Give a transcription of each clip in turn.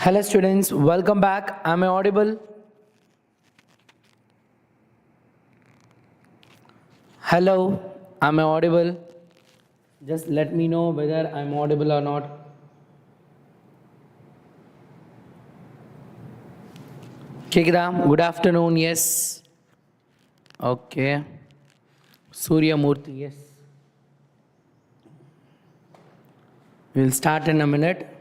Hello students, welcome back. Am I audible? Hello, am I audible? Just let me know whether I'm audible or not. Kekida, good afternoon, yes. Okay. Surya Murthy, yes. We'll start in a minute.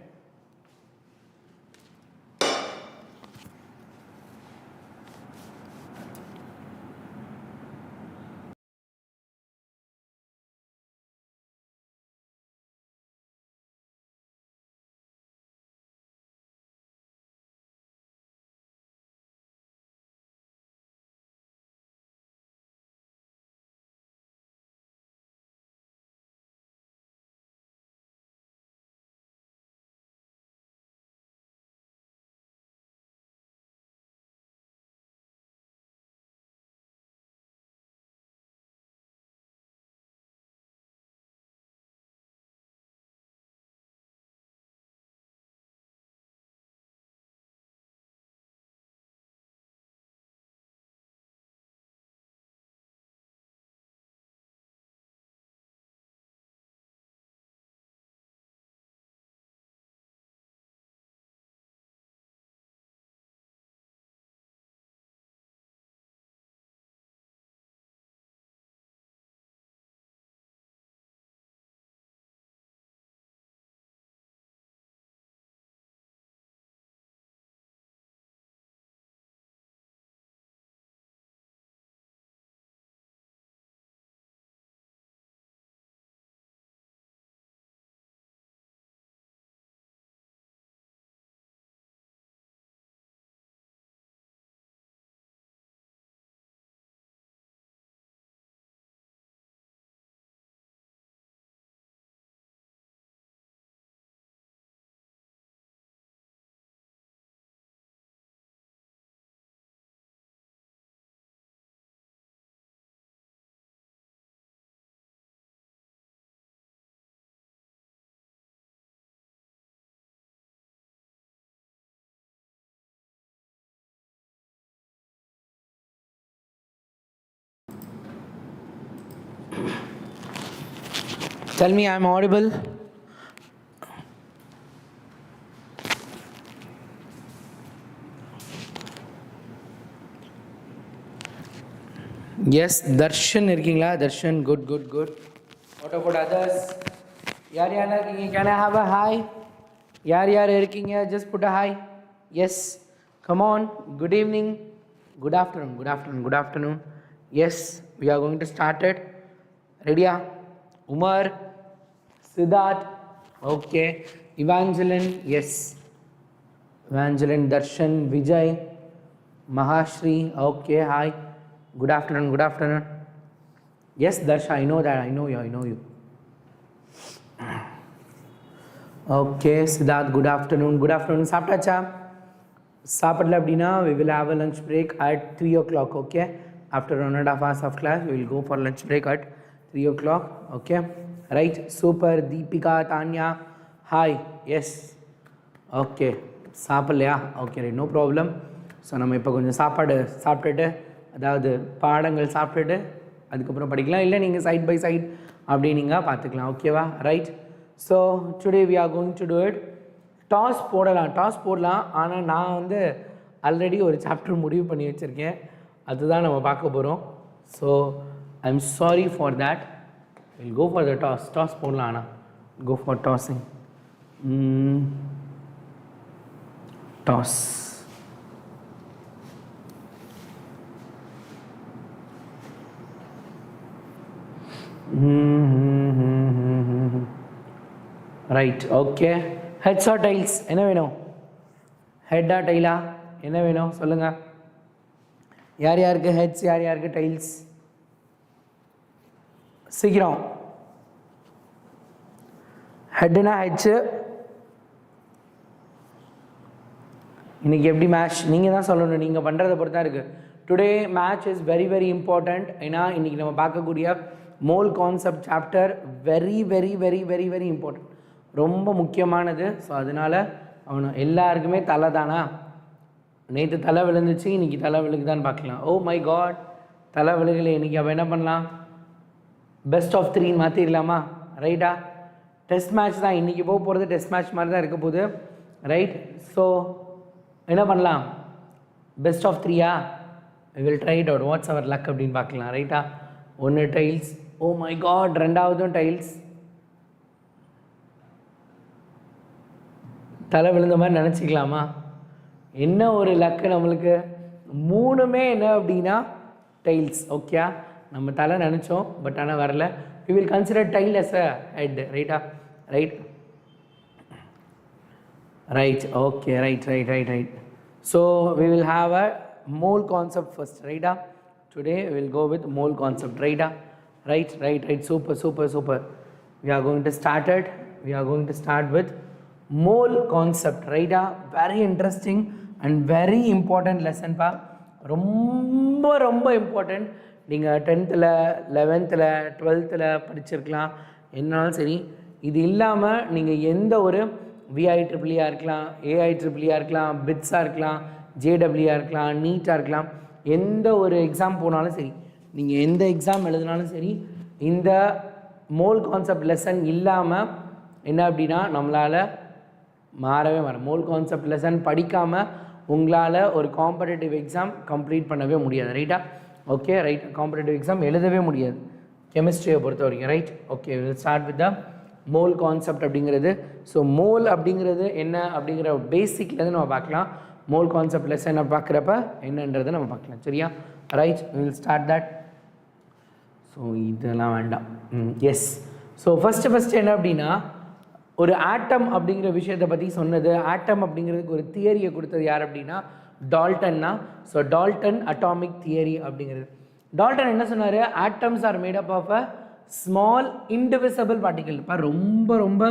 Tell me I'm audible. Yes, Darshan இருக்கீங்களா? Darshan, good. What about others? யார் இருக்கீங்க? Can I have a hi? யார் இருக்கீங்க? Just put a hi. Yes, come on. Good evening. Good afternoon. Yes, we are going to start it. Ready? Umar, Siddharth, okay. Evangeline, yes. Evangeline, Darshan, Vijay, Mahashri, okay, hi. Good afternoon. Yes, Darsha, I know that. I know you. Okay, Siddharth, good afternoon. சாப்பிட்டாச்சா? சாப்பிடல அப்படின்னா we will have a lunch break at 3 o'clock, okay? After 1.5 hours of class, we will go for lunch break at 3 o'clock, okay? Right, super. Deepika, Tanya, hi, yes. Okay, சாப்பிடலையா? Okay, right, no problem. So நம்ம இப்போ கொஞ்சம் சாப்பிட்டுட்டு அதாவது பாடங்கள் சாப்பிட்டுட்டு அதுக்கப்புறம் படிக்கலாம், இல்லை நீங்கள் சைட் பை சைட் அப்படி நீங்கள் பார்த்துக்கலாம், ஓகேவா? Right. So today we are going to do it. Toss போடலாம். ஆனால் நான் வந்து ஆல்ரெடி ஒரு சாப்டர் முடிவு பண்ணி வச்சுருக்கேன், அதுதான் நம்ம பார்க்க போகிறோம். So I am sorry for that. Will go for the toss போடலாம். ஆனால் go for tossing. Toss. Right, okay. Heads or tails? என்ன வேணும்? ஹெட்டா டைலா? என்ன வேணும் சொல்லுங்கள். யாருக்கு ஹெட்ஸ், யாருக்கு டைல்ஸ்? சீக்கிரம். ஹெட்டுனா ஹெட்ஸு. இன்றைக்கி எப்படி மேட்ச் நீங்கள் தான் சொல்லணும், நீங்கள் பண்ணுறதை பொறுத்து தான் இருக்குது. Today match is very important. ஏன்னா இன்றைக்கி நம்ம பார்க்கக்கூடிய mole concept chapter very important, ரொம்ப முக்கியமானது. ஸோ அதனால் அவனு எல்லாருக்குமே தலை தானா, நேற்று தலை விழுந்துச்சு இன்றைக்கி தலை விழுகுதான்னு பார்க்கலாம். ஓ மை காட், தலை விழுகலை இன்றைக்கி. அப்போ என்ன பண்ணலாம், பெஸ்ட் ஆஃப் 3 மாற்றிடலாமா? ரைட்டா, டெஸ்ட் மேட்ச் தான் இன்றைக்கி போக போகிறது, டெஸ்ட் மேட்ச் மாதிரி தான் இருக்க போகுது. ரைட், ஸோ என்ன பண்ணலாம், பெஸ்ட் ஆஃப் 3யா? We will try it out, what's our luck அப்படின்னு பார்க்கலாம். ரைட்டா, 1 டைல்ஸ், ஓ மை காட் ரெண்டாவதும் டைல்ஸ், தலை விழுந்த மாதிரி நினச்சிக்கலாமா? என்ன ஒரு லக்கு நம்மளுக்கு, 3மே என்ன அப்படின்னா டைல்ஸ். ஓகே, நம்ம தலை நினச்சோம் பட் ஆனால் வரல. We will consider tail as a head. ரைட்டா, right right okay, right. So we will have a mole concept first. ரைட்டா, today we will go with mole concept. ரைட்டா, right, super. We are going to start with mole concept. ரைட்டா, very interesting and very important lesson பா, ரொம்ப important. நீங்கள் 10th 11th 12th படிச்சிருக்கலாம், என்னாலும் சரி. இது இல்லாமல் நீங்கள் எந்த ஒரு VIEEEஆ இருக்கலாம், AIEEEஆ இருக்கலாம், பிட்ஸாக இருக்கலாம், JEEஆ இருக்கலாம், நீட்டாக இருக்கலாம், எந்த ஒரு எக்ஸாம் போனாலும் சரி, நீங்கள் எந்த எக்ஸாம் எழுதினாலும் சரி, இந்த மோல் கான்செப்ட் லெசன் இல்லாமல் என்ன அப்படின்னா நம்மளால் மாறவே மோல் கான்செப்ட் லெசன் படிக்காமல் உங்களால் ஒரு காம்படேட்டிவ் எக்ஸாம் கம்ப்ளீட் பண்ணவே முடியாது. ரைட்டா, ஓகே, ரைட், காம்படேட்டிவ் எக்ஸாம் எழுதவே முடியாது கெமிஸ்ட்ரியை பொறுத்த வரைக்கும். Right, okay, will start with the mole concept அப்படிங்கிறது. ஸோ மோல் அப்படிங்கிறது என்ன அப்படிங்கிற பேசிக்லேருந்து நம்ம பார்க்கலாம். மோல் கான்செப்ட் லெசனை பார்க்குறப்ப என்னன்றதை நம்ம பார்க்கலாம். சரியா, right, will start that. So இதெல்லாம் வேண்டாம். எஸ், ஸோ ஃபஸ்ட்டு என்ன அப்படின்னா, ஒரு ஆட்டம் அப்படிங்கிற விஷயத்தை பற்றி சொன்னது, ஆட்டம் அப்படிங்கிறதுக்கு ஒரு தியரியை கொடுத்தது யார் அப்படின்னா டால்டன்னா. ஸோ டால்டன் அட்டாமிக் தியரி அப்படிங்கிறது. டால்டன் என்ன சொன்னார், atoms are made up of a small indivisible particle. இப்போ ரொம்ப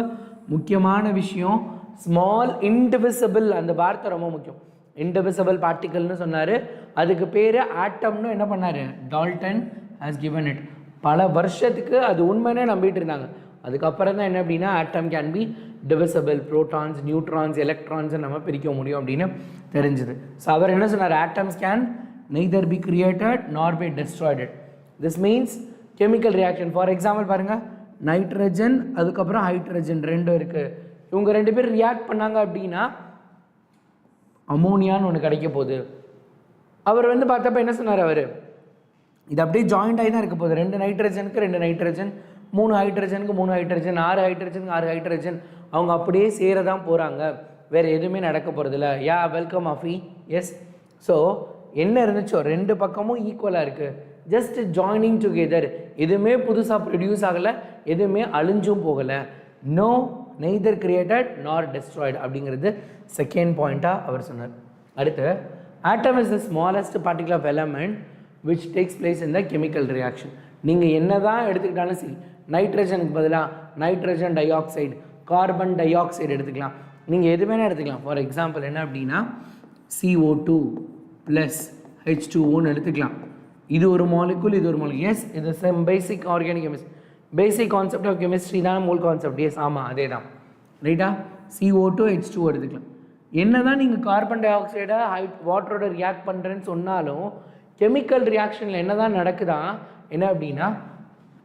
முக்கியமான விஷயம், ஸ்மால் இன்டிவிசிபிள், அந்த வார்த்தை ரொம்ப முக்கியம். இன்டிவிசிபிள் பார்ட்டிகல்னு சொன்னார், அதுக்கு பேர் ஆட்டம்னு என்ன பண்ணார் டால்டன் ஹாஸ் கிவன் இட். பல வருஷத்துக்கு அது உண்மைனே நம்பிட்டு இருந்தாங்க. அதுக்கப்புறம் தான் என்ன அப்படின்னா atom can be divisible, protons, neutrons, எலக்ட்ரான்ஸை நம்ம பிரிக்க முடியும் அப்படின்னு தெரிஞ்சுது. ஸோ அவர் என்ன சொன்னார், atoms can neither be created nor be destroyed. This means chemical reaction. For example பாருங்கள், நைட்ரஜன் அதுக்கப்புறம் ஹைட்ரஜன் ரெண்டும் இருக்குது. இவங்க 2 பேர் ரியாக்ட் பண்ணாங்க அப்படின்னா அமோனியான்னு ஒன்று கிடைக்க போகுது. அவர் பார்த்தப்ப என்ன சொன்னார், அவர் இது அப்படியே ஜாயிண்ட் ஆகி தான் இருக்க போகுது. 2 நைட்ரஜனுக்கு 2 நைட்ரஜன், 3 ஹைட்ரஜனுக்கு 3 ஹைட்ரஜன், 6 ஹைட்ரஜனுக்கு 6 ஹைட்ரஜன், அவங்க அப்படியே சேர தான் போகிறாங்க, வேறு எதுவுமே நடக்க போகிறதில்ல. யா வெல்கம் ஆஃபி. எஸ், ஸோ என்ன இருந்துச்சோ 2 பக்கமும் ஈக்குவலாக இருக்குது, ஜஸ்ட் ஜாயினிங் டுகெதர். எதுவுமே புதுசாக ப்ரொடியூஸ் ஆகலை, எதுவுமே அழிஞ்சும் போகலை. No neither created nor destroyed அப்படிங்கிறது செகண்ட் பாயிண்ட்டாக அவர் சொன்னார். அடுத்து, atom is the smallest particle of element which takes place in the chemical reaction. நீங்கள் என்ன தான் எடுத்துக்கிட்டாலும் சரி, நைட்ரஜனுக்கு பதிலாக nitrogen di oxide, carbon di oxide எடுத்துக்கலாம், நீங்கள் எது வேணால் எடுத்துக்கலாம். ஃபார் எக்ஸாம்பிள் என்ன அப்படின்னா CO2 + H2O எடுத்துக்கலாம். இது ஒரு மாலிகுல், இது ஒரு மாலிகுல். எஸ், இது same basic organic chemistry, basic concept of chemistry தான் மோல் கான்செப்ட். எஸ், ஆமாம், அதே தான். ரைட்டா, CO2 H2O எடுத்துக்கலாம். என்ன தான் நீங்கள் கார்பன் டை ஆக்சைடை வாட்டரோட ரியாக்ட் பண்ணுறேன்னு சொன்னாலும் கெமிக்கல் ரியாக்ஷனில் என்ன தான் நடக்குதா, என்ன அப்படின்னா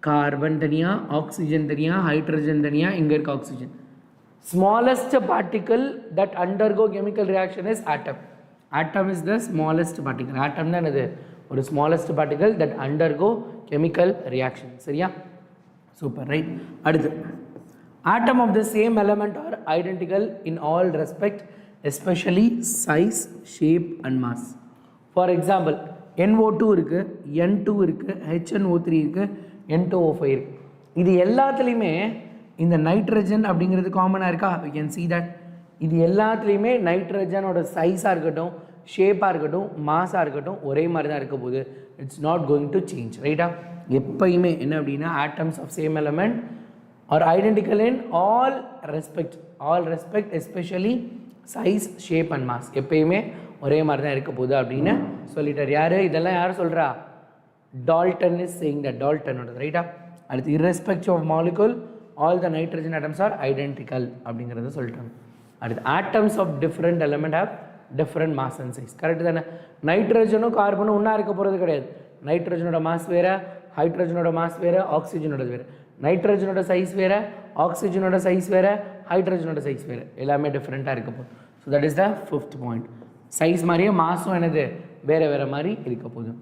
கார்பன் தனியாக, ஆக்சிஜன் தனியாக, ஹைட்ரஜன் தனியாக, இங்கே இருக்க oxygen. Smallest particle that undergo chemical reaction is atom. Atom is the smallest particle. Atom தான் இது ஒரு smallest particle that undergo chemical reaction. சரியா, சூப்பர், ரைட். அடுத்து, atom of the same element are identical in all respect, especially size, shape and mass. For example, NO2 இருக்குது, N2 இருக்குது, HNO3 இருக்குது, N2O5 இருக்குது. இது எல்லாத்துலேயுமே இந்த நைட்ரஜன் அப்படிங்கிறது காமனாக இருக்கா? We can see that. இது எல்லாத்துலேயுமே நைட்ரஜனோட சைஸாக இருக்கட்டும், ஷேப்பாக இருக்கட்டும், மாஸாக இருக்கட்டும், ஒரே மாதிரி தான் இருக்க போகுது. It's not going to change. ரைட்டா, எப்பயுமே என்ன அப்படின்னா atoms of same element are identical in all respect especially size, shape and mass. எப்பயுமே ஒரே மாதிரி தான் இருக்க போகுது அப்படின்னு சொல்லிட்டார். யார் இதெல்லாம் யார் சொல்கிறா? Dalton is saying that. டால்டனோட. ரைட்டா, அடுத்து, irrespective of molecule all the nitrogen atoms are identical அப்படிங்கிறத சொல்லிட்டாங்க. அடுத்து atoms of different element have different mass and size. Correct தானே? நைட்ரஜனும் கார்பனும் ஒன்றா இருக்க போகிறது கிடையாது. நைட்ரஜனோட மாஸ் வேறு, ஹைட்ரஜனோட மாஸ் வேறு, ஆக்சிஜனோட வேறு. நைட்ரஜனோட சைஸ் வேறு, ஆக்சிஜனோட சைஸ் வேறு, ஹைட்ரஜனோட சைஸ் வேறு. எல்லாமே டிஃப்ரெண்ட்டாக இருக்க போகுது. So that is the 5th point. Size மாதிரியே மாஸும் என்னது வேறு வேறு மாதிரி இருக்க போகுது.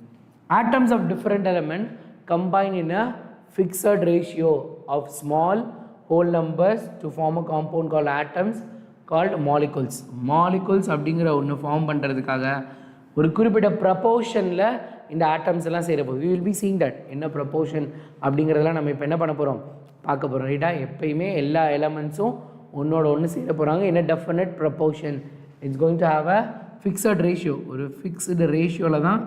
Atoms of different element combine in a fixed ratio of small whole numbers to form a compound called atoms called molecules. Molecules அப்படிங்கிற ஒன்று ஃபார்ம் பண்ணுறதுக்காக ஒரு குறிப்பிட்ட ப்ரப்போர்ஷனில் இந்த ஆட்டம்ஸ் எல்லாம் சேர போகுது. we will be seeing that என்ன ப்ரப்போர்ஷன் அப்படிங்கிறதெல்லாம் நம்ம இப்போ என்ன பண்ண போகிறோம் பார்க்க போகிறோம். ரைட்டா? எப்பயுமே எல்லா எலமெண்ட்ஸும் ஒன்றோட ஒன்று சேர போகிறாங்க. என்ன definite proportion, it's going to have a fixed ratio. ஒரு ஃபிக்ஸ்டு ரேஷியோவில் தான்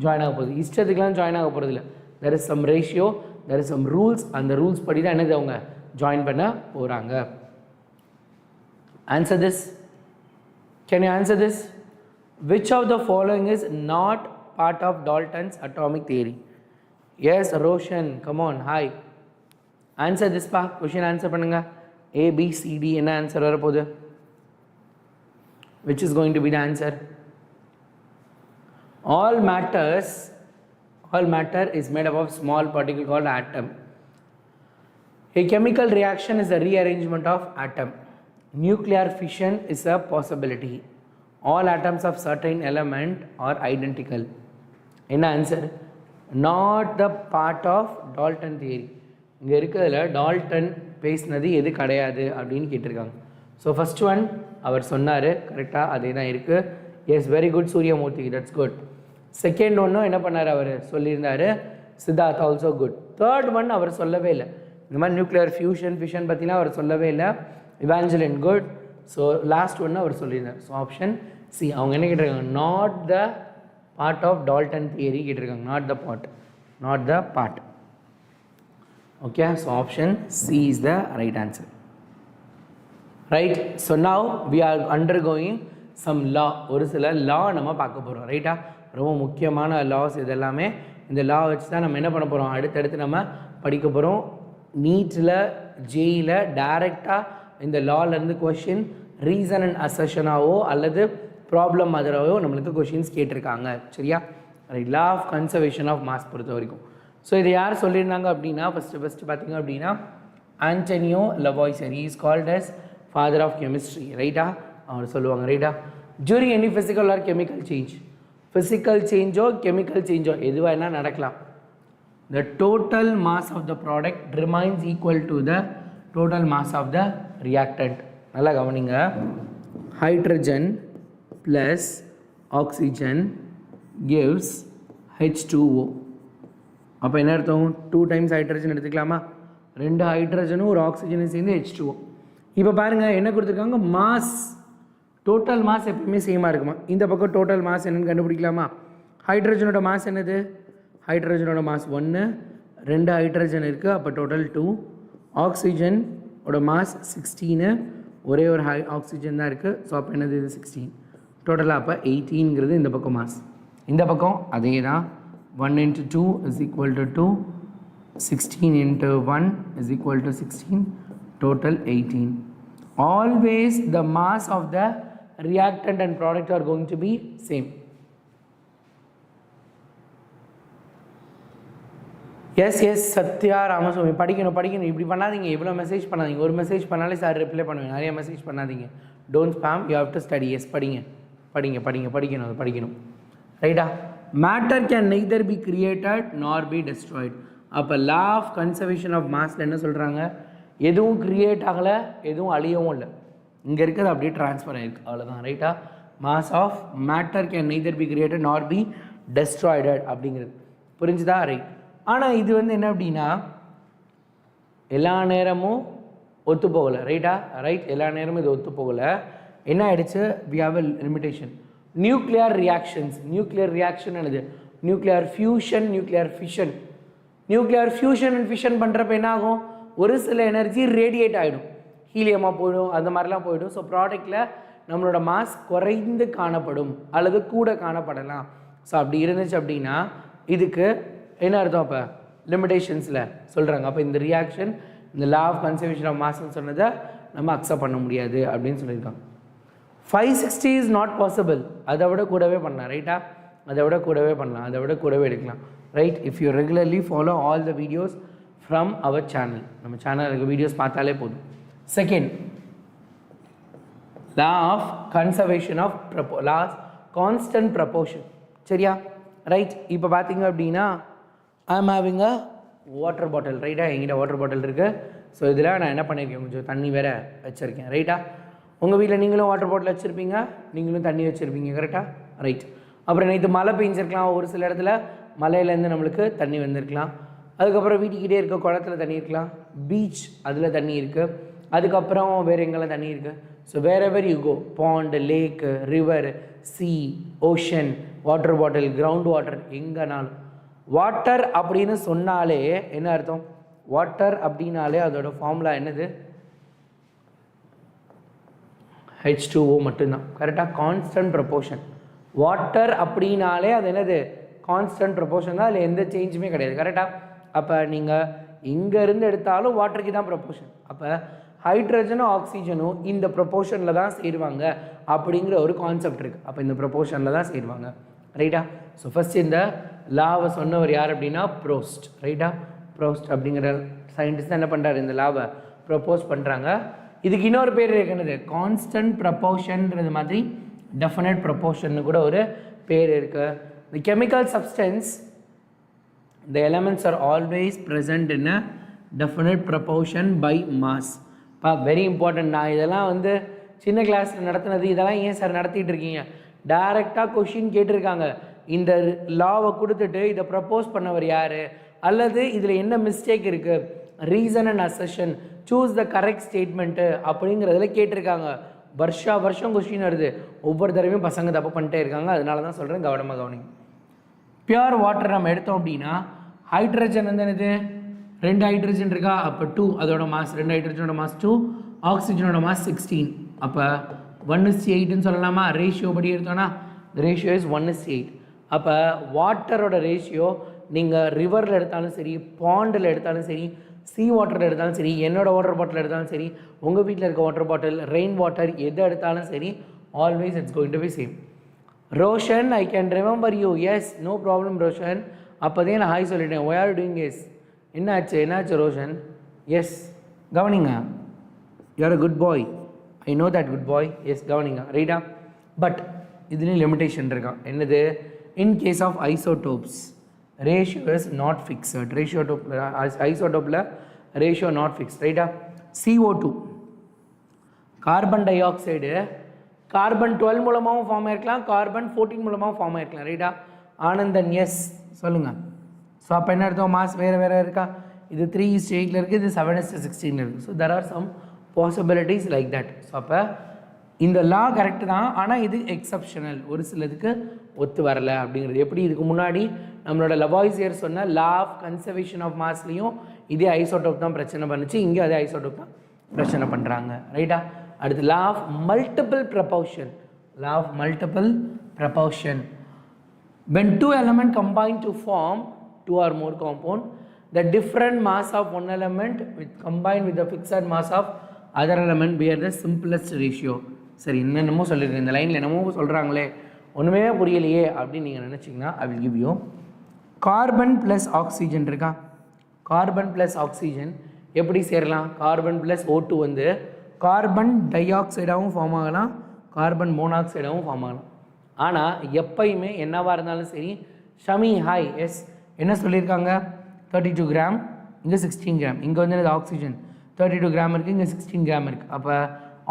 ஜாயின் ஆக போகுது. இஷ்டத்துக்குலாம் ஜாயின் ஆக போகிறது இல்லை. There is some ratio, there is some rules. அந்த ரூல்ஸ் படி தான் என்னது அவங்க ஜாயின் பண்ண போகிறாங்க. Answer this. Can you answer this? Which of the following is not part of Dalton's atomic theory? Yes, Roshan, come on, hi. Answer this pa. Question answer பண்ணுங்க. A, B, C, D என்ன answer வர போகுது? Which is going to be the answer? All matter is made up of small particle called atom. A chemical reaction is a rearrangement of atom. Nuclear fission is a possibility. All atoms of certain element are identical. என்ன answer? Not the part of Dalton theory. இங்கே இருக்கிறதுல Dalton பேசினது எது கிடையாது அப்படின்னு கேட்டிருக்காங்க. So first one hour சொன்னார், கரெக்டாக அதே தான் இருக்குது. Yes, very good Suriyamoorthy, that's good. Second ஒன்றும் என்ன பண்ணார் அவர் சொல்லியிருந்தார், Siddharth also good. Third one அவர் சொல்லவே இல்லை. இந்த மாதிரி நியூக்ளியர் ஃபிஷன் பற்றிலாம் அவர் சொல்லவே இல்லை. Evangeline good. ஸோ லாஸ்ட் ஒன்று அவர் சொல்லியிருந்தார். So option C. அவங்க என்ன கேட்டிருக்காங்க? Not the part of Dalton theory கேட்டிருக்காங்க. Not the part. Okay, so option C is the right answer. Right. So now we are undergoing some law. ஒரு சில லா நம்ம பார்க்க போகிறோம். ரைட்டா? ரொம்ப முக்கியமான லாஸ் இது எல்லாமே. இந்த லா வச்சு தான் நம்ம என்ன பண்ண போகிறோம், அடுத்தடுத்து நம்ம படிக்க போகிறோம். நீட்டில் ஜேயில் டைரெக்டாக இந்த லாலேருந்து கொஷின் ரீசன் அண்ட் அசஷனாவோ அல்லது ப்ராப்ளம் மாதிரியாவோ நம்மளுக்கு கொஷின்ஸ் கேட்டிருக்காங்க. சரியா? Right. Law of conservation of mass பொறுத்த வரைக்கும். ஸோ இதை யார் சொல்லியிருந்தாங்க அப்படின்னா, ஃபஸ்ட்டு பார்த்திங்க அப்படின்னா Antonio Lavoisier. Is called as father of chemistry. ரைட்டா? அவர் சொல்லுவாங்க. ரைட்டா? During any physical or chemical change, physical சேஞ்சோ கெமிக்கல் சேஞ்சோ எதுவாக என்ன நடக்கலாம், the total mass of the product remains equal to the total mass of the reactant. நல்லா கவனிங்க. Hydrogen plus oxygen gives H2O. அப்போ என்ன அர்த்தம்? 2 டைம்ஸ் ஹைட்ரஜன் எடுத்துக்கலாமா? 2 ஹைட்ரஜனும் ஒரு ஆக்சிஜனும் சேர்ந்து H2O. இப்போ பாருங்கள் என்ன கொடுத்துருக்காங்க, மாஸ். டோட்டல் மாஸ் எப்பவுமே சேமாக இருக்குமா? இந்த பக்கம் டோட்டல் மாஸ் என்னென்னு கண்டுபிடிக்கலாமா? ஹைட்ரஜனோட மாஸ் என்னது? ஹைட்ரஜனோட மாஸ் 1, 2 ஹைட்ரஜன் இருக்குது, அப்போ டோட்டல் 2. ஆக்சிஜனோட மாஸ் 16, ஒரே ஒரு ஆக்சிஜன் தான் இருக்குது, ஸோ அப்போ என்னது? இது 16. டோட்டலாக அப்போ 18ங்கிறது இந்த பக்கம் மாஸ். இந்த பக்கம் அதே தான். 1 × 2 = 2, 16 × 1 = 16, total 18. Always the mass of the reactant and product are going to be same. Yes Satya Ramaswamy, படிக்கணும். இப்படி பண்ணாதீங்க, இவ்வளோ மெசேஜ் பண்ணாதீங்க. ஒரு மெசேஜ் பண்ணாலே சார் ரிப்ளை பண்ணுவேன். நிறைய மெசேஜ் பண்ணாதீங்க. Don't spam, you have to study. Yes, படிக்கணும். ரைட்டா? Matter can neither be created nor be destroyed. அப்போ லா ஆஃப் கன்சர்வேஷன் ஆஃப் மாஸில் என்ன சொல்கிறாங்க? எதுவும் க்ரியேட் ஆகலை, எதுவும் அழியவும் இல்லை. இங்கே இருக்கிறது அப்படியே ட்ரான்ஸ்ஃபர் ஆகிருக்கு, அவ்வளோதான். ரைட்டா? Mass of matter can neither be created nor be destroyed அப்படிங்கிறது புரிஞ்சுதா? ரைட். ஆனால் இது என்ன அப்படின்னா எல்லா நேரமும் ஒத்து போகலை. ரைட்டா? ரைட். எல்லா நேரமும் இது ஒத்து போகலை. என்ன ஆகிடுச்சு? We have a limitation. Nuclear reaction என்னது? Nuclear fusion, nuclear fission. Nuclear fusion and fission பண்ணுறப்ப என்ன ஆகும்? ஒரு சில எனர்ஜி ரேடியேட் ஆகிடும், ஹீலியமாக போயிடும், அந்த மாதிரிலாம் போயிடும். ஸோ ப்ராடக்டில் நம்மளோட மாஸ் குறைந்து காணப்படும் அல்லது கூட காணப்படலாம். ஸோ அப்படி இருந்துச்சு அப்படின்னா இதுக்கு என்ன அர்த்தம்? அப்போ லிமிடேஷன்ஸில் சொல்கிறாங்க. அப்போ இந்த ரியாக்ஷன், இந்த லா ஆஃப் கன்சர்வேஷன் ஆஃப் மாஸ்ன்னு சொன்னதை நம்ம அக்செப்ட் பண்ண முடியாது அப்படின்னு சொல்லியிருக்காங்க. 560 is not possible. அதை விட கூடவே பண்ணலாம் ரைட்டா, அதை விட கூடவே பண்ணலாம், அதை விட கூடவே எடுக்கலாம் right. If you regularly follow all the videos from our channel, நம்ம சேனலுக்கு வீடியோஸ் பார்த்தாலே போதும். Second, law of conservation of laws constant proportion. சரியா ரைட். இப்போ பார்த்தீங்க அப்படின்னா I am having a water bottle ரைட்டா, எங்கிட்ட வாட்டர் பாட்டில் இருக்குது. ஸோ இதில் நான் என்ன பண்ணியிருக்கேன், கொஞ்சம் தண்ணி வேறு வச்சுருக்கேன் ரைட்டா. உங்கள் வீட்டில் நீங்களும் வாட்டர் பாட்டில் வச்சுருப்பீங்க, நீங்களும் தண்ணி வச்சுருப்பீங்க கரெக்டாக ரைட். அப்புறம் நேற்று மழை பெஞ்சிருக்கலாம், ஒரு சில இடத்துல மலையிலேருந்து நம்மளுக்கு தண்ணி வந்திருக்கலாம். அதுக்கப்புறம் வீட்டுக்கிட்டே இருக்க குளத்துல தண்ணி இருக்கலாம், பீச் அதில் தண்ணி இருக்குது. அதுக்கப்புறம் வேறு எங்கெல்லாம் தண்ணி இருக்குது. So wherever you go, pond, lake, river, sea, ocean, water bottle, ground water, எங்கேனாலும் வாட்டர் அப்படின்னு சொன்னாலே என்ன அர்த்தம், வாட்டர் அப்படின்னாலே அதோட ஃபார்முலா என்னது, H2O மட்டும்தான் கரெக்டாக, கான்ஸ்டன்ட் ப்ரொபோர்ஷன். வாட்டர் அப்படின்னாலே அது என்னது, கான்ஸ்டன்ட் ப்ரொபோர்ஷன் தான், அதில் எந்த சேஞ்சுமே கிடையாது கரெக்டாக. அப்போ நீங்கள் இங்கேருந்து எடுத்தாலும் வாட்டருக்கு தான் ப்ரொபோர்ஷன். அப்போ ஹைட்ரஜனும் ஆக்சிஜனும் இந்த ப்ரொபோர்ஷனில் தான் சேருவாங்க அப்படிங்கிற ஒரு கான்செப்ட் இருக்குது. அப்போ இந்த ப்ரொபோர்ஷனில் தான் சேருவாங்க ரைட்டா. ஸோ ஃபஸ்ட் இந்த லாவை சொன்னவர் யார் அப்படின்னா ப்ரோஸ்ட் ரைட்டா. ப்ரோஸ்ட் அப்படிங்கிற சயின்டிஸ்ட் என்ன பண்ணுறாரு, இந்த லாவை ப்ரொப்போஸ் பண்ணுறாங்க. இதுக்கு இன்னொரு பேர் இருக்குன்னு, கான்ஸ்டன்ட் ப்ரொபோர்ஷன்றது மாதிரி டெஃபினட் ப்ரொபோர்ஷன்னு கூட ஒரு பேர் இருக்குது. தி chemical substance, the elements are always present in a definite proportion by mass. Very important. நான் இதெல்லாம் வந்து சின்ன கிளாஸில் நடத்துனது, இதெல்லாம் ஏன் சார் நடத்திட்டு இருக்கீங்க, டைரெக்டாக கொஷின் கேட்டிருக்காங்க. இந்த லாவை கொடுத்துட்டு இதை ப்ரப்போஸ் பண்ணவர் யார், அல்லது இதில் என்ன மிஸ்டேக் இருக்குது, reason and அசஷன், choose the correct statement அப்படிங்கிறதுல கேட்டிருக்காங்க. வருஷம் கொஷின் வருது, ஒவ்வொரு தடவையும் பசங்க தப்பு பண்ணிட்டே இருக்காங்க. அதனால தான் சொல்கிறேன், கவனமாக கவனிங்க. பியூர் வாட்டர் நம்ம எடுத்தோம் அப்படின்னா ஹைட்ரஜன் வந்து என்னது, 2 ஹைட்ரஜன் இருக்கா, அப்போ 2 அதோட மாஸ், 2 ஹைட்ரஜனோட மாஸ் 2, ஆக்சிஜனோட மாஸ் 16. அப்போ 1:8ன்னு சொல்லலாமா, ரேஷியோ படி எடுத்தோன்னா ரேஷியோ இஸ் 1:8. அப்போ வாட்டரோட ரேஷியோ நீங்கள் ரிவரில் எடுத்தாலும் சரி, பாண்டில் எடுத்தாலும் சரி, சீ வாட்டரில் எடுத்தாலும் சரி, என்னோடய வாட்டர் பாட்டில் எடுத்தாலும் சரி, உங்கள் வீட்டில் இருக்க வாட்டர் பாட்டில், ரெயின் வாட்டர் எது எடுத்தாலும் சரி, always it's going to be same. Roshan, I can remember you. Yes, no problem Roshan. அப்போதே நான் ஹாய் சொல்லிட்டேன். ஒய் ஆர் டூயிங் எஸ், என்னாச்சு ரோஷன். எஸ் கவனிங்க, you are a good boy, I know that good boy. Yes கவனிங்க ரைட்டா. பட் இதுலேயும் லிமிட்டேஷன் இருக்கான். என்னது, in case of isotopes ratio is not fixed. ஐசோடோப்பில் ரேஷியோ நாட் ஃபிக்ஸ் ரைட்டா. CO2 carbon di oxide carbon 12 மூலமாகவும் ஃபார்ம் ஆகிருக்கலாம், கார்பன் 14 மூலமாகவும் ஃபார்ம் ஆகிருக்கலாம் ரைட்டா. ஆனந்தன் எஸ் சொல்லுங்கள். ஸோ அப்போ என்ன அர்த்தம், மாஸ் வேறு இருக்கா. இது 3:8 இருக்குது, இது 7:16 இருக்குது. So there are some possibilities like that. So அப்போ இந்த லா கரெக்டு தான், ஆனால் இது எக்ஸப்ஷனல், ஒரு சிலதுக்கு ஒத்து வரலை அப்படிங்கிறது. எப்படி இதுக்கு முன்னாடி நம்மளோட லவாய்சியர் சொன்ன லா ஆஃப் கன்சர்வேஷன் ஆஃப் மாஸ்லேயும் இதே ஐசோடோப் தான் பிரச்சனை பண்ணுச்சு, இங்கே அதே ஐசோடோப் தான் பிரச்சனை பண்ணுறாங்க ரைட்டா. அடுத்து law of multiple proportion. Law of multiple proportion, when two elements combine to form 2 or more compound, the different mass of one element with combined with the fixed mass of other element bear the simplest ratio. சரி, என்னென்னமோ சொல்லியிருக்கேன், இந்த லைனில் என்னமோ சொல்கிறாங்களே, ஒன்றுமே புரியலையே அப்படின்னு நீங்கள் நினச்சிங்கன்னா ஐ will give you. Carbon plus oxygen இருக்கா, கார்பன் ப்ளஸ் ஆக்சிஜன் எப்படி சேரலாம், கார்பன் ப்ளஸ் O2 வந்து கார்பன் டை ஆக்சைடாகவும் ஃபார்ம் ஆகலாம், கார்பன் மோனாக்சைடாகவும் ஃபார்ம் ஆகலாம். ஆனால் எப்பயுமே என்னவாக இருந்தாலும் சரி, ஷமி ஹாய் எஸ் என்ன சொல்லியிருக்காங்க, 32 கிராம், இங்கே 16 கிராம், இங்கே வந்து இது ஆக்சிஜன் 32 கிராம் இருக்குது, இங்கே 16 கிராம் இருக்குது. அப்போ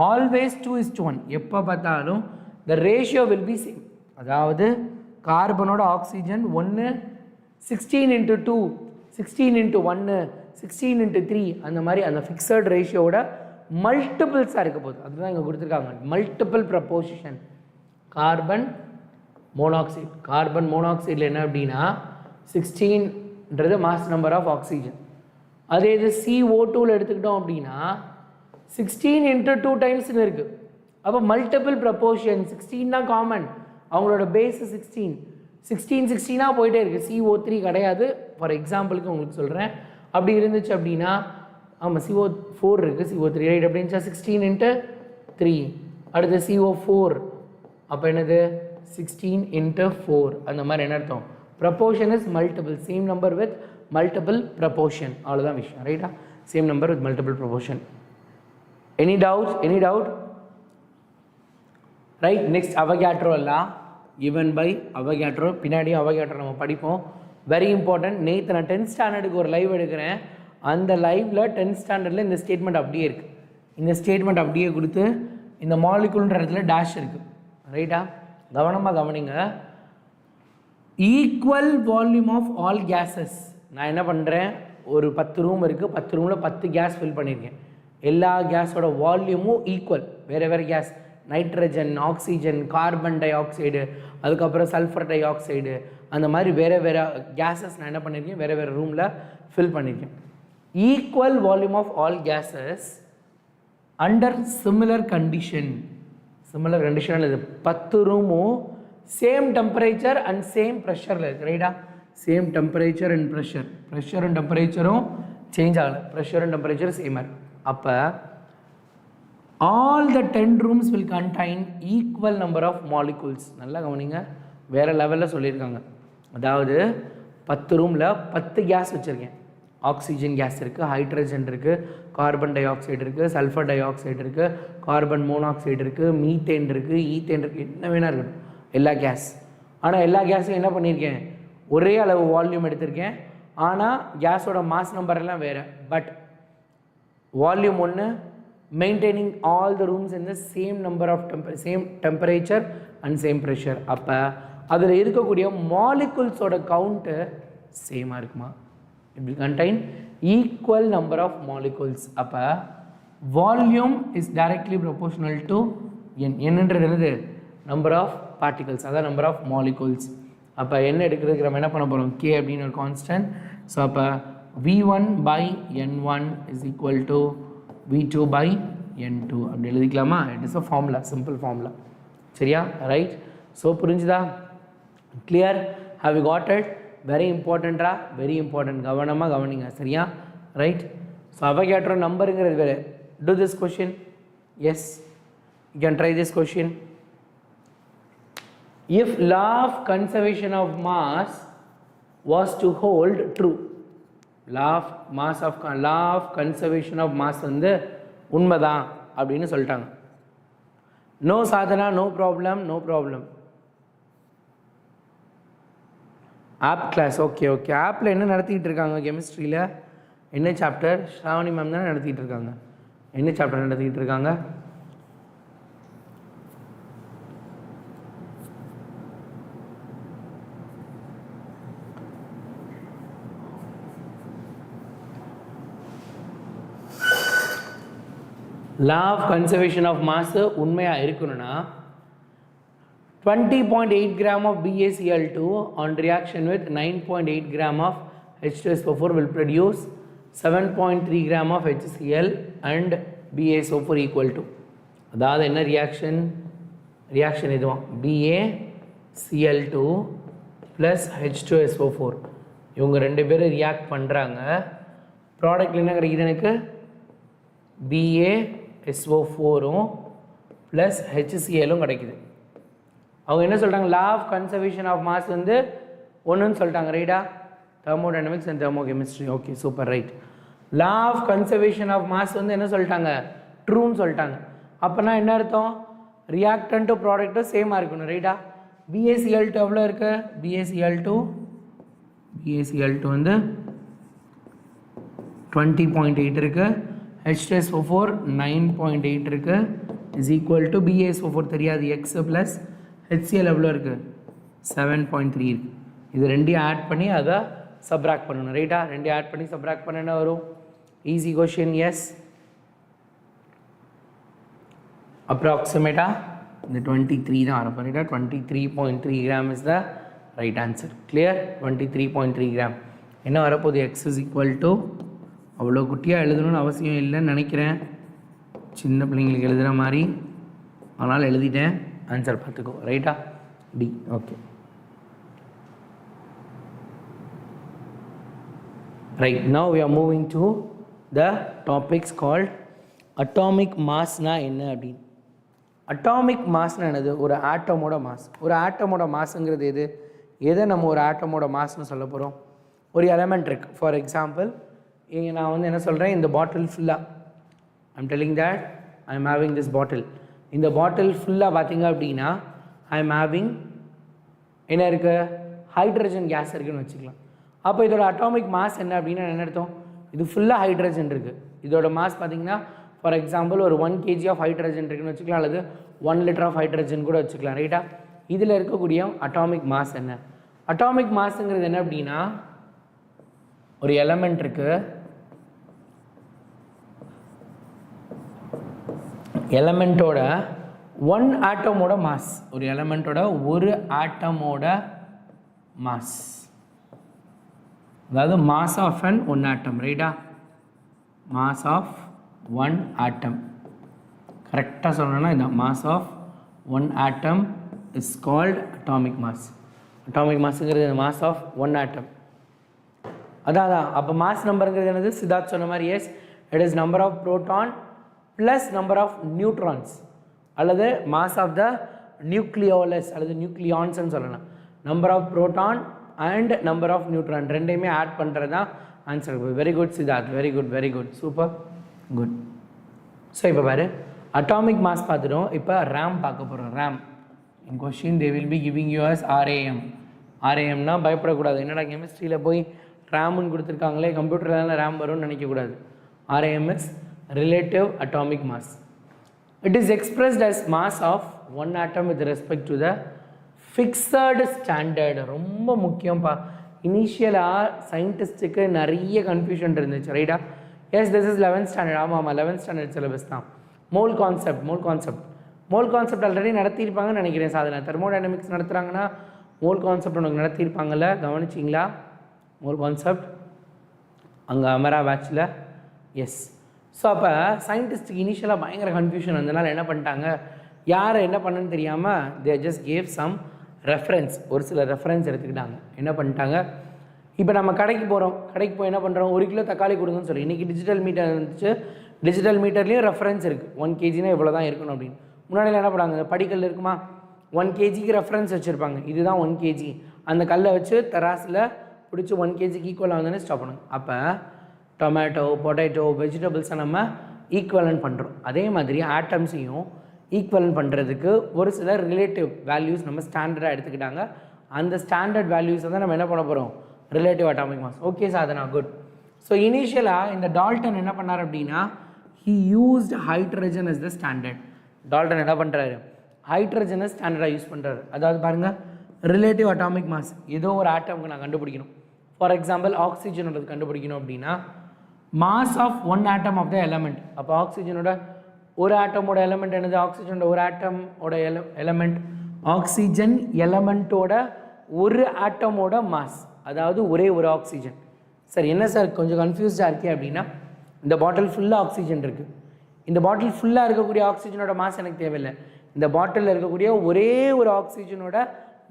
ஆல்வேஸ் 2:1 எப்போ பார்த்தாலும் the ratio will be same. அதாவது கார்பனோட ஆக்சிஜன் 1 16 × 2 16 × 1 16 × 3 அந்த மாதிரி அந்த ஃபிக்ஸட் ரேஷியோட மல்டிபிள்ஸாக இருக்க போகுது. அதுதான் இங்கே கொடுத்துருக்காங்க, multiple proposition. Carbon monoxide, carbon மோனாக்சைடில் என்ன அப்படின்னா 16ன்றது மாஸ் நம்பர் ஆஃப் ஆக்சிஜன். அதே இது CO2வில் எடுத்துக்கிட்டோம் அப்படின்னா 16 × 2 டைம்ஸ்னு இருக்குது. அப்போ மல்டிபிள் ப்ரப்போர்ஷன், 16 தான் காமன், அவங்களோட பேஸு 16 போயிட்டே இருக்குது. CO3 கிடையாது, ஃபார் எக்ஸாம்பிளுக்கு உங்களுக்கு சொல்கிறேன். அப்படி இருந்துச்சு அப்படின்னா, ஆமாம் CO4 இருக்குது, CO3 ரைட். அப்படி இருந்துச்சா 16 × 3 அடுத்து CO4 அப்போ என்னது 16 into 4 அந்த மாதிரி என்ன அர்த்தம் proportion is multiple same number with multiple proportion அவ்வளோதான் விஷயம் ரைட்டா same number with multiple proportion any doubt right next Avogadro law given by Avogadro பின்னாடி Avogadro நம்ம படிப்போம் very important நேற்று நான் 10th ஸ்டாண்டர்டுக்கு ஒரு லைவ் எடுக்கிறேன் அந்த லைவில் 10th ஸ்டாண்டர்டில் இந்த ஸ்டேட்மெண்ட் அப்படியே இருக்குது இந்த ஸ்டேட்மெண்ட் அப்படியே கொடுத்து இந்த மாலிகுல்ன்ற இடத்துல டேஷ் இருக்குது ரைட்டா கவனமாக கவனிங்க equal volume of all gases நான் என்ன பண்ணுறேன் ஒரு 10 ரூம் இருக்குது 10 ரூமில் 10 கேஸ் ஃபில் பண்ணியிருக்கேன் எல்லா கேஸோட வால்யூமும் ஈக்குவல் வேறு gas nitrogen oxygen carbon dioxide அதுக்கப்புறம் சல்ஃபர் டை ஆக்சைடு அந்த மாதிரி வேறு கேஸஸ் நான் என்ன பண்ணியிருக்கேன் வேறு ரூமில் ஃபில் பண்ணியிருக்கேன் equal volume of all gases under similar condition இது 10 ரூமும் சேம் டெம்பரேச்சர் அண்ட் சேம் ப்ரெஷரில் இருக்குது ரைட்டா same temperature and pressure and டெம்பரேச்சரும் சேஞ்ச் ஆகலை ப்ரெஷர் அண்ட் டெம்பரேச்சர் சேமாக இருக்குது அப்போ all the 10 rooms will contain equal number of molecules நல்லா கவனிங்க வேறு லெவலில் சொல்லியிருக்காங்க அதாவது 10 ரூமில் 10 கேஸ் வச்சுருக்கேன் ஆக்சிஜன் கேஸ் இருக்குது ஹைட்ரஜன் இருக்குது கார்பன் டை ஆக்சைடு இருக்குது சல்ஃபர் டை ஆக்சைடு இருக்குது கார்பன் மோனாக்சைடு இருக்குது மீத்தேன் இருக்குது ஈத்தேன் இருக்குது என்ன வேணா இருக்கட்டும் எல்லா கேஸ் ஆனால் எல்லா கேஸும் என்ன பண்ணியிருக்கேன் ஒரே அளவு வால்யூம் எடுத்திருக்கேன் ஆனால் கேஸோட மாஸ் நம்பர் எல்லாம் வேறு பட் வால்யூம் ஒன்று maintaining all the rooms in the same number of same temperature and same pressure அப்போ அதில் இருக்கக்கூடிய மாலிகுல்ஸோட கவுண்ட்டு சேமாக இருக்குமா it will contain equal number of molecules அப்போ volume is directly proportional to என்னன்றது என்னது number of particles அதான் number of molecules அப்போ என்ன எடுக்கிறதுக்கு நம்ம என்ன பண்ண போகிறோம் k அப்படின்னு ஒரு கான்ஸ்டன்ட் ஸோ அப்போ V1 by N1 is equal to V2 by N2 அப்படி எழுதிக்கலாமா it is a formula simple formula சரியா ரைட் ஸோ புரிஞ்சுதா clear how you got it very இம்பார்ட்டண்ட்டா வெரி இம்பார்ட்டன்ட் கவனமாக கவனிங்க சரியா ரைட் ஸோ அவகேட்ரோ நம்பருங்கிறது வேறு do this question yes you can try this question if law of conservation of mass was to hold true law of conservation of mass வந்து உண்மைதான் அப்படின்னு சொல்லிட்டாங்க no Sadhana no problem app class okay ஆப்பில் என்ன நடத்திக்கிட்டு இருக்காங்க கெமிஸ்ட்ரியில் என்ன சாப்டர் ஸ்ராவணி மேம் தானே நடத்திக்கிட்டு இருக்காங்க என்ன சாப்டர் நடத்திக்கிட்டு இருக்காங்க law of conservation of mass உண்மையாக இருக்கணும்னா 20.8 gram of BaCl2 on reaction with 9.8 gram of H2SO4 will produce 7.3 gram of HCl and BaSO4 equal to அதாவது என்ன ரியாக்ஷன் இதுவும் BaCl2 plus H2SO4 இவங்க ரெண்டு பேரும் ரியாக்ட் பண்ணுறாங்க ப்ராடக்டில் என்ன கிடைக்குது எனக்கு BaSO4 ப்ளஸ் HClலும் கிடைக்குது அவங்க என்ன சொல்கிறாங்க law of conservation of mass வந்து ஒன்றுன்னு சொல்லிட்டாங்க ரைட்டா thermodynamics and thermochemistry okay super right law of conservation of mass வந்து என்ன சொல்லிட்டாங்க ட்ரூன்னு சொல்லிட்டாங்க அப்போனா என்ன அர்த்தம் ரியாக்டன்ட்டும் ப்ராடக்ட்டும் சேமாக இருக்கணும் ரைட்டா BaCl2 எவ்வளோ இருக்குது BaCl2 வந்து 20.8 இருக்குது H2SO4 9.8 இருக்கு is equal to BaSO4 தெரியாது x plus HCl எவ்வளோ இருக்குது 7.3 இருக்கு இது ரெண்டையும் ஆட் பண்ணி அதை சப்ராக்ட் பண்ணணும் ரைட்டா ரெண்டையும் ஆட் பண்ணி சப்ராக்ட் பண்ண என்ன வரும் ஈஸி கொஷின் எஸ் அப்ராக்சிமேட்டாக இந்த 23 தான் வரப்போ ரைட்டா 23.3 gram is the right answer clear 23.3 gram என்ன வரப்போகுது x is equal to அவ்வளோ குட்டியாக எழுதணும்னு அவசியம் இல்லைன்னு நினைக்கிறேன் சின்ன பிள்ளைங்களுக்கு எழுதுகிற மாதிரி அதனால் எழுதிட்டேன் ஆன்சர் பார்த்துக்கோ ரைட்டா டி okay right now we are moving to the topics called atomic massனா என்ன அப்படின்னு அட்டாமிக் மாஸ்னு என்னது? ஒரு ஆட்டமோட மாஸ். ஒரு ஆட்டமோட மாஸுங்கிறது எதை நம்ம ஒரு ஆட்டமோட மாஸ்னு சொல்ல போகிறோம்? ஒரு எலமெண்ட் இருக்குது. ஃபார் எக்ஸாம்பிள் இங்கே நான் வந்து என்ன சொல்கிறேன், இந்த பாட்டில் ஃபுல்லாக I'm telling that I am having this bottle. இந்த பாட்டில் ஃபுல்லாக பார்த்தீங்க அப்படின்னா ஐ எம் ஹேவிங் என்ன இருக்குது? ஹைட்ரஜன் கேஸ் இருக்குதுன்னு வச்சுக்கலாம். அப்போ இதோட அட்டாமிக் மாஸ் என்ன அப்படின்னா என்ன அர்த்தம்? இது ஃபுல்லாக ஹைட்ரஜன் இருக்குது. இதோட மாஸ் பார்த்தீங்கன்னா ஃபார் எக்ஸாம்பிள் ஒரு 1 kg ஆஃப் ஹைட்ரஜன் இருக்குன்னு வச்சுக்கலாம், அல்லது 1 liter ஆஃப் ஹைட்ரஜன் கூட வச்சுக்கலாம், ரைட்டா? இதில் இருக்கக்கூடிய அட்டாமிக் மாஸ் என்ன? அட்டாமிக் மாஸுங்கிறது என்ன அப்படின்னா, ஒரு எலமெண்ட் இருக்குது, எலமெண்ட்டோட 1 ஆட்டமோட மாஸ், ஒரு எலமெண்ட்டோட ஒரு ஆட்டமோட மாஸ், அதாவது மாஸ் ஆஃப் அன் 1 ஆட்டம், ரைட்டா? மாஸ் ஆஃப் 1 ஆட்டம், கரெக்டாக சொல்லணும்னா இதுதான். Mass of 1 atom is called atomic mass. Atomic மாஸுங்கிறது மாஸ் ஆஃப் 1 ஆட்டம். அதான் அப்போ மாஸ் நம்பருங்கிறது என்னது? சித்தார்த் சொன்ன மாதிரி yes, it is number of proton plus number of neutrons, அல்லது மாஸ் ஆஃப் த நியூக்ளியோலஸ் அல்லது நியூக்ளியான்ஸ்ன்னு சொல்லலாம். Number of proton and number of neutron ரெண்டையுமே ஆட் பண்ணுறது தான் answer. Very good Siddharth, very good, very good, super good. So இப்போ பாரு, atomic mass பார்த்துட்டோம். இப்போ ரேம் பார்க்க போகிறோம். RAM in question they will be giving you as R A M. ஆர்ஏஎம்னா பயப்படக்கூடாது. என்னடா கெமிஸ்ட்ரியில் போய் ரேம்னு கொடுத்துருக்காங்களே, கம்ப்யூட்டரில் ரேம் வரும்னு நினைக்கக்கூடாது. RAM is relative atomic mass. It is expressed as mass of 1 atom with respect to the fixed standard. ரொம்ப முக்கியம்ப்பா. இனிஷியலாக சயின்டிஸ்ட்டுக்கு நிறைய கன்ஃபியூஷன் இருந்துச்சு, ரைட்டா? Yes, this is 11th standard. ஆமாம், 11th ஸ்டாண்டர்ட் சிலபஸ் தான். மோல் கான்செப்ட் ஆல்ரெடி நடத்தியிருப்பாங்கன்னு நினைக்கிறேன். சாதனை தெர்மோடைனமிக்ஸ் நடத்துகிறாங்கன்னா மோல் கான்செப்ட் உனக்கு நடத்தியிருப்பாங்கல்ல, கவனிச்சிங்களா? மோல் கான்செப்ட் அங்கே அமரா பேட்சில். எஸ். ஸோ அப்போ சயின்டிஸ்ட்டுக்கு இனிஷியலாக பயங்கர கன்ஃபியூஷன் வந்தனால என்ன பண்ணிட்டாங்க, யாரை என்ன பண்ணுன்னு தெரியாமல் they just gave some reference, ஒரு சில ரெஃபரன்ஸ் எடுத்துக்கிட்டாங்க. என்ன பண்ணிட்டாங்க, இப்போ நம்ம கடைக்கு போகிறோம், கடைக்கு போய் என்ன பண்ணுறோம், 1 கிலோ தக்காளி கொடுங்கன்னு சொல்லி. இன்றைக்கி டிஜிட்டல் மீட்டர் இருந்துச்சு, டிஜிட்டல் மீட்டர்லேயும் ரெஃபரன்ஸ் இருக்குது, 1 kgனா இவ்வளோ தான் இருக்கணும் அப்படின்னு. முன்னாடியில் என்ன பண்ணாங்க, படிக்கல் இருக்குமா, 1 kgக்கு ரெஃபரன்ஸ் வச்சுருப்பாங்க, இதுதான் 1 kg. அந்த கல்லை வச்சு தராசில் பிடிச்சி 1 kgக்கு ஈக்குவலாக வந்தோன்னே ஸ்டாப் பண்ணுங்க. அப்போ டொமேட்டோ, பொட்டேட்டோ, வெஜிடபிள்ஸை நம்ம ஈக்குவலன்ட் பண்ணுறோம். அதே மாதிரி ஆட்டம்ஸையும் ஈக்குவலன்ட் பண்ணுறதுக்கு ஒரு சில ரிலேட்டிவ் வேல்யூஸ் நம்ம ஸ்டாண்டர்டாக எடுத்துக்கிட்டாங்க. அந்த ஸ்டாண்டர்ட் வேல்யூஸை தான் நம்ம என்ன பண்ண போகிறோம், relative atomic mass. Okay Sadhana, good. So இனிஷியலாக இந்த டால்டன் என்ன பண்ணார் அப்படின்னா, he used hydrogen as the standard. Dalton என்ன பண்ணுறாரு, ஹைட்ரஜனை ஸ்டாண்டர்டாக யூஸ் பண்ணுறாரு. அதாவது பாருங்கள், ரிலேட்டிவ் அட்டாமிக் மாஸ் ஏதோ ஒரு ஆட்டமுக்கு நான் கண்டுபிடிக்கணும். ஃபார் எக்ஸாம்பிள் ஆக்சிஜனோட கண்டுபிடிக்கணும் அப்படின்னா, mass of 1 atom of the element. அப்போ ஆக்சிஜனோட ஒரு ஆட்டமோட எலமெண்ட் என்னது, ஆக்சிஜனோட ஒரு ஆட்டமோட எலமெண்ட், ஆக்சிஜன் எலமெண்ட்டோட ஒரு ஆட்டமோட மாஸ், அதாவது ஒரே ஒரு ஆக்சிஜன். சரி, என்ன சார் கொஞ்சம் கன்ஃபியூஸ்டாக இருக்கே அப்படின்னா, இந்த பாட்டில் ஃபுல்லாக ஆக்சிஜன் இருக்குது. இந்த பாட்டில் ஃபுல்லாக இருக்கக்கூடிய ஆக்சிஜனோட மாஸ் எனக்கு தேவையில்லை. இந்த பாட்டிலில் இருக்கக்கூடிய ஒரே ஒரு ஆக்சிஜனோட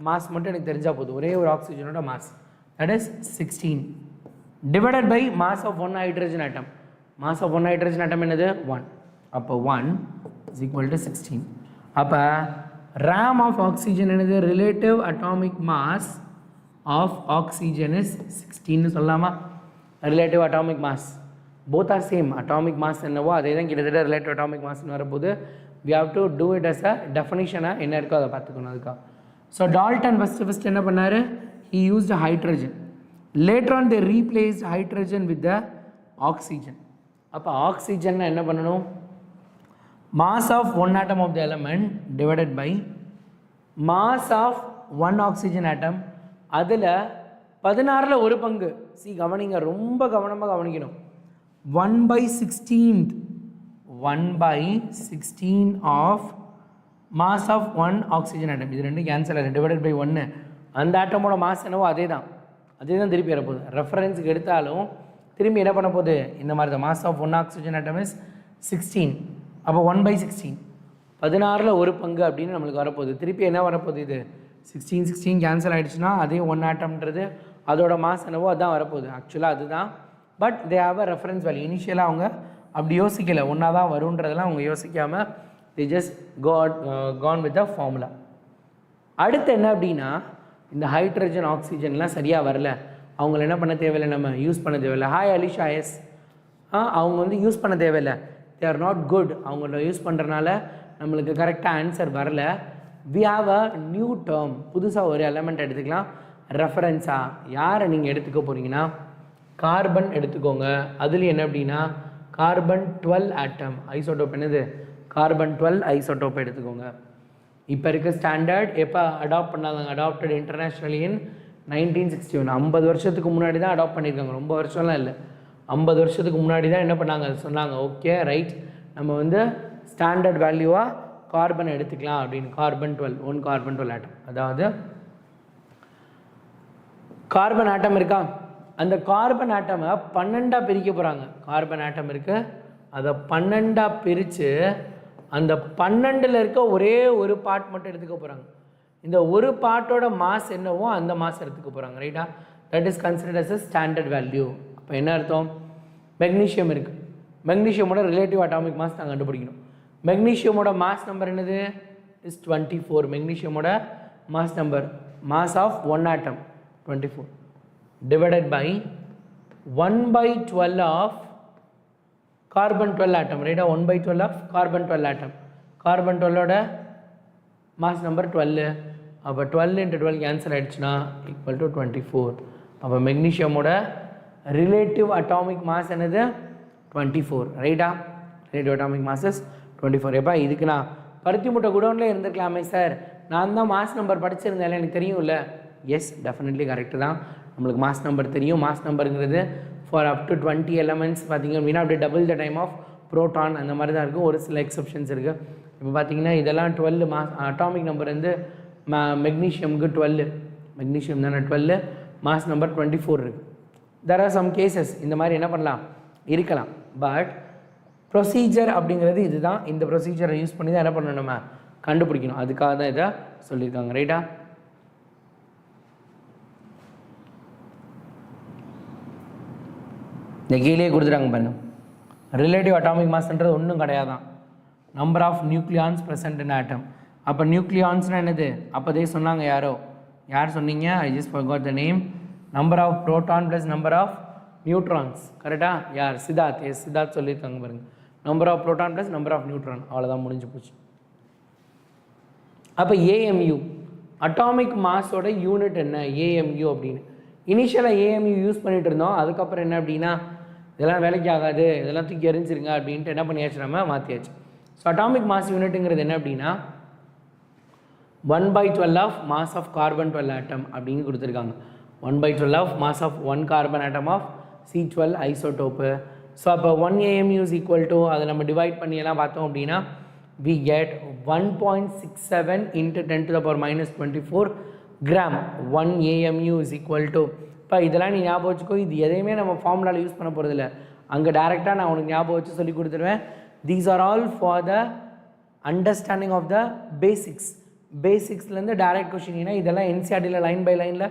மாஸ் மட்டும் எனக்கு தெரிஞ்சால் போதும். ஒரே ஒரு ஆக்சிஜனோட mass, that is 16 divided by mass of 1 hydrogen atom. Mass of 1 hydrogen atom என்னது, 1. அப்போ 1 is equal to 16. அப்போ ரேம் ஆஃப் ஆக்சிஜன் என்னது, relative atomic mass of oxygen is 16 சொல்லலாமா? Relative atomic mass both are same. Atomic mass என்னவோ அதே தான் கிட்டத்தட்ட relative atomic மாஸ்ன்னு வரும்போது we have to do it as a டெஃபினிஷனாக என்ன இருக்கோ அதை பார்த்துக்கணும் அதுக்காக. ஸோ டால்டன் ஃபஸ்ட்டு என்ன பண்ணார், he used hydrogen. Later on they replaced hydrogen with the oxygen. அப்போ ஆக்சிஜன் என்ன பண்ணணும், mass of 1 atom of the element divided by mass of 1 oxygen atom. அதில் 16ல் ஒரு பங்கு. சி கவனிங்க, ரொம்ப கவனமாக கவனிக்கணும். 1/16 of mass of 1 oxygen atom. இது ரெண்டு கேன்சல் ஆகும், டிவைடட் பை 1. அந்த ஆட்டமோட மாஸ் என்னவோ அதே தான் திருப்பி வரப்போகுது. ரெஃபரன்ஸுக்கு எடுத்தாலும் திரும்பி என்ன பண்ண போகுது, இந்த மாதிரி தான். Mass of 1 oxygen atom is 16. அப்போ 1/16 16ல் ஒரு பங்கு அப்படின்னு நம்மளுக்கு வரப்போகுது. திருப்பி என்ன வரப்போகுது, இது 16 கேன்சல் ஆகிடுச்சுன்னா அதே 1 ஆட்டம்ன்றது அதோட மாஸ் என்னவோ அதுதான் வரப்போகுது. ஆக்சுவலாக அதுதான், but they have a reference value. இனிஷியலாக அவங்க அப்படி யோசிக்கலை, ஒன்றா தான் வருன்றதெல்லாம் அவங்க யோசிக்காமல் they just gone with the formula. அடுத்து என்ன அப்படின்னா இந்த ஹைட்ரஜன் ஆக்சிஜன்லாம் சரியாக வரல, அவங்கள என்ன பண்ண தேவையில்லை, நம்ம யூஸ் பண்ண தேவையில்லை. ஹாய் அலிஷா எஸ், அவங்க வந்து யூஸ் பண்ண தேவையில்லை, தே ஆர் நாட் குட். அவங்கள யூஸ் பண்ணுறனால நம்மளுக்கு கரெக்டாக ஆன்சர் வரல. We have a new term, புதுசாக ஒரு எலமெண்ட் எடுத்துக்கலாம் ரெஃபரன்ஸாக. யாரை நீங்கள் எடுத்துக்க போகிறீங்கன்னா கார்பன் எடுத்துக்கோங்க. அதுலேயும் என்ன அப்படின்னா கார்பன் 12 ஆட்டம் ஐசோடோப், என்னது கார்பன் 12 ஐசோடோப் எடுத்துக்கோங்க. இப்போ இருக்க ஸ்டாண்டர்ட் எப்போ அடாப்ட் பண்ணாங்க, அடாப்டட் இன்டர்நேஷ்னலி இன் 1961. 50 வருஷத்துக்கு முன்னாடி தான் அடாப்ட் பண்ணியிருக்காங்க, ரொம்ப வருஷம்லாம் இல்லை, 50 வருஷத்துக்கு முன்னாடி தான் என்ன பண்ணாங்க சொன்னாங்க, ஓகே ரைட் நம்ம வந்து ஸ்டாண்டர்ட் வேல்யூவாக கார்பன் எடுத்துக்கலாம் அப்படின்னு. கார்பன் 12, 1 கார்பன் 12 ஆட்டம், அதாவது கார்பன் ஆட்டம் இருக்கா, அந்த கார்பன் ஆட்டமை 12ஆக பிரிக்க போகிறாங்க. கார்பன் ஆட்டம் இருக்குது, அதை 12ஆக பிரித்து அந்த 12ல் இருக்க ஒரே ஒரு பார்ட் மட்டும் எடுத்துக்க போகிறாங்க. இந்த ஒரு பார்ட்டோட மாஸ் என்னவோ அந்த மாஸ் எடுத்துக்க போகிறாங்க. ரைட்டா, that is considered as a standard value. அப்போ என்ன அர்த்தம், மெக்னீஷியம் இருக்குது, மெக்னீஷியமோட ரிலேட்டிவ் அட்டாமிக் மாஸ் நாங்கள் கண்டுபிடிக்கணும். மெக்னீஷியமோட மாஸ் நம்பர் என்னது இஸ் 24. மெக்னீஷியமோட mass number, mass of 1 atom 24 divided by 1/12 of carbon 12 atom. Right, 1/12 of carbon 12 atom. Carbon 12 ஓட மாஸ் நம்பர் 12. அப்போ 12 into 12 கேன்சல் ஆகிடுச்சுன்னா ஈக்குவல் டு 24. அப்போ மெக்னீஷியமோட ரிலேட்டிவ் அட்டாமிக் மாஸ் என்னது 24. ரைட்டா, ரிலேட்டிவ் அட்டாமிக் மாஸஸ் 24. எப்போ இதுக்கு நான் பருத்தி முட்டை குடோன்லேயே இருந்திருக்கலாமே சார், நான் தான் மாஸ் நம்பர் படிச்சிருந்தேன், எனக்கு தெரியும்ல. எஸ், டெஃபினெட்லி கரெக்டு தான், நம்மளுக்கு மாஸ் நம்பர் தெரியும். மாஸ் நம்பருங்கிறது ஃபார் அப் டு 20 எலமெண்ட்ஸ் பார்த்திங்க அப்படின்னா அப்படியே double the time of proton அந்த மாதிரி தான் இருக்கும். ஒரு சில எக்ஸப்ஷன்ஸ் இருக்குது. இப்போ பார்த்திங்கன்னா இதெல்லாம் 12 மாஸ் அட்டாமிக் நம்பர் வந்து மெக்னீஷியமுக்கு 12, மெக்னீஷியம் தானே 12, மாஸ் நம்பர் 24 இருக்குது. தெர் ஆர் சம் கேசஸ் இந்த மாதிரி என்ன பண்ணலாம் இருக்கலாம். பட் ப்ரொசீஜர் அப்படிங்கிறது இதுதான், இந்த ப்ரொசீஜரை யூஸ் பண்ணி தான் என்ன பண்ணணும் நம்ம கண்டுபிடிக்கணும். அதுக்காக தான் இதை சொல்லியிருக்காங்க. ரைட்டா, இந்த கீழே கொடுத்துட்டாங்க பாருங்க, ரிலேட்டிவ் அட்டாமிக் மாஸ்ன்றது ஒன்றும் கிடையாதான், number of nucleons present in atom. அப்போ நியூக்ளியான்ஸ்னால் என்னது, அப்போதே சொன்னாங்க யார் சொன்னீங்க, I just forgot the name. Number of proton plus number of neutrons. கரெக்டாக யார், சித்தார்த். எஸ், சித்தார்த் சொல்லியிருக்காங்க பாருங்க, number of proton plus number of neutron. அவ்வளோதான், முடிஞ்சு போச்சு. அப்போ ஏஎம்யூ அட்டாமிக் மாஸோட யூனிட் என்ன, ஏஎம்யூ அப்படின்னு. இனிஷியலாக ஏஎம்யூ யூஸ் பண்ணிகிட்டு இருந்தோம், அதுக்கப்புறம் என்ன அப்படின்னா இதெல்லாம் வேலைக்கு ஆகாது, இதெல்லாம் தூக்கி எரிஞ்சிருங்க அப்படின்ட்டு என்ன பண்ணியாச்சு, நம்ம மாற்றியாச்சு. ஸோ அட்டாமிக் மாஸ் யூனிட்டுங்கிறது என்ன அப்படின்னா 1/12 of mass of carbon 12 atom அப்படின்னு கொடுத்துருக்காங்க. 1/12 of mass of 1 carbon atom of C12 isotope. So அப்போ 1 AMU இஸ் ஈக்குவல் டு, அதை நம்ம டிவைட் பண்ணியெல்லாம் பார்த்தோம் அப்படின்னா we get 1.67 into 10 to the power minus 24 gram. 1 AMU is equal to, இப்போ இதெல்லாம் நீ ஞாபகம் வச்சுக்கோ, இது எதையுமே நம்ம ஃபார்முலாவில் யூஸ் பண்ண போகிறதில்ல, அங்கே டேரெக்டாக நான் உனக்கு ஞாபகம் வச்சு சொல்லி கொடுத்துருவேன். These are all for the understanding of the basics. பேசிக்ஸ்லேருந்து டேரெக்ட் கொஷின். ஏன்னா இதெல்லாம் என்சிஆர்டியில் லைன் பை லைனில்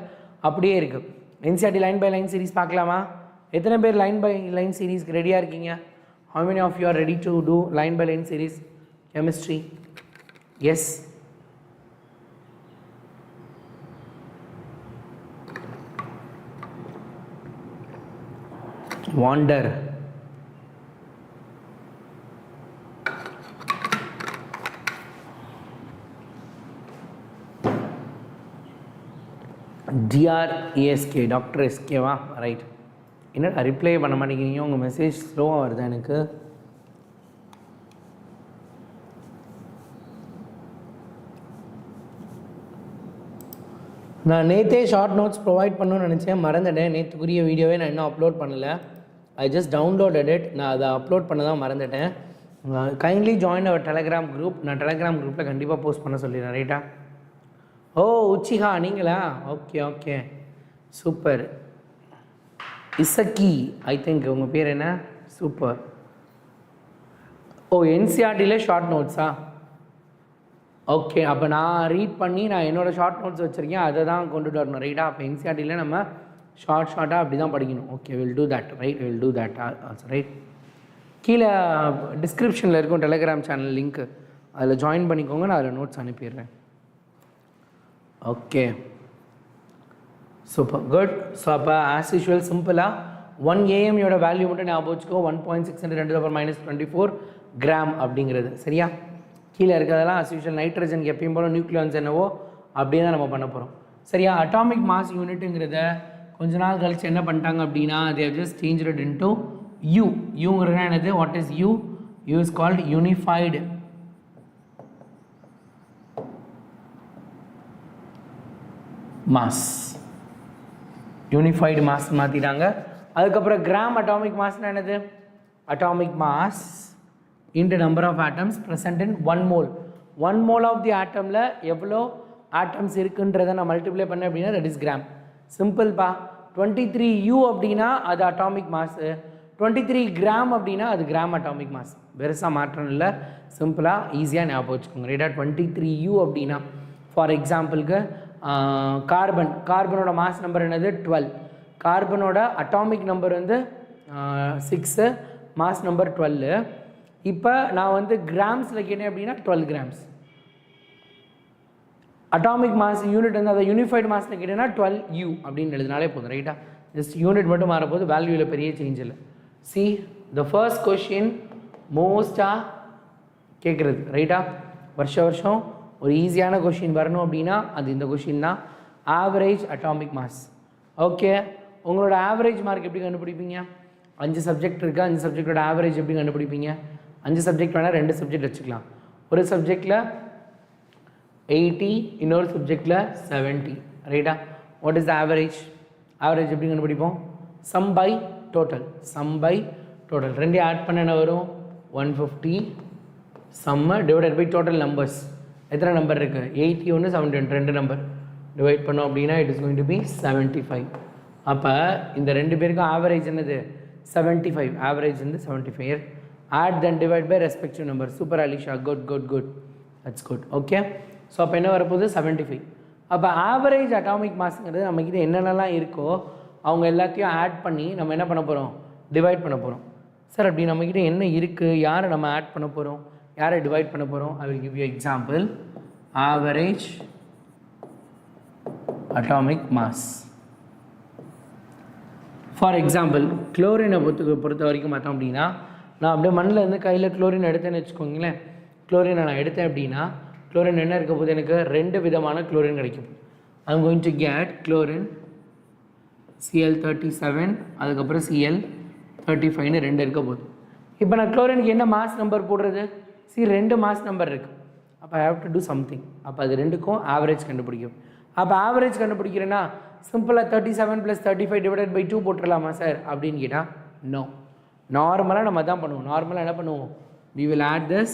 அப்படியே இருக்குது. NCERT line by line series பார்க்கலாமா? எத்தனை பேர் லைன் பை லைன் சீரிஸ்க்கு ரெடியாக இருக்கீங்க? how many of you are ready to do line by line series chemistry? Yes. Wander. DRESK, doctor எஸ்கேவா? ரைட். என்னடா ரிப்ளை பண்ண மாட்டேங்கிறீங்க, உங்கள் மெசேஜ் ஸ்லோவாக வருது எனக்கு. நான் நேற்றே ஷார்ட் நோட்ஸ் ப்ரொவைட் பண்ணணும்னு நினச்சேன், மறந்துட்டேன். நேற்றுக்குரிய வீடியோவே நான் இன்னும் அப்லோட் பண்ணலை. I just downloaded it. நான் அதை அப்லோட் பண்ண தான் மறந்துட்டேன். Kindly join our Telegram group. நான் டெலகிராம் குரூப்பில் கண்டிப்பாக போஸ்ட் பண்ண சொல்லிடுறேன். ரைட்டா? ஓ உச்சிகா நீங்களா? Okay okay super. Isakki I think உங்கள் பேர் என்ன? சூப்பர். ஓ என்சிஆர்டியில் ஷார்ட் நோட்ஸா? ஓகே, அப்போ நான் ரீட் பண்ணி நான் என்னோடய ஷார்ட் நோட்ஸ் வச்சுருக்கேன், அதை தான் கொண்டுட்டு வரணும். ரைட்டா? அப்போ என்சிஆர்டியில் நம்ம ஷார்ட்டாக அப்படி தான் படிக்கணும். Okay, will do that. Right, will do that also. Right, கீழே டிஸ்கிரிப்ஷனில் இருக்கும் டெலகிராம் சேனல் லிங்க்கு, அதில் ஜாயின் பண்ணிக்கோங்க, நான் அதில் நோட்ஸ் அனுப்பிடுறேன். Okay, super, good. ஸோ அப்போ ஆஸ் யூஷுவல் சிம்பிளாக 1 AM யோட வேல்யூ மட்டும் ஞாபகம் வச்சுக்கோ, 1.6×10⁻24 கிராம் அப்படிங்கிறது. சரியா? கீழே இருக்கிறதெல்லாம் ஆஸ் யூஷுவல் நைட்ரஜனுக்கு எப்பயும் போல நியூக்ளியான்ஸ் என்னவோ அப்படியே தான் நம்ம பண்ண போகிறோம். சரியா? அட்டாமிக் மாஸ் யூனிட்டுங்கிறத கொஞ்ச நாள் கழிச்சு என்ன பண்ணிட்டாங்க அப்படின்னா, they have just changed it into U. யூங்கிறது என்னது? What is U? U is called unified mass. Unified mass மாற்றிட்டாங்க. அதுக்கப்புறம் கிராம் அட்டாமிக் மாஸ்னால் என்னது? Atomic mass into number of atoms present in 1 mole. 1 mole of the ஆட்டமில் எவ்வளோ atoms இருக்குன்றதை நான் மல்டிப்ளை பண்ணேன் அப்படின்னா தட் இஸ் கிராம். சிம்பிள்ப்பா. 23U அப்படின்னா அது அட்டாமிக் மாஸு, 23 கிராம் அப்படின்னா அது கிராம் அட்டாமிக் மாஸ். பெருசாக மாற்றம் இல்லை, சிம்பிளாக ஈஸியாக ஞாபகம் வச்சுக்கோங்க. ரைட்டா? 23U அப்படின்னா ஃபார் எக்ஸாம்பிளுக்கு கார்பனோட மாஸ் நம்பர் என்னது? 12. கார்பனோட அட்டாமிக் நம்பர் வந்து 6, மாஸ் நம்பர் 12. இப்போ நான் வந்து கிராம்ஸில் கேட்டேன் அப்படின்னா 12 கிராம்ஸ். அட்டாமிக் மாஸ் யூனிட் வந்து அதை யூனிஃபைடு மாஸில் கேட்டேன்னா 12U அப்படின்னு எழுதினாலே போதும். ரைட்டா? ஜஸ்ட் யூனிட் மட்டும் மாறப்போது, வேல்யூவில் பெரிய சேஞ்ச் இல்லை. சி த ஃபர்ஸ்ட் கொஷின் மோஸ்ட்டாக கேட்குறது. ரைட்டா? வருஷம் ஒரு ஈஸியான கொஷின் வரணும் அப்படின்னா அது இந்த கொஷின் தான், ஆவரேஜ் அட்டாமிக் மாஸ். ஓகே, உங்களோட ஆவரேஜ் மார்க் எப்படி கண்டுபிடிப்பீங்க? 5 சப்ஜெக்ட் இருக்குது, 5 சப்ஜெக்டோட ஆவரேஜ் எப்படி கண்டுபிடிப்பீங்க? 5 சப்ஜெக்ட் வேணால் 2 சப்ஜெக்ட் வச்சுக்கலாம். ஒரு சப்ஜெக்டில் 80, இன்னொரு சப்ஜெக்டில் 70. ரைட்டா? What is the average? Average எப்படி கண்டுபிடிப்போம்? Sum by total. ரெண்டையும் ஆட் பண்ண என்ன வரும்? 150 sum divided by total numbers. எத்தனை நம்பர் இருக்குது? 81, 71, 2 நம்பர் டிவைட் பண்ணோம் அப்படின்னா it is going to be 75. அப்போ இந்த 2 பேருக்கும் ஆவரேஜ் என்னது? 75. ஆவரேஜ் வந்து 75. Add then divide by respective number. Super Alisha, good, that's good. Okay, so அப்போ என்ன வரப்போகுது? 75. அப்போ ஆவரேஜ் அட்டாமிக் மாஸ்ங்கிறது நம்மக்கிட்ட என்னென்னலாம் இருக்கோ அவங்க எல்லாத்தையும் ஆட் பண்ணி நம்ம என்ன பண்ண போகிறோம்? டிவைட் பண்ண போகிறோம். சார் அப்படி நம்மக்கிட்ட என்ன இருக்குது, யாரை நம்ம ஆட் பண்ண போகிறோம், யாரை டிவைட் பண்ண போகிறோம்? I will give you example. Average atomic mass. For example குளோரினை பொறுத்த வரைக்கும் பார்த்தோம் அப்படின்னா, நான் அப்படியே மண்ணில் இருந்து கையில் குளோரின் எடுத்தேன்னு வச்சுக்கோங்களேன். குளோரினை நான் எடுத்தேன் அப்படின்னா குளோரின் என்ன இருக்க போது? எனக்கு 2 விதமான குளோரின் கிடைக்கும். ஐ am going to get chlorine Cl37, அதுக்கப்புறம் Cl35ன்னு 2 இருக்க போகுது. இப்போ நான் குளோரினுக்கு என்ன மாஸ் நம்பர் போடுறது? 2 மாஸ் நம்பர் இருக்குது. அப்போ I have to do something. அப்போ அது 2க்கும் ஆவரேஜ் கண்டுபிடிக்கும். அப்போ ஆவரேஜ் கண்டுபிடிக்கிறேன்னா சிம்பிளாக 37 + 35 டிவைடட் பை 2 போட்டுடலாமா சார் அப்படின்னு கேட்டால் நோ. நார்மலாக நம்ம தான் பண்ணுவோம். நார்மலாக என்ன பண்ணுவோம்? we will add this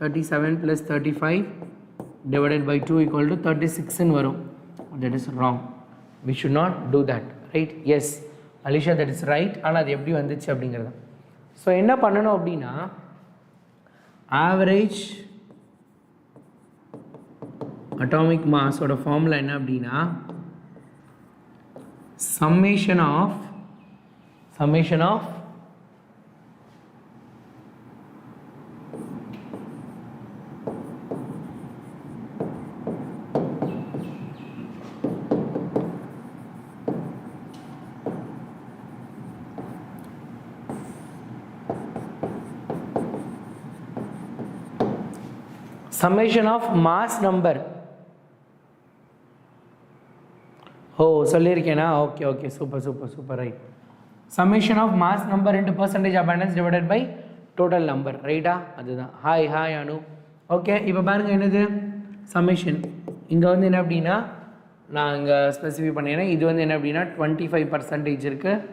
37 + 35 divided by 2 equal to 36 வரும். that is wrong. we should not do that. right? yes Alisha, that is right. ஆனால் அது எப்படி வந்துச்சு அப்படிங்கிறது. ஸோ என்ன பண்ணணும் அப்படின்னா, ஆவரேஜ் அட்டாமிக் மாஸோட ஃபார்முலா என்ன அப்படின்னா, summation of mass number. சொல்லியிருக்கேனா? Okay super right. Summation of mass number into percentage abundance divided by total number. ரைட்டா? அதுதான். ஹாய் அனு. ஓகே, இப்போ பாருங்கள் என்னது சம்மேஷன். இங்கே வந்து என்ன அப்படின்னா, நான் இங்கே ஸ்பெசிஃபை பண்ணிடுறேன். இது வந்து என்ன அப்படின்னா 25% இருக்குது,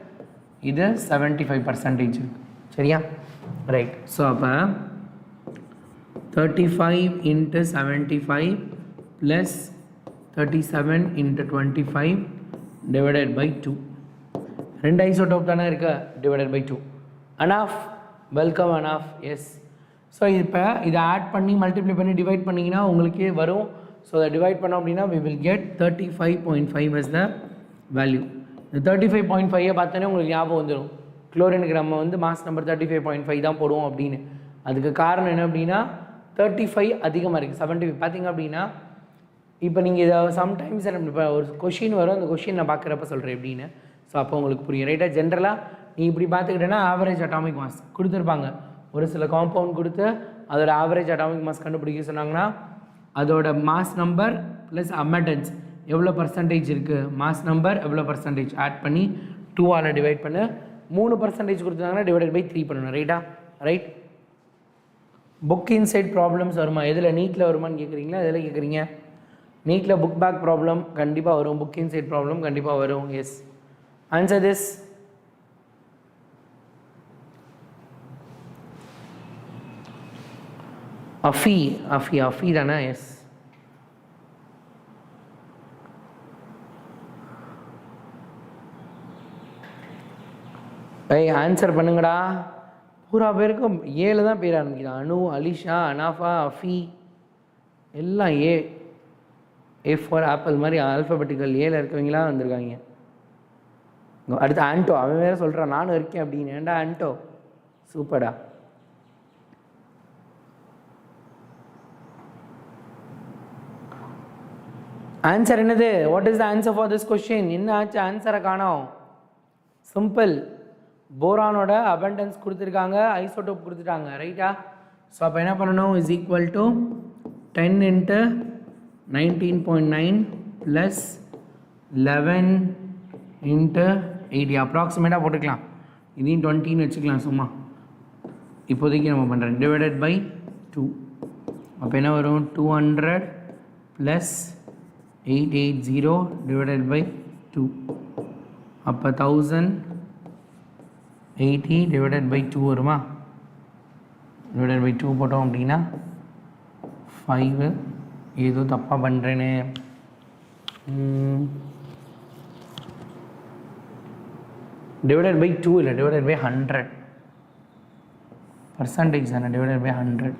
இது 75% இருக்குது. சரியா? ரைட். ஸோ அப்போ 35 × 75 + 37 × 25 divided by 2. 2 isotopes தானே இருக்கு, divided by 2. Enough? Welcome enough. Yes. So இப்போ இதை ஆட் பண்ணி மல்டிப்ளை பண்ணி டிவைட் பண்ணிங்கன்னா உங்களுக்கே வரும். ஸோ அதை டிவைட் பண்ணோம் அப்படின்னா we will get 35.5 as the value. இந்த 35.5 பார்த்தோன்னே உங்களுக்கு ஞாபகம் வந்துடும், குளோரினுக்கு நம்ம வந்து மாஸ் நம்பர் 35.5 தான் போடுவோம் அப்படின்னு. அதுக்கு காரணம் என்ன அப்படின்னா, 35 அதிகமாக இருக்குது 75 பார்த்தீங்க அப்படின்னா இப்போ நீங்கள் இதை சம்டைம்ஸ் இப்போ ஒரு கொஷின் வரும் அந்த கொஷின் நான் பார்க்குறப்ப சொல்கிறேன் எப்படின்னு ஸோ அப்போ உங்களுக்கு புரியும் ரைட்டாக ஜென்ரலாக நீ இப்படி பார்த்துக்கிட்டேன்னா ஆவரேஜ் அட்டாமிக் மாஸ் கொடுத்துருப்பாங்க ஒரு சில காம்பவுண்ட் கொடுத்து அதோட ஆவரேஜ் அட்டாமிக் மாஸ் கண்டுபிடிக்க சொன்னாங்கன்னா அதோட மாஸ் நம்பர் ப்ளஸ் அமெண்டன்ஸ் எவ்வளோ பர்சன்டேஜ் இருக்குது மாஸ் நம்பர் எவ்வளோ பர்சன்டேஜ் ஆட் பண்ணி 2ஆல் டிவைட் பண்ணு 3% கொடுத்துருந்தாங்கன்னா டிவைடட் பை 3 பண்ணணும் ரைட்டா ரைட் புக் இன்சைட் ப்ராப்ளம்ஸ் வருமா எதில் நீட்டில் வருமானு கேட்குறீங்களா எதில் கேட்குறீங்க நீட்டில் புக் பேக் ப்ராப்ளம் கண்டிப்பாக வரும் புக் இன்சைட் ப்ராப்ளம் கண்டிப்பாக வரும் எஸ் ஆன்சர் திஸ் அஃபி தானே எஸ் ஆன்சர் பண்ணுங்கடா பூரா பேருக்கும் ஏழு தான் பேர் ஆரம்பிக்குது அனு அலிஷா அனாஃபா அஃபி எல்லாம் ஏ ஃபார் ஆப்பிள் மாதிரி ஆல்ஃபபெட்டிக்கல் ஏல இருக்கவங்களாம் வந்திருக்காங்க அடுத்து ஆண்டோ அவன் வேறு சொல்கிறான் நானும் இருக்கேன் அப்படின்னு ஏன்டா ஆண்டோ சூப்பர்டா ஆன்சர் என்னது what is the answer for this question என்ன ஆச்சு ஆன்சரை காணோம் சிம்பிள் போரானோட அபண்டன்ஸ் கொடுத்துருக்காங்க ஐசோடோப் கொடுத்துட்டாங்க ரைட்டா ஸோ அப்போ என்ன பண்ணணும் is equal to 10 into 19.9 plus 11 into 80 அப்ராக்சிமேட்டாக போட்டுக்கலாம் இதையும் 20ன்னு வச்சுக்கலாம் சும்மா இப்போதைக்கு நம்ம பண்ணுறேன் டிவைடட் பை 2 அப்போ என்ன வரும் 200 ப்ளஸ் 880 டிவைடட் பை 2 அப்போ 1080 divided by 2 வருமா divided by 2 போட்டோம் அப்படின்னா 5 ஏதோ தப்பாக பண்ணுறேன்னு divided by 2 இல்லை divided by 100 பர்சன்டேஜ் தானே divided by 100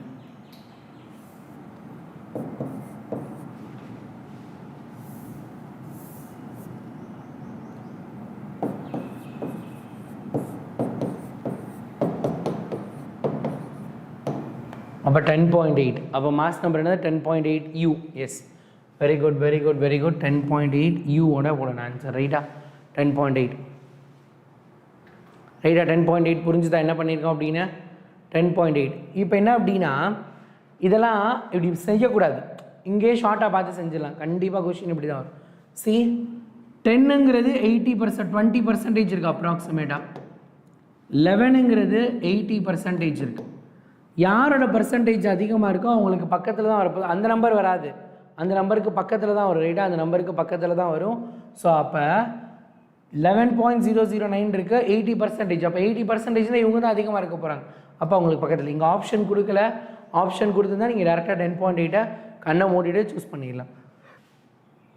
அப்போ 10.8 அப்போ மாஸ் நம்பர் என்னது 10.8 U எஸ் வெரி குட் 10.8 யூவோட போடணும் ஆன்சர் ரைட்டா 10.8 ரைட்டா 10.8 புரிஞ்சுதா என்ன பண்ணியிருக்கோம் அப்படின்னா 10.8 இப்போ என்ன அப்படின்னா இதெல்லாம் இப்படி செய்யக்கூடாது இங்கேயே ஷார்ட்டாக பார்த்து செஞ்சிடலாம் கண்டிப்பாக கொஸ்டின் இப்படி தான் வரும் சி 10ங்கிறது 80% 20% இருக்குது அப்ராக்சிமேட்டாக 11ங்கிறது 80% இருக்குது யாரோட பர்சன்டேஜ் அதிகமாக இருக்கோ அவங்களுக்கு பக்கத்தில் தான் வரப்போகுது அந்த நம்பர் வராது அந்த நம்பருக்கு பக்கத்தில் தான் வரும் ரைட்டாக அந்த நம்பருக்கு பக்கத்தில் தான் வரும் ஸோ அப்போ 11.009 இருக்குது 80% அப்போ 80% இவங்க தான் அதிகமாக இருக்க போகிறாங்க அப்போ அவங்களுக்கு பக்கத்தில் இங்கே ஆப்ஷன் கொடுக்கல ஆப்ஷன் கொடுத்துருந்தா நீங்கள் டேரெக்டாக 10.8 கண்ணை மூடிட்டு சூஸ் பண்ணிடலாம்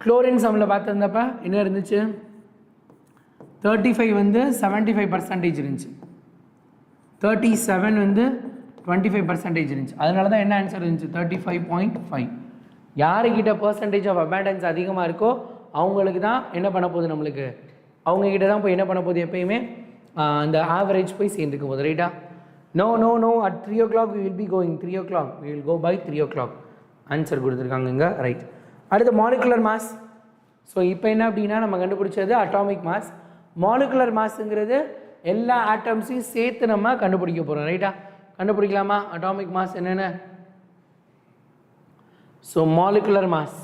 குளோரின் சம்மில் பார்த்துருந்தப்ப என்ன இருந்துச்சு 35 வந்து 75% இருந்துச்சு 37 வந்து 25% இருந்துச்சு அதனால தான் என்ன ஆன்சர் இருந்துச்சு 35.5 யாருக்கிட்ட பர்சன்டேஜ் ஆஃப் அபேண்டன்ஸ் அதிகமாக இருக்கோ அவங்களுக்கு தான் என்ன பண்ண போகுது நம்மளுக்கு அவங்கக்கிட்ட தான் போய் என்ன பண்ண போகுது எப்பயுமே அந்த ஆவரேஜ் போய் சேர்ந்துக்க போகுது ரைட்டா no at 3 o'clock we will be going 3 o'clock we will go by 3 o'clock answer கொடுத்துருக்காங்க இங்கே ரைட் அடுத்து மாலிகுலர் மாஸ் ஸோ இப்போ என்ன அப்படின்னா நம்ம கண்டுபிடிச்சது அட்டாமிக் மாஸ் மாலிகுலர் மாஸுங்கிறது எல்லா ஆட்டம்ஸையும் சேர்த்து நம்ம கண்டுபிடிக்க போகிறோம் ரைட்டா கண்டுபிடிக்கலாமா அட்டாமிக் மாஸ் என்னென்ன ஸோ மாலிகுலர் மாஸ்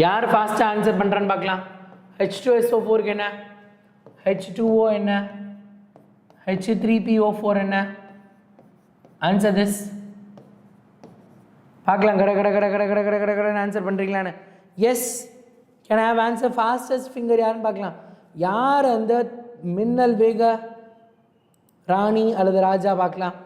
யார் ஃபாஸ்ட்டாக ஆன்சர் பண்ணுறான்னு பார்க்கலாம் H2SO4 என்ன H2O என்ன H3PO4 என்ன ஆன்சர் திஸ் பார்க்கலாம் கடை ஆன்சர் பண்ணுறீங்களான்னு yes can have answer fastest finger யாருன்னு பார்க்கலாம் யார் அந்த மின்னல் வேக ராணி அல்லது ராஜா பார்க்கலாம்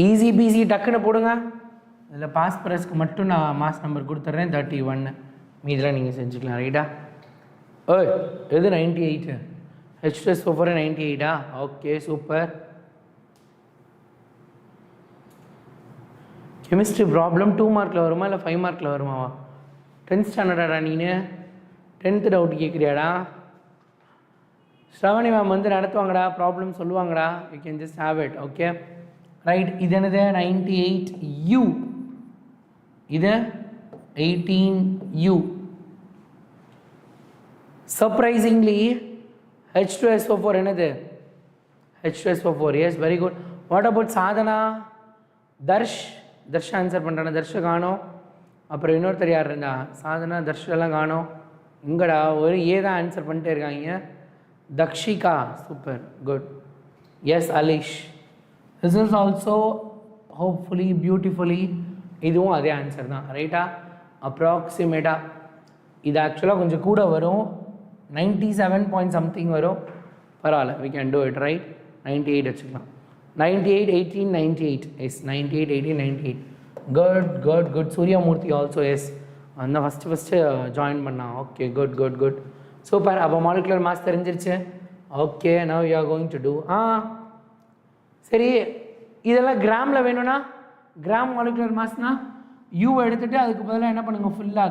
ஈஸி பிசி டக்குன்னு போடுங்க இதில் பாஸ்பரஸ்க்கு மட்டும் நான் மாஸ் நம்பர் கொடுத்துட்றேன் 31 மீதெல்லாம் நீங்கள் செஞ்சுக்கலாம் ரைட்டா ஓய் எது 98 H2SO4 98 okay super chemistry problem 2 மார்க்கில் வருமா இல்லை 5 மார்க்கில் வருமாவா 10th ஸ்டாண்டர்டாடா நீனு 10th டவுட் கேட்குறியாடா ஸ்ரவணி மேம் வந்து நடத்துவாங்கடா ப்ராப்ளம் சொல்லுவாங்கடா you can just have it okay right இது என்னது 98U இது 18U surprisingly H2SO4 என்னது H2SO4 yes very good what about Sadhana Darsh answer பண்ணுறானே தர்ஷ காணோம் அப்புறம் இன்னொருத்தர் யார் இருந்தா சாதனா தர்ஷெல்லாம் காணோம் இங்கடா ஒரு ஏ தான் ஆன்சர் பண்ணிட்டே இருக்காங்க Dakshika super good yes Alish this is also hopefully beautifully இதுவும் அதே ஆன்சர் தான் ரைட்டா அப்ராக்சிமேட்டாக இது ஆக்சுவலாக கொஞ்சம் கூட வரும் 97 பாயிண்ட் சம்திங் வரும் பரவாயில்ல we can do it right 98 வச்சுக்கலாம் 98 18 98 yes 98 18 98 good Suryamoorthy also yes அந்த ஃபஸ்ட்டு ஜாயின் பண்ணான் ஓகே குட் சூப்பர் அப்போ மாலிகுலர் மாஸ் தெரிஞ்சிருச்சு okay now you are going to do சரி இதெல்லாம் கிராமில் வேணும்னா கிராம் மாலிகுலர் மாஸ்னா யூ எடுத்துகிட்டு அதுக்கு பதிலாக என்ன பண்ணுங்கள் ஃபுல்லாக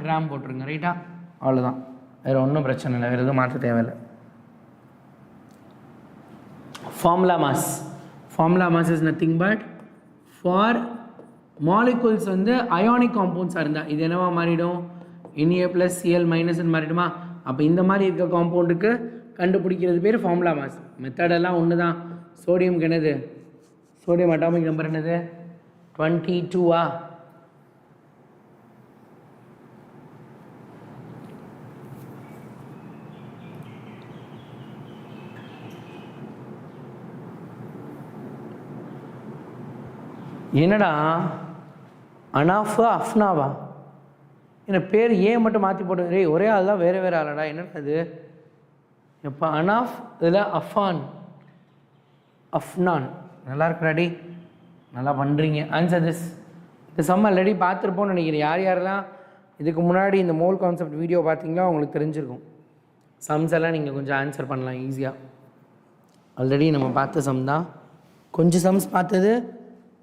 கிராம் போட்டுருங்க ரைட்டா அவ்வளோதான் வேறு ஒன்றும் பிரச்சனை இல்லை வேறு எதுவும் மாற்ற தேவையில்லை formula mass is nothing but for molecules வந்து அயானிக் காம்பவுண்ட்ஸாக இருந்தால் இது என்னவா மாறிடும் Na+Cl- மாறிடுமா அப்போ இந்த மாதிரி இருக்க காம்பவுண்டுக்கு கண்டுபிடிக்கிறது பேர் ஃபார்முலா மாஸ் மெத்தடெல்லாம் ஒன்று தான் சோடியம்க்கு என்னது சோடியம் அட்டாமிக் நம்பர் என்னது 22 என்னடா அனாஃபா அஃப்னாவா என்ன பேர் ஏன் மட்டும் மாற்றி போட்டு ஒரே ஆள் தான் வேறு ஆளடா என்னடா அது எப்போ அனாஃப் இதில் அஃப்னான் நல்லா இருக்கிறாடி நல்லா பண்ணுறீங்க ஆன்சர் திஸ் இந்த சம் ஆல்ரெடி பார்த்துருப்போம்னு நினைக்கிறேன் யாரெல்லாம் இதுக்கு முன்னாடி இந்த மோல் கான்செப்ட் வீடியோ பார்த்தீங்களோ அவங்களுக்கு தெரிஞ்சிருக்கும் சம்ஸ் எல்லாம் நீங்கள் கொஞ்சம் ஆன்சர் பண்ணலாம் ஈஸியாக ஆல்ரெடி நம்ம பார்த்த சம் தான் கொஞ்சம் சம்ஸ் பார்த்தது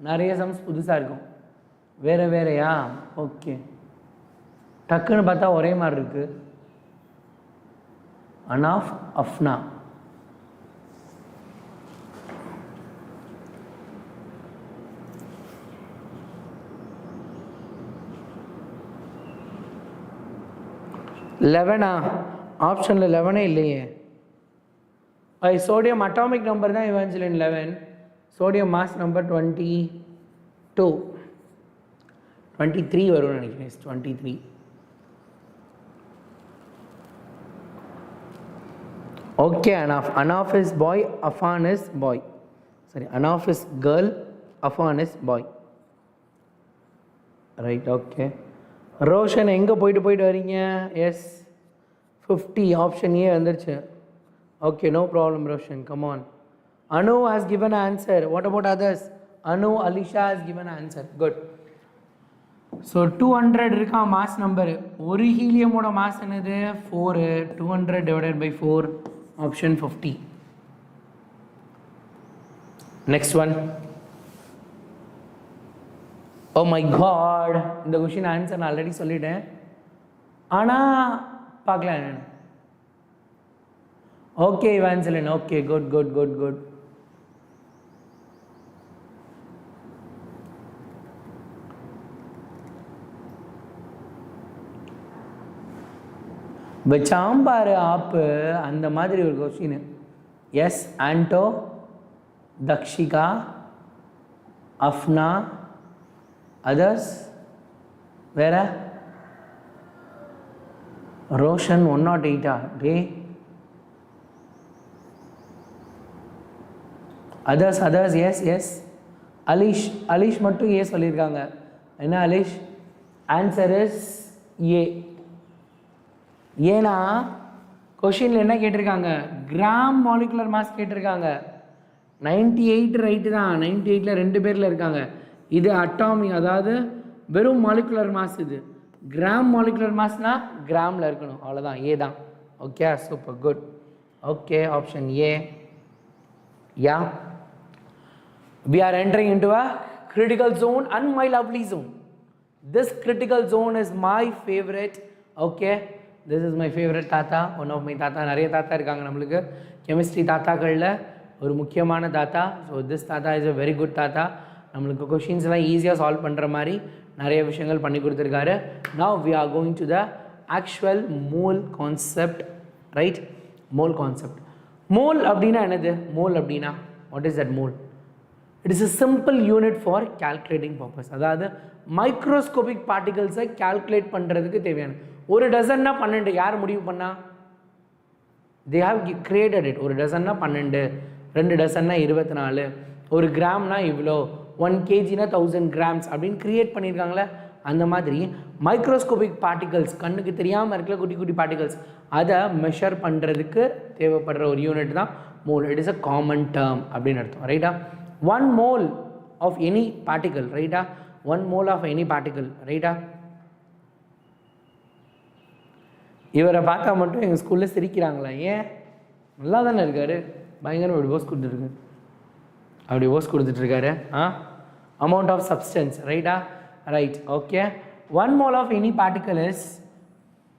நிறைய சம்ஸ் புதுசாக இருக்கும் வேறையா ஓகே டக்குன்னு பார்த்தா ஒரே மாதிரி இருக்குது அனாஃப் அஃப்னா லெவனா ஆப்ஷனில் 11 இல்லையே சோடியம் அட்டாமிக் நம்பர் தான் இவாஞ்சலின் 11 சோடியம் மாஸ் நம்பர் 23 வரும்னு நினைக்கிறேன் 23 okay Anaf is boy Afan is boy சரி Anaf is girl Afan is boy right okay Roshan எங்கே போயிட்டு வரீங்க எஸ் 50 ஆப்ஷன் ஏ வந்துருச்சு okay no problem Roshan come on Anu has given answer what about others Anu Alisha has given answer good so 200 இருக்கான் mass number ஒரு ஹீலியமோட mass என்னது 4 200 divided by 4 option 50 next one oh my god இந்த question answer நான் already சொல்லிட்டேன் ஆனால் பார்க்கலாம் என்னென்னு okay Evangeline okay good sambar ஆப்பு அந்த மாதிரி ஒரு question yes Anto Dakshika Afna others வேற ரோஷன் 108 டே அதர்ஸ் எஸ் அலிஷ் மட்டும் ஏ சொல்லியிருக்காங்க என்ன அலிஷ் ஆன்சர் இஸ் ஏ ஏன்னா கொஷினில் என்ன கேட்டிருக்காங்க கிராம் மாலிகுலர் மாஸ் கேட்டிருக்காங்க 98 ரைட்டு தான் 98ல் 2 பேரில் இருக்காங்க இது அட்டாமிக் அதாவது வெறும் மாலிகுலர் மாஸ் இது கிராம் மாலிகுலர் மாஸ்னா கிராமில் இருக்கணும், அவ்வளோதான், ஏ தான். Okay, super, good. Okay, option A. Yeah, we are entering into a critical zone and my lovely zone. This critical zone is my favorite. Okay, this is my favorite தாத்தா, one of my தாத்தா. நிறைய தாத்தா இருக்காங்க நம்மளுக்கு chemistry தாத்தாக்களில் ஒரு முக்கியமான தாத்தா. So this தாத்தா இஸ் a very good தாத்தா. நம்மளுக்கு கொஷின்ஸ்லாம் ஈஸியாக சால்வ் பண்ணுற மாதிரி நிறைய விஷயங்கள் பண்ணி கொடுத்துருக்காரு. Now we are going to the actual mole concept, right? Mole concept. Mole அப்படின்னா என்னது? Mole அப்படின்னா what is that mole? It is a simple unit for calculating purpose. அதாவது மைக்ரோஸ்கோபிக் பார்ட்டிகல்ஸை கால்குலேட் பண்ணுறதுக்கு தேவையான. ஒரு டசன்னா 12, யார் முடிவு பண்ணா? they have created it. ஒரு டசன்னா 12, 2 டசன்னா 24, ஒரு கிராம்னா இவ்வளோ, 1 kgனா 1000 கிராம்ஸ் அப்படின்னு கிரியேட் பண்ணியிருக்காங்களே. அந்த மாதிரி மைக்ரோஸ்கோபிக் பார்ட்டிகல்ஸ், கண்ணுக்கு தெரியாமல் இருக்கிற குட்டி குட்டி பார்ட்டிகல்ஸ், அதை மெஷர் பண்ணுறதுக்கு தேவைப்படுற ஒரு யூனிட் தான் mole. It is a common term அப்படின்னு அர்த்தம், ரைட்டா? 1 mole of any particle, right? 1 mole of any particle, right? இவரை பார்த்தா மட்டும் எங்கள் ஸ்கூலில் சிரிக்கிறாங்களா? ஏன்? நல்லா தானே இருக்காரு, பயங்கரமாக அப்படி ஓஸ் கொடுத்துருக்கு, அப்படி ஓஸ் கொடுத்துட்ருக்காரு. அமௌண்ட் ஆஃப் சப்ஸ்டன்ஸ், ரைட்டா? Right, okay. 1 mole of any particle is,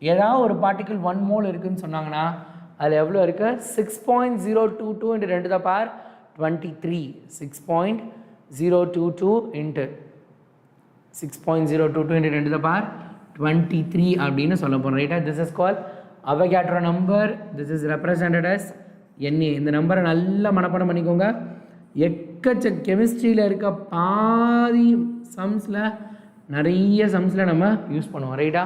ஏதாவது ஒரு பார்ட்டிக்கல் 1 mole இருக்குதுன்னு சொன்னாங்கன்னா அதில் எவ்வளோ இருக்குது? 6.022 into 10 to the power 23. 6.022 into 6.022 into 10 to the power 23 அப்படின்னு சொல்ல போகிறோம், ரைட்டா? This is call Avogadro number. This is represented as NA. இந்த நம்பரை நல்லா மனப்பாடம் பண்ணிக்கோங்க. எக்கச்சக்க கெமிஸ்ட்ரியில் இருக்க பாதி சம்ஸில், நிறைய சம்ஸில் நம்ம யூஸ் பண்ணுவோம், ரைட்டா?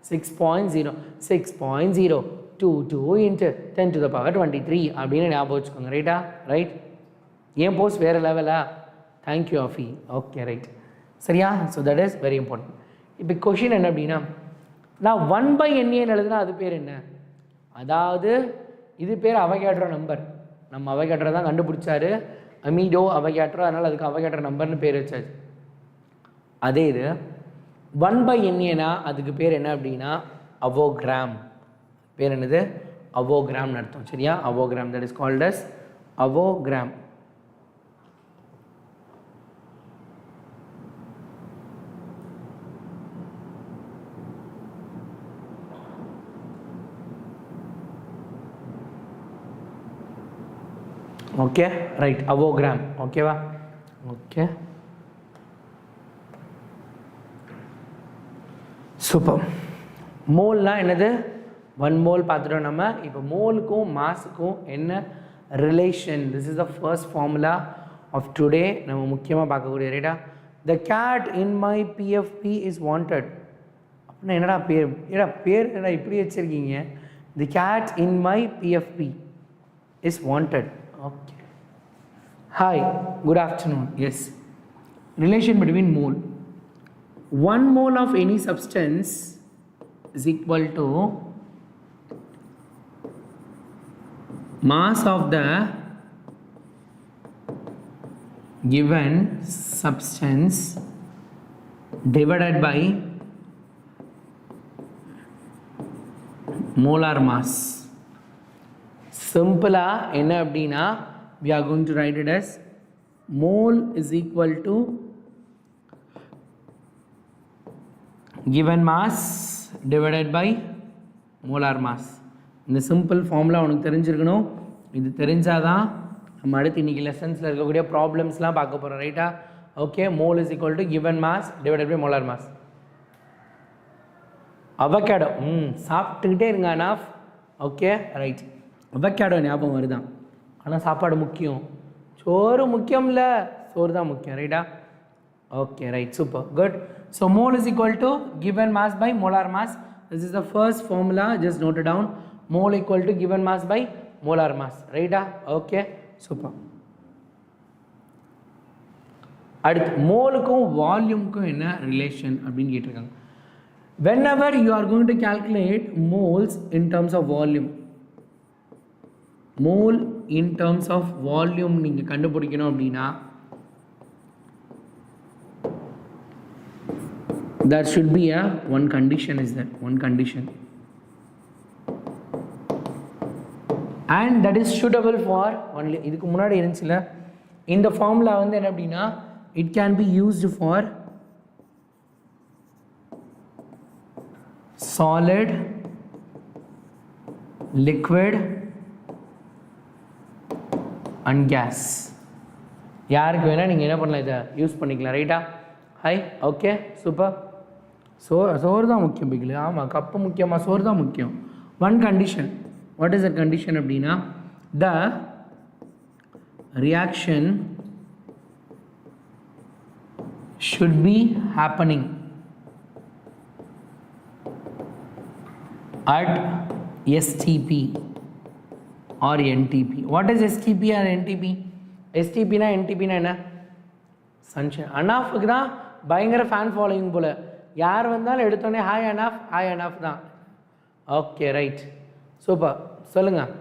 6.022 into 10 to the power 23 அப்படின்னு ஞாபகம் வச்சுக்கோங்க, ரைட்டா? ரைட். ஏன் போஸ்ட் வேறு லெவலா? தேங்க்யூ ஆஃபி. ஓகே, ரைட், சரியா? So that is very important. இப்போ கொஷின் என்ன அப்படின்னா, நான் 1/NA எழுதுனா அது பேர் என்ன? அதாவது இது பேர் அவகேட்ரோ நம்பர். நம்ம அவகேட்ரோ தான் கண்டுபிடிச்சாரு, அமீடோ அவகேட்ரோ, அதனால் அதுக்கு அவகேட்ரோ நம்பர்னு பேர் வச்சாச்சு. அதே இது 1/NAனா அதுக்கு பேர் என்ன அப்படின்னா அவோகிராம். பேர் என்னது? அவோகிராம்னு அர்த்தம், சரியா? Avogram, that is called as avogram. Okay, right, avogram. ஓகேவா? Okay, super. மோல்னா என்னது? 1 mole பார்த்துட்டோம் நம்ம. இப்போ மோலுக்கும் மாஸுக்கும் என்ன relation? This is the first formula of today. நம்ம முக்கியமாக பார்க்கக்கூடிய, ரைட்டா? The cat in my PFP is wanted. அப்படின்னா என்னடா பேர்? பேர் என்னடா இப்படி வச்சுருக்கீங்க? The cat in my PFP is wanted. Okay, hi, good afternoon. Yes, relation between mole. 1 mole of any substance is equal to mass of the given substance divided by molar mass. Simple என்ன அப்படின்னா, we are going to write it as mole is equal to given mass divided by molar mass. இந்த simple formula உனக்கு தெரிஞ்சிருக்கணும். இது தெரிஞ்சாதான் நம்ம அடுத்து இன்றைக்கி லெசன்ஸில் இருக்கக்கூடிய ப்ராப்ளம்ஸ்லாம் பார்க்க போகிறோம், ரைட்டா? Okay, mole is equal to given mass divided by molar mass. Avocado, சாப்பிட்டுக்கிட்டே இருங்க அனாஃப். Okay, right. அவகேடோ ஞாபகம் வருதான், ஆனால் சாப்பாடு முக்கியம், சோறு முக்கியம் இல்லை, சோறு தான் முக்கியம், ரைட்டா? Okay, right, super, good. So mole is equal to given mass by molar mass. This is the first formula, just note it down. Mole equal to given mass by molar mass, ரைட்டா? Okay, super. அடுத்து மோலுக்கும் வால்யூமுக்கும் என்ன relation அப்படின்னு கேட்டிருக்காங்க. whenever you are going to calculate moles in terms of volume, mole in terms of volume நீங்கள் கண்டுபிடிக்கணும் அப்படின்னா there should be a one condition is that one condition, and that is suitable for only இதுக்கு முன்னாடி இருந்துச்சுல இந்த formula வந்து என்ன அப்படினா it can be used for solid, liquid and gas. யாருக்கு வேணா நீங்க என்ன பண்ணலாம் இத யூஸ் பண்ணிக்கலாம் ரைட்டா. High okay super. சோறு தான் முக்கியம் பிகில். ஆமாம் கப்பு முக்கியமாக சோறு தான் முக்கியம். One condition, what is the condition அப்படின்னா the reaction should be happening at STP or NTP. What is STP or NTP? STP na NTP na என்ன சன்ஷைன். அனாஃபுக்கு தான் பயங்கர ஃபேன் ஃபாலோயிங் போல். யார் வந்தாலும் எடுத்தோடனே ஹாய் அனாஃப் தான். Okay right super. சொல்லுங்கள்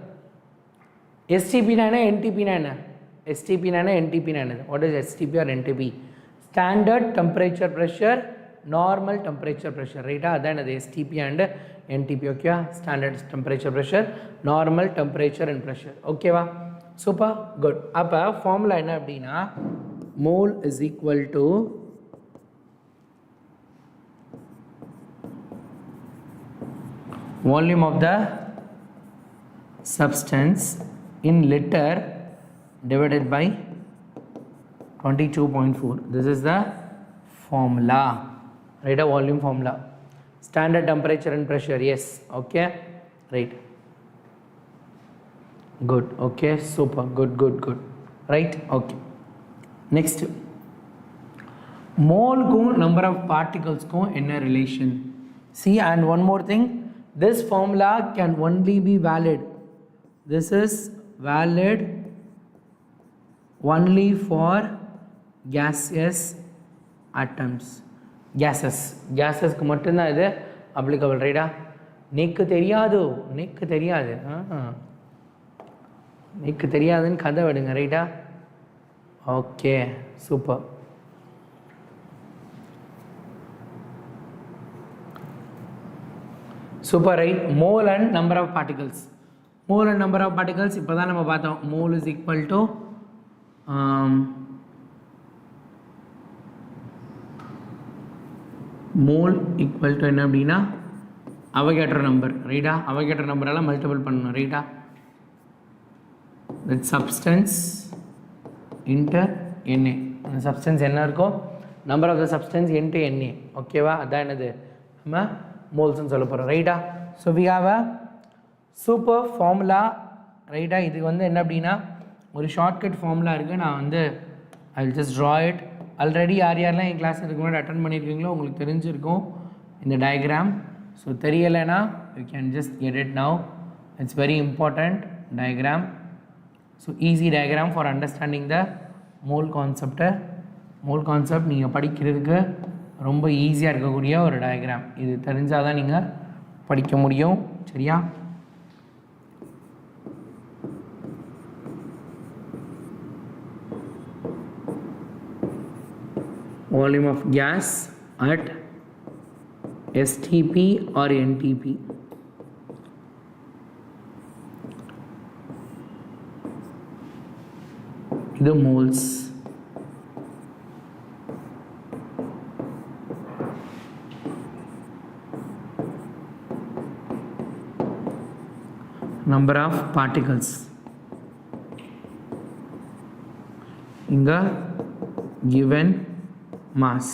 எஸ்டிபினா என்ன, என்டிபினா என்ன? எஸ்டிபினா என்ன, என்டிபினா என்ன? What is STP or NTP? Standard temperature pressure, normal temperature pressure ரைட்டா. அதான் அது எஸ்டிபி அண்ட் என்டிபி. ஓகேவா? Standard temperature pressure, normal temperature and pressure. ஓகேவா? Super good. அப்போ ஃபார்முலா என்ன அப்படின்னா mole is equal to volume of the substance in liter divided by 22.4. This is the formula, right? A volume formula. Standard temperature and pressure, yes. Okay, right. Good. Okay, super. Good. Right? Okay. Next, mole को number of particles को in a relation. See, and one more thing, this formula can only be valid. This is valid only for gaseous atoms. Gases க்கு மட்டும் தான் இது applicable, right? நேக்கு தெரியாதுன்னு கதை விடுங்க, ரைட்டா? Okay super. Super right. Mole and number of particles. Mole and number of particles இப்போ தான் நம்ம பார்த்தோம். Mole is equal to mole equal to என்ன அப்படின்னா அவகேட்ரோ நம்பர், ரைட்டா? அவகேட்ரோ நம்பரெல்லாம் மல்டிபிள் பண்ணணும், ரைட்டா? That substance into NA. அந்த சப்ஸ்டன்ஸ் என்ன இருக்கோ number of the substance into NA. ஓகேவா? அதான் என்னது நம்ம மோல்ஸ்ன்னு சொல்ல போகிறோம், ரைட்டா? So we have a super formula, ரைட்டா? இது வந்து என்ன அப்படின்னா ஒரு ஷார்ட்கட் ஃபார்முலா இருக்குது. நான் வந்து ஐ will just draw it. Already யாரெல்லாம் என் கிளாஸ் இதுக்கு முன்னாடி அட்டன் பண்ணியிருக்கீங்களோ உங்களுக்கு தெரிஞ்சிருக்கும் இந்த டயக்ராம். ஸோ தெரியலைன்னா you can just get it now. It's very important diagram. So easy diagram for understanding the mole கான்செப்டை. மோல் கான்செப்ட் நீங்கள் படிக்கிறதுக்கு ரொம்ப ஈஸியாக இருக்கக்கூடிய ஒரு டயக்ராம். இது தெரிஞ்சால் தான் நீங்கள் படிக்க முடியும், சரியா? Volume of gas at STP or NTP. The moles. Number of particles. In the given mass.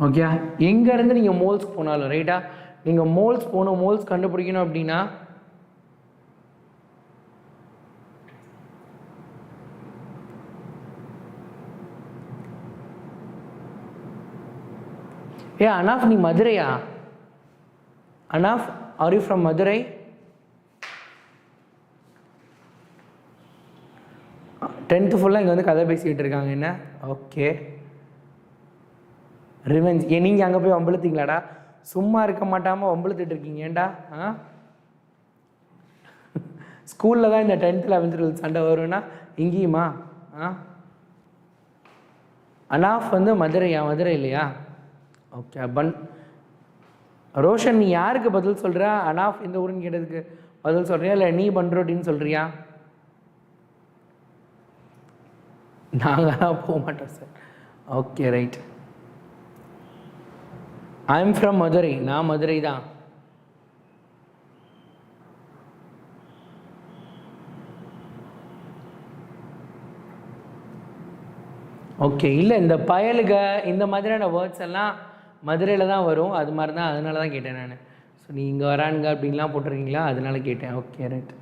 Okay, எங்கேருந்து நீங்கள் மோல்ஸ் போனாலும், ரைட்டா? நீங்கள் மோல்ஸ் போகணும், மோல்ஸ் கண்டுபிடிக்கணும் அப்படின்னா அனாஃப் நீ மதுரையா? Anaf, are you from Madurai? Tenth ஃபுல்லாக இங்கே வந்து கதை பேசிக்கிட்டு இருக்காங்க என்ன? Okay, revenge. நீங்கள் அங்கே போய் வம்பளுத்தீங்களாடா? சும்மா இருக்க மாட்டாமல் வம்பளுத்துட்டு இருக்கீங்க ஏண்டா? ஸ்கூலில் தான் இந்த 10th 11th 12th சண்டை வரும்னா இங்கேயுமா? அனாஃப் வந்து மதுரையா? மதுரை இல்லையா? ஓகே ரோஷன் நீ யாருக்கு பதில் சொல்கிற? அனாஃப் இந்த ஊருன்னு கேட்டதுக்கு பதில் சொல்கிறியா இல்லை நீ பண்ரோட்டின்னு சொல்கிறியா? நாங்கள் போக மாட்டோம் sir. Okay right. I am from Madurai. நான் மதுரை தான். ஓகே இல்லை இந்த பயலுக இந்த மாதிரியான வேர்ட்ஸ் எல்லாம் மதுரையில் தான் வரும். அது மாதிரி தான், அதனால தான் கேட்டேன் நான். ஸோ நீ இங்கே வரானுங்க அப்படின்லாம் போட்டிருக்கீங்களா, அதனால கேட்டேன். Okay right.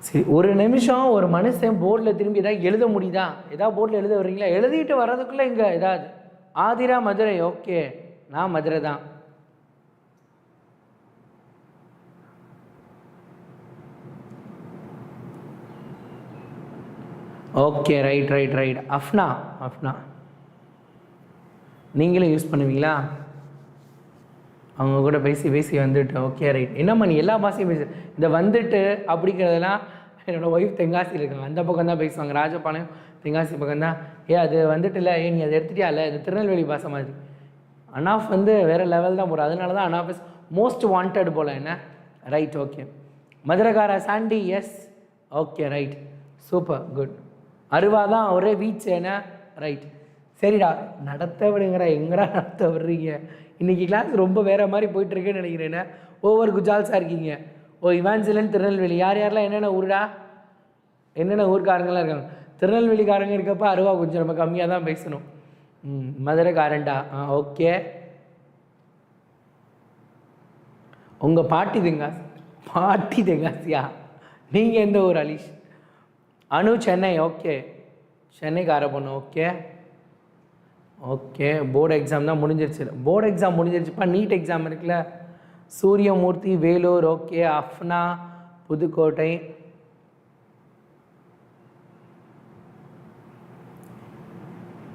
சரி, ஒரு நிமிஷம் ஒரு மனுஷன் போர்டில் திரும்பி எதாவது எழுத முடியுதா? எதாவது போர்டில் எழுத வர்றீங்களா? எழுதிட்டு வர்றதுக்குள்ளே இங்கே ஏதாவது ஆதிரா மதுரை. ஓகே, நான் மதுரை தான். Okay right right right. Afna நீங்களே யூஸ் பண்ணுவீங்களா? அவங்க கூட பேசி பேசி வந்துட்டு. Okay right. என்னம்மா நீ எல்லா பாஷையும் பேசு. இந்த வந்துட்டு அப்படிங்கிறதெல்லாம் என்னோடய ஒய்ஃப் தென்காசியில் இருக்காங்க, அந்த பக்கம் தான் பேசுவாங்க. ராஜபாளையம் தென்காசி பக்கம் தான். அது வந்துட்டு இல்லை, நீ அதை எடுத்துட்டியா? இல்லை, இது திருநெல்வேலி பாஷை மாதிரி. அனாஃப் வேறு லெவல் தான் போகிறோம். அதனால தான் அனாஃப் இஸ் மோஸ்ட் வாண்டட் போல். என்ன ரைட். ஓகே, மதுரைக்கார Sandy. Yes. Okay right, super, good. அருவா தான் ஒரே வீச்சு. என்ன ரைட். சரிடா, நடத்த விடுங்கிற எங்கடா நடத்த விடுறீங்க? இன்றைக்கி கிளாஸ் ரொம்ப வேறு மாதிரி போயிட்டுருக்குன்னு நினைக்கிறேன். என்ன ஓவர் குஜால்ஸாக இருக்கீங்க. ஈவான்சிலன் திருநெல்வேலி. யார் யாரெல்லாம் என்னென்ன ஊருடா, என்னென்ன ஊருக்காரங்களாம் இருக்காங்க? திருநெல்வேலிக்காரங்க இருக்கப்போ அருவா கொஞ்சம் நம்ம கம்மியாக தான் பேசணும். மதுரைக்காரன்டா. ஓகே. உங்கள் பாட்டி தெங்காசியா? நீங்கள் எந்த ஊர் அலீஷ்? அனு சென்னை. ஓகே, சென்னைக்கார பொண்ணு. Okay okay. போர்டு எக்ஸாம் தான் முடிஞ்சிருச்சு. போர்டு எக்ஸாம் முடிஞ்சிருச்சுப்பா. நீட் எக்ஸாம் இருக்குல்ல. சூரியமூர்த்தி வேலூர். ஓகே. அஃப்னா புதுக்கோட்டை.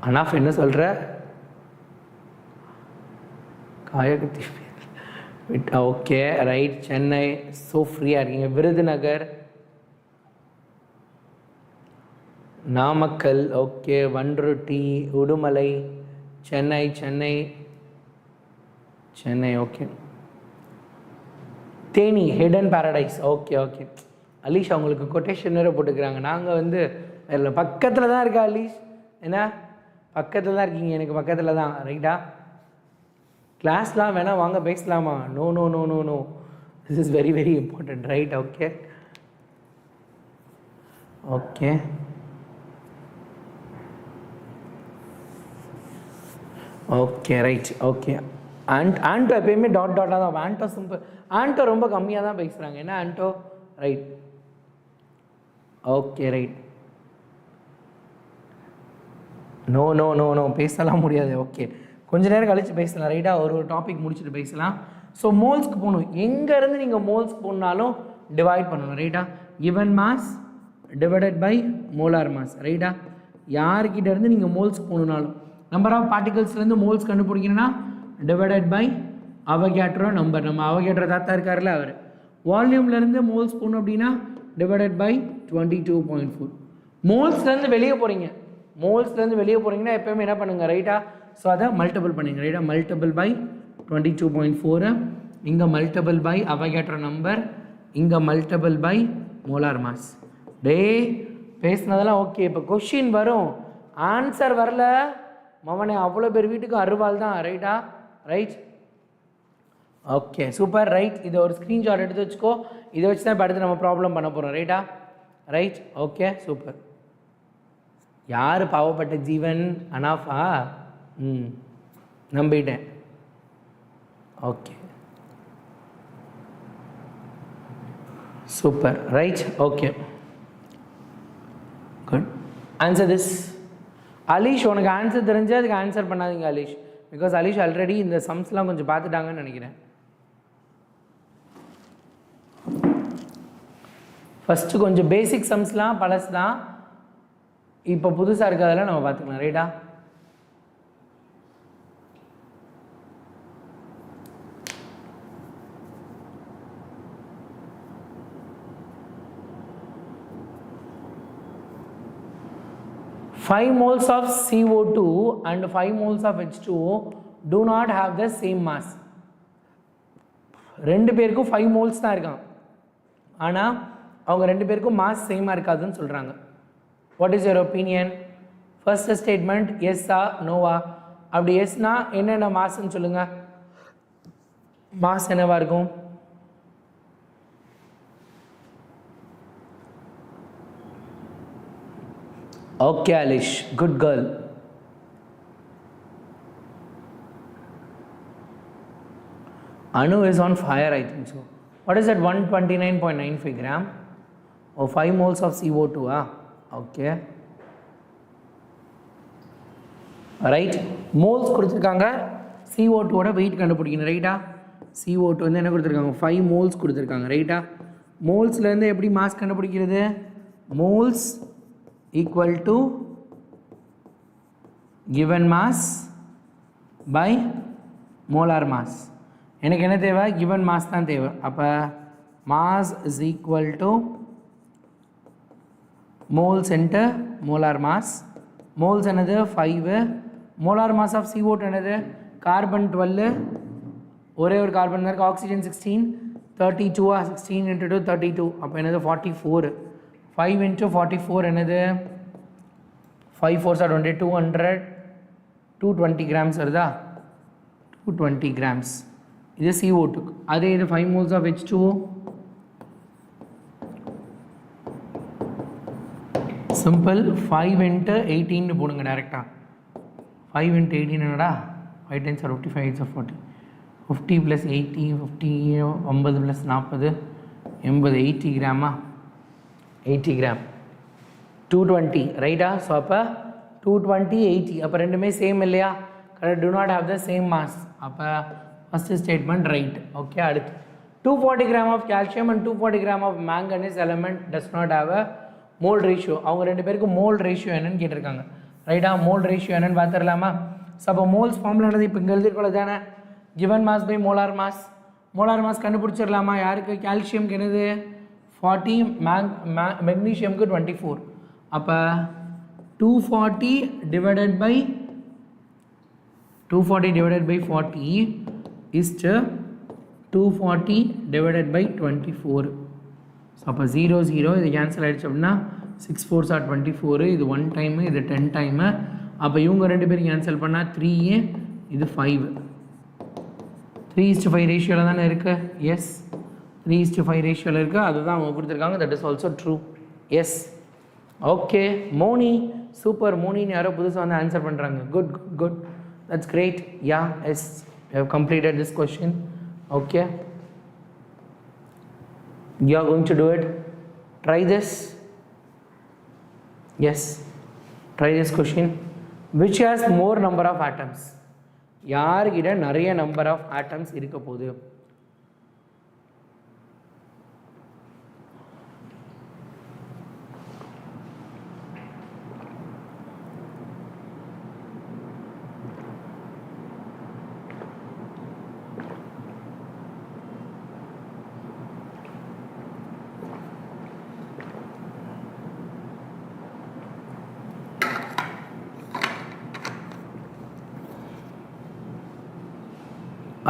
அனாஃப் என்ன சொல்கிற? காயகத்தி. Okay right. சென்னை. ஸோ ஃப்ரீயாக இருக்கீங்க. விருதுநகர், நாமக்கல். ஓகே. வன்ருட்டி, Udumalai, Chennai. Okay. Theni, hidden paradise. Okay okay. Alish அவங்களுக்கு கொட்டேஷன் வேறு போட்டுக்கிறாங்க. நாங்கள் வேறு பக்கத்தில் தான் இருக்கா அலீஷ். என்ன பக்கத்தில் தான் இருக்கீங்க? எனக்கு பக்கத்தில் தான். ரைட்டா? கிளாஸ்லாம் வேணால் வாங்க பேசலாமா? No no no no no, this is very very important. Right. Okay okay okay right. Okay. Anto எப்பயுமே டாட்டாக தான். ஆண்டோ சிம்பிள். ஆண்டோ ரொம்ப கம்மியாக தான் பேசுகிறாங்க. என்ன Anto? Right. Okay right. No no no no, பேசலாம் முடியாது. ஓகே, கொஞ்ச நேரம் கழித்து பேசலாம். ரைட்டாக ஒரு டாபிக் முடிச்சுட்டு பேசலாம். ஸோ மோல்ஸ்க்கு போகணும். எங்கேருந்து நீங்கள் மோல்ஸ்க்கு போகணுனாலும் டிவைட் பண்ணணும். ரைட்டா? Given mass divided by molar mass. ரைட்டா? யார்கிட்ட இருந்து நீங்கள் மோல்ஸ்க்கு போகணுனாலும் நம்பர் ஆஃப் பார்ட்டிகல்ஸ்லேருந்து மோல்ஸ் கண்டுபிடிக்கணும்னா டிவைடட் பை அவகேட்ரோ நம்பர். நம்ம அவகேட்ரோ தாத்தா இருக்கார்ல அவர். வால்யூம்லேருந்து மோல்ஸ் போகணும் அப்படின்னா டிவைடட் பை 22.4. மோல்ஸ்லேருந்து வெளியே போகிறீங்கன்னா எப்போயுமே என்ன பண்ணுங்கள்? ரைட்டா? ஸோ அதை மல்டிபிள் பண்ணுங்க. ரைட்டா? Multiple by 22.4. இங்கே மல்டிபிள் பை அவகேட்ரோ நம்பர், இங்கே மல்டிபிள் பை மோலார் மாஸ். பேசினதெல்லாம் ஓகே. இப்போ கொஷின் வரும், ஆன்சர் வரல மவனே, அவ்வளோ பேர் வீட்டுக்கு அருவாள் தான். ரைட்டா? ரைட். Okay super. ரைட். இதை ஒரு ஸ்க்ரீன்ஷாட் எடுத்து வச்சுக்கோ. இதை வச்சு தான் இப்போ அடுத்து நம்ம ப்ராப்ளம் பண்ண போகிறோம். ரைட்டா? ரைட். Okay super. யார் பாவப்பட்ட ஜீவன்? அனாஃபா? நம்பிட்டேன். Okay super. Right. Okay good. Answer this. Alish, உனக்கு ஆன்சர் தெரிஞ்சு அதுக்கு ஆன்சர் பண்ணாதீங்க அலீஷ். பிகாஸ் அலீஷ் ஆல்ரெடி இந்த சம்ஸ்லாம் கொஞ்சம் பார்த்துட்டாங்கன்னு நினைக்கிறேன். ஃபஸ்ட்டு கொஞ்சம் பேசிக் சம்ஸ்லாம் பழசு தான், இப்போ புதுசாக இருக்கிறதெல்லாம் நம்ம பார்த்துக்கலாம். ரைட்டா? 5 moles of CO2 and 5 moles of H2O do not have the same mass. ரெண்டு பேருக்கும் 5 moles தான் இருக்கான், ஆனால் அவங்க ரெண்டு பேருக்கும் மாஸ் சேமாக இருக்காதுன்னு சொல்கிறாங்க. What is your opinion? First statement எஸ்ஸா நோவா? அப்படி எஸ்னா என்னென்ன மாஸ்ன்னு சொல்லுங்கள். மாஸ் என்னவா இருக்கும்? Okay Alish, good girl. Anu is on fire, I think so. What is that? 129.95 gram or 5 moles of CO2. Okay, right. Moles கொடுத்திருக்காங்க, CO2 ஓட weight கண்டுபிடிக்கணும், ரைட்டா? CO2 வந்து என்ன கொடுத்திருக்காங்க? 5 moles கொடுத்திருக்காங்க, ரைட்டா? மோல்ஸ்ல இருந்து எப்படி மாஸ் கண்டுபிடிக்கிறது? moles equal to given mass by molar mass. எனக்கு என்ன தேவை? given mass தான் தேவை. அப்போ mass is equal to moles into molar mass. moles என்னது? 5. molar mass of CO2 என்னது? carbon 12, ஒரே ஒரு கார்பன் தான் இருக்குது. oxygen 16, 32 16 into 2 32. அப்போ என்னது? 44. 5 into 44 என்னது? 5 4s are 20, 200, 220 grams வருதா? 220 grams. இது CO2. அதே இது 5 moles of H2O. Simple. 5 into 18 போடுங்க டைரெக்டாக. 5 into 18 என்னடா? 5 times are 55, 8 are 40. 50 plus 80, 50, 50 plus 40, 80, 80 கிராமா? 80 gram. 220, ரைட்டா? ஸோ அப்போ 220, 80. அப்போ ரெண்டுமே சேம் இல்லையா? Correct. do not have the same mass. அப்போ ஃபஸ்ட்டு ஸ்டேட்மெண்ட் ரைட். ஓகே, அடுத்து 240 gram of calcium and 240 gram of manganese element does not have a mole ratio. அவங்க ரெண்டு பேருக்கு மோல் ரேஷியோ என்னன்னு கேட்டிருக்காங்க, ரைட்டா? மோல் ரேஷியோ என்னன்னு பார்த்துடலாமா? ஸோ அப்போ மோல்ஸ் ஃபார்முலானது இப்போ இங்கே எழுதிருக்கோம் தானே? given mass by molar mass. Molar mass கண்டுபிடிச்சிடலாமா? யாருக்கு? கால்சியம்க்கு என்னது? 40, மெக்னீஷியம்க்கு 24. அப்போ 240 divided by 40 is to 240 divided by 24. So அப்போ 0 0 இது கேன்சல் ஆகிடுச்சு அப்படின்னா 6 4s are 24. இது 1 டைமு, இது 10 டைமு. அப்போ இவங்க ரெண்டு பேரும் கேன்சல் பண்ணால் 3, இது 5. 3:5 ரேஷியோவில் தானே இருக்குது? எஸ், 3:5 ரேஷியோவில் இருக்குது. அதுதான் அவங்க கொடுத்துருக்காங்க. That is also true. Yes. Okay, Moni super. மோனின்னு யாரோ புதுசாக வந்து ஆன்சர் பண்ணுறாங்க. Good good good, that's great. Yeah, yes, you have completed this question. Okay, you are going to do it. Try this. Yes, try this question. Which has more number of atoms? யார்கிட்ட நிறைய number of atoms இருக்க போகுது?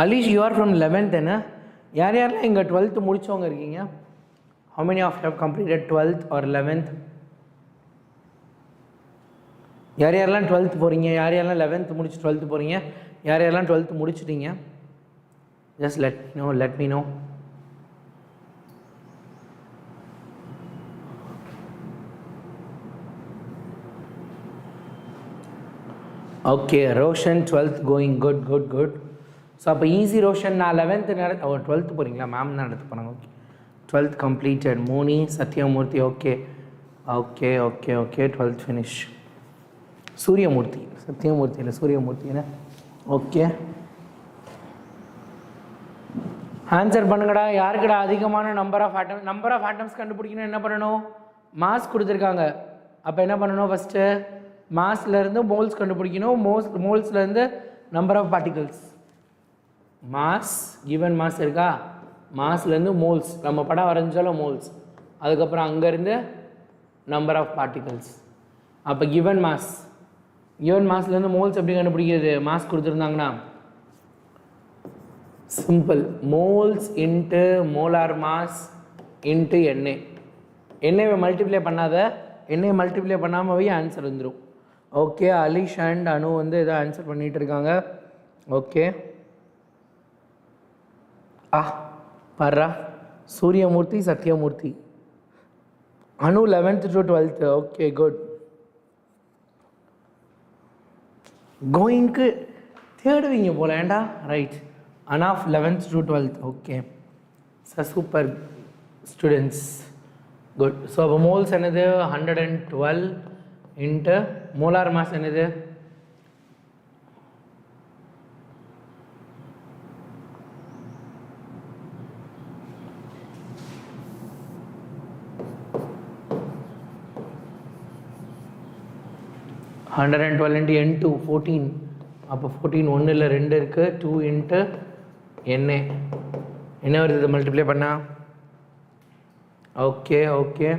அலிஷ், you are from 11th என்ன? யார் யாரெல்லாம் இங்கே 12th முடித்தவங்க இருக்கீங்க? how many of you have completed 12th or 11th? யார் யாரெல்லாம் 12th போகிறீங்க? யார் யாரெல்லாம் 11th முடிச்சு 12th போகிறீங்க? யார் யாரெல்லாம் 12th முடிச்சிட்டீங்க? Just let me know. Okay, Roshan 12th going, good good good. So அப்போ ஈஸி ரோஷன். நான் 11th 12th போகிறீங்களா? மேம் தான் எடுத்து போனாங்க. Okay, 12th completed. Moni, Sathyamurthy. Okay okay okay okay, 12th finish. Suriyamurthy, Sathyamurthy இல்லை சூரியமூர்த்தின்னு. ஓகே, ஆன்சர் பண்ணுங்கடா. யாருக்குடா அதிகமான நம்பர் ஆஃப் ஆட்டம்ஸ் கண்டுபிடிக்கணும்? என்ன பண்ணணும்? மாஸ் கொடுத்துருக்காங்க. அப்போ என்ன பண்ணணும்? ஃபஸ்ட்டு மாஸ்லேருந்து மோல்ஸ் கண்டுபிடிக்கணும். மோல்ஸ்லேருந்து number of particles. Mass, given mass இருக்கா? மாஸ்லேருந்து மோல்ஸ், நம்ம படம் வரைஞ்சாலும் மோல்ஸ். அதுக்கப்புறம் அங்கேருந்து நம்பர் ஆஃப் பார்ட்டிகல்ஸ். அப்போ கிவன் மாஸ்லேருந்து மோல்ஸ் எப்படி கண்டுபிடிக்கிறது? மாஸ் கொடுத்துருந்தாங்கன்னா simple, moles into molar mass into எண்ணெயை மல்டிப்ளை பண்ணாத, எண்ணெயை மல்டிப்ளை பண்ணாமவே ஆன்சர் வந்துடும். ஓகே, அலிஷ் அண்ட் அனு வந்து எதோ ஆன்சர் பண்ணிகிட்டு இருக்காங்க. ஓகே, பர்றா Suriyamurthy Sathyamurthy. Anu 11th to 12th. Okay, good. கோயிங்க்கு தேடுவீங்க போல ஏண்டா? Right, enough 11th to 12th. Okay, super students, good. So அப்போ மோல்ஸ் என்னது 112 இன்ட்டு மோலார் மாஸ் என்னது 112 into N2 14. அப்போ 14 ஒன்றில் 2 இருக்குது. 2 இன்ட்டு என்ன வருது இதை மல்டிப்ளை பண்ணா? Okay okay,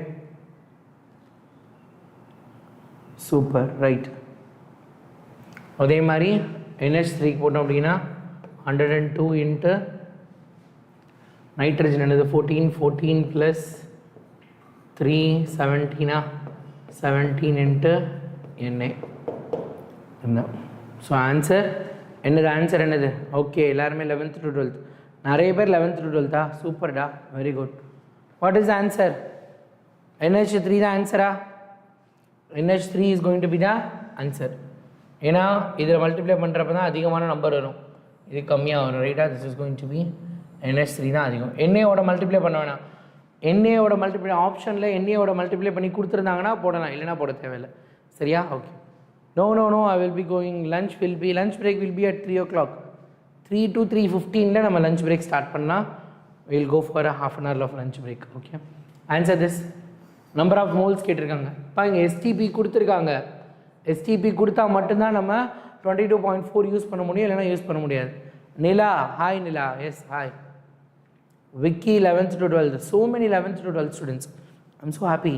super, right. அதே மாதிரி NH3 போட்டோம் அப்படின்னா 102 இன்ட்டு நைட்ரஜன் என்னது 14 ப்ளஸ் 3 17 இன்ட்டு என்ன. ஸோ ஆன்சர் என்னது? ஓகே, எல்லாருமே 11th to 12th. நிறைய பேர் 11th to 12th. சூப்பர்டா, very good. What is answer? NH3 தான் ஆன்சரா? NH3 is going to be the answer. ஏன்னா இதில் மல்டிப்ளை பண்ணுறப்ப தான் அதிகமான நம்பர் வரும், இது கம்மியாக வரும். ரைட்டா? This is going to be NH3 தான் அதிகம். எண்ணெயோட மல்டிப்ளை பண்ண வேணாம். எண்ணெயோட மல்டிப்ளை ஆப்ஷனில் எண்ணெயோட மல்டிப்ளை பண்ணி கொடுத்துருந்தாங்கன்னா போடலாம், இல்லைனா போட தேவையில்லை. சரியா? Okay. No, I will be going, lunch break will be at 3 o'clock. 3 to 3:15 நம்ம lunch break start பண்ணலாம். We will go for a half an hour of lunch break. Okay, answer this. Number of moles கேட்டிருக்காங்க. பாருங்க, STP கொடுத்துருக்காங்க. STP கொடுத்தா மட்டும்தான் நம்ம 22.4 use பண்ண முடியும், இல்லைனா யூஸ் பண்ண முடியாது. Nila, hi Nila. Yes, hi. Vicky 11th to 12th. So many 11th to 12th students. I'm so happy.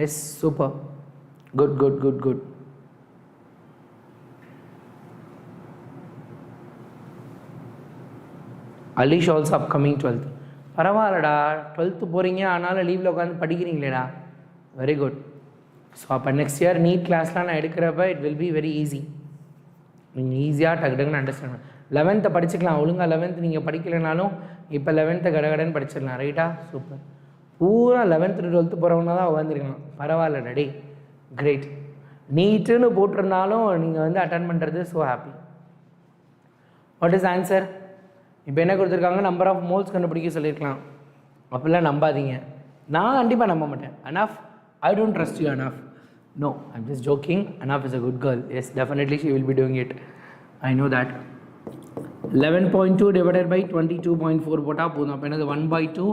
Yes, super. Good. Alish also upcoming 12th. பரவாயில்லடா, 12th போகிறீங்க, ஆனாலும் லீவில் உட்காந்து படிக்கிறீங்களேடா. Very good. ஸோ அப்போ நெக்ஸ்ட் இயர் நீட் கிளாஸ்லாம் நான் எடுக்கிறப்ப it will be very easy. நீங்கள் ஈஸியாக டக்குன்னு அண்டர்ஸ்டாண்ட் பண்ண 11th படிச்சுக்கலாம். ஒழுங்காக 11th நீங்கள் படிக்கலைனாலும் இப்போ 11th கடகடன்னு படிச்சிடலாம். ரைட்டா? சூப்பர். பூரா 11th to 12th போகிறவங்க தான் உட்காந்துருக்கலாம். பரவாயில்லடா, டே கிரேட். நீட்டுன்னு போட்டிருந்தாலும் நீங்கள் வந்து அட்டன் பண்ணுறது so happy. What is answer? இப்போ என்ன கொடுத்துருக்காங்க? நம்பர் ஆஃப் மோல்ஸ் கண்டுபிடிக்க சொல்லியிருக்கலாம். அப்படிலாம் நம்பாதீங்க, நான் கண்டிப்பாக நம்ப மாட்டேன். Anaf, I don't trust you Anaf. No, I'm just joking. Anaf is a good girl. Yes, definitely she will be doing it. I know that. 11.2 divided by 22.4 போட்டால் போதும். அப்போ என்னது 1/2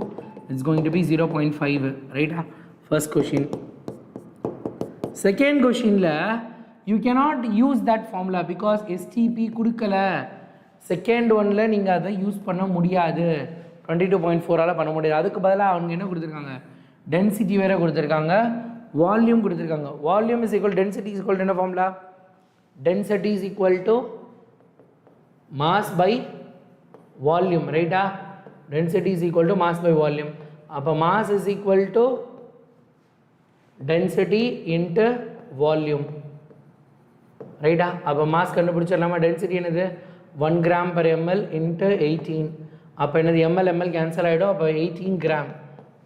இட்ஸ் கோயிங் டு பி 0.5. ரைட்டா? First question. செகண்ட் கொஷினில் you cannot use that formula because STP கொடுக்கல. Second ஒனில் நீங்கள் அதை யூஸ் பண்ண முடியாது. 22.4ஆல் பண்ண முடியாது. அதுக்கு பதிலாக அவங்க என்ன கொடுத்துருக்காங்க? டென்சிட்டி வேறு கொடுத்துருக்காங்க, வால்யூம் கொடுத்துருக்காங்க. Volume is equal, density is equal to என்ன formula? Density is equal to mass by volume. ரைட்டா? Density is equal to mass by volume. அப்போ mass is equal to density into volume. ரைட்டா? அப்போ mass கண்டுபிடிச்சிடலாமா? Density என்னது 1 gram per ml into 18. அப்போ என்னது ml cancel ஆகிடும். அப்போ 18 gram.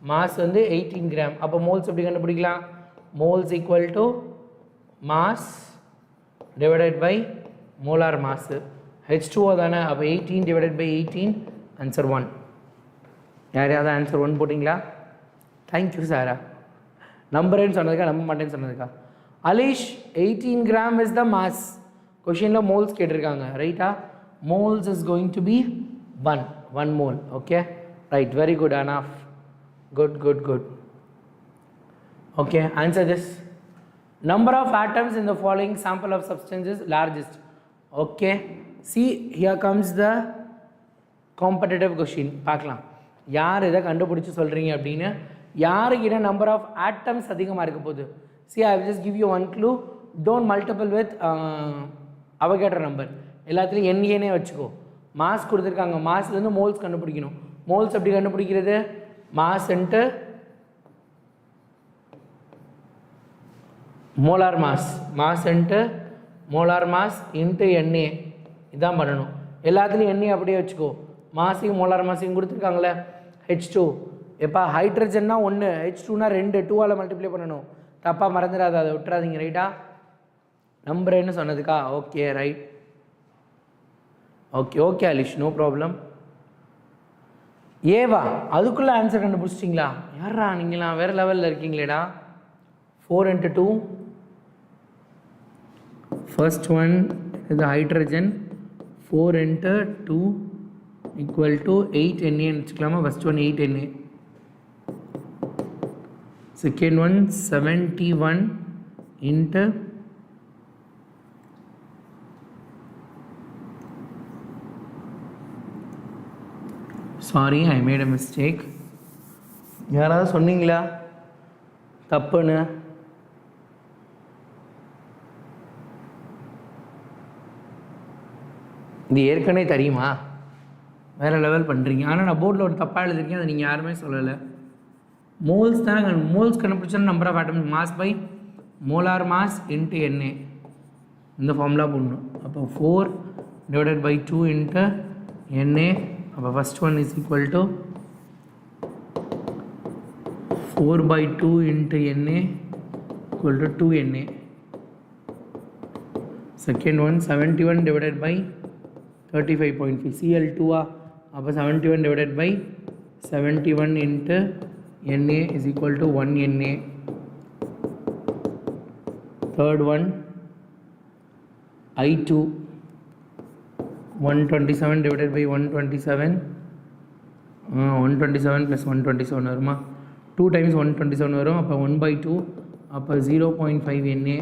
மாஸ் வந்து 18 gram. அப்போ மோல்ஸ் எப்படி கண்டுபிடிக்கலாம்? Moles equal to mass divided by molar mass. H2O தானே? அப்போ 18 டிவைடட் பை 18, ஆன்சர் 1. யாரையாவது ஆன்சர் 1 போட்டிங்களா? தேங்க்யூ சாரா. நம்புறேன்னு சொன்னதுக்கா, நம்ப மாட்டேன்னு சொன்னதுக்கா? அலிஷ், 18 gram இஸ் த மாஸ். கொஷினில் மோல்ஸ் கேட்டிருக்காங்க. ரைட்டா? moles is going to be 1 mole. Okay, right, very good enough. Good. Okay, answer this. Number of atoms in the following sample of substance is largest. Okay, see here comes the competitive question. பார்க்கலாம், யார் இதை கண்டுபிடிச்சு சொல்கிறீங்க அப்படின்னு. யாருக்கிட்ட number of atoms அதிகமாக இருக்க போகுது? See, I will just give you one clue. Don't multiple with Avogadro number. எல்லாத்துலேயும் NA வச்சுக்கோ. மாஸ் கொடுத்துருக்காங்க, மாஸ்லேருந்து மோல்ஸ் கண்டுபிடிக்கணும். மோல்ஸ் எப்படி கண்டுபிடிக்கிறது? Mass into molar mass, mass into molar mass into NA இதான் பண்ணணும். எல்லாத்துலேயும் NA அப்படியே வச்சுக்கோ. மாஸையும் மோலார் மாஸையும் கொடுத்துருக்காங்களே. H2 எப்போ ஹைட்ரஜன்னா 1, H2னா 2, 2ஆல் மல்டிப்ளை பண்ணணும். தப்பாக மறந்துடாது, அதை விட்டுறாதீங்க. ரைட்டா? நம்புறேன்னு சொன்னதுக்கா? Okay right. Okay okay Alish, no problem. Eva அதுக்குள்ளே ஆன்சர் கண்டுபிடிச்சிட்டிங்களா? யாரா நீங்களாம் வேறு லெவலில் இருக்கீங்களேடா. 4 into 2. First one is the hydrogen. 4 into 2 equal to 8 Na வச்சுக்கலாமா? first one 8 Na. Second one 71 into sorry, I made a mistake. யாராவது சொன்னீங்களா தப்புன்னு? இது ஏற்கனவே தெரியுமா? வேறு லெவல் பண்ணுறீங்க. ஆனால் நான் போர்டில் ஒரு தப்பாக எழுதிருக்கேன், அதை நீங்கள் யாருமே சொல்லலை. மோல்ஸ் தானே, மோல்ஸ் கண்டுபிடிச்சா number of atoms, mass by molar mass into NA இந்த ஃபார்முலா போடணும். அப்போ 4 டிவைடட் பை 2 இன்ட்டு NA. அப்போ first one is equal to 4 by 2 into Na equal to 2 Na. Second one 71 divided by 35.5 Cl2 அப்போ 71 divided by 71 into Na is equal to 1 Na. Third one I2 127 divided by 127 127 plus 127 வருமா? 2 times 127 வரும். அப்போ 1 by 2 அப்போ 0.5 Na.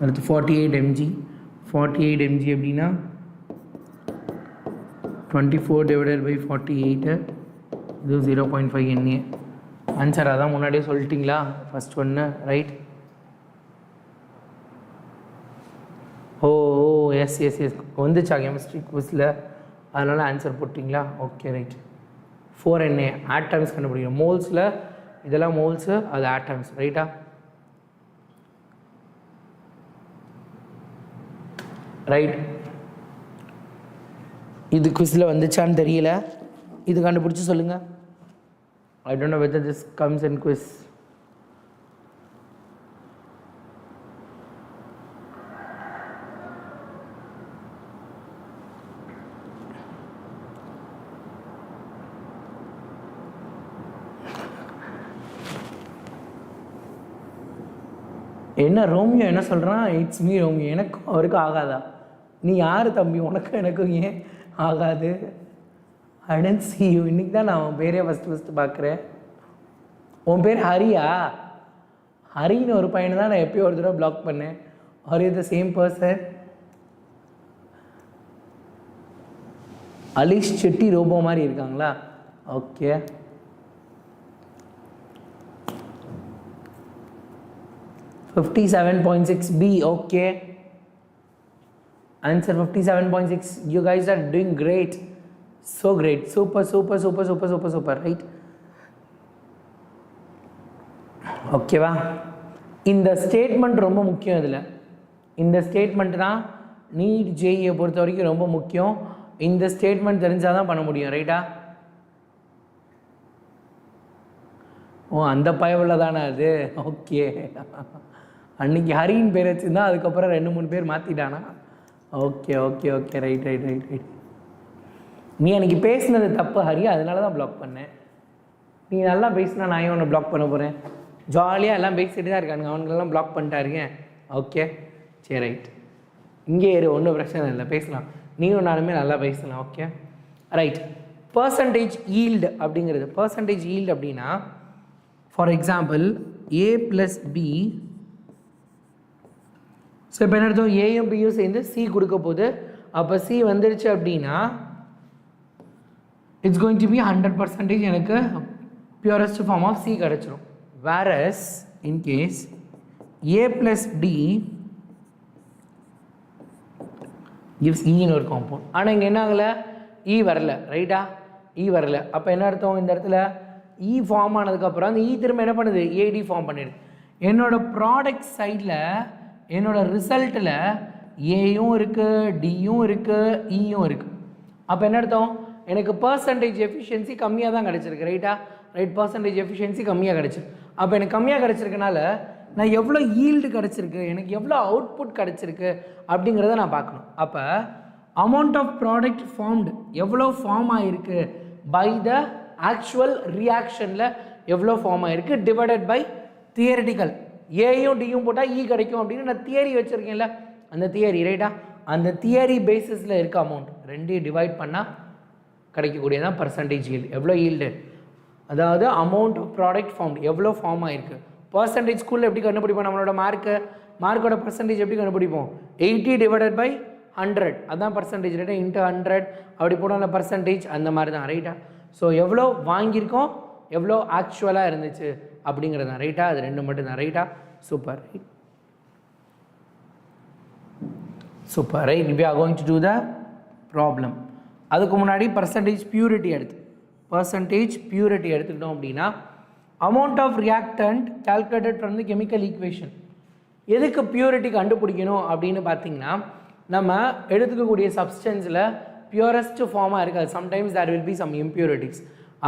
அடுத்து 48 mg. 48 mg எப்படின்னா 24 divided by 48 இது 0.5 Na. Answer அதான் முன்னாடியே சொல்லிட்டிங்களா ஃபஸ்ட் ஒன்று? ரைட். ஓ எஸ் எஸ் எஸ் வந்துச்சா கெமிஸ்ட்ரி குவிஸில், அதனால் ஆன்சர் போட்டிங்களா? Okay right. 4 Na ஆட்டம்ஸ் கண்டுபிடிக்கணும். மோல்ஸில் இதெல்லாம் மோல்ஸு, அது ஆட்டம்ஸ். ரைட்டா? ரைட். இது குவிஸில் வந்துச்சான்னு தெரியல, இது கண்டுபிடிச்சி சொல்லுங்கள். I don't know whether this comes in quiz. என்ன ரோமியோ என்ன சொல்கிறான்? It's me Romeo. எனக்கும் அவருக்கும் ஆகாதா? நீ யார் தம்பி? உனக்கும் எனக்கும் ஏன் ஆகாது? I don't see you. இன்றைக்கி தான் நான் உன் பேரே ஃபஸ்ட்டு பார்க்குறேன். உன் பேர் ஹரியா? ஹரின்னு ஒரு பையனை தான் நான் எப்போயோ ஒரு தடவை பிளாக் பண்ணேன். Are you the same person? Alish செட்டி ரோபோ மாதிரி இருக்காங்களா? Okay. $57.6B. okay, answer 57.6. you guys are doing great, so great, super super super super super super, right? okay வா? இந்த ஸ்டேட்மெண்ட் ரொம்ப முக்கியம். இதில் இந்த ஸ்டேட்மெண்ட் தான் நீட் ஜேஇயை பொறுத்த வரைக்கும் ரொம்ப முக்கியம். இந்த ஸ்டேட்மெண்ட் தெரிஞ்சால் தான் பண்ண முடியும். ரைட்டா? ஓ அந்த பயவில் தானே அது? ஓகே. அன்றைக்கி ஹரின்னு பேர் வச்சுருந்தா அதுக்கப்புறம் 2-3 பேர் மாற்றிட்டானா? Okay okay okay right right right right. நீ அன்றைக்கி பேசினது தப்பு ஹரி, அதனால தான் பிளாக் பண்ணேன். நீ நல்லா பேசினா நான் ஏன் உன்னை பிளாக் பண்ண போகிறேன்? ஜாலியாக எல்லாம் பேசிட்டு தான் இருக்கானுங்க, அவனுங்களெல்லாம் பிளாக் பண்ணிட்டாருங்க. ஓகே சரி ரைட். இங்கே ஏறு, ஒன்றும் பிரச்சனை இல்லை, பேசலாம். நீயும் நானுமே நல்லா பேசலாம். Okay right. பர்சன்டேஜ் ஈல்டு அப்படிங்கிறது, பர்சன்டேஜ் ஈல்டு அப்படின்னா for example A + B. So இப்போ என்ன அர்த்தம்? ஏயும் பியும் சேர்ந்து சி கொடுக்க போகுது. அப்போ சி வந்துருச்சு அப்படின்னா இட்ஸ் கோயிங் டு பி 100% எனக்கு பியூரஸ்ட் ஃபார்ம் ஆஃப் சி கிடச்சிரும். whereas in case A plus D gives E in ஒரு காம்பவுண்ட். ஆனால் இங்கே என்ன ஆகலை, E வரல, ரைட்டா? E வரல. அப்போ என்ன அர்த்தம், இந்த இடத்துல E ஃபார்ம் ஆனதுக்கப்புறம் அந்த E திரும்ப என்ன பண்ணுது, AD ஃபார்ம் பண்ணிடுது. என்னோட ப்ராடக்ட் சைடில் என்னோட ரிசல்ட்டில் ஏயும் இருக்குது, டியும் இருக்குது, ஈயும் இருக்குது. அப்போ என்ன அர்த்தம், எனக்கு பர்சன்டேஜ் எஃபிஷியன்சி கம்மியாக தான் கிடச்சிருக்கு, ரைட்டா? ரைட், பர்சன்டேஜ் எஃபிஷியன்சி கம்மியாக கிடச்சிருக்கு. அப்போ எனக்கு கம்மியாக கிடச்சிருக்கனால நான் எவ்வளோ ஈல்டு கிடச்சிருக்கு, எனக்கு எவ்வளோ அவுட்புட் கிடச்சிருக்கு அப்படிங்கிறத நான் பார்க்கணும். அப்போ அமௌண்ட் ஆஃப் ப்ராடக்ட் ஃபார்ம்டு எவ்வளோ ஃபார்ம் ஆகிருக்கு பை த ஆக்சுவல் ரியாக்ஷனில் எவ்வளோ ஃபார்ம் ஆகிருக்கு டிவைடட் பை தியரிட்டிக்கல். ஏயும் டியும் போட்டால் ஈ கிடைக்கும் அப்படின்னு நான் தியரி வச்சுருக்கேன்ல, அந்த தியரி, ரைட்டா? அந்த தியரி பேசிஸில் இருக்க அமௌண்ட் ரெண்டையும் டிவைட் பண்ணால் கிடைக்கக்கூடியதான் பர்சன்டேஜ் ஈல்டு. எவ்வளோ ஈல்டு, அதாவது அமௌண்ட் ஆஃப் ப்ராடக்ட் ஃபார்ம் எவ்வளோ ஃபார்ம் ஆகிருக்கு. பர்சன்டேஜ் ஸ்கூலில் எப்படி கண்டுபிடிப்போம், நம்மளோட மார்க்கோட பர்சன்டேஜ் எப்படி கண்டுபிடிப்போம், 80 டிவைடட் பை 100, அதுதான் பர்சன்டேஜ், ரைட்டா? இன்ட்டு 100 அப்படி போட்டோம்ல பர்சன்டேஜ், அந்த மாதிரி தான், ரைட்டா? ஸோ எவ்வளோ வாங்கியிருக்கோம், எவ்வளோ ஆக்சுவலாக இருந்துச்சு அப்படிங்கிறது தான், ரைட்டா? அது ரெண்டு மட்டும் தான், ரைட்டா? Super, right, super, right. we are going to do the problem. அதுக்கு முன்னாடி பர்சன்டேஜ் பியூரிட்டி எடுத்துக்கிட்டோம் அப்படின்னா amount of reactant calculated from the chemical equation. எதுக்கு பியூரிட்டி கண்டுபிடிக்கணும் அப்படின்னு பார்த்தீங்கன்னா, நம்ம எடுத்துக்கக்கூடிய சப்ஸ்டன்ஸில் பியூரஸ்ட் ஃபார்மாக இருக்காது, sometimes there will be some impurities.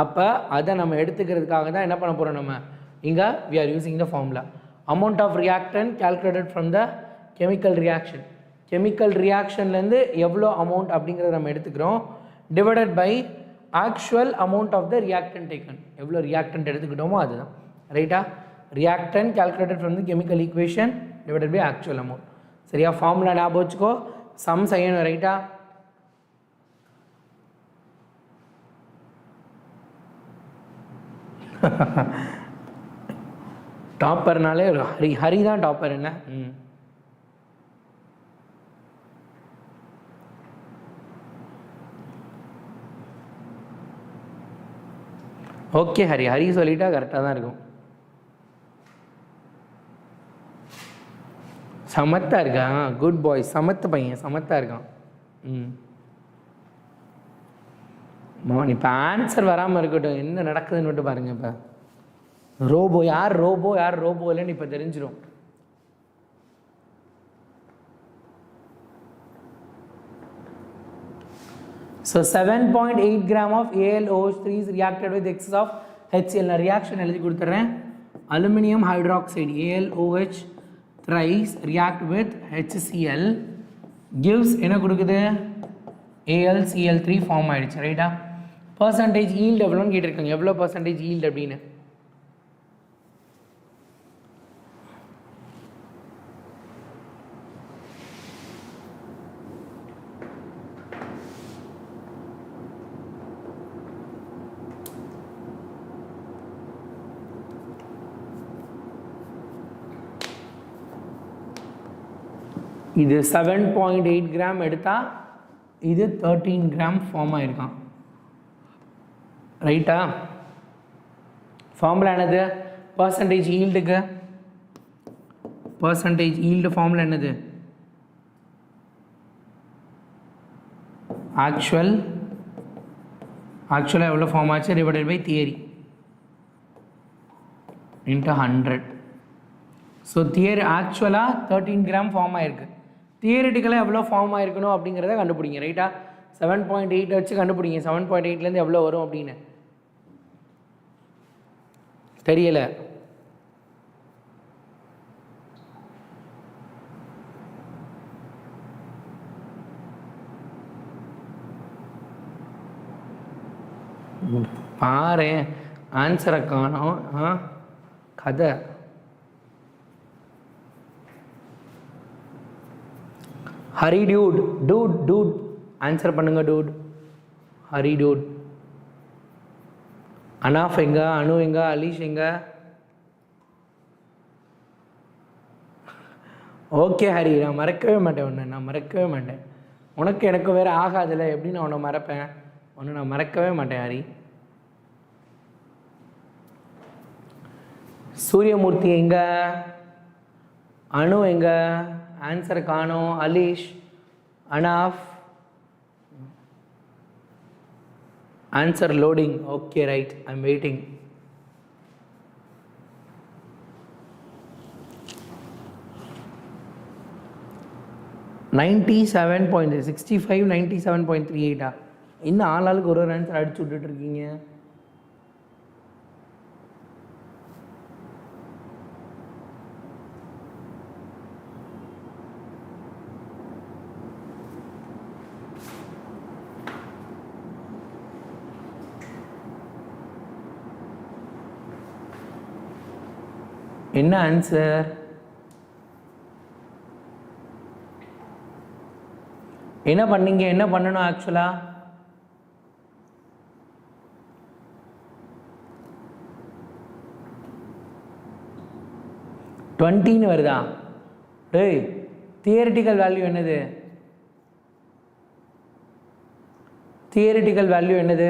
அப்போ அதை நம்ம எடுத்துக்கிறதுக்காக தான் என்ன பண்ண போகிறோம், நம்ம இங்கே we are using the formula amount of reactant calculated from the chemical reaction. Chemical ரியாக்ஷன்லேருந்து எவ்வளோ அமௌண்ட் அப்படிங்கிறத நம்ம எடுத்துக்கிறோம் divided by actual amount of the reactant taken. எவ்வளோ ரியாக்டன்ட் எடுத்துக்கிட்டோமோ அதுதான், ரைட்டா? Reactant calculated from the chemical equation divided by actual amount. சரியா? ஃபார்முலா ஞாபகம் வச்சுக்கோ, சம் செய்யணும், ரைட்டா? டாப்பர்னாலே ஹரி தான் டாப்பர். என்ன ஓகே, ஹரி சொல்லிட்டா கரெக்டாக தான் இருக்கும். சமத்தாக இருக்கான், குட் பாய், சமத்து பையன், சமத்தாக இருக்கான். மோகன் இப்போ ஆன்சர் வராமல் இருக்கட்டும், என்ன நடக்குதுன்னு மட்டும் பாருங்க. இப்போ யார் ரோபோ இல்லைன்னு இப்போ தெரிஞ்சிடும். So 7.8 gram of AlOH3 is reacted with excess of HCl. நான் ரியாக்ஷன் எழுதி கொடுத்துட்றேன். Aluminium hydroxide AlOH thrice react with HCl gives என்ன கொடுக்குது, AlCl3 ஃபார்ம் ஆகிடுச்சு, ரைட்டா? பர்சன்டேஜ் ஈல்டு எவ்வளோன்னு கேட்டிருக்காங்க, எவ்வளோ பர்சன்டேஜ் ஈல்டு அப்படின்னு. இது 7.8 கிராம் எடுத்தால் இது 13 கிராம் ஃபார்ம் ஆகிருக்கான், ரைட்டா? ஃபார்முலா என்னது, பர்சன்டேஜ் ஈல்டுக்கு பர்சன்டேஜ் ஈல்டு ஃபார்முலா என்னது, ஆக்சுவலாக எவ்வளோ ஃபார்ம் ஆச்சு divided by theory into 100. So theory ஆக்சுவலாக 13 கிராம் ஃபார்ம் ஆகிருக்கு, தியரிட்டிக்கலாக எவ்வளோ ஃபார்ம் ஆகிருக்கணும் அப்படிங்கிறத கண்டுபிடிங்க, ரைட்டா? 7.8 வச்சு கண்டுபிடிங்க, 7.8லேருந்து எவ்வளோ வரும் அப்படின்னு தெரியல. பாரு ஆன்சரை காணோம், கதை. ஹரி டூட் ஆன்சர் பண்ணுங்க டூட். ஹரி டூட். அனாஃப் எங்க, அனு எங்க, அலீஷ் எங்க? ஓகே ஹரி, நான் மறக்கவே மாட்டேன் உன்னை, நான் மறக்கவே மாட்டேன். உனக்கு எனக்கு வேறு ஆகாதில்ல, எப்படி நான் உன்னை மறப்பேன்? உன்னை நான் மறக்கவே மாட்டேன் ஹரி. சூரியமூர்த்தி எங்க, அனு எங்க, ஆன்சர் காணோம். அலீஷ், enough, answer loading. Okay, right, I'm waiting. $97.65 $97.38 இன்னும் ஆளாளுக்கு ஒரு ஆன்சர் அடிச்சு விட்டுட்டு இருக்கீங்க. என்ன ஆன்சர்? என்ன பண்ணீங்க? என்ன பண்ணணும் ஆக்சுவலா? டுவெண்ட்டின்னு வருதா? டேய், தியரிட்டிக்கல் வேல்யூ என்னது? தியரிட்டிக்கல் வேல்யூ என்னது?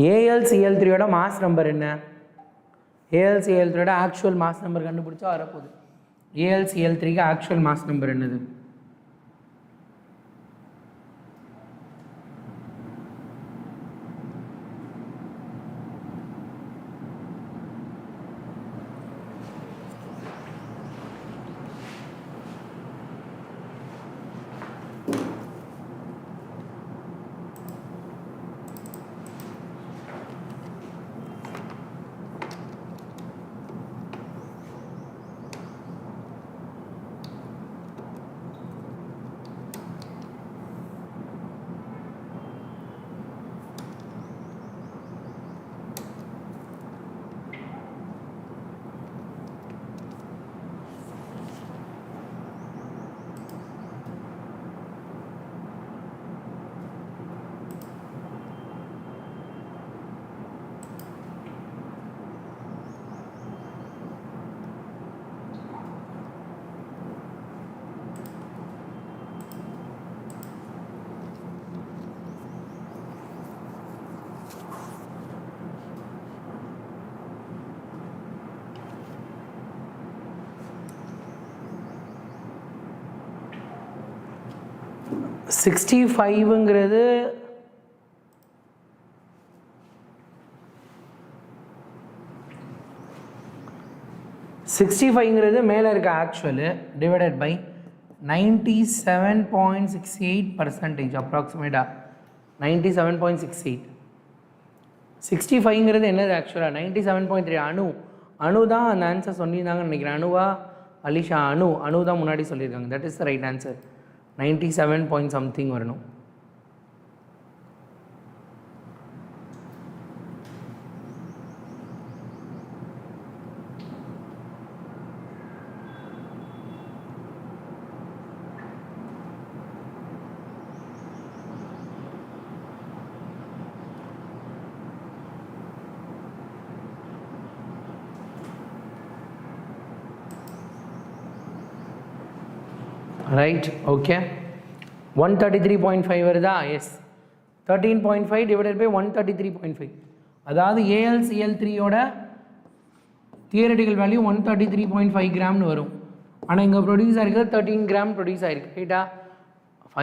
𝑎𝐿 மாஸ் நம்பர் என்ன? 𝑎𝐿 ஆக்சுவல் மாஸ் நம்பர் கண்டுபிடிச்சா வரப்போகுது. 𝑎𝐿 ஆக்சுவல் மாஸ் நம்பர் என்னது? சிக்ஸ்டி ஃபைவ்ங்கிறது மேலே இருக்க ஆக்சுவலு டிவைடட் பை 97.68% அப்ராக்சிமேட்டாக 97.68. 65ங்கிறது என்னது ஆக்சுவலாக? 97.3. அணு தான் அந்த ஆன்சர் சொல்லியிருந்தாங்கன்னு நினைக்கிறேன். அணுவா அலிஷா? அணு தான் முன்னாடி சொல்லியிருக்காங்க. That is the right answer. 97 point something வரணும். Right, okay. 133.5 வருதா? எஸ். 13.5 divided by 133.5. அதாவது AlCl3யோட தியரட்டிக்கல் வேல்யூ 133.5 கிராம்னு வரும். ஆனால் இங்கே ப்ரொடியூஸ் ஆகிருக்கிறது 13 கிராம் ப்ரொடியூஸ் ஆகிருக்கு. ரைட்டா?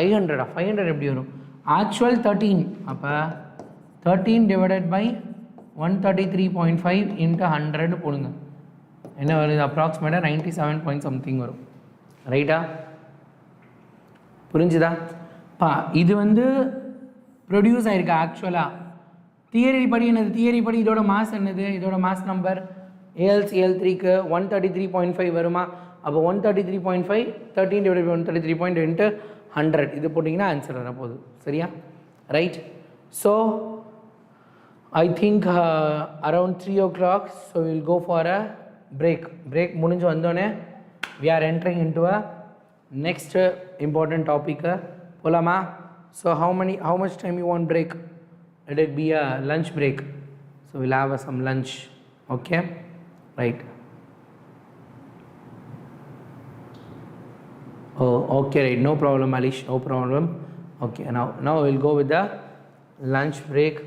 500 எப்படி வரும்? ஆக்சுவல் 13. அப்போ 13 divided by 133.5 into 100 போடுங்க. என்ன வருது? அப்ராக்சிமேட்டாக 97 point something வரும். ரைட்டா? புரிஞ்சுதா? இது வந்து ப்ரொடியூஸ் ஆகிருக்கு ஆக்சுவலாக. தியரி படி என்னது? தியரி படி இதோட மாஸ் என்னது? இதோட மாஸ் நம்பர் AlCl3க்கு 133.5 வருமா? அப்போ 133.5 13 divided by 133.5 into 100 இது போட்டிங்கன்னா ஆன்சர் வரப்போகுது. சரியா? Right. So I think around 3 o'clock so will go for a break முடிஞ்சு வந்தோடனே we are entering into a next important topic. போலாமா? So how much time you want break? Let it be a lunch break. So we'll have some lunch. Okay, right. Oh, okay, right. No problem, Alish. No problem. Okay, now we'll go with the lunch break.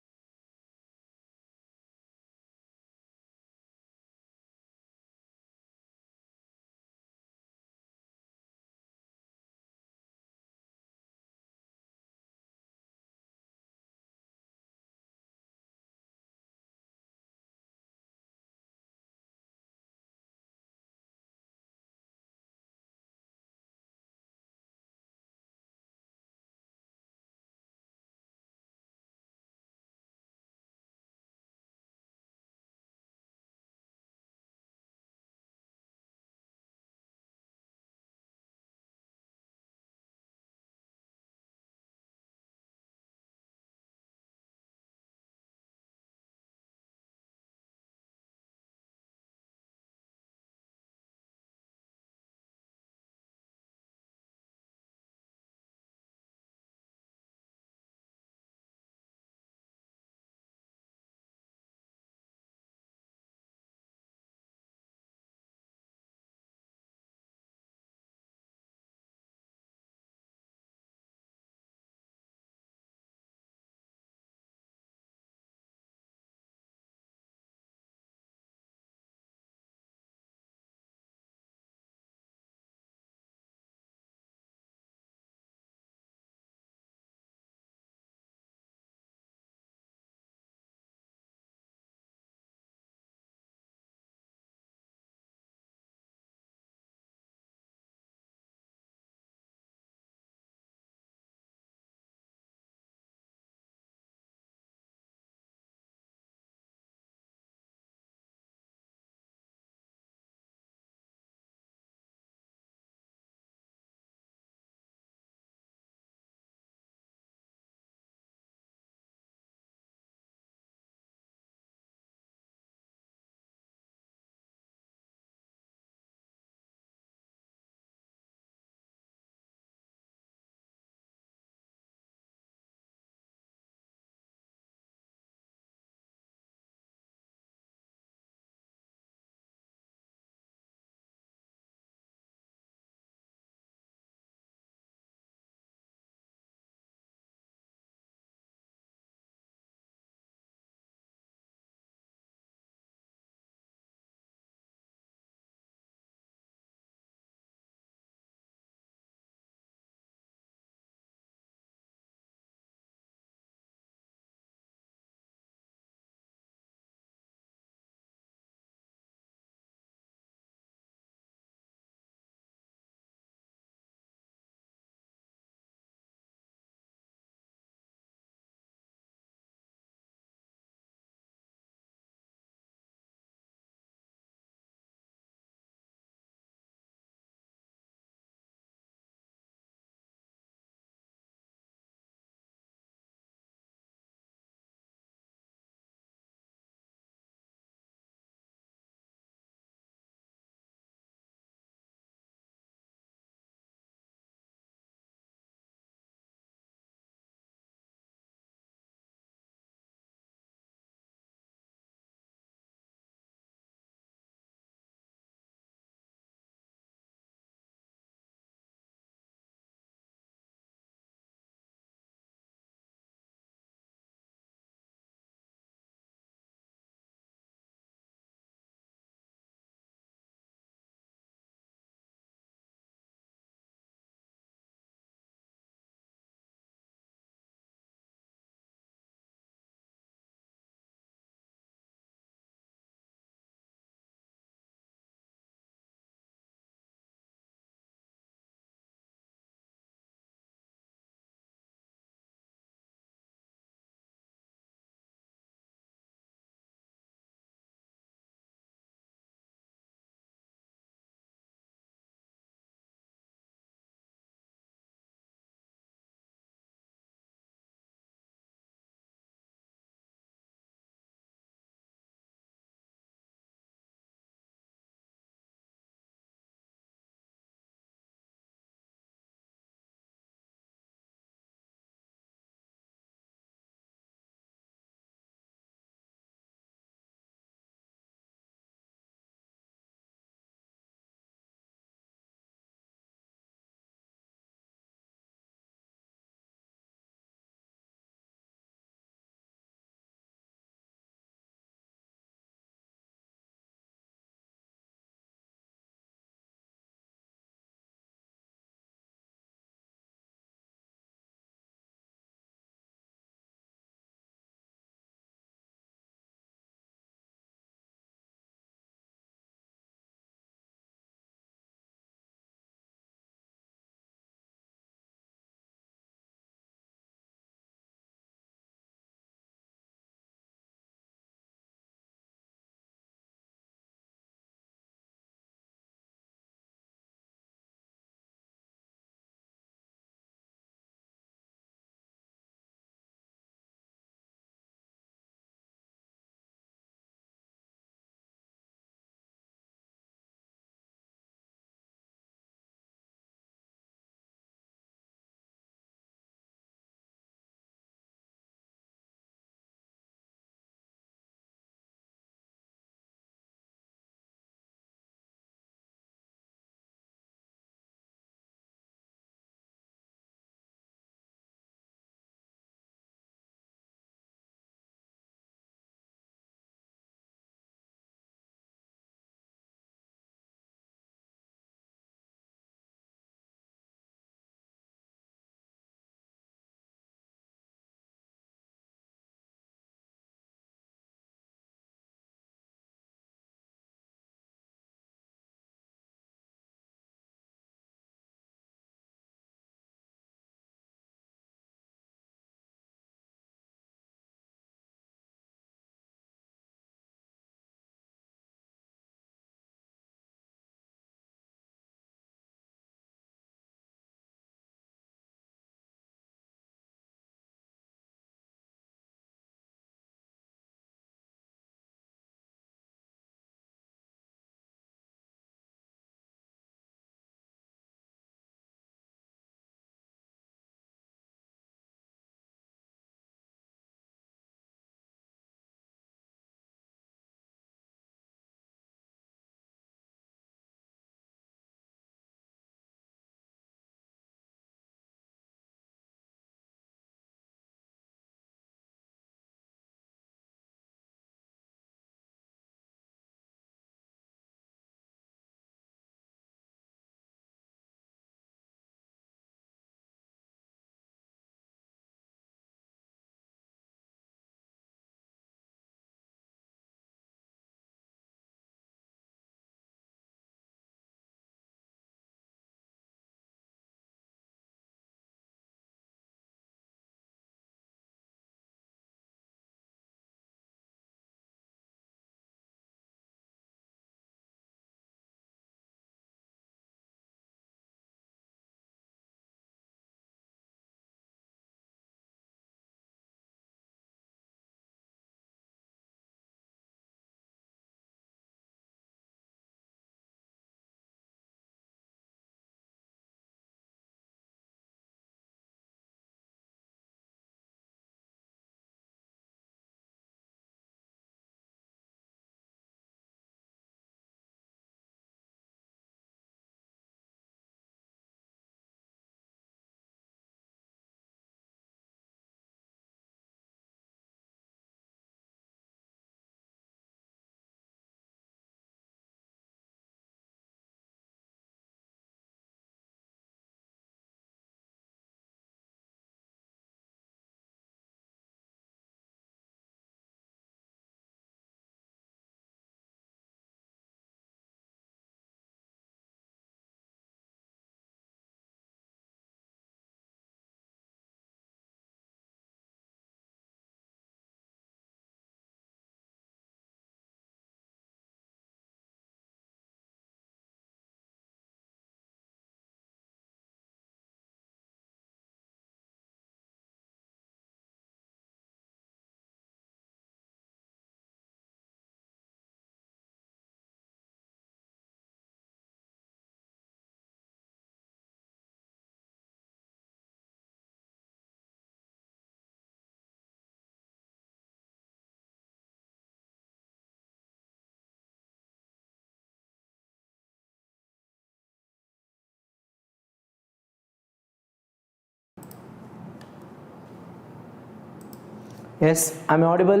Yes, I'm audible.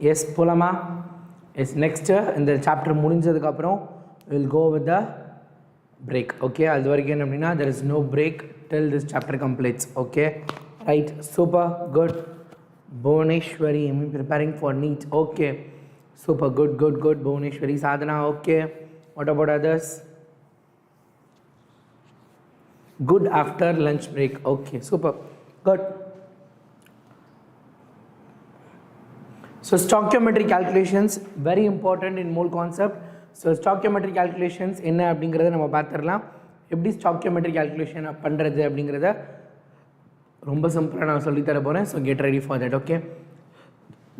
Yes, போலாமா? Yes, next இந்த chapter முடிஞ்சதுக்கு அப்புறம் we'll go with the break. Okay, அது வரைக்கும் என்ன அப்படின்னா there is no break till this chapter completes. Okay, right, super good. Bhuvaneshwari, I'm preparing for NEET. Okay, super good. Bhuvaneshwari, Sadhana, okay. What about others? Good after lunch break. Okay, super good. So stoichiometric calculations very important in mole concept. So stoichiometric calculations என்ன அப்படிங்கறத நம்ம பார்த்திரலாம். எப்படி stoichiometric calculation பண்றது அப்படிங்கறத ரொம்ப சிம்பிளா நான் சொல்லி தர போறேன். So get ready for that. Okay,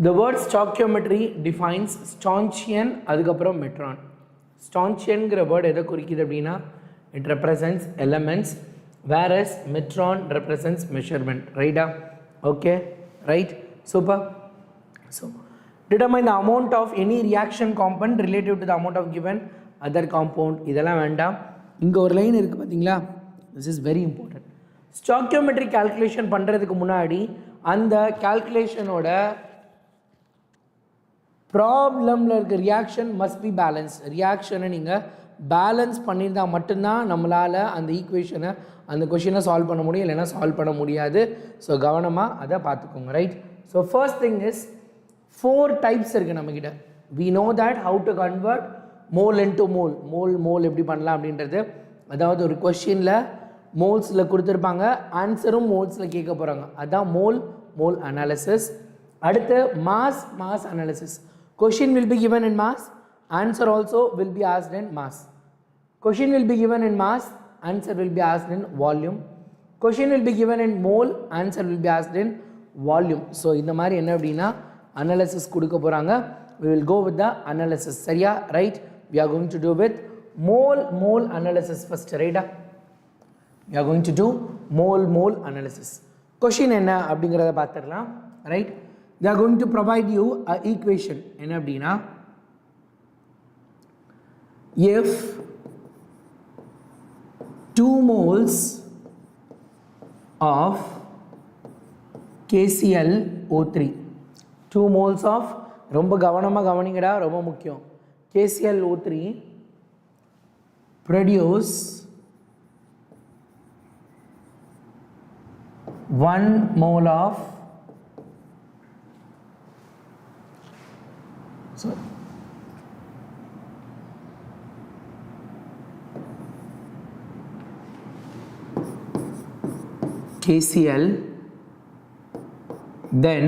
the word stoichiometry defines Stoichian அதுக்கு அப்புறம் metron. Stoichianங்கிற word எதை குறிக்குது அப்படினா it represents elements, whereas metron represents measurement. Right? Okay, right, super. So determine the amount of any reaction component relative to the amount of given other compound. இதெல்லாம் வேண்டாம். இங்க ஒரு line இருக்கு பாத்தீங்களா? This is very important. Stoichiometric calculation பண்றதுக்கு முன்னாடி அந்த calculationோட problemல இருக்க reaction must be balanced. reaction நீங்க பேலன்ஸ் பண்ணியிருந்தா மட்டும்தான் நம்மளால அந்த ஈக்குவேஷனை அந்த கொஷினை சால்வ் பண்ண முடியும், இல்லைன்னா சால்வ் பண்ண முடியாது. ஸோ கவனமாக அதை பார்த்துக்கோங்க. Right, so first thing is 4 types இருக்குது நம்மக்கிட்ட. we know that how to convert mole into mole. Mole எப்படி பண்ணலாம் அப்படின்றது, அதாவது ஒரு கொஷினில் மோல்ஸில் கொடுத்துருப்பாங்க, ஆன்சரும் மோல்ஸில் கேட்க போகிறாங்க, அதுதான் மோல் அனாலிசிஸ். அடுத்து mass analysis. Question will be given in mass, answer also will be asked in mass. Question will be given in mass, answer will be asked in volume. Question will be given in mole, answer will be asked in volume. So இந்த மாதிரி என்ன அப்படின்னா analysis கொடுக்க போகிறாங்க. We will go with the analysis. சரியா? Right, we are going to do with mole analysis first. Right, we are going to do mole analysis. Question என்ன அப்படிங்கிறத பார்த்துடலாம். Right, they are going to provide you a equation. என்ன அப்படின்னா, if 2 moles of KClO3, 2 moles of, ரொம்ப கவனமாக கவனிங்கடா, ரொம்ப முக்கியம், KClO3 produce 1 mole of KCl, then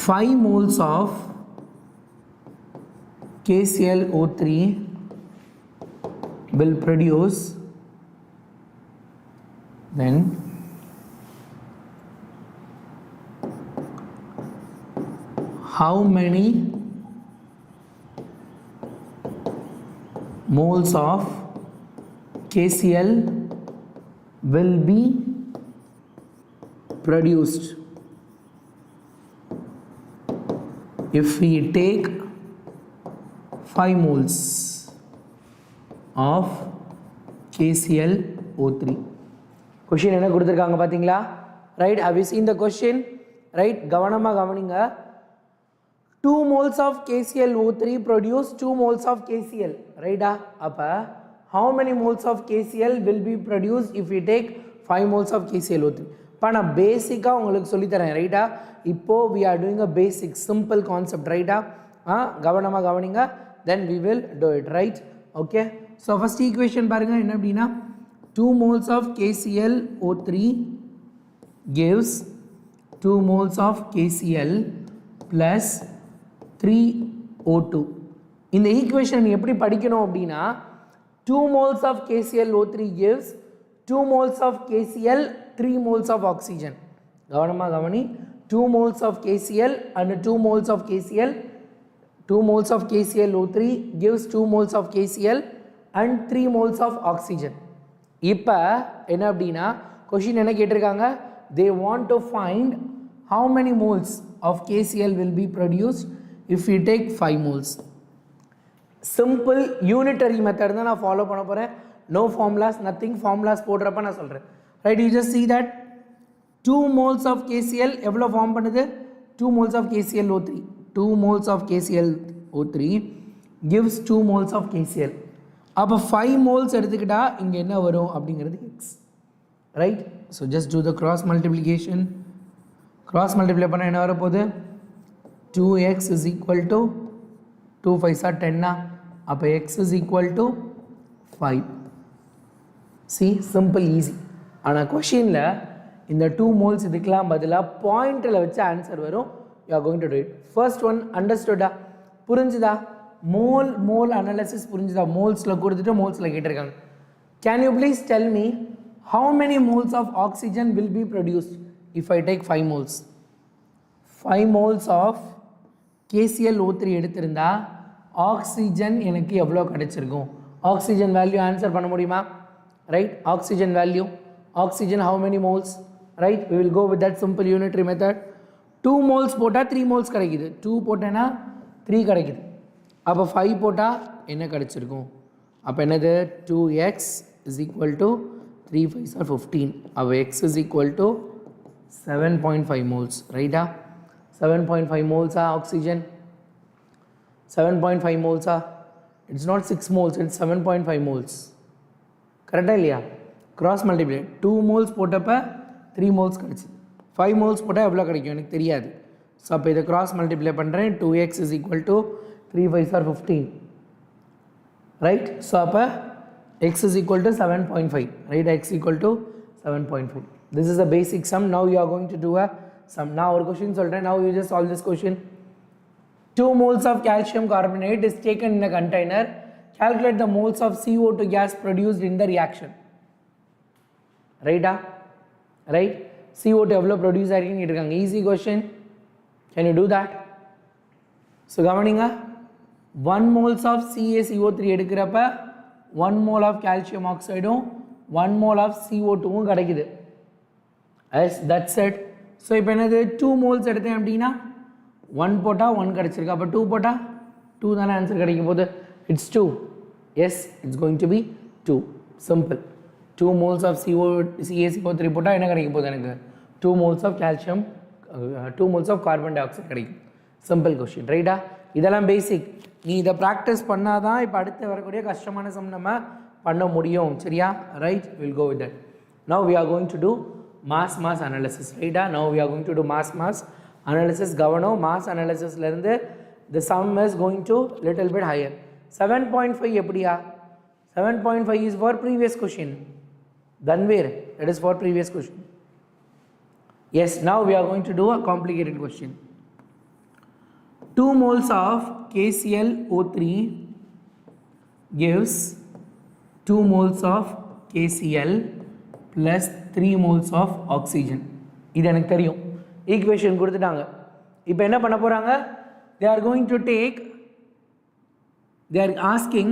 5 moles of KClO3 will produce then how many moles of KCl will be produced if we take 5 moles of KClO3. Question என்ன கொடுத்திருக்காங்க பாத்தீங்களா? Right, have you seen the question? Right, கவனமா கவனிங்க. 2 moles of KClO3 produce 2 moles of KCl. Right, அப்ப how many moles of KCl will be produced if we take 5 moles of KClO3? இப்போ நான் பேசிக்காக உங்களுக்கு சொல்லித்தரேன். ரைட்டா, இப்போது we are doing a basic simple concept. ரைட்டா, கவனமாக கவனிங்க, then we will do it. Right, okay. So first equation பாருங்க, என்ன அப்படின்னா 2 moles of KClO3 gives 2 moles of KCl plus 3O2. இந்த ஈக்குவேஷன் எப்படி படிக்கணும் அப்படின்னா 2 moles of KClO3 gives 2 moles of KCl, 3 moles of oxygen. கவனமா கவனி, 2 moles of KCl and 2 moles of KCl, 2 moles of KClO3 gives 2 moles of KCl and 3 moles of oxygen. இப்போ என்ன அப்படின்னா question என்ன கேட்டிருக்காங்க, they want to find how many moles of KCl will be produced if we take 5 moles. Simple unitary method தான் நான் follow பண்ண போகிறேன். No formulas, nothing, formulas போடுறப்ப நான் சொல்கிறேன். Right, you just see that 2 moles of KCl எவ்வளோ form பண்ணுது 2 moles of KClO3 2 moles of KClO3 gives 2 moles of KCl அப்போ 5 moles எடுத்துக்கிட்டா இங்கே என்ன வரும் அப்படிங்கிறது x right so just do the cross multiplication cross multiply பண்ணால் என்ன வரப்போகுது 2x is equal to 2 5s are 10 அப்போ x is equal to 5 see simple easy ஆனால் கொஷினில் இந்த 2 moles இதுக்கெல்லாம் பதிலாக பாயிண்டில் வச்சு ஆன்சர் வரும் you are going to do it first one understood புரிஞ்சுதா mole analysis புரிஞ்சுதா மோல்ஸில் கொடுத்துட்டு மோல்ஸில் கேட்டிருக்காங்க can you please tell me how many moles of oxygen will be produced if I take 5 moles 5 moles of KClO3 எடுத்திருந்தா oxygen எனக்கு எவ்வளோ கிடைச்சிருக்கும் oxygen value answer பண்ண முடியுமா right oxygen value oxygen how many moles right we will go with that simple unitary method 2 moles போட்டால் 3 moles கிடைக்குது 2 போட்டேன்னா 3 கிடைக்குது அப்போ 5 போட்டால் என்ன கிடைச்சிருக்கும் அப்போ என்னது 2x is equal to 3 5s are 15 அப்போ x is equal to 7.5 moles right 7.5 moles oxygen 7.5 moles it's not 6 moles it's 7.5 moles கரெக்டாக இல்லையா cross multiply 2 moles போட்டப்போ 3 moles கிடைச்சிது 5 moles போட்டால் எவ்வளோ கிடைக்கும் எனக்கு தெரியாது ஸோ அப்போ இதை cross multiply பண்ணுறேன் 2x is equal to 3 5s are 15 right so அப்போ x is equal to 7.5 right x equal to 7.5 this is a basic sum now you are going to do a sum now ஒரு question சொல்கிறேன் now you just solve this question 2 moles of calcium carbonate is taken in a container calculate the moles of CO2 gas produced in the reaction right right CO2 எவ்வளோ produce ஆகிருக்குன்னு கேட்டிருக்காங்க easy question can you do that so கவனிங்க 1 moles of CaCO3 எடுக்கிறப்ப 1 mole of calcium oxide 1 mole of CO2 கிடைக்குது as that's it so இப்போ என்னது 2 moles எடுத்தேன் அப்படின்னா 1 போட்டால் 1 கிடைச்சிருக்கு அப்போ 2 போட்டால் 2 தானே ஆன்சர் கிடைக்கும் போது it's 2 yes it's going to be 2 simple 2 moles of CaCO3 போட்டால் என்ன கிடைக்கும் போது எனக்கு 2 moles of calcium 2 moles of carbon dioxide கிடைக்கும் சிம்பிள் கொஷின் ரைட்டா இதெல்லாம் பேசிக் நீ இதை ப்ராக்டிஸ் பண்ணால் தான் இப்போ அடுத்து வரக்கூடிய கஷ்டமான சம் நம்ம பண்ண முடியும் சரியா right will go with that now we are going to do mass analysis ரைட்டா now we are going to do mass analysis கவனம் மாஸ் அனாலிசிஸ்லேருந்து the sum is going to little bit higher 7.5 எப்படியா 7.5 is for previous question Dhanveer that is for previous question yes now we are going to do a complicated question 2 moles of KClO3 gives 2 moles of KCl plus 3 moles of oxygen இது எனக்கு தெரியும் equation கொடுத்துட்டாங்க இப்போ என்ன பண்ண போகிறாங்க they are going to take they are asking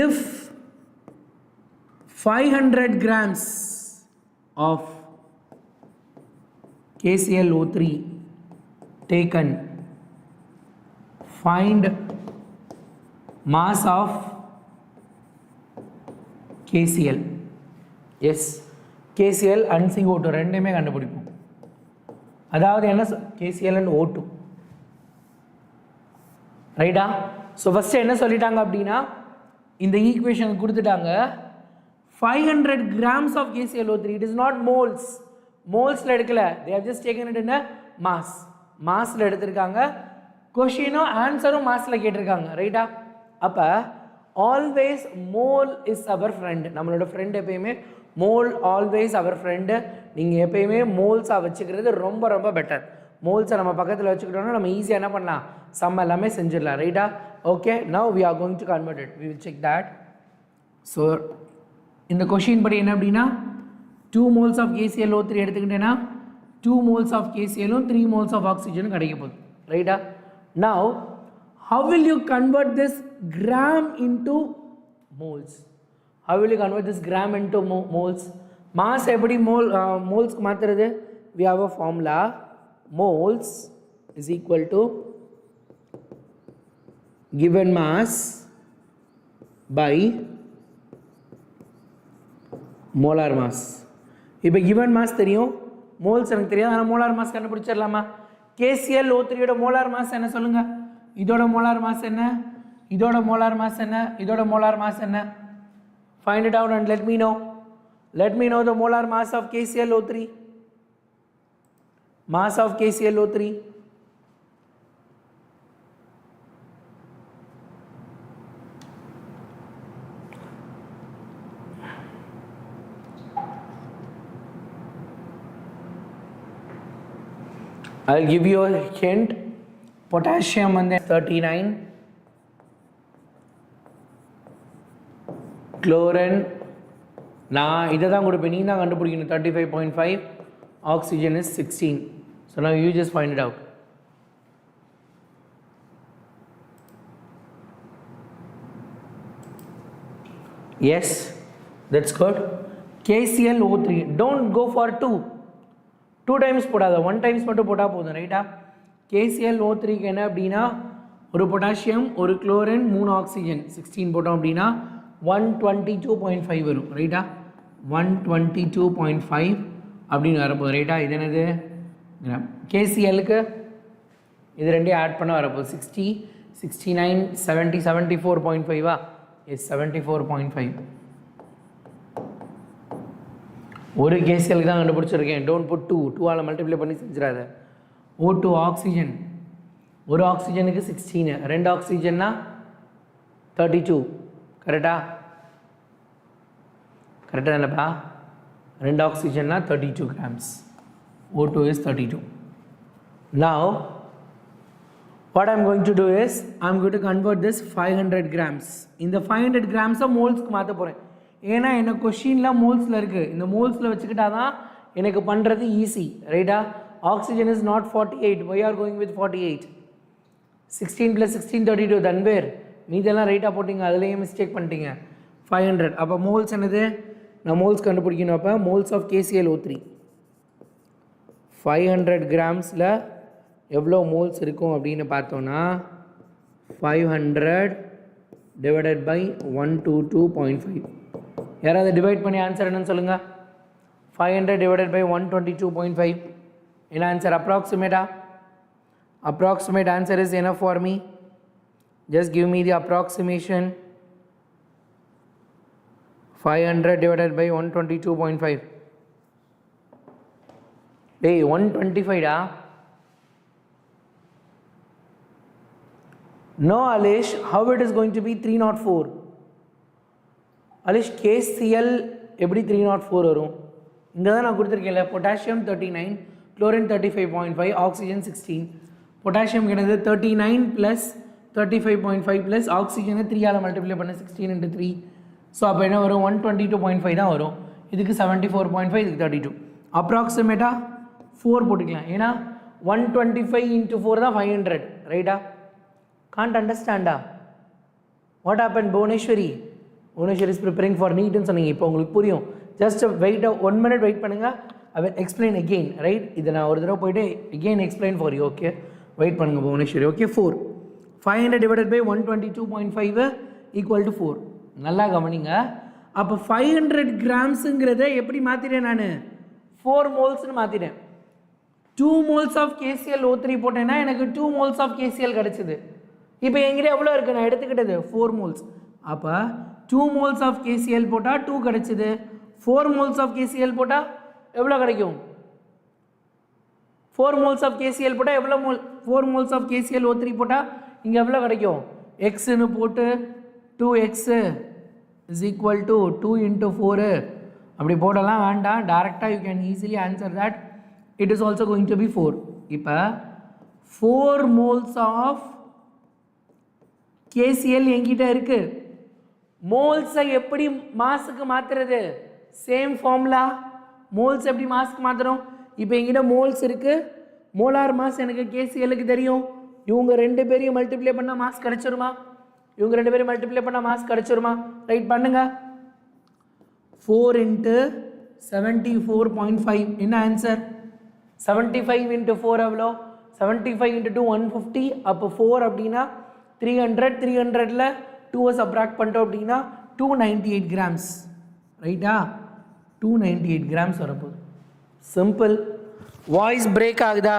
if 500 grams of KClO3 taken find mass of KCl yes KCl and CO2 ரெண்டுமே கண்டுபிடிப்போம் அதாவது என்ன KCl and O2 ரைட்டா ஸோ ஃபஸ்ட்டு என்ன சொல்லிட்டாங்க அப்படின்னா இந்த ஈக்குவேஷன் கொடுத்துட்டாங்க 500 grams of KClO3 it is not moles மோல்ஸில் எடுக்கல they have just taken it in a மாஸில் எடுத்திருக்காங்க கொஷினும் ஆன்சரும் மாஸில் கேட்டிருக்காங்க ரைட்டா அப்போ always mole is our friend நம்மளோட ஃப்ரெண்ட் எப்பயுமே மோல் ஆல்வேஸ் அவர் ஃப்ரெண்டு நீங்கள் எப்பயுமே மோல்ஸாக வச்சுக்கிறது ரொம்ப ரொம்ப பெட்டர் மோல்ஸை நம்ம பக்கத்தில் வச்சுக்கிட்டோம்னா நம்ம ஈஸியாக என்ன பண்ணலாம் சம் எல்லாமே செஞ்சிடலாம் ரைட்டா okay now we are going to convert it we will check that so இந்த கொஷின் படி என்ன அப்படின்னா 2 moles of KClO3 எடுத்துக்கிட்டேன்னா 2 moles of KCl 3 moles of oxygen கிடைக்க போகுது ரைட்டா now how will you convert this gram into moles how will you convert this gram into moles mass எப்படி moles மாத்துறது we have a formula moles is equal to given mass by molar mass இப்போ given mass தெரியும், moles எனக்கு தெரியாது, ஆனால் molar mass கண்டுபிடிச்சிடலாமா? KClO3 யோட molar mass என்ன சொல்லுங்க? இதோட molar mass என்ன? இதோட molar mass என்ன? இதோட molar mass என்ன? Find it out and let me know. Let me know the molar mass of KClO3. Mass of KClO3. I'll give you a hint. Potassium and then 39, chlorine நான் இதை தான் கொடுப்பேன், நீ தான் கண்டுபிடிக்கணும். 35.5, oxygen is 16. So now you just find it out. Yes, that's good. KClO3, don't go for 2 times போடாத, 1 times மட்டும் போட்டால் போதும், ரைட்டா? KClO3க்கு என்ன அப்படின்னா, ஒரு பொட்டாசியம், ஒரு குளோரின், 3 ஆக்சிஜன், 16 போட்டோம் அப்படின்னா 122.5 வரும், ரைட்டா? 122.5 அப்படின்னு வரப்போகுது, ரைட்டா? இது என்னது? KClக்கு இது ரெண்டையும் ஆட் பண்ண வரப்போகுது. 60, 69, 70, 74.5 எஸ் 74.5. ஒரு KClக்கு தான் கண்டுபிடிச்சிருக்கேன். டோன்ட் புட் 2 ஆல் மல்டிப்ளை பண்ணி செஞ்சிடாத. O2 ஆக்சிஜன், ஒரு ஆக்சிஜனுக்கு 16, 2 ஆக்சிஜன்னா 32, கரெக்டா? கரெக்டாக இல்லைப்பா? 2 ஆக்சிஜன்னா 32 grams. O2 is 32. Now what I'm going to do is I'm going to convert this 500 grams. இந்த 500 grams மோல்ஸ்க்கு மாற்ற போகிறேன். ஏன்னா எனக்கு கொஷினில் மோல்ஸில் இருக்குது, இந்த மோல்ஸில் வச்சுக்கிட்டா தான் எனக்கு பண்ணுறது ஈஸி, ரைட்டா? Oxygen is not 48. Why are going with 48? 16 plus 16, 32. Then where? மீதெல்லாம் ரைட்டாக போட்டிங்க, அதுலேயே மிஸ்டேக் பண்ணிட்டீங்க. 500. அப்போ மோல்ஸ் என்னது? நான் மோல்ஸ் கண்டுபிடிக்கணும். அப்போ மோல்ஸ் ஆஃப் KClO3 500 கிராம்ஸில் எவ்வளோ மோல்ஸ் இருக்கும் அப்படின்னு பார்த்தோன்னா 500 டிவைடட் பை 122.5. யாராவது டிவைட் பண்ணி ஆன்சர் என்னன்னு சொல்லுங்கள். 500 டிவைடட் பை 122.5 என்ன answer? approximate answer is enough for me. Just give me the approximation. 500 divided by 122.5. Hey, 125 da? No, Alish, how it is going to be 304? Alish, KCl எப்படி 304 வரும்? இங்கே தான் நான் கொடுத்துருக்கேன்ல, பொட்டாசியம் 39, chlorine 35.5, oxygen 16. பொட்டாசியம் கிடையாது 39 plus 35.5 plus ஆக்சிஜனை 3 all multiply பண்ண 16 into 3. So அப்போ என்ன வரும்? 122.5 தான் வரும். இதுக்கு 74.5, இதுக்கு 32. அப்ராக்சிமேட்டாக 4 போட்டுக்கலாம், ஏன்னா 125 into 4 தான் 500, ரைட்டா? காண்ட் அண்டர்ஸ்டாண்டா? What happen Bhuvaneswari? Bhuvaneswari is preparing for நீட்னு சொன்னீங்க. இப்போ உங்களுக்கு புரியும். ஜஸ்ட் வெயிட் 1 minute வெயிட் பண்ணுங்கள். I will explain again, right? இதை நான் ஒரு தடவை போய்ட்டு again explain for you, okay? Wait பண்ணுங்கள் Bhuvaneswari. Okay, 4. 500 divided by 122.5 equal to 4. நல்லா கவனிங்க. அப்போ 500 கிராம்ஸுங்கிறத எப்படி மாற்றிட்டேன் நான்? 4 மோல்ஸ்னு மாற்றிட்டேன். 2 moles of KClO3 போட்டேன்னா எனக்கு 2 moles of KCl கிடச்சிது. இப்போ எங்கிட்ட எவ்வளோ இருக்குது? நான் எடுத்துக்கிட்டது 4 moles. அப்போ 2 moles of KCl போட்டால் 2 கிடச்சிது. 4 moles of KCl போட்டால் எவ்வளோ கிடைக்கும்? 4 moles of KCl போட்டால் எவ்வளோ 4 moles of KClO3 போட்டால் இங்கே எவ்வளோ கிடைக்கும்? எக்ஸ்ன்னு போட்டு 2x is equal to 2 into 4 அப்படி போடலாம் வேண்டாம். டைரெக்டாக you can easily answer that. It is also going to be 4. இப்போ 4 moles of KCl என்கிட்ட இருக்குது. மோல்ஸை எப்படி மாஸுக்கு மாற்றுறது? Same formula. மோல்ஸ் எப்படி மாஸ்க்கு மாற்றுறோம்? இப்போ எங்கிட்ட மோல்ஸ் இருக்குது. மோலார் மாஸ் எனக்கு KClக்கு தெரியும். இவங்க 2 பேரையும் மல்டிப்ளை பண்ணால் மாஸ் கிடச்சிருமா? இவங்க 2 பேரும் மல்டிப்ளை பண்ணால் மாஸ் கிடச்சிருமா? ரைட் பண்ணுங்க. 4 into 74.5 என்ன ஆன்சர்? 75 into 4 எவ்வளோ? 75 into 2 150. அப்போ 4 அப்படின்னா 300. 300ல் 2 சப்ராக்ட் பண்ணிட்டோம் அப்படின்னா 298 கிராம்ஸ், ரைட்டா? 298 grams வரப்போகுது. Simple. Voice break ஆகுதா?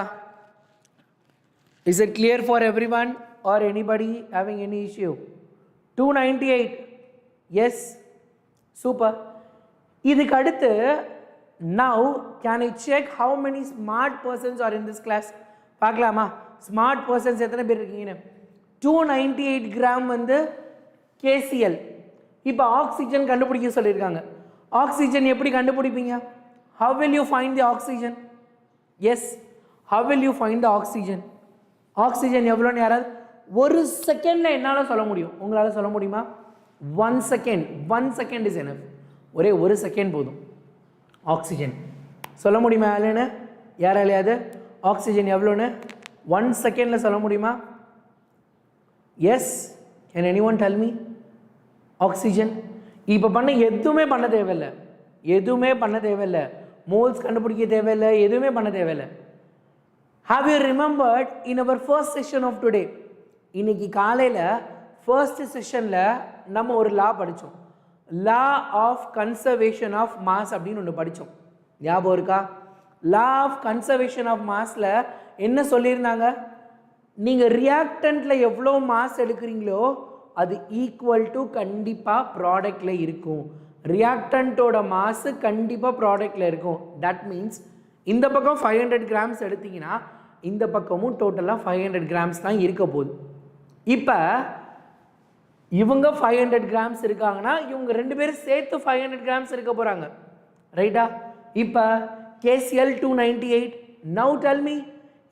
Is it clear for everyone or anybody having any issue? 298. Yes. Super. இதுக்கு அடுத்து now can I check how many smart persons are in this class? பார்க்கலாமா? Smart persons எத்தனை பேர் இருக்கீங்கன்னு? 298 gram வந்து KCl. இப்போ oxygen கண்டுபிடிக்க சொல்லியிருக்காங்க. ஆக்சிஜன் எப்படி கண்டுபிடிப்பீங்க? How will you find the oxygen? Yes. How will you find the oxygen? Oxygen எவ்வளோன்னு யாராவது ஒரு செகண்டில் என்னால் சொல்ல முடியும். உங்களால் சொல்ல முடியுமா? 1 செகண்ட். 1 second is enough. ஒரே ஒரு செகண்ட் போதும். ஆக்சிஜன் சொல்ல முடியுமா இல்லைன்னு யாராலையாது? ஆக்சிஜன் எவ்வளோன்னு 1 செகண்டில் சொல்ல முடியுமா? Yes. Can anyone tell me? Oxygen இப்போ பண்ண எதுவுமே பண்ண தேவையில்லை. எதுவுமே பண்ண தேவையில்லை. மோல்ஸ் கண்டுபிடிக்க தேவையில்லை. எதுவுமே பண்ண தேவையில்லை. Have you remembered in our first session of today? இன்னைக்கு காலையில் ஃபர்ஸ்ட் செஷனில் நம்ம ஒரு லா படித்தோம். Law of conservation of mass அப்படின்னு ஒன்று படித்தோம். ஞாபகம் இருக்கா? லா ஆஃப் கன்சர்வேஷன் ஆஃப் மாஸில் என்ன சொல்லியிருந்தாங்க? நீங்கள் ரியாக்டண்ட்டில் எவ்வளோ மாஸ் எடுக்கிறீங்களோ அது ஈக்குவல் டு கண்டிப்பாக ப்ராடக்டில் இருக்கும். ரியாக்டண்ட்டோட மாசு கண்டிப்பாக ப்ராடக்டில் இருக்கும். தட் மீன்ஸ் இந்த பக்கம் 500 கிராம்ஸ் எடுத்தீங்கன்னா இந்த பக்கமும் டோட்டலாக 500 கிராம்ஸ் தான் இருக்க போகுது. இப்போ இவங்க 500 கிராம்ஸ் இருக்காங்கன்னா இவங்க ரெண்டு பேரும் சேர்த்து 500 கிராம்ஸ் இருக்க போகிறாங்க. ரைட்டா? இப்போ KCl 298. நவ் டெல் மீ,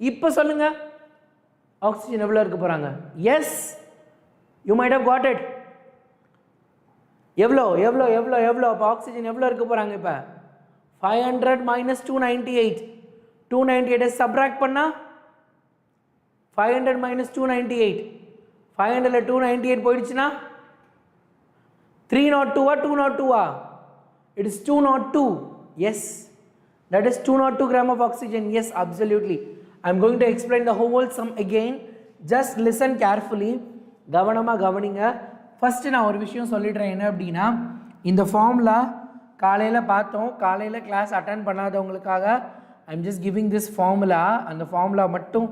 இப்போ சொல்லுங்க ஆக்சிஜன் எவ்வளோ இருக்க போகிறாங்க? Yes, you might have got it. எவ்வளோ எவ்வளோ எவ்வளோ எவ்வளோ அப்போ ஆக்சிஜன் எவ்வளோ இருக்க போகிறாங்க? இப்போ 500 minus 298. 298 சப்ராக்ட் பண்ணா 500 minus 298. 500ல 298 போயிடுச்சுன்னா 302 202 it is 202. Yes, that is 202 gram of oxygen. Yes, absolutely. I am going to explain the whole sum again. Just listen carefully. கவனமாக கவனிங்க. ஃபஸ்ட்டு நான் ஒரு விஷயம் சொல்லிடுறேன். என்ன அப்படின்னா, இந்த ஃபார்முலா காலையில் பார்த்தோம். காலையில் கிளாஸ் அட்டன் பண்ணாதவங்களுக்காக I am just giving this formula. அந்த ஃபார்முலா மட்டும்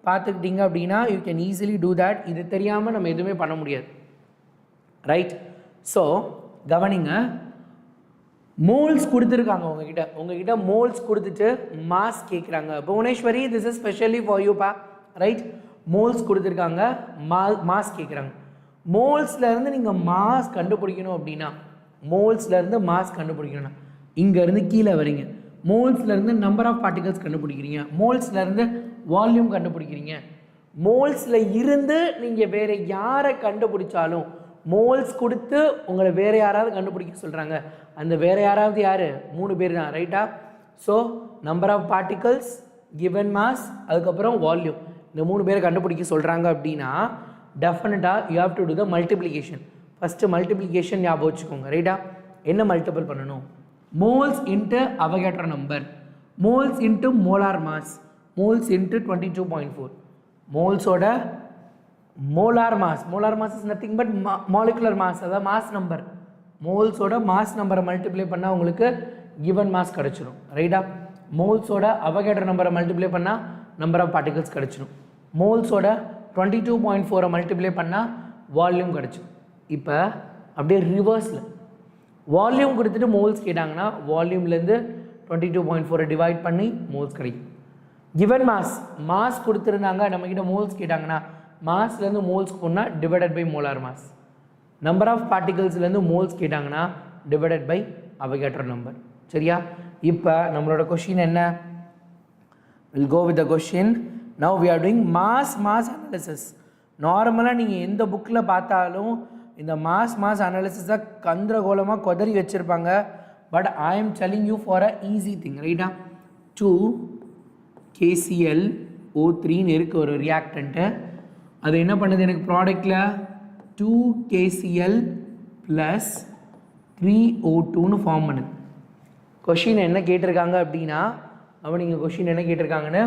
பார்த்துக்கிட்டிங்க அப்படின்னா you can easily do that. இது தெரியாமல் நம்ம எதுவுமே பண்ண முடியாது. ரைட்? ஸோ கவனிங்க. மோல்ஸ் கொடுத்துருக்காங்க உங்ககிட்ட மோல்ஸ் கொடுத்துட்டு மாஸ் கேட்குறாங்க. Bhuvaneswari, this is specially for you பா. ரைட்? மோல்ஸ் கொடுத்துருக்காங்க, மாஸ் கேட்குறாங்க. மோல்ஸ்லேருந்து நீங்கள் மாஸ் கண்டுபிடிக்கணும் அப்படின்னா, மோல்ஸ்லேருந்து மாஸ் கண்டுபிடிக்கணும்னா இங்கேருந்து கீழே வரீங்க. மோல்ஸ்லேருந்து நம்பர் ஆஃப் பார்ட்டிகல்ஸ் கண்டுபிடிக்கிறீங்க. மோல்ஸ்லேருந்து வால்யூம் கண்டுபிடிக்கிறீங்க. மோல்ஸில் இருந்து நீங்கள் வேறு யாரை கண்டுபிடிச்சாலும் மோல்ஸ் கொடுத்து உங்களை வேறு யாராவது கண்டுபிடிக்க சொல்கிறாங்க. அந்த வேறு யாராவது யார்? 3 பேர் தான். ரைட்டா? So number of particles, given mass, அதுக்கப்புறம் வால்யூம், இந்த 3 பேரை கண்டுபிடிக்க சொல்கிறாங்க அப்படின்னா டெஃபினட்டாக you have to do the multiplication. First multiplication ஞாபகம் வச்சுக்கோங்க. ரைட்டா? என்ன மல்டிபிள் பண்ணணும்? Moles into Avogadro number, moles into molar mass, moles into 22.4. மோல்ஸோட molar mass, molar mass is nothing but molecular mass, அதாவது மாஸ் நம்பர். மோல்ஸோட மாஸ் நம்பரை multiply பண்ணால் உங்களுக்கு கிவன் மாஸ் கிடச்சிடும். ரைட்டா? மோல்ஸோட அவகேட்ரோ நம்பரை மல்டிப்ளை பண்ணால் நம்பர் ஆஃப் பார்ட்டிகல்ஸ் கிடச்சிடும். மோல்ஸோட 22.4 மல்டிப்ளை பண்ணால் வால்யூம் கிடச்சிடும். இப்போ அப்படியே ரிவர்ஸில் வால்யூம் கொடுத்துட்டு மோல்ஸ் கேட்டாங்கன்னா வால்யூம்லேருந்து 22.4 டிவைட் பண்ணி மோல்ஸ் கிடைக்கும். கிவன் மாஸ், மாஸ் கொடுத்துருந்தாங்க, நம்மக்கிட்ட மோல்ஸ் கேட்டாங்கன்னா மாஸ்லேருந்து மோல்ஸ் போனால் divided by molar mass. Number of பார்ட்டிகல்ஸ்லேருந்து மோல்ஸ் கேட்டாங்கன்னா டிவைடட் பை அவகேட்ரோ நம்பர். சரியா? இப்போ நம்மளோட கொஷின் என்ன? Will go with the question. Now we are doing mass analysis. நார்மலாக நீங்கள் எந்த புக்கில் பார்த்தாலும் இந்த மாஸ் அனாலிசிஸை கந்திரகோலமாக கொதறி வச்சுருப்பாங்க. But I am telling you for a easy thing. ரைட்டா? 2 KClO3ன்னு இருக்குது ஒரு ரியாக்டண்ட்டு. அது என்ன பண்ணுது எனக்கு ப்ராடக்டில் 2 KCl + 3O2ன்னு ஃபார்ம் பண்ணுது. கொஷின் என்ன கேட்டிருக்காங்க அப்படின்னா, அவன் நீங்கள் கொஷின் என்ன கேட்டிருக்காங்கன்னு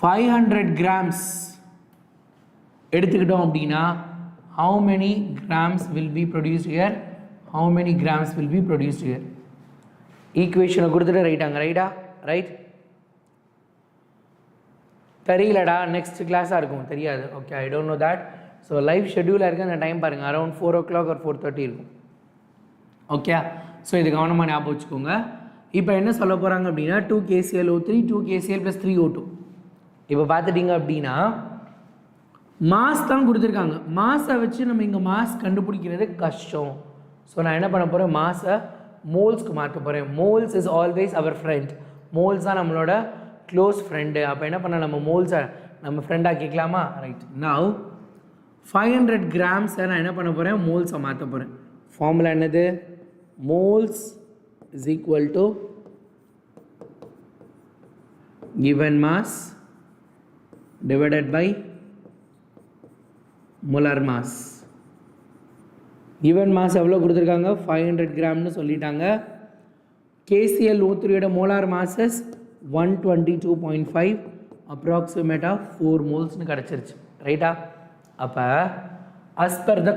500 கிராம்ஸ் எடுத்துக்கிட்டோம் அப்படின்னா how many grams will be produced here? how many grams will be produced here. Equation கொடுத்துட்டு ரைட்டாங்க ரைட்டா ரைட் தெரியலடா நெக்ஸ்ட் கிளாஸாக இருக்கும் தெரியாது okay I don't know that so live ஷெட்யூலாக இருக்குது அந்த டைம் பாருங்கள் அரௌண்ட் 4 o'clock or 4:30 இருக்கும் ஓகே ஸோ இது கவனமாக ஞாபகம் வச்சுக்கோங்க இப்போ என்ன சொல்ல போகிறாங்க அப்படின்னா 2 KClO3 2 KCl + 3O2 இப்போ பார்த்துட்டிங்க அப்படின்னா மாஸ் தான் கொடுத்துருக்காங்க மாஸை வச்சு நம்ம இங்கே மாஸ் கண்டுபிடிக்கிறது கஷ்டம் ஸோ நான் என்ன பண்ண போகிறேன் மாஸை மோல்ஸ்க்கு மாற்ற போகிறேன் moles is always our friend moles தான் நம்மளோட க்ளோஸ் ஃப்ரெண்டு அப்போ என்ன பண்ண நம்ம மோல்ஸை நம்ம ஃப்ரெண்டாக கேட்கலாமா ரைட் நவ் 500 grams நான் என்ன பண்ண போகிறேன் மோல்ஸை மாற்ற போகிறேன் ஃபார்முலா என்னது moles is equal to given mass divided by molar mass given mass எவ்வளோ கொடுத்துருக்காங்க 500 gramனு சொல்லிட்டாங்க KClO3 மோலார் மாஸஸ் 122.5 அப்ராக்சிமேட்டாக 4 மோல்ஸ்னு கிடச்சிருச்சு ரைட்டா அப்போ as per the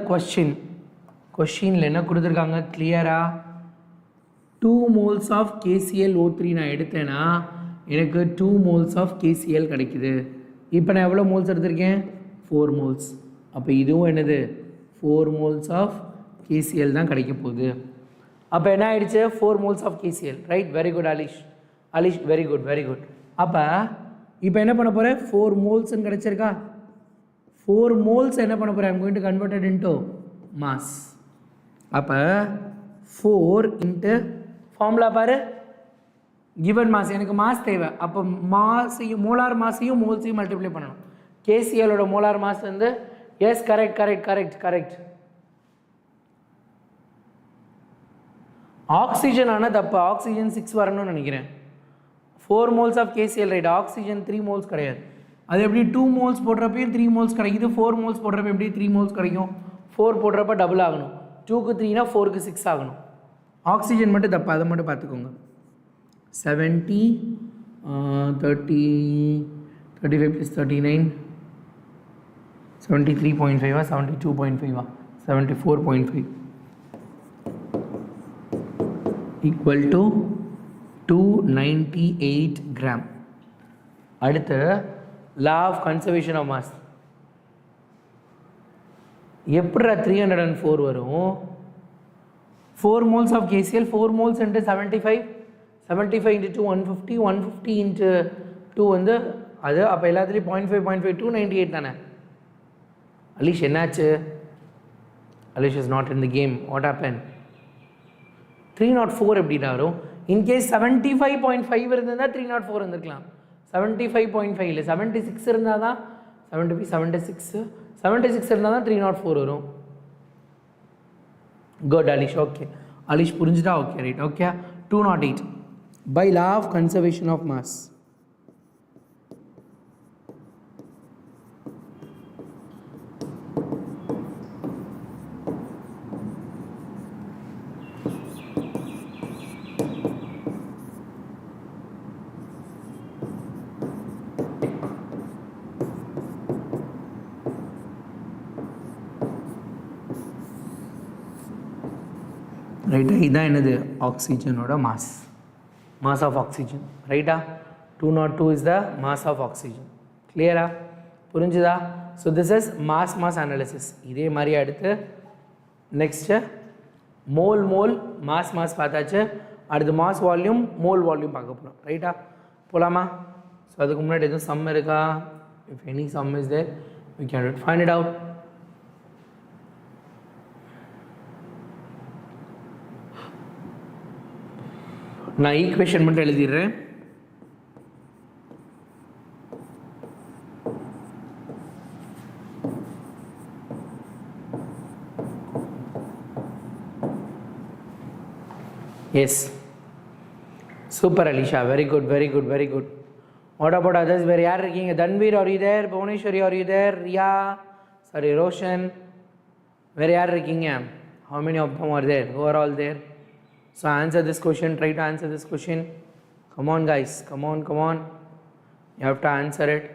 கொஷினில் என்ன கொடுத்துருக்காங்க கிளியராக 2 moles ஆஃப் KClO3 நான் எடுத்தேன்னா எனக்கு 2 moles ஆஃப் KCl கிடைக்குது இப்போ நான் எவ்வளோ மோல்ஸ் எடுத்திருக்கேன் 4 moles அப்போ இதுவும் என்னது 4 moles ஆஃப் KCl தான் கிடைக்க போகுது அப்போ என்ன ஆயிடுச்சு 4 moles of KCl right very good Alish very good அப்போ இப்போ என்ன பண்ண போகிறேன் 4 molesன்னு கிடச்சிருக்கா 4 moles என்ன பண்ண போகிறேன் I'm going to converted into mass அப்போ 4 இன்ட்டு ஃபார்முலா பாரு கிவன் மாஸ் எனக்கு மாஸ் தேவை அப்போ மாஸையும் மோலார் மாஸையும் மோல்ஸையும் மல்டிப்ளை பண்ணணும் KClோட மோலார் மாஸ் வந்து எஸ் கரெக்ட் ஆக்சிஜன் ஆனால் தப்பு ஆக்சிஜன் 6 வரணும்னு நினைக்கிறேன் 4 moles of KCl right oxygen 3 moles கிடையாது அது எப்படி 2 moles போடுறப்பையும் 3 moles கிடைக்குது 4 moles போடுறப்ப எப்படி 3 moles கிடைக்கும் 4 போடுறப்ப டபுள் ஆகணும் 2க்கு 3னா 4க்கு 6 ஆகணும் ஆக்சிஜன் மட்டும் தப்பு அதை மட்டும் பார்த்துக்கோங்க 70 30 35 + 39 73.5 72.5 74.5 equal to 298 gram அடுத்து law of conservation of mass எப்படா 304 வரும் 4 moles of KCl 4 moles into 75 into 2 150 into 2 வந்து அது அப்போ எல்லாத்துலேயும் 0.5 298 தானே அலிஷ் என்னாச்சு Alish is not in the game what happen 304 எப்படின்னா வரும் இன்கேஸ் 75.5 இருந்ததுன்னா 304 இருந்திருக்கலாம் 75.5 இல்லை 76 இருந்தால் தான் 76 இருந்தால் தான் 304 வரும் குட் அலிஷ் ஓகே அலிஷ் புரிஞ்சுட்டா okay right okay 208 by law of conservation of mass ரைட்டா இதுதான் என்னது ஆக்சிஜனோட mass of oxygen ரைட்டா 202 is the mass of oxygen clear புரிஞ்சுதா so this is mass analysis இதே மாதிரி அடுத்து next mole mass பார்த்தாச்சு அடுத்து mass volume mole volume பார்க்க போகிறோம் ரைட்டா போகலாமா ஸோ அதுக்கு முன்னாடி எதுவும் சம் இருக்கா if any sum is there we can find it out நான் ஈக்குவேஷன் மட்டும் எழுதிடுறேன் yes super Alisha very good what about others வேறு யார் இருக்கீங்க Tanveer are you there Bhuvaneswari are you there Riya sorry Roshan வேறு யார் இருக்கீங்க how many of them are there who are all there so answer this question try to answer this question come on guys come on you have to answer it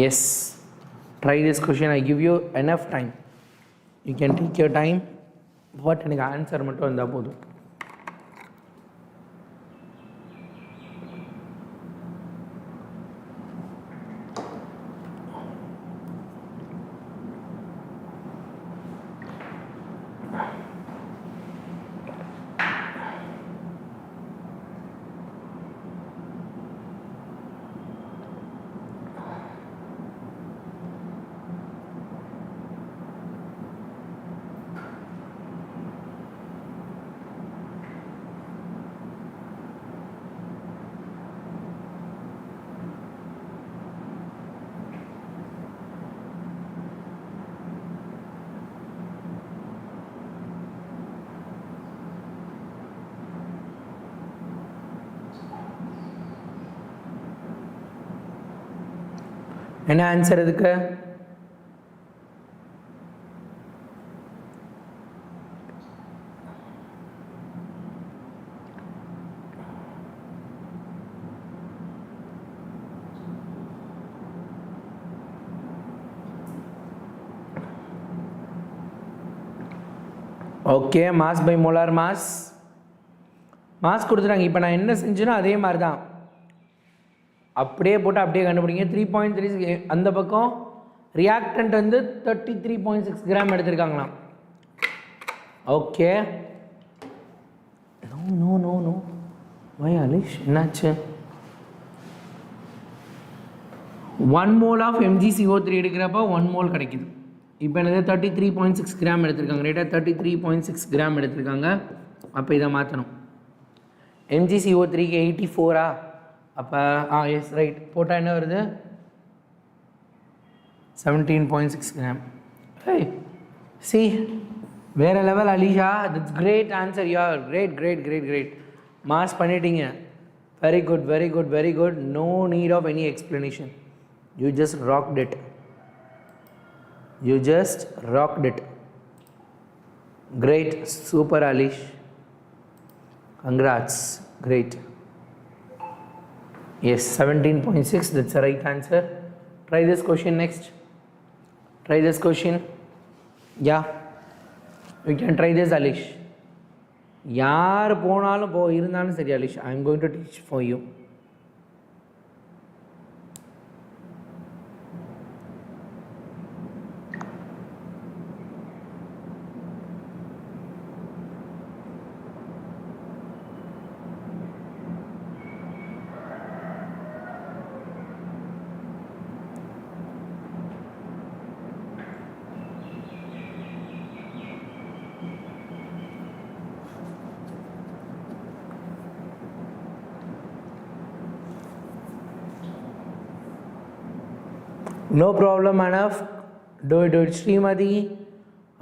Yes, try this question. I give you enough time, you can take your time, but எனக்கு answer மட்டும் வந்தா போதும். என்ன answer இதுக்கு? Okay, mass by molar mass கொடுத்துட்டாங்க. இப்போ நான் என்ன செஞ்சேனோ அதே மாதிரி தான் அப்படியே போட்டு அப்படியே கண்டுபிடிங்க. 3.36 அந்த பக்கம் ரியாக்டன்ட் வந்து 33.6 கிராம் எடுத்திருக்காங்களாம். Okay, no no no no why Alish, என்னாச்சு? 1 மோல் ஆஃப் MgCO3 எடுக்கிறப்ப 1 மோல் கிடைக்குது. இப்போ என்னது 33.6 கிராம் எடுத்திருக்காங்க. ரைட்டாக 33.6 கிராம் எடுத்திருக்காங்க. அப்போ இதை மாற்றணும். MgCO3க்கு 84 அப்போ எஸ் ரைட் போட்டால் என்ன வருது? 17.6 கிராம். ஹே சி, வேறு level Alisha, that's great answer. You are great great great great. Mass பண்ணிட்டீங்க. Very good very good very good. No need of any explanation. You just rocked it. You just rocked it. Great, super Alish. Congrats, great. Yes, 17.6, that's the right answer. Try this question next. Try this question. Yeah, you can try this Alish. Yaar ponalum po irundhalum seri Alish, I am going to teach for you. No problem, enough. Do it Srimati.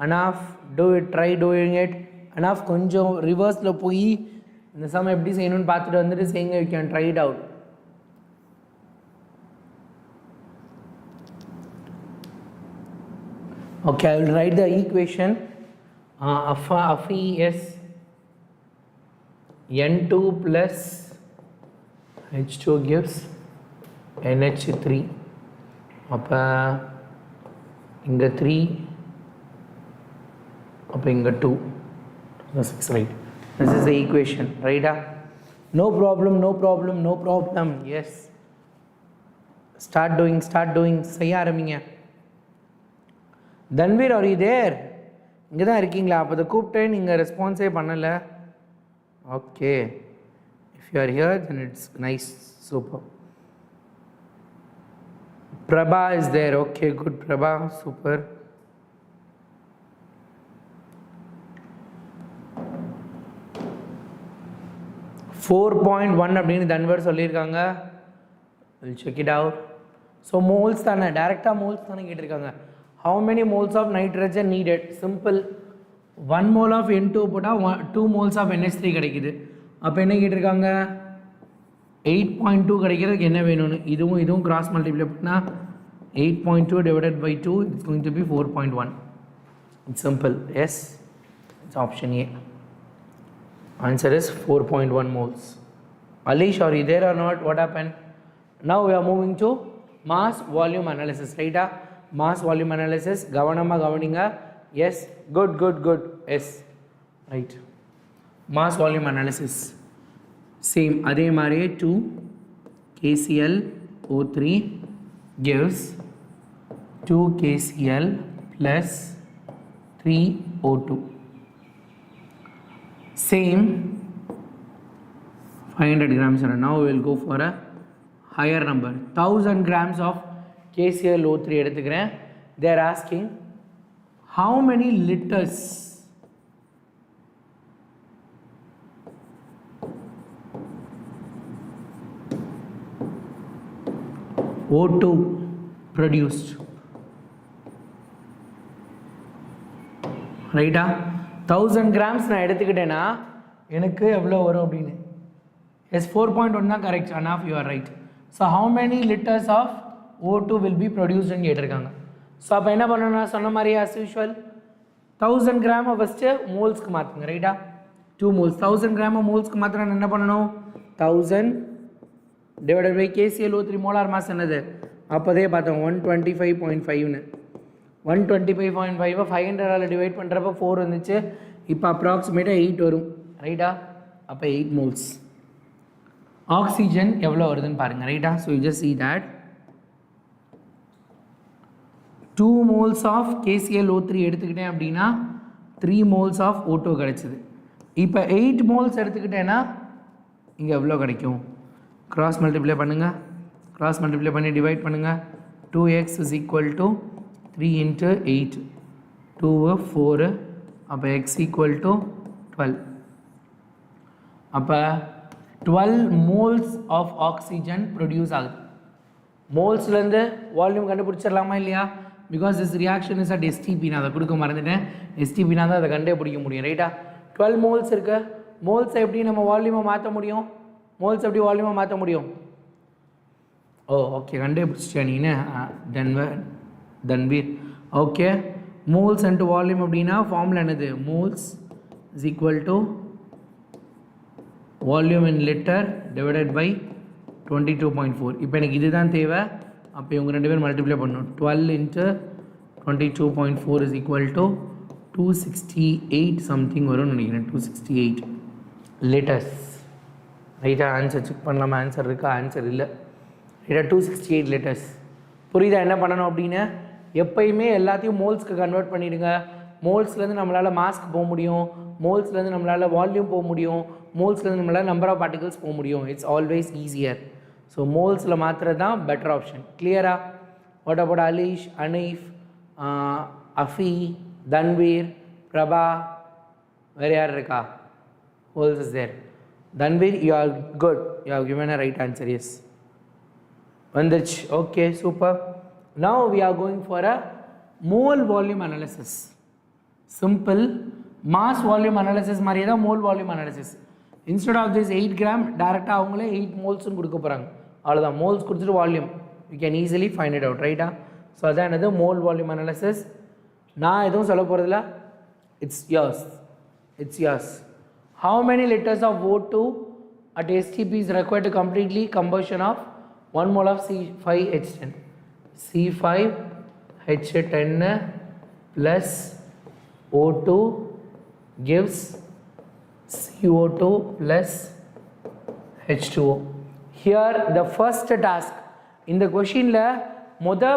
Enough. Do it. Try doing it. Enough. கொஞ்சம் ரிவர்ஸில் போய் இந்த some எப்படி செய்யணும்னு பார்த்துட்டு வந்துட்டு செய்யுங்க. You can try it out. Okay, I will write the equation. FES N2 plus H2 gives NH3. அப்போ இங்கே 3, அப்போ இங்கே 2, 6, right. This is the equation, ரைட்டா? No problem no problem no problem. Yes, start doing செய்ய ஆரம்பிங்க. Tanveer, are you there? இங்கே தான் இருக்கீங்களா? அப்போ அதை கூப்பிட்டேன், நீங்கள் ரெஸ்பான்ஸே பண்ணலை. Okay, if you are here then it's nice, super. Prabha is there. Okay, good Prabha, super. .1 அப்படின்னு தன்வர் சொல்லியிருக்காங்க. We'll check it out. So moles தானே, டைரெக்டாக மோல்ஸ் தானே கேட்டிருக்காங்க. How many moles of nitrogen needed? Simple. 1 mole of N2 போட்டால் 2 moles of NH3 கிடைக்குது. அப்போ என்ன கேட்டிருக்காங்க? 8.2 கிடைக்கிறதுக்கு என்ன வேணும்னு இதுவும் கிராஸ் மல்டிப்ளை பண்ணால் 8.2 divided by 2, it's going to be 4.1. It's simple. Yes, it's option A. Answer is 4.1 moles. Alish, are you there or not? What happened? Now we are moving to mass volume analysis, right? Mass volume analysis, gavanama gavaninga. Yes, good. Yes, right. Mass volume analysis, same adhe mari 2 KClO3 gives 2 KCl plus 3 O2. Same 500 grams. Now we will go for a higher number, 1000 grams of KClO3 எடுத்துக்கிறேன். They are asking how many liters O2 produced, right? 1000 grams நான் எடுத்துக்கிட்டேனா எனக்கு எவ்வளோ வரும் அப்படின்னு. Yes, 4.1 தான் correct. Enough, you are right. So how many liters of O2 will be produced ன்னு கேட்டிருக்காங்க. So அப்போ என்ன பண்ணணும், நான் சொன்ன மாதிரி as usual 1000 கிராமை ஃபஸ்ட்டு மோல்ஸ்க்கு மாற்றுங்க, ரைட்டா? 2 moles. 1000 கிராமை மோல்ஸ்க்கு மாத்திரம் என்ன பண்ணணும், 1000 divided by KClO3 molar mass என்னது, அப்போதே பார்த்தோம் 125.5ன்னு. 125.5 500ஆல் டிவைட் பண்ணுறப்ப 4 வந்துச்சு. இப்போ அப்ராக்சிமேட்டாக 8 வரும், ரைட்டா? அப்போ 8 moles. ஆக்சிஜன் எவ்வளோ வருதுன்னு பாருங்கள், ரைட்டா? So you just see that 2 moles of KClO3 எடுத்துக்கிட்டேன் அப்படின்னா 3 moles of O2 கிடைச்சிது. இப்போ 8 moles எடுத்துக்கிட்டேன்னா இங்கே எவ்வளோ கிடைக்கும், cross multiply பண்ணுங்கள், cross multiply பண்ணி டிவைட் பண்ணுங்கள். 2x is equal to 3 into 8, 2 4, அப்போ x equal to 12. அப்போ 12 moles of oxygen produce ஆகுது. மோல்ஸ்லேருந்து வால்யூம் கண்டுபிடிச்சிடலாமா இல்லையா? Because this reaction is at STP. நான் அதை கொடுக்க மறந்துட்டேன். STPனா தான் அதை கண்டுபிடிக்க முடியும், ரைட்டா? 12 moles இருக்கு. மோல்ஸ் எப்படி நம்ம வால்யூமை மாற்ற முடியும், மோல்ஸ் எப்படி வால்யூமை மாற்ற முடியும்? ஓ ஓகே, கண்டுபிடிச்சிட்டியா Neenu, Tanveer. Okay, moles and volume அப்படின்னா ஃபார்முலா என்னது, moles is equal to volume in litre divided by 22.4. இப்போ எனக்கு இதுதான் தேவை. அப்போ இவங்க 2 பேர் மல்டிப்ளை பண்ணணும். 12 into 22.4 is equal to 268 something வரும்னு நினைக்கிறேன். 268 லிட்டர்ஸ், ரைட்டா? ஆன்சர் செக் பண்ணலாமா, ஆன்சர் இருக்கா? ஆன்சர் இல்லை, ரைட்டா? 268 லிட்டர்ஸ். புரியுதா என்ன பண்ணணும் அப்படின்னு? எப்பயுமே எல்லாத்தையும் மோல்ஸ்க்கு கன்வெர்ட் பண்ணிவிடுங்க. மோல்ஸ்லேருந்து நம்மளால் மாஸ்க்கு போக முடியும், மோல்ஸ்லேருந்து நம்மளால் வால்யூம் போக முடியும், மோல்ஸ்லேருந்து நம்மளால் நம்பர் ஆஃப் பார்ட்டிகல்ஸ் போக முடியும். It's always easier. ஸோ மோல்ஸில் மாத்திரம் தான் பெட்டர் ஆப்ஷன். கிளியரா? வாட் அபவுட் அலீஷ், அனீஃப், அஃபி, தன்வீர், பிரபா, வேறு யார் இருக்கா? Holes is there. Tanveer, you are good, you have given a right answer. Yes, வந்துருச்சு. Okay, super. Now we are going for a mole volume analysis. Simple mass volume analysis மாதிரியே தான் mole volume analysis. Instead of this 8 gram டேரெக்டாக அவங்களே 8 மோல்ஸ்னு கொடுக்க போகிறாங்க. அவ்வளோதான், moles கொடுத்துட்டு volume you can easily find it out, ரைட்டா? ஸோ அதான் என்னது மோல் வால்யூம் அனாலிசிஸ். நான் எதுவும் சொல்ல போகிறதில்ல, it's yours. How many liters of O2 at STP is required to completely combustion of 1 mole of C5H10? C5H10 plus O2 gives CO2 plus H2O. Here the first task இந்த கொஷினில்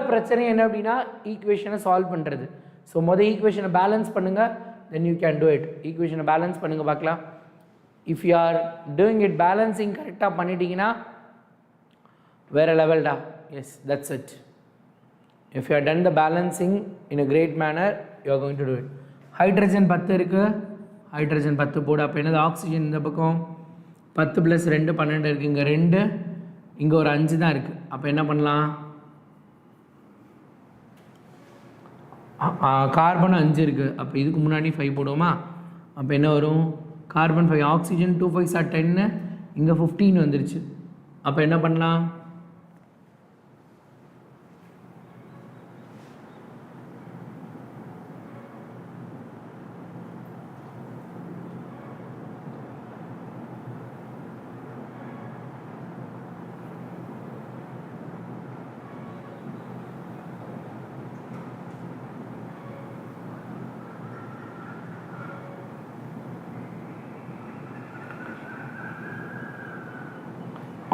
பிரச்சனை என்ன அப்படின்னா ஈக்குவேஷனை சால்வ் பண்ணுறது. ஸோ ஈக்குவேஷனை balance பண்ணுங்கள், then you can do it. ஈக்குவேஷனை பேலன்ஸ் பண்ணுங்கள் பார்க்கலாம். If you are doing it balancing கரெக்டாக பண்ணிட்டீங்கன்னா வேறு லெவல்டா. Yes, that's it. If you are done the balancing in a great manner you are going to do it. Hydrogen 10 இருக்குது, hydrogen 10 போடு. அப்போ என்னது, ஆக்சிஜன் இந்த பக்கம் 10 + 2 12 இருக்குது. இங்கே 2, இங்கே ஒரு 5 தான் இருக்குது. அப்போ என்ன பண்ணலாம், கார்பன் 5 இருக்குது. அப்போ இதுக்கு முன்னாடி 5 போடுவோமா? அப்போ என்ன வரும், கார்பன் 5, ஆக்சிஜன் 2 5 are 10, இங்கே 15 வந்துருச்சு. அப்போ என்ன பண்ணலாம்,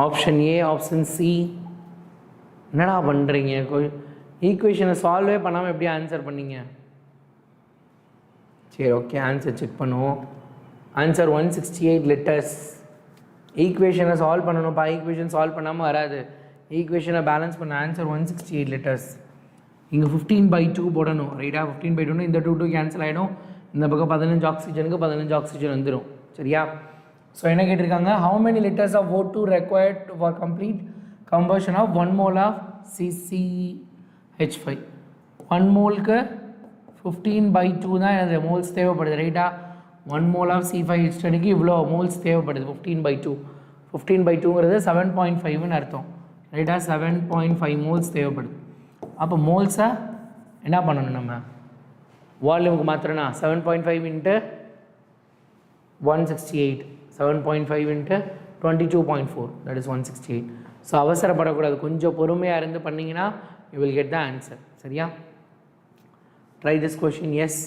ஆப்ஷன் ஏ, ஆப்ஷன் சி. என்னடா பண்ணுறீங்க? ஈக்குவேஷனை சால்வே பண்ணாமல் எப்படி ஆன்சர் பண்ணீங்க? சரி, ஓகே, ஆன்சர் செக் பண்ணுவோம். Answer 168 litres. ஈக்குவேஷனை சால்வ் பண்ணணும்ப்பா. ஈக்குவேஷன் சால்வ் பண்ணாமல் வராது. ஈக்குவேஷனை பேலன்ஸ் பண்ண ஆன்சர் 168 லிட்டர்ஸ். இங்கே 15/2 போடணும். ரைட்டா? 15/2 இந்த 2 கேன்சல் ஆகிடும். இந்த பக்கம் 15 ஆக்சிஜனுக்கு 15 ஆக்சிஜன் வந்துடும். சரியா? ஸோ என்ன கேட்டிருக்காங்க? How many litres of O2 required for complete combustion of 1 mole of CCH5? 1 மோலுக்கு 15/2 தான் எனது மோல்ஸ் தேவைப்படுது. ரைட்டா? 1 mole of C5H10க்கு இவ்வளோ மோல்ஸ் தேவைப்படுது. 15/2. 15/2ங்கிறது 7.5ன்னு அர்த்தம். ரைட்டா? 7.5 மோல்ஸ் தேவைப்படுது. அப்போ மோல்ஸை என்ன பண்ணணும்? நம்ம வால்யூமுக்கு மாத்திரனா 7.5 into 168, 7.5 into 22.4, that is 168. So அவசரப்படக்கூடாது. கொஞ்சம் பொறுமையாக இருந்து பண்ணிங்கன்னா you will get the answer. சரியா? Try this question. Yes,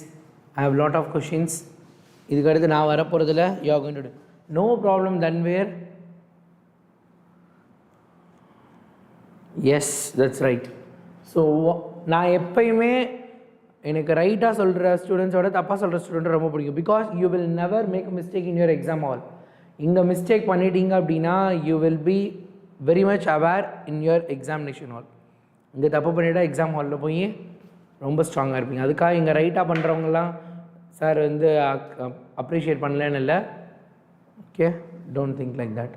I have lot of questions. இதுக்கடுத்து நான் வரப்போகிறதுல you are going to do. No problem Tanveer. Yes, that's right. So நான் எப்பயுமே எனக்கு ரைட்டாக சொல்கிற ஸ்டூடெண்ட்ஸோட தப்பாக சொல்கிற ஸ்டூடெண்ட் ரொம்ப பிடிக்கும். Because you will never make a mistake in your exam hall. இங்கே மிஸ்டேக் பண்ணிட்டீங்க அப்படின்னா you will be very much aware in your examination hall. இங்கே தப்பு பண்ணிவிட்டால் எக்ஸாம் ஹாலில் போய் ரொம்ப ஸ்ட்ராங்காக இருப்பீங்க. அதுக்காக இங்கே ரைட்டாக பண்ணுறவங்கலாம் சார் வந்து அப்ரிஷியேட் பண்ணலன்னு இல்லை. Okay, don't think like that.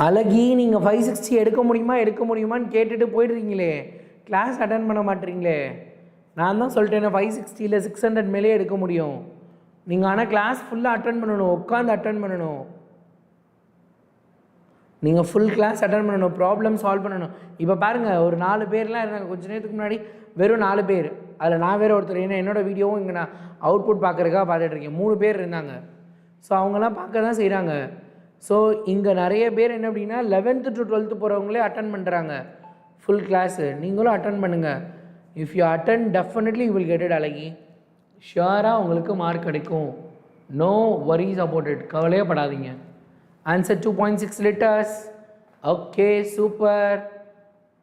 அழகி, நீங்கள் 560 எடுக்க முடியுமான்னு கேட்டுட்டு போயிடுறீங்களே, கிளாஸ் அட்டன் பண்ண மாட்டீங்களே. நான் தான் சொல்லிட்டேன் 560ல் 600 மேலே எடுக்க முடியும். நீங்கள் ஆனால் கிளாஸ் ஃபுல்லாக அட்டன் பண்ணணும், உட்காந்து அட்டன் பண்ணணும். நீங்கள் ஃபுல் கிளாஸ் அட்டன் பண்ணணும், ப்ராப்ளம் சால்வ் பண்ணணும். இப்போ பாருங்கள், ஒரு 4 பேர்லாம் இருந்தாங்க கொஞ்சம் நேரத்துக்கு முன்னாடி, வெறும் 4 பேர். அதில் நான் வேறு ஒருத்தர், ஏன்னா என்னோடய வீடியோவும் இங்கே நான் அவுட்புட் பார்க்குறதுக்காக பார்த்துட்ருக்கேன். 3 பேர் இருந்தாங்க. ஸோ அவங்களாம் பார்க்க தான் செய்கிறாங்க. ஸோ இங்கே நிறைய பேர் என்ன அப்படின்னா 11th to 12th போகிறவங்களே அட்டன் பண்ணுறாங்க ஃபுல் கிளாஸு. நீங்களும் அட்டன் பண்ணுங்கள். If you attend definitely you will get it. அழகி, ஷியோராக உங்களுக்கு மார்க் கிடைக்கும். நோ வரிஸ் அபவுட் இட், கவலையே படாதீங்க. Answer 2.6 litres. Okay, super.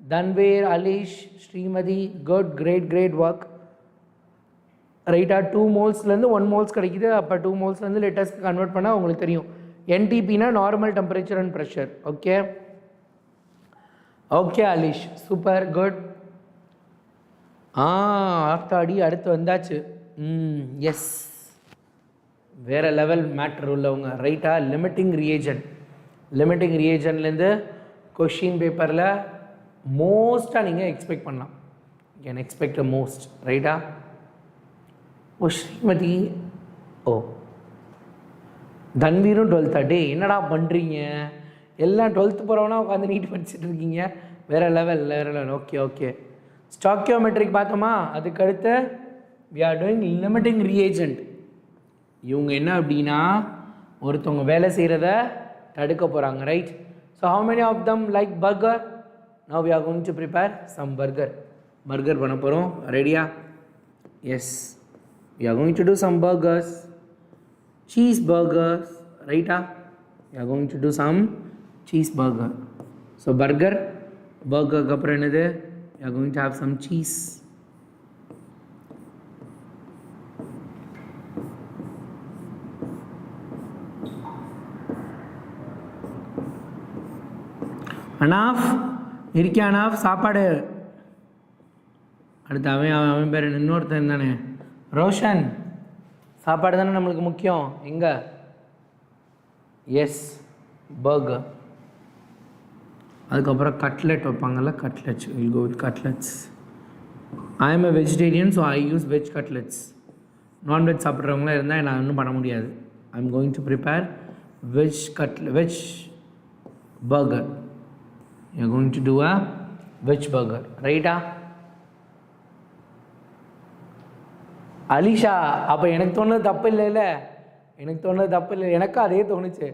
Tanveer, Alish, Srimathi, good, great work. ரைட்டாக 2 மோல்ஸ்லேருந்து 1 மோல்ஸ் கிடைக்குது. அப்போ 2 மோல்ஸ்லேருந்து லிட்டர்ஸ்க்கு கன்வெர்ட் பண்ணால் உங்களுக்கு தெரியும். NTPனா normal temperature and pressure. Okay okay Alish, super, good. ஆத்தாடி, அடுத்து வந்தாச்சு. எஸ், வேறு லெவல் மேட்ரு உள்ளவங்க. ரைட்டா? லிமிட்டிங் ரியேஜன்ட்லேருந்து கொஷின் பேப்பரில் மோஸ்ட்டாக நீங்கள் எக்ஸ்பெக்ட் பண்ணலாம். Can expect the most. ரைட்டா? ஓ ஸ்ரீமதி, ஓ தன்வீரும் 12th. டே, என்னடா பண்ணுறீங்க? எல்லாம் 12th போகிறவனா உட்காந்து நீட் படிச்சுட்டு இருக்கீங்க. வேறு லெவல். ஓகே. ஸ்டாக்கியோமெட்ரிக் பார்த்தோமா? அதுக்கடுத்து we are doing limiting reagent. இவங்க என்ன அப்படின்னா ஒருத்தவங்க வேலை செய்கிறத தடுக்க போகிறாங்க. Right? So how many of them like burger? Now we are going to prepare some burger பண்ண போகிறோம். ரெடியா? Yes, we are going to do some burgers. Cheeseburgers, right? We are going to do some cheeseburger. So burger அப்புறம் என்னது? We are going to have some cheese. Enough சாப்பாடு. அடுத்து அவன் பேர் இன்னொருத்தன் தானே, ரோஷன். சாப்பாடு தானே நம்மளுக்கு முக்கியம். எங்கே? Yes, burger. அதுக்கப்புறம் கட்லெட் வைப்பாங்கள்ல, cutlets. Will go with cutlets. I am a vegetarian, so I use veg cutlets. Non veg சாப்பிட்றவங்களாம் இருந்தால் நான் இன்னும் பண்ண முடியாது. I am going to prepare veg burger. you're going to do a which burger, right? Alisha, அப்போ எனக்கு தோணுது தப்பு இல்லைல்ல, எனக்கு தோணுது தப்பு இல்லை, எனக்கும் அதே தோணுச்சு.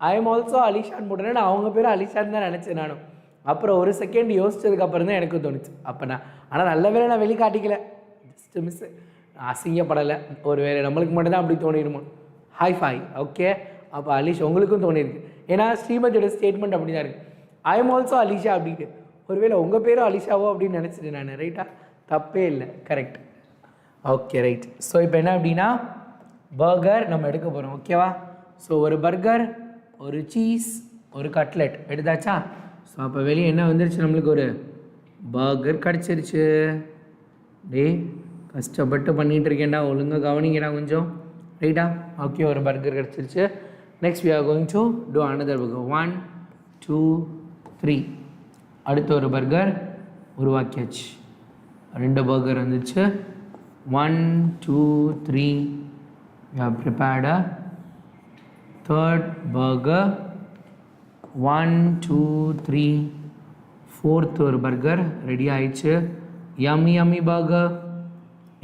ஐ எம் ஆல்சோ அலிஷான்னு போட்டேன்னா நான் அவங்க பேர் அலிஷான்னு தான் நினச்சேன் நானும். அப்புறம் ஒரு செகண்ட் யோசிச்சதுக்கப்புறம் தான் எனக்கும் தோணுச்சு. அப்போ நான் ஆனால் நல்ல வேலை நான் வெளிக்காட்டிக்கல, ஜஸ்ட் மிஸ், அசிங்கப்படலை. ஒரு வேலை நம்மளுக்கு மட்டும்தான் அப்படி தோணிடுமோ. Hi five, okay. அப்போ அலிஷா உங்களுக்கும் தோணிருக்கு, ஏன்னா ஸ்ரீமதியோட ஸ்டேட்மெண்ட் அப்படி தான் இருக்குது, ஐ எம் ஆல்சோ அலிஷா அப்படின்ட்டு. ஒருவேளை உங்கள் பேரும் அலிஷாவோ அப்படின்னு நினச்சிட்டேன் நான், ரைட்டா? தப்பே இல்லை, கரெக்ட். Okay, right. ஸோ இப்போ என்ன அப்படின்னா பர்கர் நம்ம எடுக்க போகிறோம், ஓகேவா? ஸோ ஒரு பர்கர், ஒரு சீஸ், ஒரு கட்லெட் எடுத்தாச்சா? ஸோ அப்போ வெளியே என்ன வந்துருச்சு, நம்மளுக்கு ஒரு பர்கர் கிடச்சிருச்சு. டே கஷ்டப்பட்டு பண்ணிகிட்டு இருக்கேன்டா, ஒழுங்காக கவனிங்கடா கொஞ்சம், ரைட்டா? ஓகே, ஒரு பர்கர் கிடச்சிருச்சு. Next we are going to do another burger. 1 2 3. அடுத்த ஒரு பர்கர் உருவாக்கியாச்சு, 2 பர்கர் வந்துச்சு. 1 2 3. we have prepared a third burger. 1 2 3. fourth ஒரு பர்கர் ரெடி ஆயிடுச்சு. yummy burger.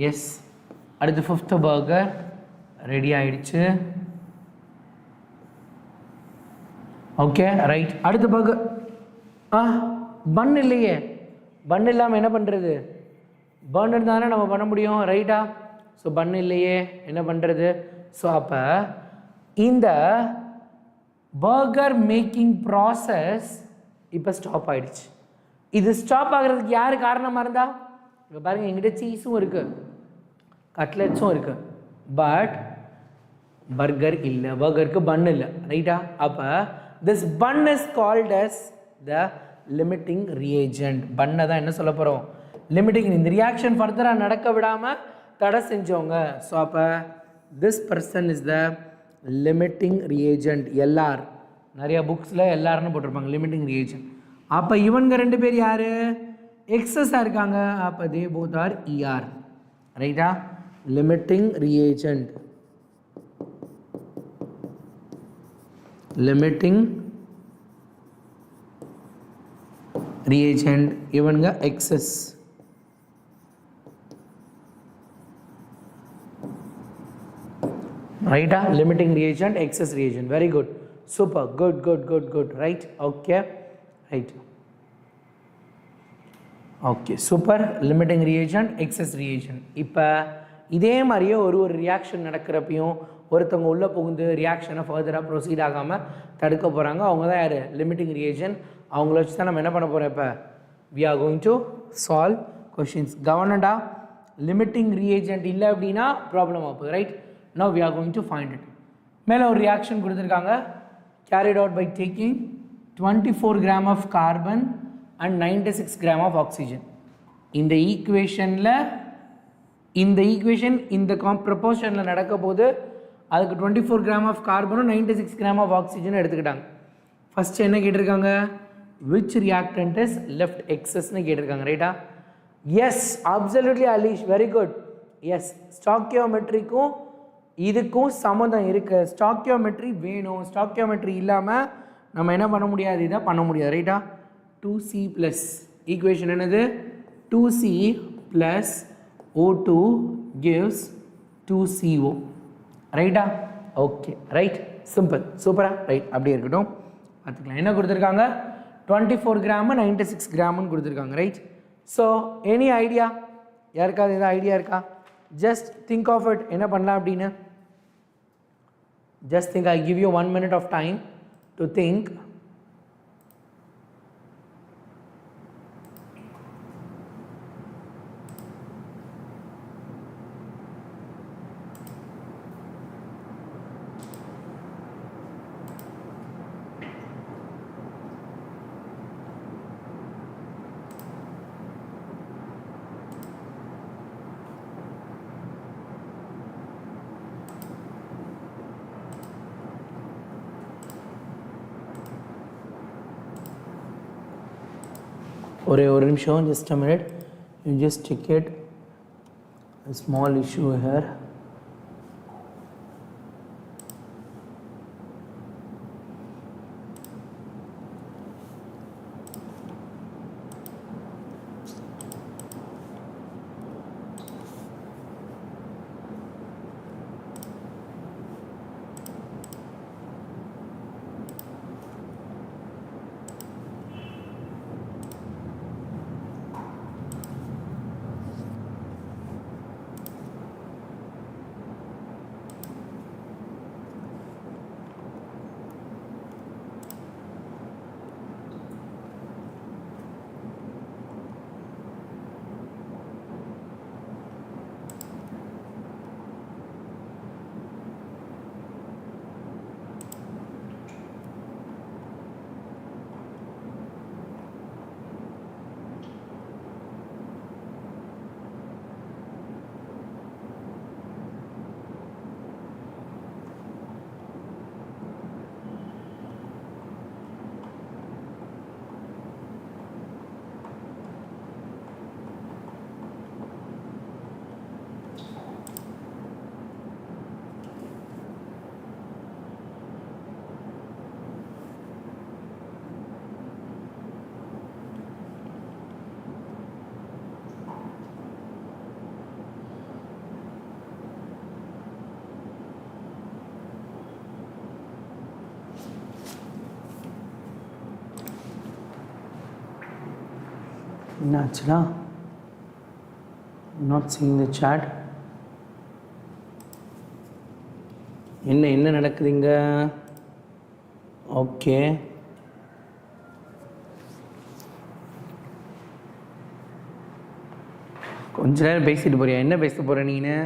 எஸ். அடுத்து 5th பர்கர் ரெடி ஆயிடுச்சு. Okay, right. அடுத்த பர்கர் பன் இல்லையே, பன் இல்லாமல் என்ன பண்ணுறது? பன் இருந்தால் தானே நம்ம பண்ண முடியும், ரைட்டா? ஸோ பன் இல்லையே, என்ன பண்ணுறது? ஸோ அப்போ இந்த பர்கர் மேக்கிங் ப்ராசஸ் இப்போ ஸ்டாப் ஆகிடுச்சு. இது ஸ்டாப் ஆகிறதுக்கு யார் காரணமாக இருந்தா? இப்போ பாருங்கள், எங்கிட்ட சீஸும் இருக்குது, கட்லெட்ஸும் இருக்குது, பட் பர்கர் இல்லை, பர்கருக்கு பன் இல்லை, ரைட்டா? அப்போ this bun is called as the limiting reagent. பன்னை தான் என்ன சொல்ல போகிறோம்? லிமிட்டிங். இந்த ரியாக்ஷன் ஃபர்தராக நடக்க விடாமல் தடை செஞ்சவங்க. ஸோ அப்போ this person is the limiting reagent. LR, நிறைய புக்ஸில் எல்ஆர்னு போட்டிருப்பாங்க, லிமிட்டிங் ரியேஜென்ட். அப்போ இவங்க 2 பேர் யார்? எக்ஸஸாக இருக்காங்க, அப்போ தே போத் ஆர் இஆர், ரைட்டா? லிமிட்டிங் ரியேஜென்ட், லிமிட்டிங் ரியேஜென்ட், இவங்க எக்ஸஸ். ரைட்டா? Limiting reagent, excess reagent. Very good, super, good good good good, right? Okay, right. Okay, super. Limiting reagent, excess reagent. இப்போ இதே மாதிரியே ஒரு ரியாக்ஷன் நடக்கிறப்பையும் ஒருத்தவங்க உள்ளே புகுந்து ரியாக்ஷனை ஃபர்தராக ப்ரொசீட் ஆகாமல் தடுக்க போகிறாங்க. அவங்க தான் யார்? Limiting reagent. அவங்கள வச்சு தான் நம்ம என்ன பண்ண போகிறோம்? இப்போ we are going to solve questions. கவர்னண்டா, லிமிட்டிங் ரியேஜென்ட் இல்லை அப்படின்னா ப்ராப்ளம் ஆகுது, right? now we are going to find it. மேலே ஒரு ரியாக்ஷன் கொடுத்துருக்காங்க, carried out by taking 24 gram of carbon and 96 gram of oxygen. இந்த ஈக்குவேஷனில் இந்த ப்ரொபோர்ஷனில் நடக்க போது அதுக்கு 24 gram ஆஃப் கார்பனும் 96 gram ஆஃப் ஆக்சிஜனும் எடுத்துக்கிட்டாங்க. ஃபஸ்ட்டு என்ன கேட்டிருக்காங்க? விச் ரியாக்டன்ட் இஸ் லெஃப்ட் எக்ஸஸ்ன்னு கேட்டிருக்காங்க, ரைட்டா? Yes, absolutely Alish, very good. Yes, ஸ்டாக்கியோமெட்ரிக்கும் இதுக்கும் சம்மந்தம் இருக்குது. ஸ்டாக்கியோமெட்ரி வேணும், ஸ்டாக்கியோமெட்ரி இல்லாமல் நம்ம என்ன பண்ண முடியாது, இதை பண்ண முடியாது, ரைட்டா? 2C ப்ளஸ் ஈக்குவேஷன் என்னது? 2C plus O2 gives 2CO, ரைட்டா? ஓகே, ரைட், சிம்பிள், சூப்பரா, ரைட். அப்படியே இருக்கட்டும், பார்த்துக்கலாம். என்ன கொடுத்துருக்காங்க? 24 கிராமு 96 கிராமுன்னு கொடுத்துருக்காங்க, ரைட்? So any idea? யாருக்காவது எதாவது ஐடியா இருக்கா? Just think of it. என்ன பண்ணலாம் அப்படின்னு just think. I give you 1 minute of time to think. ஒரு நிமிஷம், just a minute, you just check it, a small issue here. என்னாச்சுனா not seeing the chat. என்ன நடக்குதுங்க? ஓகே, கொஞ்ச நேரம் பேசிட்டு போறியா? என்ன பேச போற நீனு?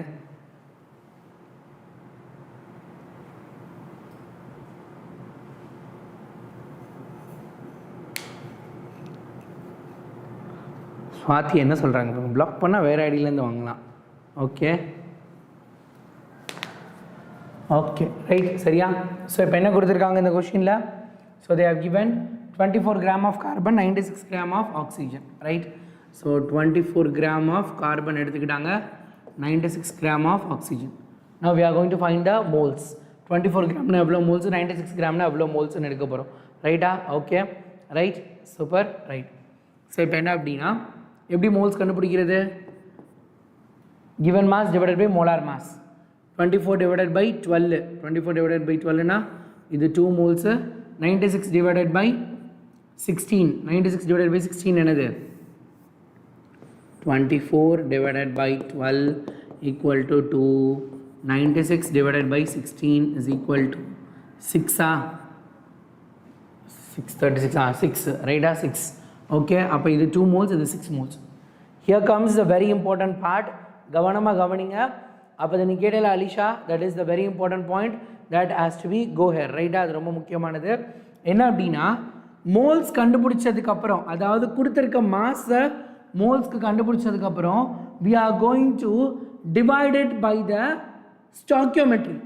ஸ்வாதி என்ன சொல்கிறாங்க? பிளாக் பண்ணால் வேறு ஐடியிலேருந்து வாங்கலாம். ஓகே ஓகே ரைட், சரியா? ஸோ இப்போ என்ன கொடுத்துருக்காங்க இந்த கொஷினில்? So they have given 24 gram of carbon, 96 gram of oxygen, right? So 24 gram of carbon எடுத்துக்கிட்டாங்க, 96 gram of oxygen. Now we are going to find the moles. 24 கிராம்னா எவ்வளோ மோல்ஸ், 96 கிராம்னா எவ்வளோ மோல்ஸ்னு எடுக்க போகிறோம், ரைட்டா? Okay right, super, right. So இப்போ என்ன அப்படின்னா, எப்படி மோல்ஸ் கண்டுபிடிக்கிறது? given mass divided by molar mass. 24 divided by 12, 24 divided by 12 னா இது 2 moles. 96 divided by 16, 96 divided by 16 என்னது? 24 divided by 12 equal to 2. 96 divided by 16 is equal to 6 636 6, right? 6. Okay, அப்போ இது 2 moles, இது 6 moles. Here comes the very important part. கவனமாக கவனிங்க. அப்போ நீ கேட்டல Alisha, that is the very important point that has to be go here, ரைட்டா? அது ரொம்ப முக்கியமானது. என்ன அப்படின்னா, மோல்ஸ் கண்டுபிடிச்சதுக்கப்புறம், அதாவது கொடுத்துருக்க மாஸை மோல்ஸ்க்கு கண்டுபிடிச்சதுக்கப்புறம் we are going to divide it by the stoichiometry.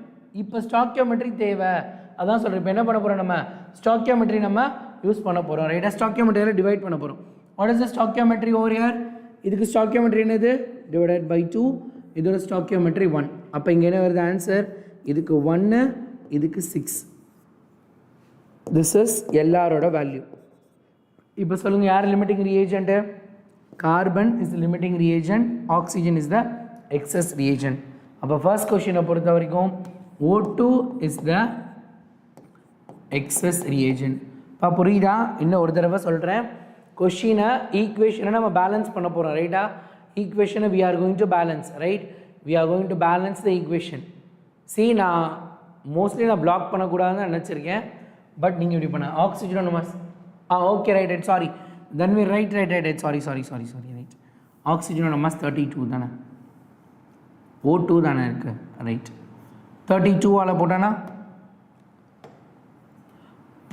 இப்போ stoichiometry தேவை, அதான் சொல்கிறேன். இப்போ என்ன பண்ண போகிறோம்? நம்ம stoichiometry நம்ம யூஸ் பண்ண போகிறோம், ரைட்டா? stoichiometryயில் டிவைட் பண்ண போகிறோம். What is the stoichiometry over here? இதுக்கு stoichiometry என்னது? divided by 2. இதோட stoichiometry 1. அப்போ இங்கே என்ன வருது ஆன்சர்? இதுக்கு 1, இதுக்கு 6. திஸ் இஸ் எல்லாரோட வேல்யூ. இப்போ சொல்லுங்கள், யார் limiting reagent? Carbon is the limiting reagent, oxygen is the excess reagent. அப்போ ஃபர்ஸ்ட் கொஷினை பொறுத்த வரைக்கும் O2 is the excess reagent. இப்போ புரியுதா? இன்னும் ஒரு தடவை சொல்கிறேன். கொஷினை ஈக்குவேஷனை நம்ம பேலன்ஸ் பண்ண போகிறோம், ரைட்டா? ஈக்குவேஷனை we are going to balance, right? we are going to balance the equation. See, நான் மோஸ்ட்லி நான் பிளாக் பண்ணக்கூடாதுன்னு நினச்சிருக்கேன், பட் நீங்கள் இப்படி பண்ண ஆக்சிஜனோட நம்ம okay right right sorry then we right right right right sorry sorry sorry sorry right. ஆக்சிஜனோட மாஸ் 32 தானே, O2 தானே இருக்குது, ரைட்? 32ஆல் போட்டானா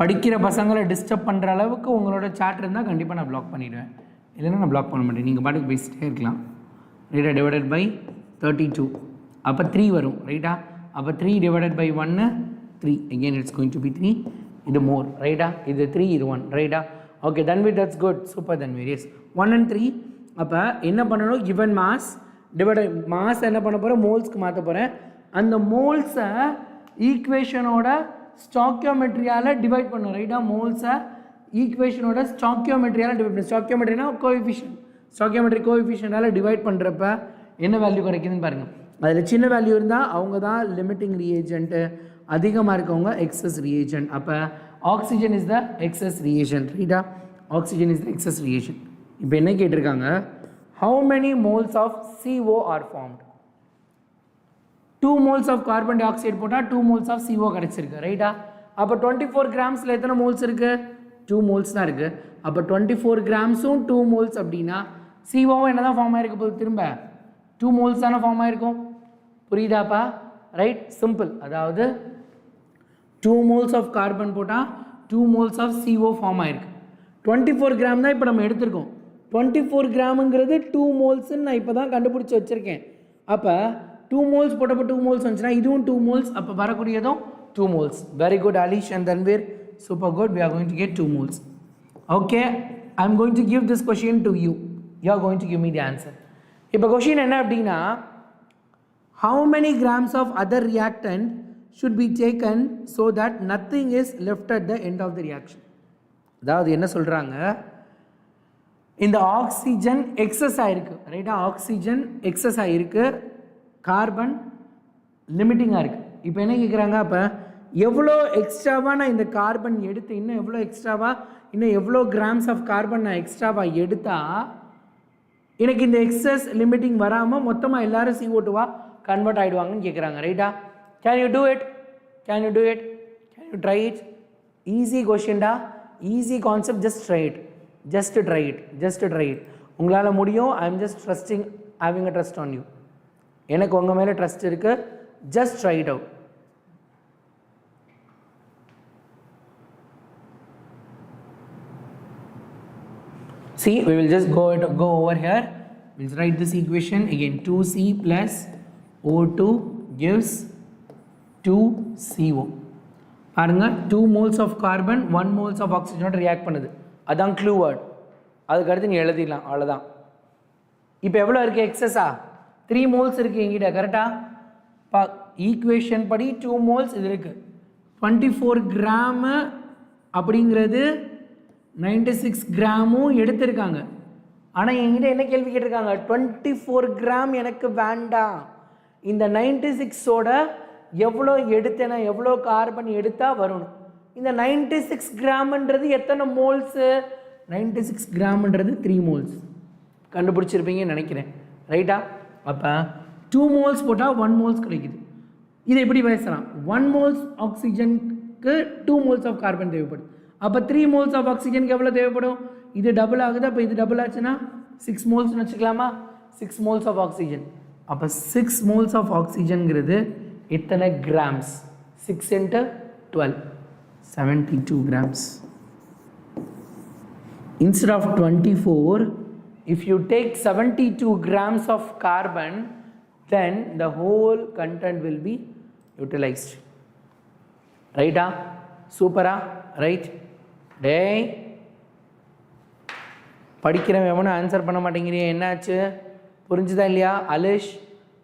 படிக்கிற பசங்களை டிஸ்டர்ப் பண்ணுற அளவுக்கு உங்களோட சாட் இருந்தால் கண்டிப்பாக நான் பிளாக் பண்ணிவிடுவேன், இல்லைன்னா நான் பிளாக் பண்ண மாட்டேன். நீங்கள் பாட்டுக்கு பேசிட்டே இருக்கலாம், ரைட்டா? டிவைடட் பை 32, அப்போ 3 வரும், ரைட்டா? அப்போ 3 divided by 1 3, again it's going to be 3. இது மோர், ரைட்டா? இது 3, இது 1, ரைட்டா? Okay, then we that's good, super, then we yes 1 and 3. அப்போ என்ன பண்ணணும்? given mass டிவைடட் மாஸ் என்ன பண்ண போகிறேன்? மோல்ஸ்க்கு மாற்ற போகிறேன். அந்த மோல்ஸை ஈக்குவேஷனோட ஸ்டாக்கியோமெட்ரியால் டிவைட் பண்ணணும், ரைட்டா? மோல்ஸை ஈக்குவேஷனோட ஸ்டாக்கியோமெட்ரியால் டிவைட் பண்ணணும். ஸ்டாக்கியோமெட்ரினா கோஎஃபிஷியன்ட், ஸ்டாக்கியோமெட்ரி கோஎஃபிஷியன்டால் டிவைட் பண்ணுறப்ப என்ன வேல்யூ கிடைக்குதுன்னு பாருங்கள். அதில் சின்ன வேல்யூ இருந்தால் அவங்க தான் லிமிட்டிங் ரியேஜென்ட்டு, அதிகமாக இருக்கவங்க எக்ஸஸ் ரியேஜென்ட். அப்போ oxygen is the excess reagent, ரைட்டா? Oxygen is the excess reagent. இப்போ என்ன கேட்டிருக்காங்க? how many moles of CO are formed? 2 moles of carbon dioxide போட்டால் 2 moles of CO கிடச்சிருக்கு, ரைட்டா? அப்போ 24 கிராம்ஸில் எத்தனை மோல்ஸ் இருக்குது? 2 மோல்ஸ் தான் இருக்குது. அப்போ 24 கிராம்ஸும் 2 மோல்ஸ் அப்படின்னா சிஓவும் என்ன தான் ஃபார்ம் ஆகிருக்க போது? திரும்ப 2 மோல்ஸ் தானே ஃபார்ம் ஆகிருக்கும், புரியுதாப்பா? Right, simple. அதாவது 2 மோல்ஸ் ஆஃப் கார்பன் போட்டால் 2 மோல்ஸ் ஆஃப் CO ஃபார்ம் ஆகிருக்கு. 24 கிராம் தான் இப்போ நம்ம எடுத்திருக்கோம். 24 கிராமுங்கிறது 2 மோல்ஸ்ன்னு நான் இப்போ தான் கண்டுபிடிச்சி வச்சுருக்கேன். அப்போ 2 மோல்ஸ் போட்டப்போ 2 மோல்ஸ் வந்துச்சுன்னா இதுவும் 2 மோல்ஸ், அப்போ வரக்கூடியதும் 2 moles. Very good Alish and Tanveer, super good. We are going to get 2 moles. Okay, I am going to give this question to you. You are going to give me the answer. இப்போ question என்ன அப்படின்னா, how many grams of other reactant should be taken so that nothing is left at the end of the reaction? அதாவது என்ன சொல்கிறாங்க, இந்த oxygen excess ஆகிருக்கு, ரைட்டா? Oxygen excess ஆகிருக்கு, கார்பன் லிமிட்டிங்காக இருக்குது. இப்போ என்ன கேட்குறாங்க, அப்போ எவ்வளோ எக்ஸ்ட்ராவாக நான் இந்த கார்பன் எடுத்து இன்னும் எவ்வளோ எக்ஸ்ட்ராவாக இன்னும் எவ்வளோ கிராம்ஸ் ஆஃப் கார்பன் நான் எக்ஸ்ட்ராவாக எடுத்தால் எனக்கு இந்த எக்ஸஸ் லிமிட்டிங் வராமல் மொத்தமாக எல்லாரும் CO2வா கன்வெர்ட் ஆகிடுவாங்கன்னு கேட்குறாங்க ரைட்டா can you do it can you do it can you try it easy கொஷின்டா easy concept just try it just try it just try it உங்களால் முடியும் I am just trusting having a trust on you எனக்கு உங்கள் மேலே trust இருக்குது just try it out see we will just go over here we'll write this equation again 2C plus O2 gives 2CO பாருங்க 2 moles of carbon 1 moles of oxygen react பண்ணுது அதான் clue word அதுக்கு அடுத்து நீ எழுதிடலாம் அவ்வளோதான் இப்போ எவ்வளோ இருக்குது எக்ஸஸா 3 moles இருக்குது எங்கிட்ட கரெக்டாக ஈக்குவேஷன் படி 2 moles இது இருக்குது 24 கிராமு அப்படிங்கிறது 96 கிராமும் எடுத்திருக்காங்க ஆனால் என்கிட்ட என்ன கேள்வி கேட்டிருக்காங்க 24 கிராம் எனக்கு வேண்டாம் இந்த 96ஓட எவ்வளோ எடுத்தேன்னா எவ்வளோ கார்பன் எடுத்தால் வரணும் இந்த 96 கிராம்ன்றது எத்தனை மோல்ஸு 96 கிராம்ன்றது 3 மோல்ஸ் கண்டுபிடிச்சிருப்பீங்கன்னு நினைக்கிறேன் ரைட்டா அப்போ 2 மோல்ஸ் போட்டால் 1 மோல்ஸ் கிடைக்குது இதை எப்படி பேசலாம் 1 மோல்ஸ் ஆக்சிஜனுக்கு 2 மோல்ஸ் ஆஃப் கார்பன் தேவைப்படுது அப்போ 3 மோல்ஸ் ஆஃப் ஆக்சிஜனுக்கு எவ்வளோ தேவைப்படும் இது டபுள் ஆகுது அப்போ இது டபுள் ஆச்சுன்னா 6 மோல்ஸ்னு வச்சுக்கலாமா 6 மோல்ஸ் ஆஃப் ஆக்சிஜன் அப்போ 6 மோல்ஸ் ஆஃப் ஆக்சிஜன்கிறது எத்தனை grams 6 into 12 72 grams instead of 24 if you take 72 grams of carbon then the whole content will be utilized right super right டேய் படிக்கிறவன் எவனும் ஆன்சர் பண்ண மாட்டேங்கிறீங்க என்னாச்சு புரிஞ்சுதா இல்லையா அலிஷ்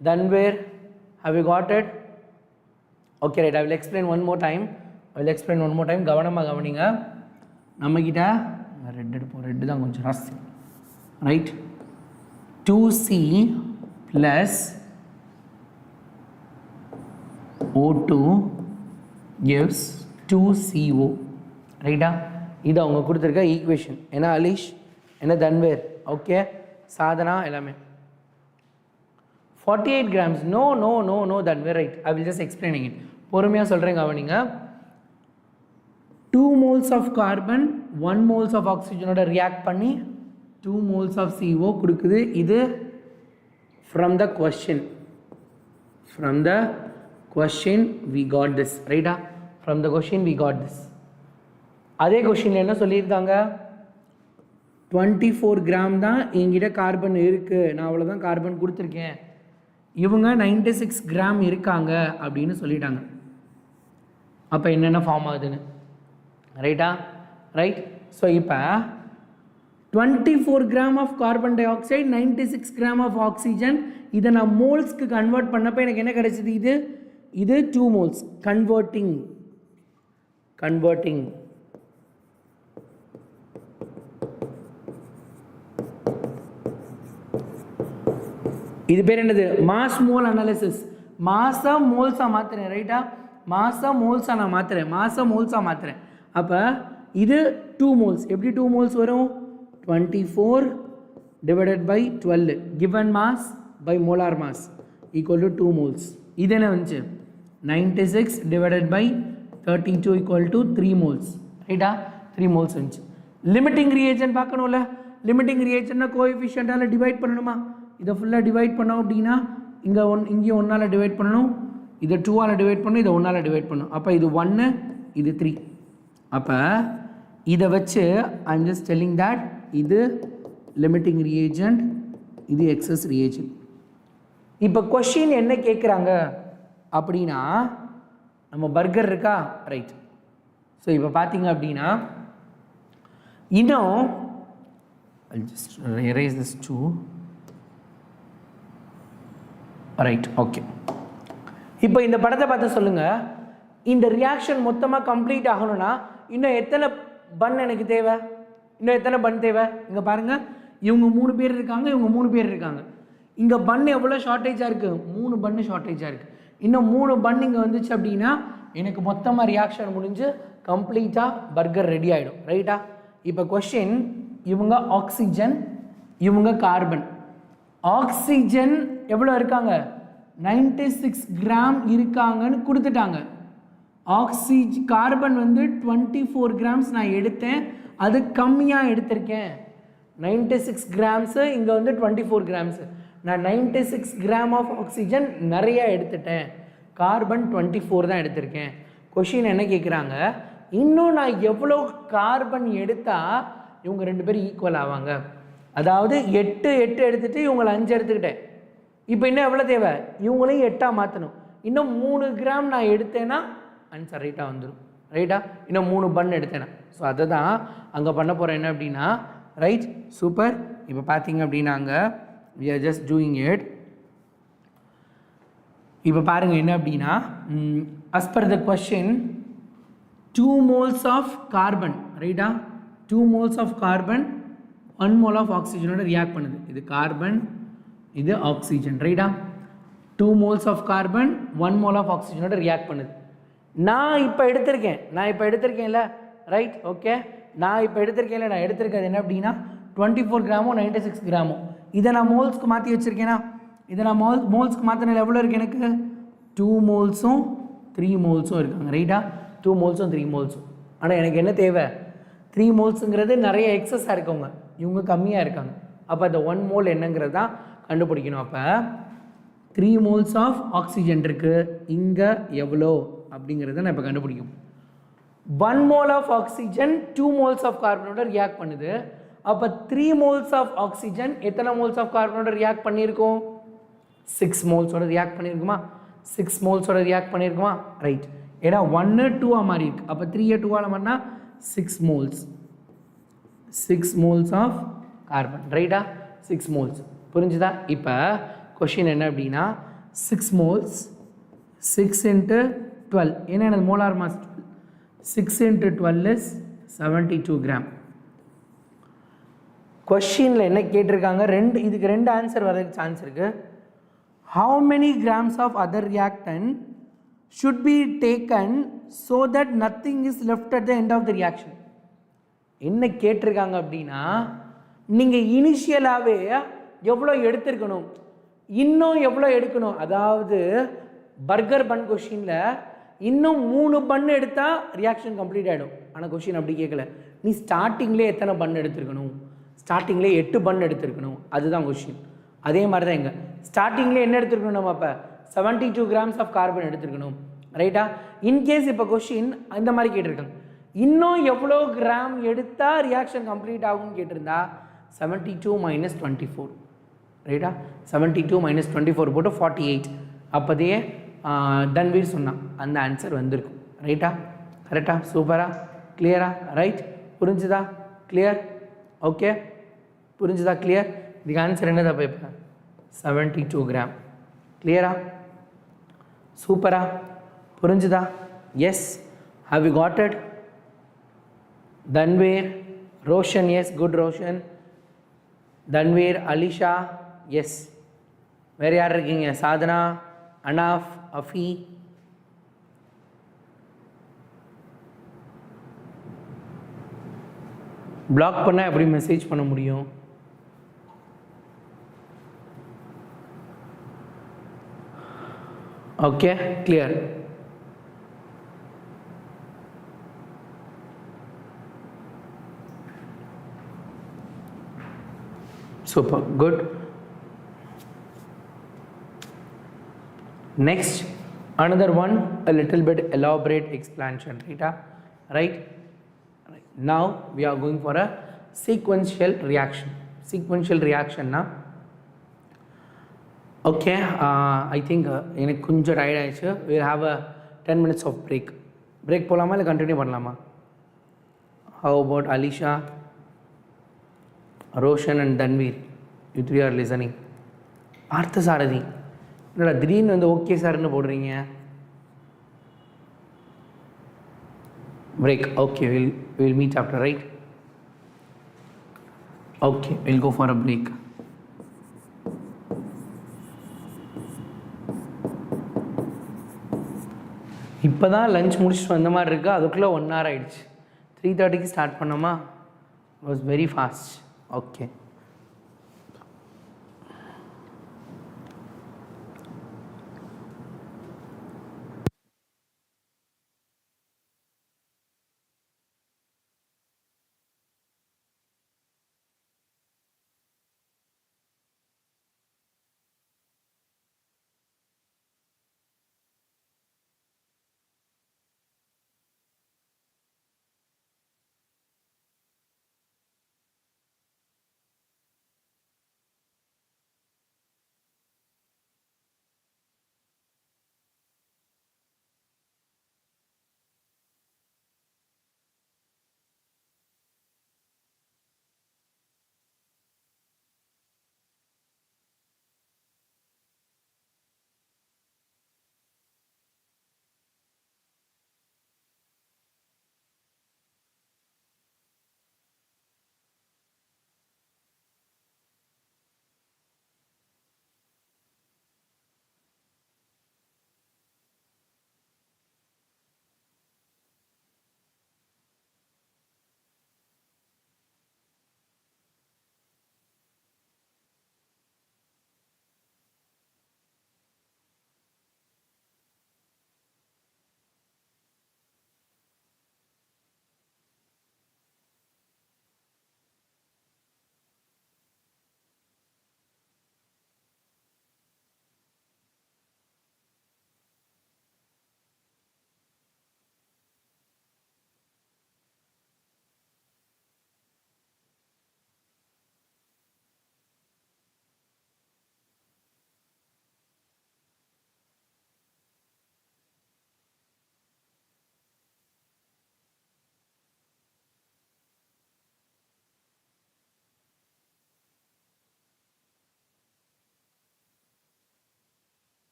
Tanveer have you got it okay right I will explain one more time கவனமாக கவனிங்க நம்மக்கிட்ட ரெட் எடுப்போம் ரெட்டு தான் கொஞ்சம் ராசி right 2C plus O2 gives 2CO ரைட்டா இது அவங்க கொடுத்துருக்க ஈக்குவேஷன் என்ன அலீஷ் என்ன தன்வேர் ஓகே சாதனா எல்லாமே 48 grams no Tanveer right I will just explaining it பொறுமையாக சொல்கிறேன் கவனிங்க 2 moles of carbon 1 moles of oxygenோட react பண்ணி 2 moles of CO கொடுக்குது இது from the question we got this ரைட்டா from the question we got this அதே கொஷினில் என்ன சொல்லியிருக்காங்க 24 கிராம் தான் என்கிட்ட கார்பன் இருக்குது நான் அவ்வளோதான் கார்பன் கொடுத்துருக்கேன் இவங்க 96 கிராம் இருக்காங்க அப்படின்னு சொல்லிட்டாங்க அப்போ என்னென்ன ஃபார்ம் ஆகுதுன்னு ரைட்டா ரைட் ஸோ இப்போ 24 gram of carbon dioxide 96 gram of oxygen இதை நான் மோல்ஸ்க்கு கன்வெர்ட் பண்ணப்போ எனக்கு என்ன கிடைச்சிது இது 2 மோல்ஸ் கன்வெர்ட்டிங் இது பேர் என்னது மாஸ் மோல் அனாலிசிஸ் மாஸை மோல்ஸாக மாற்றுறேன் ரைட்டா மாஸை மோல்ஸாக நான் மாற்றுறேன் அப்போ இது 2 மோல்ஸ் எப்படி 2 மோல்ஸ் வரும் 24 divided by 12 given mass by molar mass equal to 2 moles இது என்ன வந்துச்சு 96 divided by 32 equal to 3 moles ரைட்டா 3 moles வந்துச்சு லிமிட்டிங் ரியேஜன் பார்க்கணும்ல லிமிட்டிங் ரியேஜன்னா கோஎஃபிஷியன்ட்டால் டிவைட் பண்ணணுமா இதை ஃபுல்லாக டிவைட் பண்ணோம் அப்படின்னா இங்கேயும் 1ஆல் டிவைட் பண்ணணும் இதை 2ஆல் டிவைட் பண்ணணும் இதை 1ஆல் டிவைட் பண்ணணும் அப்போ இது 1 இது 3 அப்போ இதை வச்சு ஐ எம் ஜஸ்ட் டெல்லிங் தட் இது லிமிட்டிங் ரியேஜன்ட் இது எக்ஸஸ் ரியேஜன்ட் இப்போ கொஷின் என்ன கேட்குறாங்க அப்படின்னா நம்ம பர்கர் இருக்கா ரைட் ஸோ இப்போ பார்த்தீங்க அப்படின்னா இன்னும் I'll just erase this too right okay இப்போ இந்த படத்தை பார்த்து சொல்லுங்கள் இந்த ரியாக்ஷன் மொத்தமாக கம்ப்ளீட் ஆகணும்னா இன்னும் எத்தனை பன் எனக்கு தேவை இங்கே பாருங்கள் இவங்க 3 பேர் இருக்காங்க இங்கே பன் எவ்வளோ ஷார்ட்டேஜாக இருக்குது 3 பன்னு ஷார்ட்டேஜாக இருக்குது இன்னும் 3 பன் இங்கே வந்துச்சு அப்படின்னா எனக்கு மொத்தமாக ரியாக்ஷன் முடிஞ்சு கம்ப்ளீட்டாக பர்கர் ரெடி ஆகிடும் ரைட்டா இப்போ கொஷின் இவங்க ஆக்சிஜன் இவங்க கார்பன் ஆக்சிஜன் எவ்வளோ இருக்காங்க 96 கிராம் இருக்காங்கன்னு கொடுத்துட்டாங்க. கார்பன் வந்து 24 கிராம்ஸ் நான் எடுத்தேன், அது கம்மியாக எடுத்திருக்கேன். 96 கிராம்ஸு இங்கே வந்து 24 கிராம்ஸு. நான் 96 கிராம் ஆஃப் ஆக்சிஜன் நிறையா எடுத்துட்டேன், கார்பன் 24 தான் எடுத்திருக்கேன். கொஷின் என்ன கேட்குறாங்க, இன்னும் நான் எவ்வளோ கார்பன் எடுத்தால் இவங்க 2 பேரும் ஈக்குவல் ஆவாங்க. அதாவது 8 எடுத்துகிட்டு இவங்களை 5 எடுத்துக்கிட்டேன். இப்போ இன்னும் எவ்வளோ தேவை, இவங்களையும் 8ஆக மாற்றணும். இன்னும் 3 கிராம் நான் எடுத்தேன்னா ஆன்சர் ரைட்டாக வந்துடும். ரைட்டா, இன்னும் 3 பன் எடுத்தேன்னா. ஸோ அதை தான் அங்கே பண்ண போகிறேன். என்ன அப்படின்னா, ரைட், சூப்பர். இப்போ பார்த்தீங்க அப்படின்னாங்க we are just doing it. இப்போ பாருங்கள் என்ன அப்படின்னா, as per the question 2 moles of carbon, ரைட்டா, 2 moles of carbon 1 mole of oxygen react பண்ணுது. இது கார்பன், இது ஆக்சிஜன். ரைட்டா, 2 moles of carbon 1 mole of oxygen react பண்ணுது. நான் இப்போ எடுத்திருக்கேன்ல, ரைட், ஓகே. நான் இப்போ எடுத்திருக்கேன்ல, நான் எடுத்திருக்கிறது என்ன அப்படின்னா 24 கிராமோ 96 கிராமோ. இதை நான் மோல்ஸ்க்கு மாற்றி வச்சுருக்கேன்னா, இதை நான் மோல்ஸ்க்கு மாற்றினால எவ்வளோ இருக்குது எனக்கு, 2 மோல்ஸும் 3 மோல்ஸும் இருக்காங்க. ரைட்டா, 2 மோல்ஸும் 3 மோல்ஸும். ஆனால் எனக்கு என்ன தேவை, 3 மோல்ஸுங்கிறது நிறைய எக்ஸஸாக இருக்கவங்க, இவங்க கம்மியாக இருக்காங்க. அப்போ அந்த 1 மோல் என்னங்கிறது தான் கண்டுபிடிக்கணும். அப்போ 3 மோல்ஸ் ஆஃப் ஆக்சிஜன் இருக்குது, இங்கே எவ்வளோ அப்படிங்கிறத நான் இப்போ கண்டுபிடிக்கும். 1 mole of oxygen 2 moles of கார்பனோட ரியாக்ட் பண்ணுது. அப்போ 3 மோல்ஸ் ஆஃப் ஆக்சிஜன் எத்தனை மோல்ஸ் ஆஃப் கார்பனோட ரியாக்ட் பண்ணியிருக்கோம், 6 மோல்ஸோட ரியாக்ட் பண்ணியிருக்குமா, 6 மோல்ஸோட ரியாக்ட் பண்ணியிருக்குமா, ரைட். ஏன்னா 1 2 மாறி இருக்கு. அப்போ 3 2 மாறினா 6 மோல்ஸ், 6 மோல்ஸ் ஆஃப் கார்பன். ரைட்டா, 6 மோல்ஸ். புரிஞ்சுதா? இப்போ கொஷின் என்ன அப்படின்னா, 6 மோல்ஸ் 6 × 12, ஏன்னா எனக்கு மோலார் மாஸ் 6 × 12 is 72 கிராம். கொஷினில் என்ன கேட்டிருக்காங்க, இதுக்கு 2 ஆன்சர் வரதுக்கு சான்ஸ் இருக்குது. how many grams of other reactant should be taken so that nothing is left at the end of the reaction. என்ன கேட்டிருக்காங்க அப்படின்னா, நீங்கள் இனிஷியலாகவே எவ்வளோ எடுத்திருக்கணும், இன்னும் எவ்வளோ எடுக்கணும். அதாவது பர்கர் பன் கொஷினில் இன்னும் 3 பன் எடுத்தால் ரியாக்ஷன் கம்ப்ளீட் ஆகிடும். ஆனால் கொஷின் அப்படி கேட்கல, நீ ஸ்டார்டிங்லேயே எத்தனை பன் எடுத்துருக்கணும், ஸ்டார்டிங்லேயே 8 பன் எடுத்துருக்கணும், அதுதான் கொஷின். அதே மாதிரி தான் எங்கே ஸ்டார்டிங்லேயே என்ன எடுத்துருக்கணும், நம்ம அப்போ 72 கிராம்ஸ் ஆஃப் கார்பன் எடுத்துருக்கணும். ரைட்டா, இன்கேஸ் இப்போ கொஷின் இந்த மாதிரி கேட்டிருக்காங்க, இன்னும் எவ்வளோ கிராம் எடுத்தால் ரியாக்ஷன் கம்ப்ளீட் ஆகும்னு கேட்டிருந்தா 72 - 24. ரைட்டா, 72 - 24 போட்டு 48. அப்போதையே தன்வீர் சொன்னான், அந்த ஆன்சர் வந்திருக்கும். ரைட்டா, கரெக்டா, சூப்பரா, கிளியரா, ரைட், புரிஞ்சுதா, கிளியர், ஓகே, புரிஞ்சுதா, கிளியர். இதுக்கு ஆன்சர் என்னதா இப்போ 72 கிராம். கிளியரா, சூப்பரா, புரிஞ்சுதா, yes. How you got it? Tanveer, Roshan, yes, good Roshan. Tanveer, Alisha, yes. வேறு யார் இருக்கீங்க, சாதனா, அனாஃப், அஃபி, பிளாக் பண்ணால் எப்படி மெசேஜ் பண்ண முடியும்? Okay, clear. Super, good. Next, another one, a little bit elaborate explanation. Right? Now we are going for a sequential reaction. Sequential reaction na. Okay, I think எனக்கு கொஞ்சம் tired ஆயிடுச்சு. We will have a 10 minutes of break. Break போலாமா இல்லை continue பண்ணலாமா? How about Alisha, Roshan and Danveer? You three are listening. பார்த்த சாரதி என்னடா திடீர்னு வந்து ஓகே சார்னு போடுறீங்க? Break. Okay, we'll meet after, right? Okay, we'll go for a break. இப்போ தான் லஞ்ச் முடிச்சுட்டு வந்த மாதிரி இருக்குது, அதுக்குள்ளே 1 hour ஆகிடுச்சு. 3:30க்கு ஸ்டார்ட் பண்ணோமா? Was very fast. ஓகே,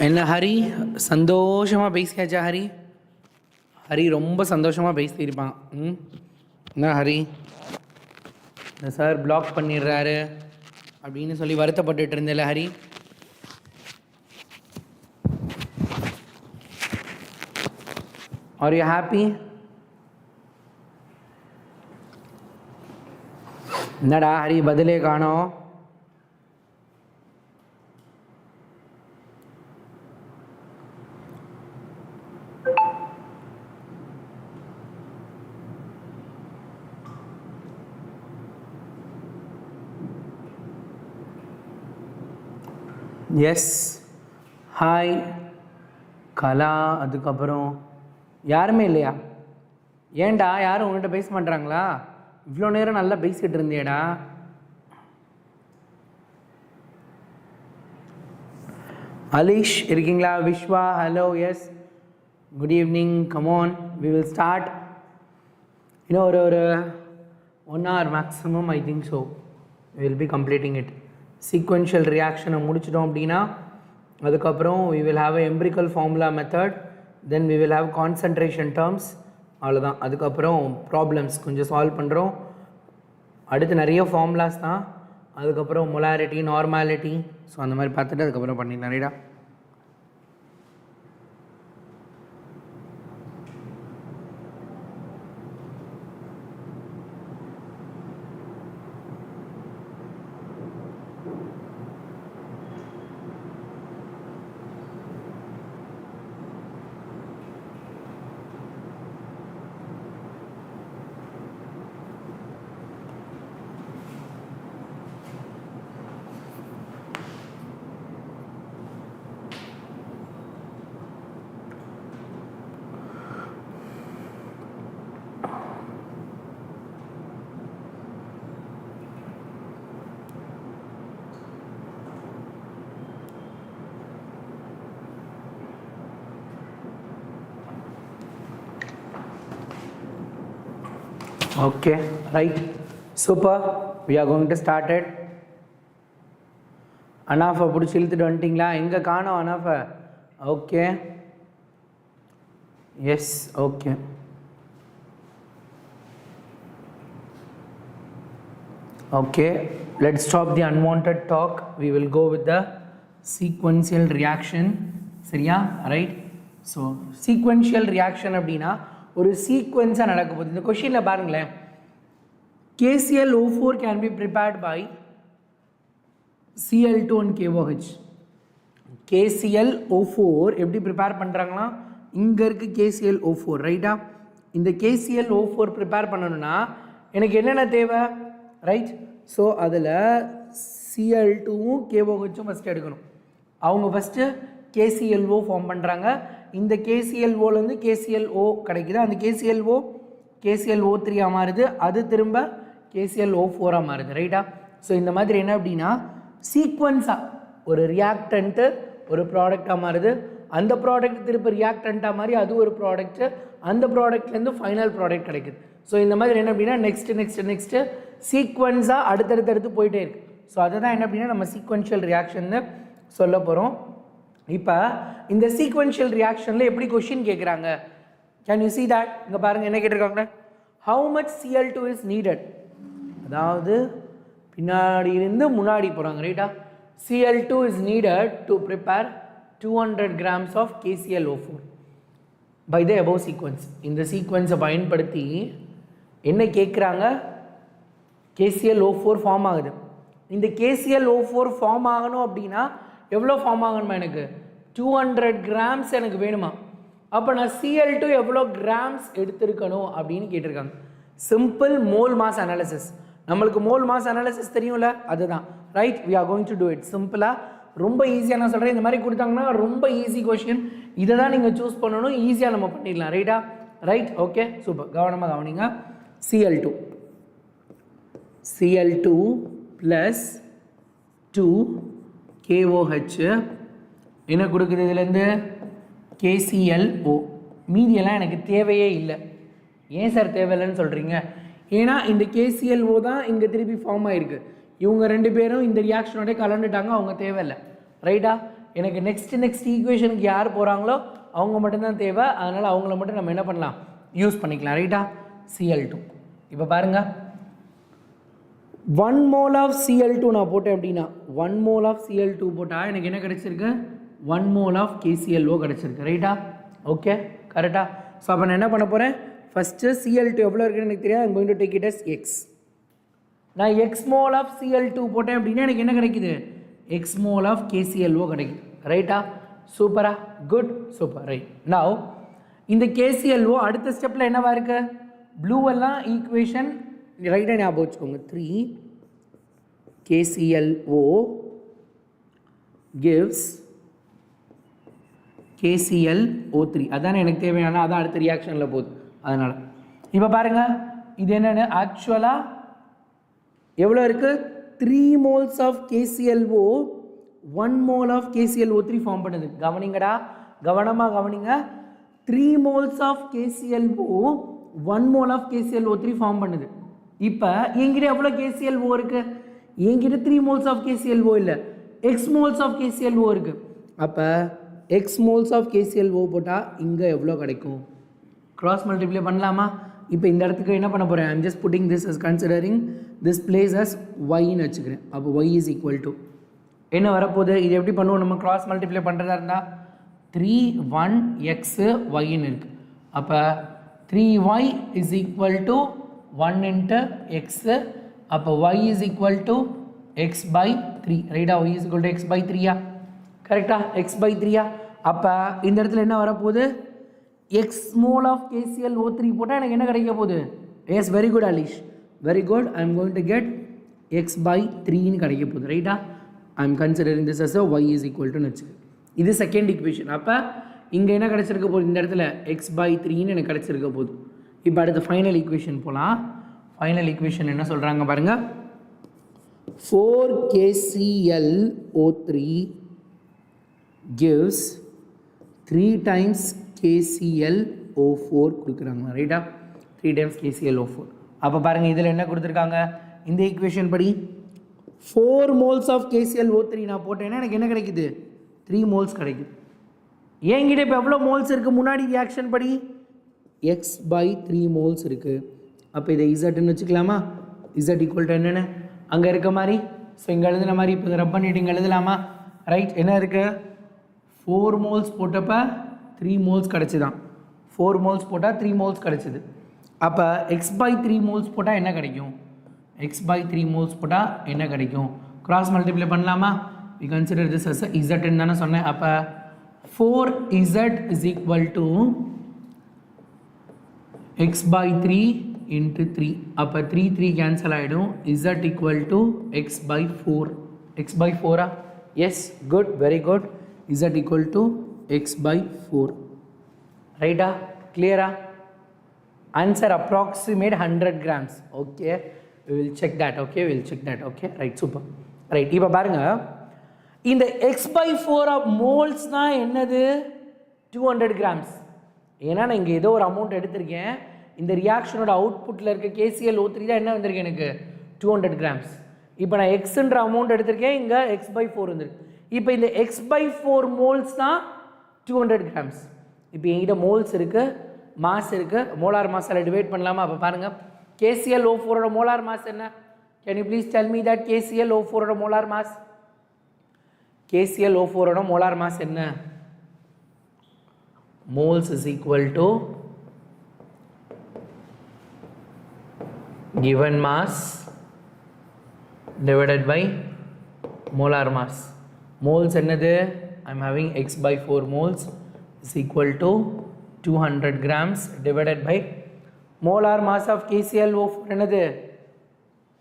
என்ன ஹரி சந்தோஷமாக பேசியாச்சா ஹரி? ஹரி ரொம்ப சந்தோஷமாக பேசியிருப்பான். என்ன ஹரி, இந்த சார் பிளாக் பண்ணிடுறாரு அப்படின்னு சொல்லி வருத்தப்பட்டுட்டு இருந்தேல ஹரி? Are you happy? என்னடா ஹரி பதிலே காணோம்? Yes hi Kala. அதுக்கப்புறம் யாருமே இல்லையா? ஏன்டா யாரும் உங்கள்கிட்ட பேச மாட்றாங்களா? இவ்வளோ நேரம் நல்லா பேசிக்கிட்டு இருந்தியடா. அலீஷ் இருக்கீங்களா? Vishwa hello. Yes good evening. Come on we will start. இன்னும் ஒரு 1 hour maximum I think so will be completing it. Sequential ரியாக்ஷனை முடிச்சிட்டோம் அப்படின்னா அதுக்கப்புறம் we will have a empirical formula method, then we will have concentration terms. அவ்வளோதான். அதுக்கப்புறம் problems கொஞ்சம் solve பண்ணுறோம். அடுத்து நிறைய ஃபார்முலாஸ் தான். அதுக்கப்புறம் மொலாரிட்டி, நார்மாலிட்டி, ஸோ அந்த மாதிரி பார்த்துட்டு அதுக்கப்புறம் பண்ணிடலாம். ரைட்டா? Okay, right. Super. We are going to start it. அனாஃபை பிடிச்சி இழுத்துட்டு வந்துட்டிங்களா? எங்கே காணோம் அனாஃபை? Okay yes okay. Okay, let's stop the unwanted talk. We will go with the sequential reaction. சரியா? ரைட். ஸோ சீக்வென்ஷியல் ரியாக்ஷன் அப்படின்னா ஒரு சீக்வென்ஸாக நடக்க போகுது. இந்த கொஷினில் பாருங்களேன், KClO4 can be prepared by Cl2 and KOH. KClO4 எப்படி ப்ரிப்பேர் பண்ணுறாங்கன்னா, இங்கே இருக்குது KClO4 ரைட்டா? இந்த KClO4 ப்ரிப்பேர் பண்ணணும்னா எனக்கு என்னென்ன தேவை? ரைட். ஸோ அதில் Cl2வும் KOHம் ஃபஸ்ட்டு எடுக்கணும். அவங்க ஃபஸ்ட்டு KClO ஃபார்ம் பண்ணுறாங்க. இந்த KClOலேருந்து KClO கிடைக்குது. அந்த KClO KClO3 மாறுது. அது திரும்ப KClO4 மாறுது. ரைட்டா? ஸோ இந்த மாதிரி என்ன அப்படின்னா சீக்வன்ஸாக ஒரு ரியாக்டன்ட்டு ஒரு ப்ராடக்டாக மாறுது. அந்த ப்ராடக்ட் திரும்ப ரியாக்டண்ட்டாக மாறி அது ஒரு ப்ராடக்ட்டு. அந்த ப்ராடக்ட்லேருந்து ஃபைனல் ப்ராடக்ட் கிடைக்குது. ஸோ இந்த மாதிரி என்ன அப்படின்னா நெக்ஸ்ட்டு சீக்வன்ஸாக அடுத்தடுத்து போயிட்டே இருக்குது. ஸோ அதை தான் என்ன அப்படின்னா நம்ம சீக்வென்ஷியல் ரியாக்ஷன்னு சொல்ல போகிறோம். இப்போ இந்த சீக்வென்ஷியல் ரியாக்ஷனில் எப்படி கொஷின் கேட்குறாங்க? Can you see that? இங்கே பாருங்கள் என்ன கேட்டிருக்காங்க. How much Cl2 is needed? அதாவது பின்னாடி இருந்து முன்னாடி போகிறாங்க. ரைட்டா? Cl2 is needed to prepare 200 grams of KClO4 by the above sequence. இந்த சீக்வன்ஸை பயன்படுத்தி என்ன கேட்குறாங்க? KClO4 ஃபார்ம் ஆகுது. இந்த KClO4 ஃபார்ம் ஆகணும் அப்படின்னா எவ்வளோ ஃபார்ம் ஆகணுமா? எனக்கு 200 grams எனக்கு வேணுமா? அப்போ நான் Cl2 எவ்வளோ கிராம்ஸ் எடுத்திருக்கணும் அப்படின்னு கேட்டிருக்காங்க. Simple mole mass analysis. நம்மளுக்கு மோல் மாஸ் அனாலிசிஸ் தெரியும்ல, அதுதான். Right, we are going to do it சிம்பிளாக. ரொம்ப ஈஸியாக நான் சொல்கிறேன். இந்த மாதிரி கொடுத்தாங்கன்னா ரொம்ப ஈஸி கொஷின். இதை தான் நீங்கள் சூஸ் பண்ணணும். ஈஸியாக நம்ம பண்ணிடலாம். ரைட்டா? ரைட். Okay super. கவனமாக கவனிங்க. Cl2 ப்ளஸ் 2 KOH என்ன கொடுக்குது? இதுலேருந்து KClO. மீதியெல்லாம் எனக்கு தேவையே இல்லை. ஏன் சார் தேவையில்லைன்னு சொல்கிறீங்க? ஏன்னா இந்த KClO தான் இங்கே திருப்பி ஃபார்ம் ஆகிருக்கு. இவங்க ரெண்டு பேரும் இந்த ரியாக்ஷனோட கலந்துட்டாங்க, அவங்க தேவையில்லை. ரைட்டா? எனக்கு நெக்ஸ்ட் ஈக்குவேஷனுக்கு யார் போகிறாங்களோ அவங்க மட்டும்தான் தேவை. அதனால் அவங்கள மட்டும் நம்ம என்ன பண்ணலாம், யூஸ் பண்ணிக்கலாம். ரைட்டா? Cl2. இப்போ பாருங்கள், 1 mole of Cl2 நான் போட்டேன் அப்படின்னா 1 mole of Cl2 போட்டால் எனக்கு என்ன கிடச்சிருக்கு, 1 mole of KClO கிடச்சிருக்கு. ரைட்டா? ஓகே, கரெக்டா? ஸோ அப்போ நான் என்ன பண்ண போகிறேன், ஃபஸ்ட்டு Cl2 எவ்வளோ இருக்குன்னு எனக்கு தெரியாது. I'm going to take it as X. நான் X mole of Cl2 போட்டேன் அப்படின்னா எனக்கு என்ன கிடைக்குது, X mole of KClO கிடைக்குது. ரைட்டா? சூப்பரா? Good, super. ரைட். நவ் இந்த KClO அடுத்த ஸ்டெப்பில் என்னவா இருக்கு, ப்ளூ எல்லாம் ஈக்குவேஷன் ரைட்டாக ஞாபகம் வச்சுக்கோங்க. 3 KClO gives KClO3. அதானே எனக்கு தேவையான, அதான் அடுத்த ரியாக்ஷனில் போகுது. அதனால் இப்போ பாருங்கள், இது என்னென்னு ஆக்சுவலாக எவ்வளோ இருக்குது, 3 moles of KClO 1 mole of KClO3 form பண்ணுது. கவனிங்கடா, கவனமாக கவனிங்க. 3 moles of KClO 1 mole of KClO3 form பண்ணுது. இப்போ என்கிட்ட எவ்வளோ KClO இருக்குது, என்கிட்ட 3 moles of KClO இல்லை, X moles of KClO இருக்குது. அப்போ X moles of KClO போட்டால் இங்கே எவ்வளோ கிடைக்கும், cross multiply பண்ணலாமா? இப்போ இந்த இடத்துக்கு என்ன பண்ண போகிறேன், I'm just putting this as considering this place as y-ன்னு வச்சுக்கிறேன். அப்போ y is equal to என்ன வரப்போகுது, இது எப்படி பண்ணுவோம் நம்ம, cross multiply பண்ணுறதா இருந்தால் 3 1 x y-ன்னு இருக்குது. அப்போ 3y is equal to 1 into x. அப்போ y is equal to x by 3. ரைட்டா? y is equal to x by 3யா? கரெக்டா? x by 3யா? அப்போ இந்த இடத்துல என்ன வரப்போகுது, x mole of KClO3 போட்டால் எனக்கு என்ன கிடைக்க போகுது, yes, very good Alish, very good. I am going to get x by 3ன்னு கிடைக்க போகுது. ரைட்டா? I am considering this as y is equal to வச்சு. இது செகண்ட் ஈக்குவேஷன். அப்போ இங்கே என்ன கிடச்சிருக்க போகுது, இந்த இடத்துல x by 3ன்னு எனக்கு கிடச்சிருக்க போகுது. இப்போ அடுத்த ஃபைனல் ஈக்குவேஷன் போகலாம். ஃபைனல் ஈக்குவேஷன் என்ன சொல்கிறாங்க பாருங்கள், 4 KClO3 gives 3 times KClO4 கொடுக்குறாங்க. ரைட்டா? 3 times KClO4. அப்போ பாருங்கள், இதில் என்ன கொடுத்துருக்காங்க, இந்த ஈக்குவேஷன் படி 4 moles of KClO3 நான் போட்டேன்னா எனக்கு என்ன கிடைக்குது, 3 moles கிடைக்குது. என்கிட்ட இப்போ எவ்வளோ மோல்ஸ் இருக்குது, முன்னாடி ரியாக்ஷன் படி x by 3 moles இருக்குது. அப்போ இதை இசட்னு வச்சுக்கலாமா, இசட் ஈக்குவல் டு என்னென்னு அங்கே இருக்க மாதிரி. ஸோ இங்கே எழுதுன மாதிரி இப்போ இதை ரப் பண்ணிவிட்டு இங்கே எழுதலாமா? ரைட். என்ன இருக்குது, 4 moles போட்டப்போ 3 moles கிடச்சிதான். 4 moles போட்டால் 3 moles கிடச்சிது. அப்போ x by 3 moles போட்டால் என்ன கிடைக்கும், x by 3 moles போட்டால் என்ன கிடைக்கும், cross multiply பண்ணலாமா? we consider this as a z ன்னு தானே சொன்னேன். அப்போ 4z is equal to x by 3 into 3. அப்போ 3 கேன்சல் ஆகிடும். z equal to x by 4. x by 4 ஆ? Yes, good, very good. z equal to x by 4. ரைட்டா? கிளியரா? Answer approximate 100 grams. Okay, we will check that. okay, we will check that. okay, right, super. Right. இப்போ பாருங்கள், இந்த x by 4 of மோல்ஸ்னால் என்னது, 200 grams. ஏன்னா நான் இங்கே ஏதோ ஒரு அமௌண்ட் எடுத்திருக்கேன், இந்த ரியாக்ஷனோட அவுட்புட்டில் இருக்க KClO3 தான் என்ன வந்திருக்கு எனக்கு, 200 grams. இப்போ நான் எக்ஸுன்ற அமௌண்ட் எடுத்திருக்கேன், இங்கே x by 4 வந்துருக்கு. இப்போ இந்த x by 4 மோல்ஸ் தான் 200 grams. இப்போ என்கிட்ட மோல்ஸ் இருக்குது, மாஸ் இருக்குது, மோலார் மாஸால் டிவைட் பண்ணலாமா? அப்போ பாருங்கள், KClO4ஓட மோலார் மாஸ் என்ன, can you please tell me that KClO4ஓட மோலார் மாஸ், KClO4ஓட மோலார் மாஸ் என்ன, moles is equal to given mass divided by molar mass. Moles என்னது, I am having x by 4 moles is equal to 200 grams divided by molar mass of KClO4 என்னது,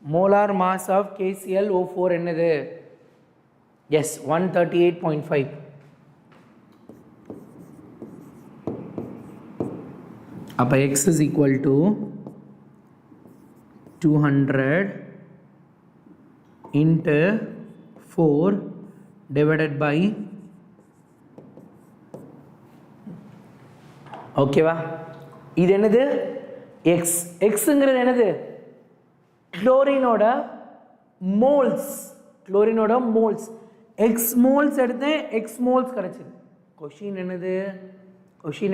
molar mass of KClO4 என்னது, yes, 138.5. அப்போ x is equal to 200 into 4 divided by, ஓகேவா? இது என்னது, x. xங்கிறது என்னது, குளோரினோட moles, குளோரினோட moles. x moles எடுத்தேன் x moles கிடைச்சது. question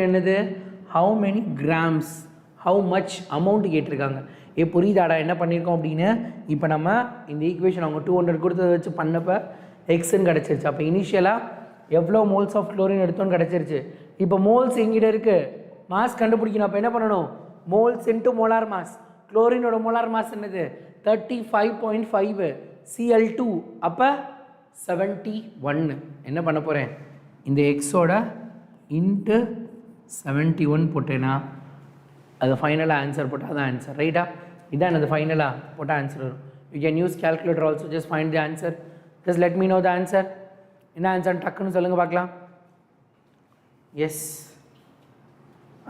என்னது how many grams, how much amount கேட்டிருக்காங்க. புரியுதாடா என்ன பண்ணியிருக்கோம் அப்படின்னு. இப்போ நம்ம இந்த ஈக்குவேஷன் அவங்க 200 கொடுத்ததை வச்சு பண்ணப்போ எக்ஸ்ன்னு கிடச்சிருச்சு. அப்போ இனிஷியலாக எவ்வளோ மோல்ஸ் ஆஃப் குளோரின் எடுத்தோன்னு கிடச்சிருச்சு. இப்போ மோல்ஸ் எங்கிட்ட இருக்குது, மாஸ் கண்டுபிடிக்கணும். அப்போ என்ன பண்ணணும், மோல்ஸ் இன்ட்டு மோலார் மாஸ். குளோரினோட மோலார் மாஸ் என்னது 35.5 Cl2, அப்போ 71. என்ன பண்ண போகிறேன், இந்த எக்ஸோட இன்ட்டு 71 போட்டேன்னா அது ஃபைனலாக ஆன்சர் போட்டால் தான் ஆன்சர். ரைட்டா, இதான் அது ஃபைனலாக போட்டால் ஆன்சர் வரும். You can use calculator also. Just find the answer. Just let me know the answer. என்ன ஆன்சர் டக்குன்னு சொல்லுங்கள் பார்க்கலாம். Yes,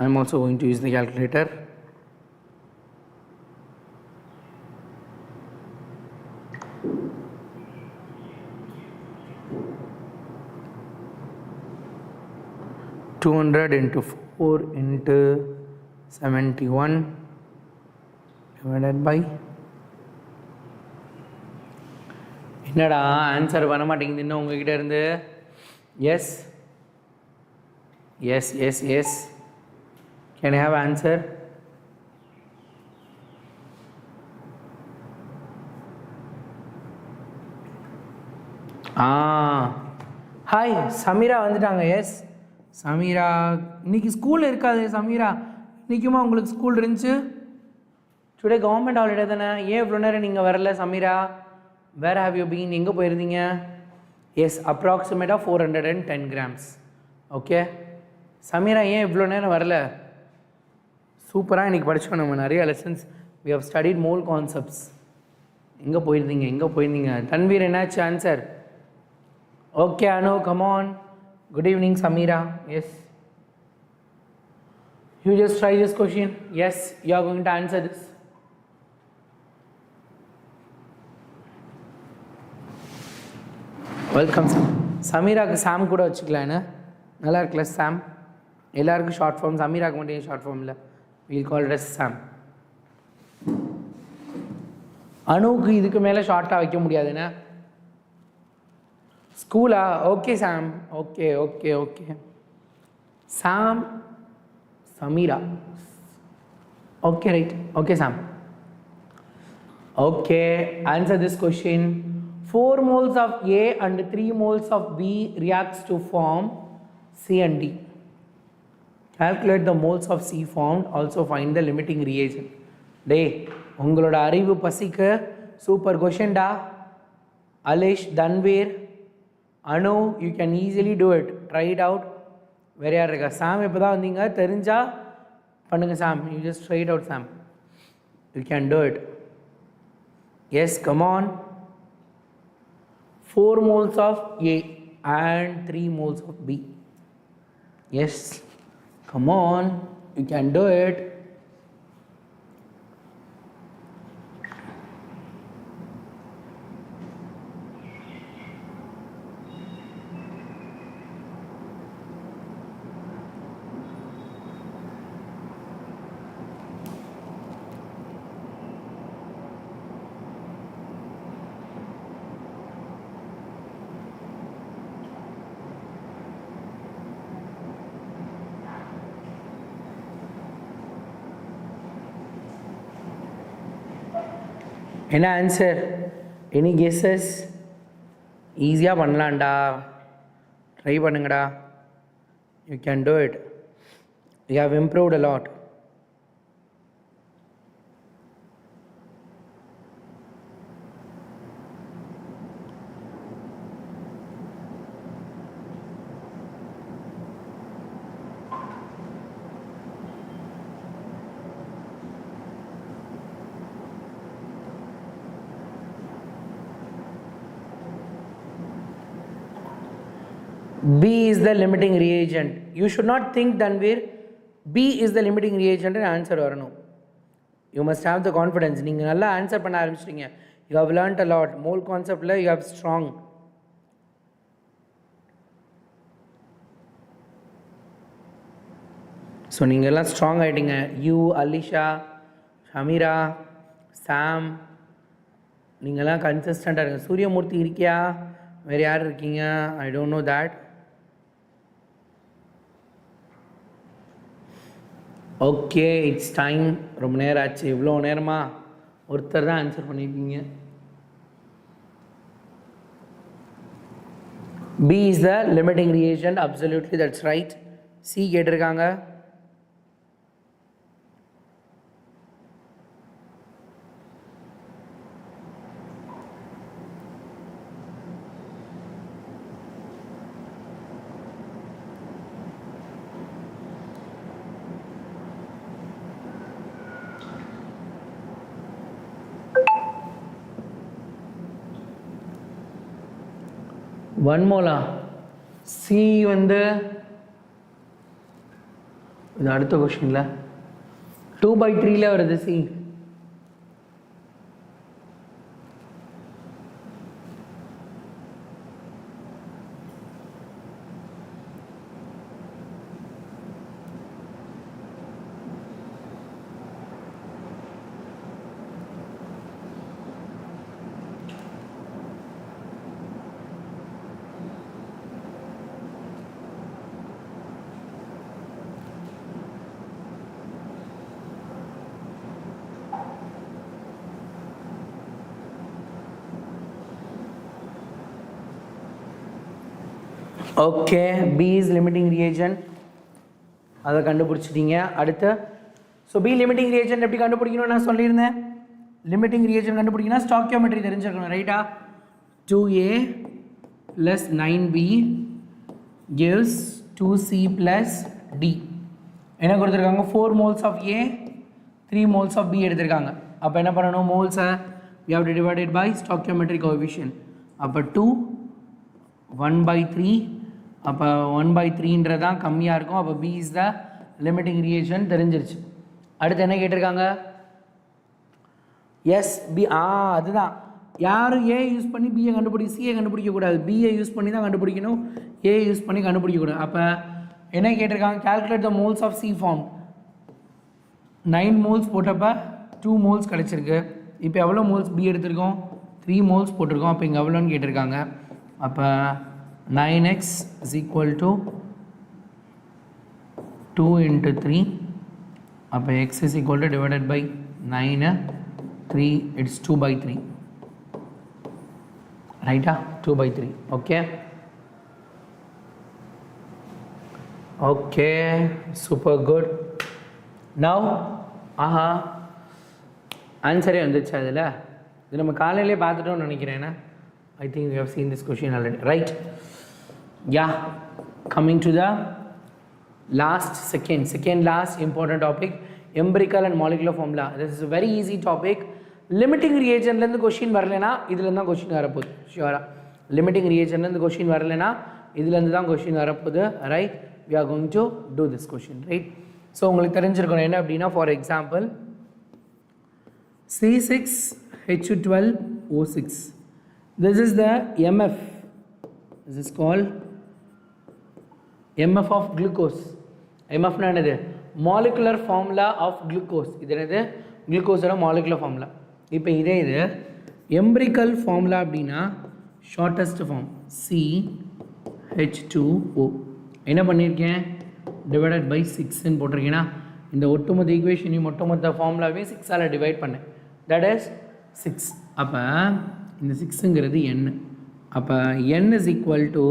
I am also going to use the calculator. into 4 into 71 divided by என்னடா ஆன்சர் வர மாட்டேங்குது இன்னும் உங்ககிட்ட இருந்து. Yes yes yes yes can I have answer? Hi Samira வந்துட்டாங்க. எஸ் சமீரா, இன்னைக்கு ஸ்கூல் இருக்காது சமீரா. இன்றைக்குமா உங்களுக்கு ஸ்கூல் இருந்துச்சு? டுடே கவர்மெண்ட் ஹாலிடே தானே, ஏன் இவ்வளோ நேரம் நீங்கள் வரல Samira? Where have you been, எங்கே போயிருந்தீங்க? எஸ், அப்ராக்சிமேட்டாக 410 grams. ஓகே சமீரா, ஏன் இவ்வளோ நேரம் வரல? சூப்பராக இன்றைக்கி படித்தோம் நம்ம நிறைய lessons. We have studied mole concepts. எங்கே போயிருந்தீங்க? தன்வீர், என்னாச்சு answer? Okay Anu, come on. Good evening Samira. Yes, you just try this question. Yes, you are going to answer this. Welcome Samira. Sam கூட வச்சுக்கலாம், நல்லா இருக்குல்ல Sam? எல்லாருக்கும் ஷார்ட் ஃபார்ம், சமீராக்கு மட்டும் short form இல்லை. we'll call it as Sam. அனுவுக்கு இதுக்கு மேலே ஷார்ட்டாக வைக்க முடியாதுண்ணே. ஸ்கூலா? Okay Sam, okay okay okay Sam, Sameera. Okay right, okay Sam. Okay, answer this question. 4 moles of A and 3 moles of B reacts to form C and D. Calculate the moles of C formed. Also find the limiting reagent. டே, உங்களோட அறிவு பசிக்கு super கொஷின்டா. Alesh, Tanveer, Anu, you can easily do it. Try it out. Where are you? Sam, இப்போ தான் வந்தீங்க, தெரிஞ்சா பண்ணுங்க Sam. You just try it out Sam. You can do it. Yes, come on. 4 moles of A and 3 moles of B. Yes, come on. You can do it. என்ன answer? Any guesses? ஈஸியாக பண்ணலாம்டா, try பண்ணுங்கடா. You can do it. You have improved a lot. B is the limiting reagent. You should not think Danveer B is the limiting reagent and answer வரணும். You must have the confidence. நீங்கள் நல்லா answer பண்ண ஆரம்பிச்சிட்டீங்க. You have learnt a lot. Mole conceptல you have strong. So நீங்கள் எல்லாம் strong ஆகிட்டீங்க. You, Alisha, Shameera, சாம், நீங்கள்லாம் கன்சிஸ்டண்ட்டாக இருங்க. சூரியமூர்த்தி இருக்கியா? வேறு யார் இருக்கீங்க? ஐ don't no that. Okay, it's time. ரொம்ப நேரம் ஆச்சு. இவ்வளோ நேரமா ஒருத்தர் தான் ஆன்சர் பண்ணியிருக்கீங்க. B is the limiting reagent. Absolutely, that's right. C கேட்டிருக்காங்க. ஒன் மோலா சி வந்து இது அடுத்த கொஸ்டினில் 2/3 வருது. C okay, B is limiting reagent. அதை கண்டுபிடிச்சிட்டிங்க. அடுத்து ஸோ பி லிமிட்டிங் ரியேஜன் எப்படி கண்டுபிடிக்கணும்னு நான் சொல்லியிருந்தேன். லிமிட்டிங் ரியேஜன் கண்டுபிடிக்கணும் ஸ்டாக்கியோமெட்ரி தெரிஞ்சிருக்கணும். ரைட்டா? 2a + 9b gives 2c + d. என்ன கொடுத்துருக்காங்க? 4 moles of a, 3 moles of b எடுத்திருக்காங்க. அப்போ என்ன பண்ணணும்? மோல்ஸை we have to divide it by stoichiometric coefficient. அப்போ 2 1/3. அப்போ 1/3 தான் கம்மியாக இருக்கும். அப்போ B is the limiting reagent தெரிஞ்சிருச்சு. அடுத்து என்ன கேட்டிருக்காங்க? Yes B. அதுதான் யாரும் ஏ யூஸ் பண்ணி பிஏ சிஏ கண்டுபிடிக்கக்கூடாது. பிஏ யூஸ் பண்ணி தான் கண்டுபிடிக்கணும், ஏ யூஸ் பண்ணி கண்டுபிடிக்கக்கூடாது. அப்போ என்ன கேட்டிருக்காங்க? Calculate the moles of C form. 9 moles போட்டப்போ 2 moles கிடச்சிருக்கு. இப்போ எவ்வளோ மோல்ஸ் பி எடுத்திருக்கோம்? 3 moles போட்டிருக்கோம். அப்போ இங்கே எவ்வளோன்னு கேட்டிருக்காங்க. அப்போ 9x is equal to 2 × 3. அப்போ x is equal to divided by 9, 3, it's 2/3. ரைட்டா? 2/3. Okay okay, super good. Now ஆன்சரே வந்துச்சு அதில். இது நம்ம காலையிலே பார்த்துட்டோம்னு நினைக்கிறேன். I think we have seen this question already, right? Yeah, coming to the second last important topic, empirical and molecular formula. This is a very easy topic. Limiting reagent la question varalena idhula irundha question varapodhu. Sure, limiting reagent la question varalena idhula irundha dhaan question varapodhu. Right, we are going to do this question, right? So ungalku therinjirukkom enna appadina, for example C6H12O6. This is the MF. This is called MF of glucose. MF na enadhu? Molecular formula of glucose. Idu enadhu? Glucose oda molecular formula. Ipo idhe idu empirical formula appadina shortest form CH2O. Enna pannirken? Divided by 6 nu potirukena. இந்த ஒட்டுமொத்த ஈக்குவேஷனையும் ஒட்டுமொத்த ஃபார்முலாவையும் 6ஆல் divide பண்ணேன். That is 6. அப்போ இந்த 6ங்கிறது n. அப்போ n is equal to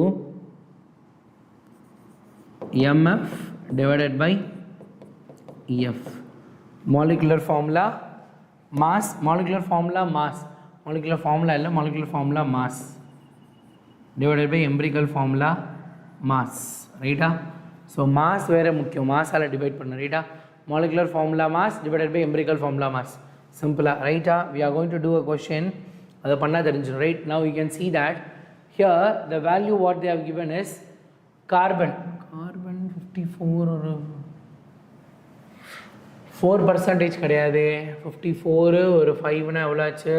mf divided by ef. molecular formula mass, molecular formula mass, molecular formula இல்லை, molecular formula mass divided by empirical formula mass. ரைட்டா? So mass வேறு முக்கியம், மாஸால் டிவைட் பண்ண. ரைட்டா? molecular formula mass divided by empirical formula mass. Simple. Right? We are going to do a question. Right? Now you can see that here the value what they have given is carbon 54 or 4% கிடையாது. 54 ஒரு 5 னா எவ்வளோ ஆச்சு?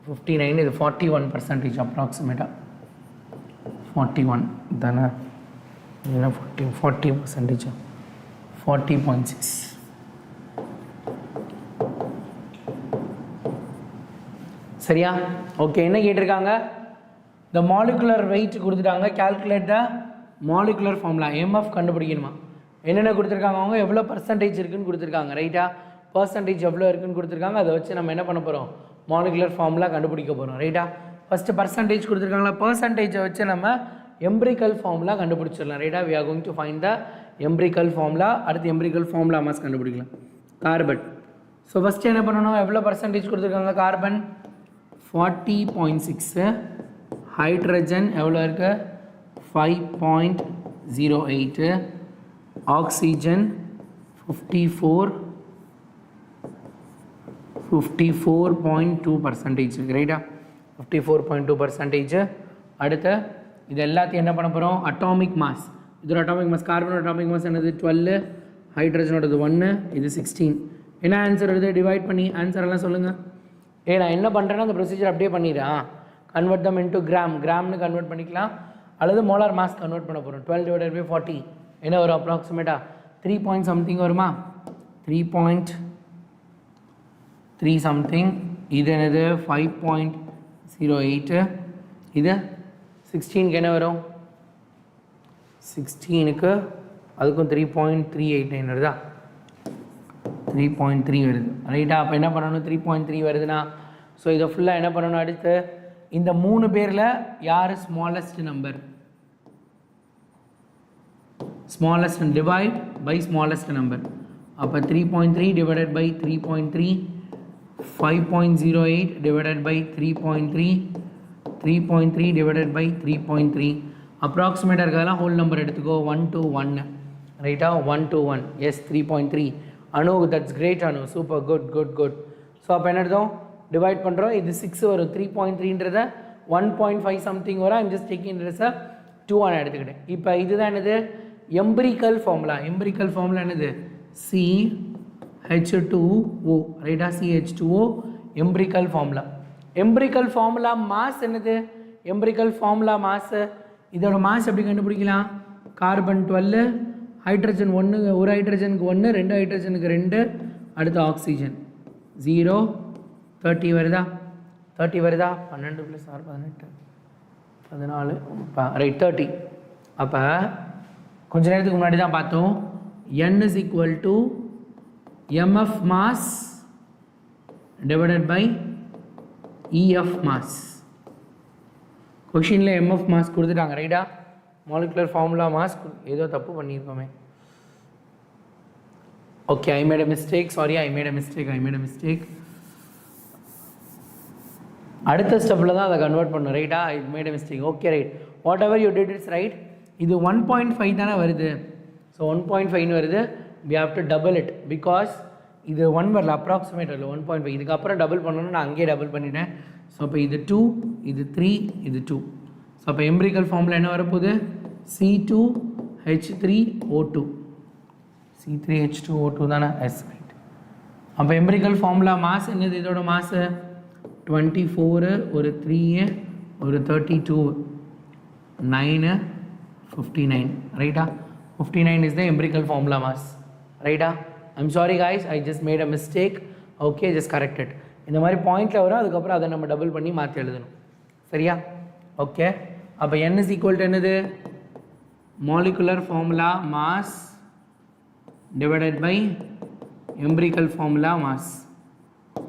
59. இது 41% approximate. 41 தானே? இல்லை 40%. 40.6. சரியா? Okay, என்ன கேட்டிருக்காங்க? the molecular weight கொடுத்துட்டாங்க calculate the molecular formula mf கண்டுபிடிக்கணுமா என்னென்ன கொடுத்துருக்காங்க அவங்க எவ்வளோ பர்சன்டேஜ் இருக்குன்னு கொடுத்துருக்காங்க ரைட்டா பர்சன்டேஜ் எவ்வளோ இருக்குன்னு கொடுத்துருக்காங்க அதை வச்சு நம்ம என்ன பண்ண போகிறோம் molecular formula கண்டுபிடிக்க போகிறோம் ரைட்டா ஃபஸ்ட்டு பர்சன்டேஜ் கொடுத்துருக்காங்களா பர்சன்டேஜை வச்சு நம்ம empirical formula கண்டுபிடிச்சிடலாம் ரைட்டா we are going to find the empirical formula அடுத்து empirical formula mass கண்டுபிடிக்கலாம் கார்பன் ஸோ ஃபஸ்ட்டு என்ன பண்ணணும் எவ்வளோ பர்சன்டேஜ் கொடுத்துருக்காங்க கார்பன் 40.6 ஹைட்ரஜன் எவ்வளோ இருக்கு 5.08 ஆக்சிஜன் 54.2% ரைட்டா 54.2% அடுத்து இது எல்லாத்தையும் என்ன பண்ண போகிறோம் அட்டாமிக் மாஸ் இதோட அட்டாமிக் மாஸ் கார்பனோட அட்டாமிக் மாஸ் என்னது 12 ஹைட்ரஜனோடது 1 இது 16 என்ன ஆன்சர் வருது டிவைட் பண்ணி ஆன்சர் எல்லாம் சொல்லுங்கள் நான் என்ன பண்ணுறேன்னா அந்த ப்ரொசீஜர் அப்படியே பண்ணிடுறேன் கன்வெர்ட் தம் இன்ட்டு கிராம்னு கன்வெர்ட் பண்ணிக்கலாம் அல்லது மோலார் மாஸ் கன்வெர்ட் பண்ண போகிறோம் 12/40 என்ன வரும் அப்ராக்சிமேட்டாக 3 பாயிண்ட் சம்திங் வருமா 3.3 சம்திங் இது என்னது 5.08 இது 16க்கு என்ன வரும் 16க்கு அதுக்கும் 3.389 வருதா 3.3 வருது ரைட்டா அப்போ என்ன பண்ணணும் 3.3 வருதுன்னா ஸோ இதை ஃபுல்லாக என்ன பண்ணணும் அடுத்து இந்த 3 பேரில் யார் smallest number smallest divide by smallest number அப்போ 3.3 divided by 3.3 5.08 divided by 3.3 3.3 divided by 3.3 approximate இருக்கலாம் whole number எடுத்துக்கோ 1 to 1 ரைட்டா 1 to 1 yes 3.3 Anu that's great Anu super good so அப்போ என்ன எடுத்தோம் டிவைட் பண்ணுறோம் இது 6 வரும் 3.3ன்றத 1.5 சம்திங் வரும் I'm just taking it as a 2 ஆன எடுத்துக்கிட்டேன் இப்போ இதுதான் என்னது empirical formula என்னது CH2O ரைட்டா CH2O empirical formula mass என்னது empirical formula mass இதோட மாஸ் எப்படி கண்டுபிடிக்கலாம் கார்பன் 12 ஹைட்ரஜன் 1 ஒரு ஹைட்ரஜனுக்கு 1 2 ஹைட்ரஜனுக்கு 2 அடுத்து ஆக்சிஜன் 0 30 வருதா 12 + 6 18 14 ரைட் 30 அப்போ கொஞ்ச நேரத்துக்கு முன்னாடி தான் பார்த்தோம் n is equal to mf mass divided by ef mass கொஷினில் mf mass கொடுத்துட்டாங்க ரைட்டா மாலிகுலர் ஃபார்முலா மாஸ் ஏதோ தப்பு பண்ணியிருக்கோமே okay I made a mistake அடுத்த ஸ்டெப்பில் தான் அதை கன்வெர்ட் பண்ணணும் ரைட்டா I made a mistake okay right whatever you did it's right இது 1.5 தானே வருது ஸோ 1.5 வருது we have to double it because இது 1 வரல அப்ராக்சிமேட் வரல 1.5 இதுக்கப்புறம் டபுள் பண்ணணும்னு நான் அங்கேயே டபுள் பண்ணிட்டேன் ஸோ அப்போ இது 2 இது 3 இது 2 ஸோ அப்போ எம்பிரிக்கல் ஃபார்முலா என்ன வரப்போகுது C2H3O2 C3H2O2 தானே எஸ் ரைட் அப்போ எம்பிரிக்கல் ஃபார்முலா மாஸ் என்னது இதோட மாஸ் 24 ஒரு 3 ஒரு 32 9 59 ரைட்டா 59 is the empirical formula mass ரைட்டா I'm sorry guys I just made a mistake okay just correct it இந்த மாதிரி பாயிண்ட்ல வரும் அதுக்கப்புறம் அதை நம்ம டபுள் பண்ணி மாற்றி எழுதணும் சரியா ஓகே அப்போ n is equal to என்னது molecular formula mass divided by empirical formula mass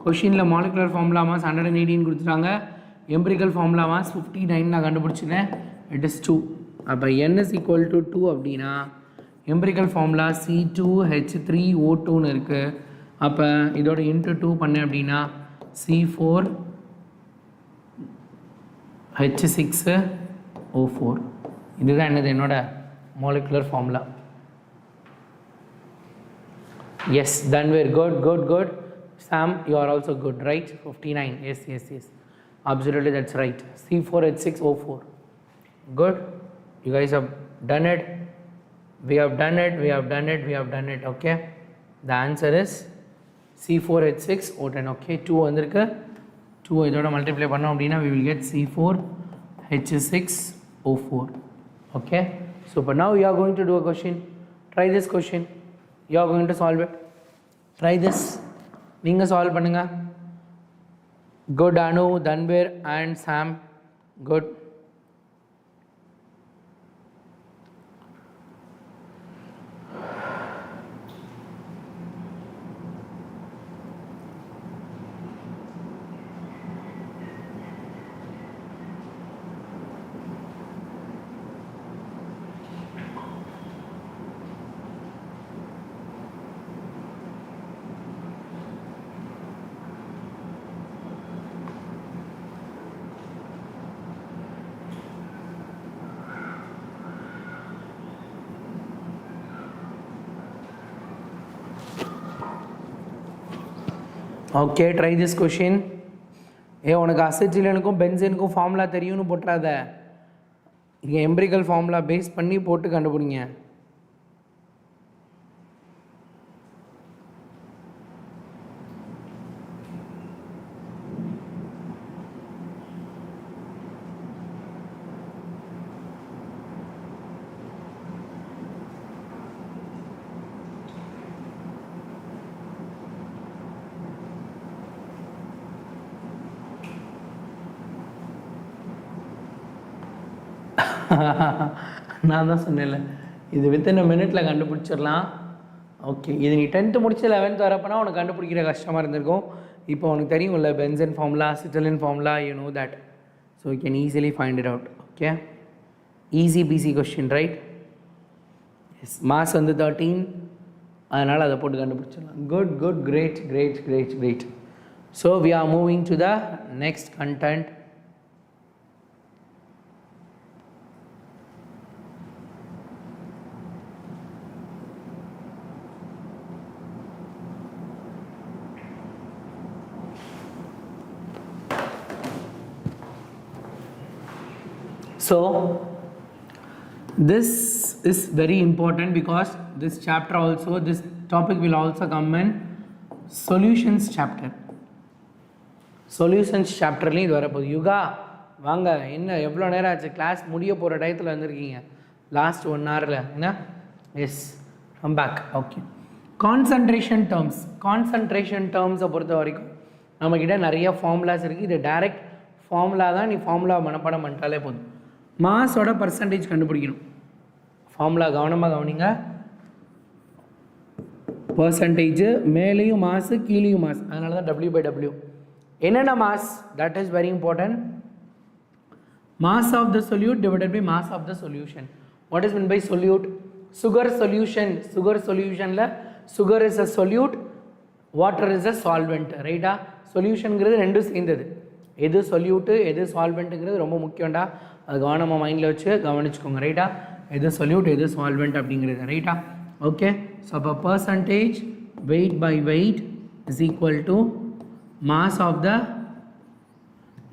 கொஷினில் molecular formula mass 118 கொடுத்துட்டாங்க empirical formula mass 59 நான் கண்டுபிடிச்சினேன் it is 2 அப்போ n is equal to 2 அப்படின்னா எம்பிரிக்கல் ஃபார்முலா C2H3O2ன்னு இருக்குது அப்போ இதோட இன்ட்டு 2 பண்ணேன் அப்படின்னா C4H6O4 இதுதான் என்னது என்னோட molecular formula yes Tanveer good Sam you are also good right 59 yes absolutely that's right C4H6O4 good you guys have done it we have done it okay the answer is C4H6O10 okay 2 வந்திருக்கு 2 இதோட multiply பண்ணோம் அப்படின்னா we will get C4H6O4 okay so but now you are going to do a question try this question you are going to solve it try this நீங்க solve பண்ணுங்க good Anu Danvir and Sam good Okay, try this question. உனக்கு அசிட்டிலினுக்கும் பென்சீனுக்கும் formula தெரியும்னு போட்டுறாத. இங்கே empirical formula base பண்ணி போட்டு கண்டுபிடிங்க. நான் தான் சொன்னேன்ல, இது வித்தின் மினிட்ல கண்டுபிடிச்சிடலாம். ஓகே, இது நீ 10th முடிச்சு 11th வரப்போனா உனக்கு கண்டுபிடிக்கிற கஷ்டமாக இருந்திருக்கும். இப்போ உனக்கு தெரியும்ல benzene formula, acetylene formula, you know that. So you can easily find it out. Okay, easy peasy question, right? Yes, mass வந்து 13, அதனால் அதை போட்டு கண்டுபிடிச்சிடலாம். Good good, great great great great. So we are moving to the next content. So this is very important because this chapter also, this topic will also come in solutions chapter. Solutions chapter ல இது வரப்போகுது. யுகா வாங்க, என்ன எவ்வளோ நேரம் ஆச்சு? Class முடிய போகிற டயத்தில் வந்திருக்கீங்க, லாஸ்ட் 1 hourல என்ன? Yes, come back. Okay, concentration டேர்ம்ஸை பொறுத்த வரைக்கும் நம்மக்கிட்ட நிறைய ஃபார்முலாஸ் இருக்குது. இது டைரக்ட் ஃபார்முலா தான், நீ ஃபார்முலா மனப்பாடம் பண்ணிட்டாலே போதும். மாஸோட பர்சன்டேஜ் கண்டுபிடிக்கணும். ஃபார்முலா கவனமாக கவனிங்க. பர்சன்டேஜ் மேலேயும் மாசு கீழேயும் மாஸ், அதனால தான் W/W. என்னென்ன mass? That is very important. Mass of the solute divided by mass of the solution. What is mean by solute? Sugar solution. Sugar சொல்யூஷனில் sugar is a solute, water is a solvent, ரைட்டா? சொல்யூஷனுங்கிறது ரெண்டும் சேர்ந்தது. எது solute எது சால்வெண்ட்டுங்கிறது ரொம்ப முக்கியம்டா. அது கவனமாக மைண்டில் வச்சு கவனிச்சுக்கோங்க, ரைட்டா? எது சொல்யூட் எது சால்வெண்ட் அப்படிங்கிறது, ரைட்டா? ஓகே, ஸோ அப்போ percentage weight by weight is equal to mass of the,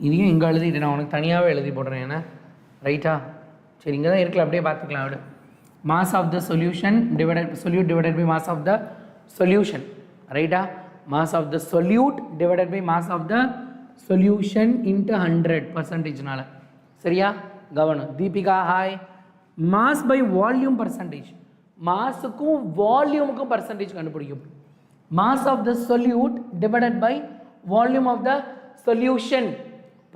இதையும் இங்கே எழுதிட்டு நான் உனக்கு தனியாகவே எழுதி போடுறேன், ஏன்னா ரைட்டா? சரி, இங்கே தான் இருக்கல, அப்படியே பார்த்துக்கலாம். விடு. Mass of the solution solute divided by mass of the solution, ரைட்டா? Mass of the solute divided by mass of the solution into 100%. சரியா? கவனம். Deepika hi. Mass by volume percentage. மாஸுக்கும் வால்யூமுக்கும் பர்சன்டேஜ் கண்டுபிடிக்கும். Mass of the solute divided by volume of the solution.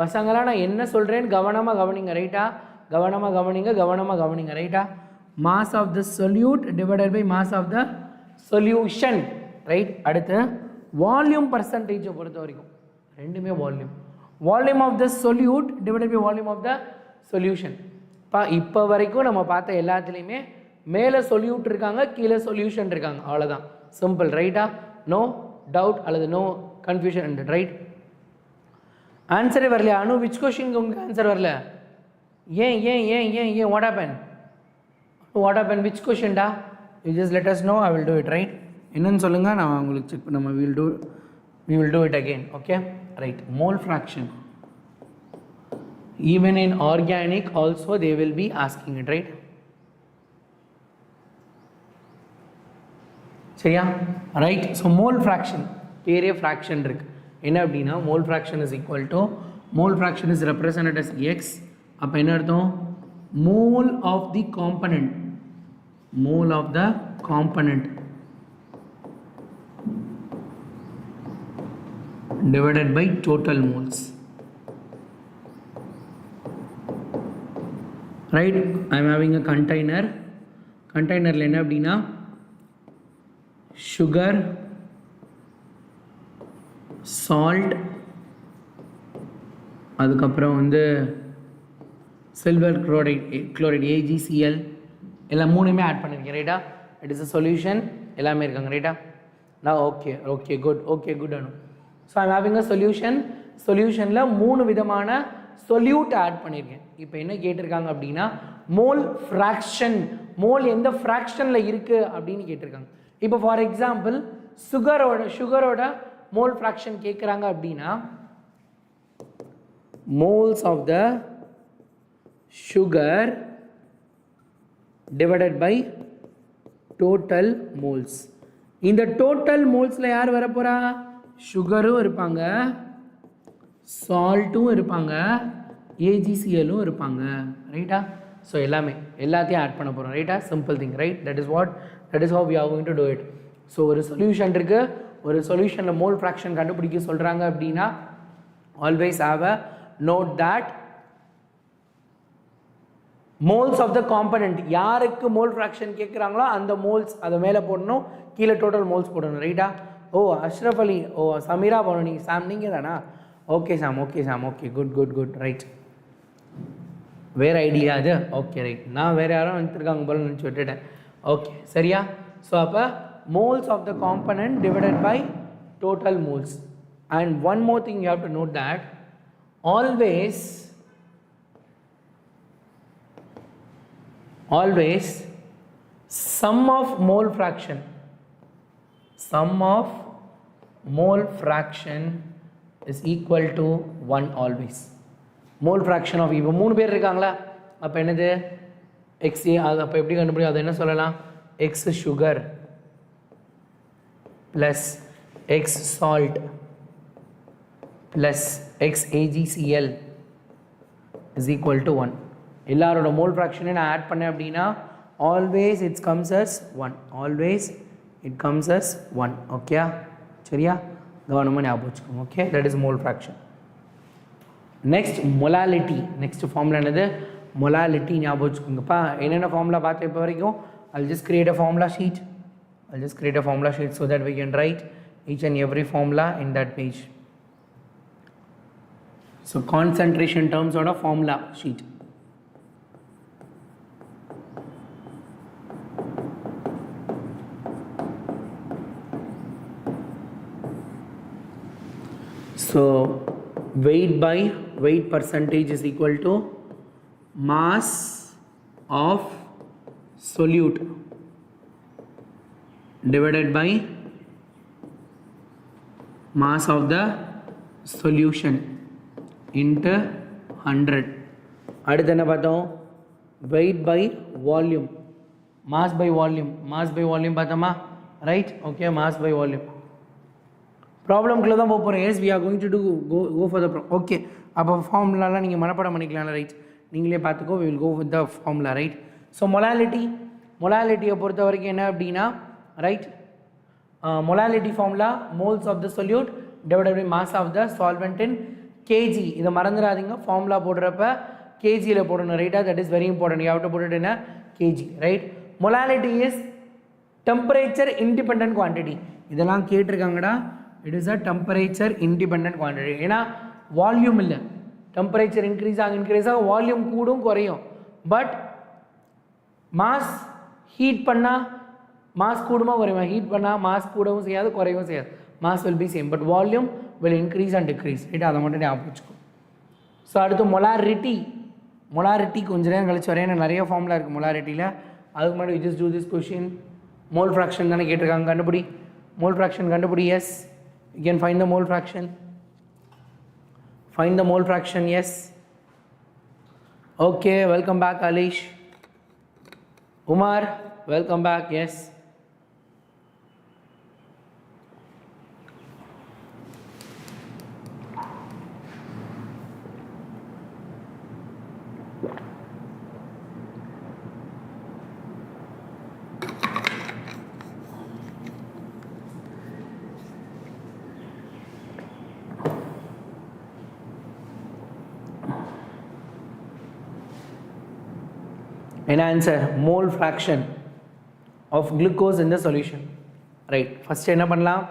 பசங்களா நான் என்ன சொல்கிறேன்னு கவனமாக கவனிங்க, ரைட்டா? கவனமாக கவனிங்க, ரைட்டா? Mass of the solute divided by mass of the solution, right? அடுத்து வால்யூம் பர்சன்டேஜை பொறுத்த வரைக்கும் ரெண்டுமே volume of the solute divided by volume of the solution. இப்போ வரைக்கும் நம்ம பார்த்த எல்லாத்துலேயுமே மேலே சொல்யூட் இருக்காங்க, கீழே சொல்யூஷன் இருக்காங்க, அவ்வளோதான். சிம்பிள், ரைட்டா? நோ டவுட் அல்லது நோ கன்ஃபியூஷன், ரைட்? ஆன்சரே வரலையா அனு? விச் கொஸ்டின் உங்களுக்கு ஆன்சர் வரல? ஏன் வாட் ஹேப்பன்? விச் கொஸ்டின்டா? You just let us know, I will do it, right? என்னன்னு சொல்லுங்கள், நான் உங்களுக்கு செக் நம்ம we will do it again. Okay, right? Mole fraction, even in organic also they will be asking it, right? சரியா? right? So mole fraction, பெரிய fraction இருக்கு. என்ன அப்படின்னா mole fraction is equal to, mole fraction is represented as x. அப்போ என்ன அர்த்தம்? mole of the component divided by total moles, right? I am having a container ல என்ன அப்படின்னா sugar, salt, அதுக்கப்புறம் வந்து silver chloride AgCl எல்லாம் மூணுமே ஆட் பண்ணியிருக்கேன், ரைட்டா? இட் இஸ் அ சொல்யூஷன், எல்லாமே இருக்காங்க, ரைட்டா? நான் okay good Anu. So I'm having a சொல்யூஷனில் 3 விதமான சொல்யூட் ஆட் பண்ணியிருக்கேன். இப்போ என்ன கேட்டிருக்காங்க அப்படின்னா மோல் ஃப்ராக்ஷன், மோல் எந்த ஃப்ராக்ஷனில் இருக்குது அப்படின்னு கேட்டிருக்காங்க. இப்போ ஃபார் எக்ஸாம்பிள் சுகரோட mole fraction கேக்குறாங்க அப்படினா moles of the sugar divided by total moles. இந்த total molesல யார் வர போறா? சுகரும் இருப்பாங்க, சால்ட்டும் இருப்பாங்க, AgClலும் இருப்பாங்க. ரைட்டா? ஸோ எல்லாத்தையும் ஆட் பண்ண போகிறோம். ரைட்டா? Simple thing. Right? that is how we are going to do it. So ஒரு சொல்யூஷன் இருக்குது, ஒரு சொல்யூஷனில் மோல் ஃப்ராக்ஷன் கண்டுபிடிக்க சொல்கிறாங்க அப்படின்னா always have a note that moles of the component, யாருக்கு மோல் ஃப்ராக்ஷன் கேட்குறாங்களோ அந்த மோல்ஸ் அதை மேலே போடணும், கீழே டோட்டல் மோல்ஸ் போடணும். ரைட்டா? ஓ அஷ்ரஃப் அலி, ஓ சமீரா போகணும், நீங்கள் சாம் நீங்கள் தானா? Okay Sam, okay Sam, okay good good good. Right, வேறு ஐடியா அது? ஓகே ரைட், நான் வேறு யாரும் வந்துருக்காங்க போல நினச்சி விட்டுட்டேன். ஓகே சரியா? ஸோ அப்போ moles of the component divided by total moles. And one more thing you have to note that always sum of mole fraction is equal to 1 always. Mole fraction of இப்போ 3 பேர் இருக்காங்களா, அப்போ என்னது XA, அது அப்போ எப்படி கண்டுபிடிக்கும்? அது என்ன சொல்லலாம்? X sugar plus X salt plus X AgCl is equal to 1. எல்லாரோட mole fraction நான் ஆட் பண்ணேன் அப்படின்னா always it comes as 1. Always it comes as 1. Okay சரியா? கவனமாக ஞாபகம் வச்சுக்கோங்க. Okay, that is mole fraction. Next molality. Next formula என்னது? molality. ஞாபகம் வச்சுக்கோங்கப்பா. என்னென்ன ஃபார்முலா பார்த்து இப்போ வரைக்கும் I'll just create a formula sheet. So that we can write each and every formula in that page. So concentration terms on a formula sheet. So weight percentage is equal to mass of solute divided by mass of the solution into 100. அடுத்து என்ன பார்த்தோம்? weight by volume, mass by volume பார்த்தோமா? ரைட்? Okay, mass by volume. ப்ராப்ளம்குள்ளே தான் போக போகிறோம். Yes, we are going to go for the problem. Okay, அப்போ ஃபார்முலாலாம் நீங்கள் மனப்பாடம் பண்ணிக்கலாம். ரைட், நீங்களே பார்த்துக்கோ. we will go with the formula. ரைட்? ஸோ மொலாலிட்டியை பொறுத்த வரைக்கும் என்ன அப்படின்னா, right, molality formula moles of the solute divided by mass of the solvent in K G. இதை மறந்துடாதீங்க, ஃபார்முலா போடுறப்ப கேஜியில் போடணும். ரைட்டா? That is very important. You have to put it in a K G. Right? Molality is temperature independent quantity. இதெல்லாம் கேட்டிருக்காங்கடா. It is a temperature independent quantity. ஏன்னா volume இல்லை, டெம்பரேச்சர் இன்க்ரீஸ் ஆக வால்யூம் கூடும் குறையும். பட் மாஸ் ஹீட் பண்ணால் mass கூடுமா குறையுமா? ஹீட் பண்ணால் மாஸ் கூடவும் செய்யாது, குறையவும் செய்யாது. Mass will be same, but volume will increase and degrees. Right? அதை மட்டும் ஞாபகம் வச்சுக்கோ. ஸோ அடுத்து மொலாரிட்டி கொஞ்சம் நேரம் கழிச்சு வரேன். ஏன்னா நிறைய ஃபார்முலா இருக்குது மொலாரிட்டியில். அதுக்கு முன்னாடி we just do this question. Mole fraction தானே கேட்டிருக்காங்க, கண்டுபிடி. மோல் ஃப்ராக்ஷன் கண்டுபிடி. Yes, you can find the mole fraction. Find the mole fraction. Yes. Okay, welcome back Alish. Umar, welcome back. Yes. An answer, mole fraction of glucose in the solution. Right? First என்ன பண்ணலாம்?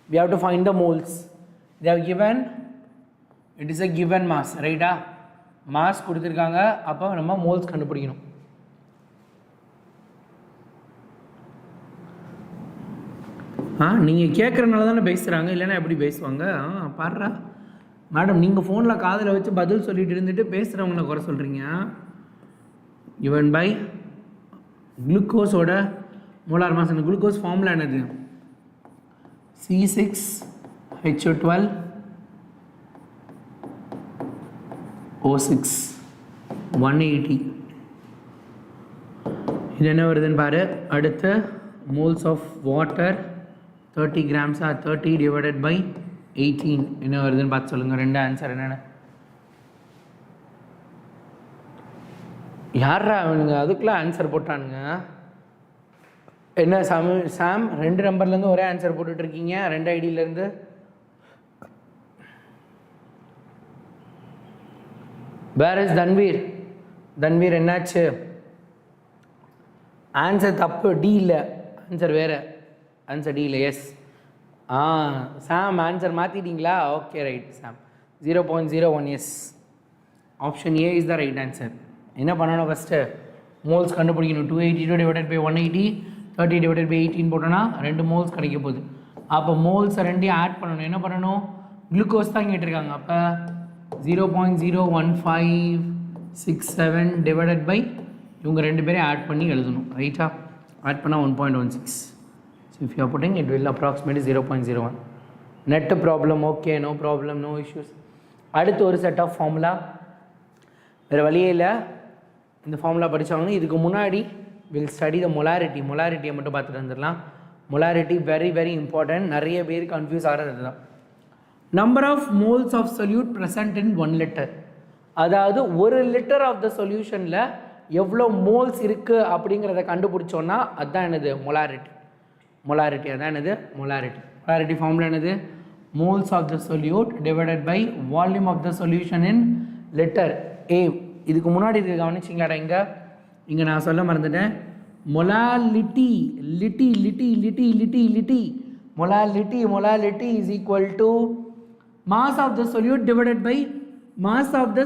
We have to find the moles. They have given, it is a given mass. Right? Mass கொடுத்திருக்காங்க, அப்போ நம்ம moles கண்டுபிடிக்கணும். நீங்கள் கேட்குறனால தானே பேசுகிறாங்க, இல்லைன்னா எப்படி பேசுவாங்க? பாடுறா மேடம், நீங்கள் ஃபோனில் காதில் வச்சு பதில் சொல்லிட்டு இருந்துட்டு பேசுகிறவங்கள குறை சொல்கிறீங்க. given by glucose ஓட molar mass. and glucose formula என்னது? C6H12O6 180. இது என்ன வருதுன்னு பாரு. அடுத்து moles of water 30 grams are 30 divided by 18 என்ன வருதுன்னு பார்த்து சொல்லுங்க. ரெண்டு ஆன்சர் என்னென்ன? யாரா அவனுங்க அதுக்குள்ள ஆன்சர் போட்டானுங்க? என்ன சாம் ரெண்டு நம்பர்லேருந்து ஒரே ஆன்சர் போட்டுட்ருக்கீங்க, ரெண்டு ஐடியிலேருந்து. Where is Tanveer? தன்வீர் என்னாச்சு? ஆன்சர் தப்பு, டி இல்லை, ஆன்சர் வேறு. ஆன்சர் டி இல்லை. எஸ் சாம் ஆன்சர் மாற்றிட்டீங்களா? Okay right Sam. 0.01. Yes, option A is the right answer. என்ன பண்ணணும்? ஃபஸ்ட்டு மோல்ஸ் கண்டுபிடிக்கணும். 282 டிவைடட் பை 180 30 டிவைடட் பை 18 போட்டோன்னா 2 மோல்ஸ் கிடைக்க போகுது. அப்போ மோல்ஸை ரெண்டையும் ஆட் பண்ணணும். என்ன பண்ணணும்? குளுக்கோஸ் தான் கேட்டிருக்காங்க. அப்போ 0.01567 டிவைடட் பை இவங்க ரெண்டு பேரையும் ஆட் பண்ணி எழுதணும். ரைட்டா? ஆட் பண்ணால் 1.16. So if you are putting it will approximately 0.01. Net problem okay, no problem, no issues. அடுத்து ஒரு செட் ஆஃப் ஃபார்முலா, வேறு வழியே இல்லை. இந்த ஃபார்முலா படித்தாங்கன்னா இதுக்கு முன்னாடி வில் ஸ்டடி த மொலாரிட்டி. மொலாரிட்டியை மட்டும் பார்த்துட்டு வந்துடலாம். Molarity very very important. நிறைய பேர் கன்ஃபியூஸ் ஆகிறது தான். Number of moles of solute present in 1 litre. அதாவது ஒரு லிட்டர் ஆஃப் த சொல்யூஷனில் எவ்வளோ மோல்ஸ் இருக்குது அப்படிங்கிறத கண்டுபிடிச்சோன்னா அதுதான் என்னது? மொலாரிட்டி. மொலாரிட்டி அதான் என்னது? மொலாரிட்டி. மொலாரிட்டி ஃபார்முலா என்னது? Moles of the solute divided by volume of the solution in litre. இதுக்கு முன்னாடி இது கவனிச்சிங்களாடா? இங்கே நான் சொல்ல மறந்துட்டேன். Molality molality is equal to mass of the solute divided by mass of the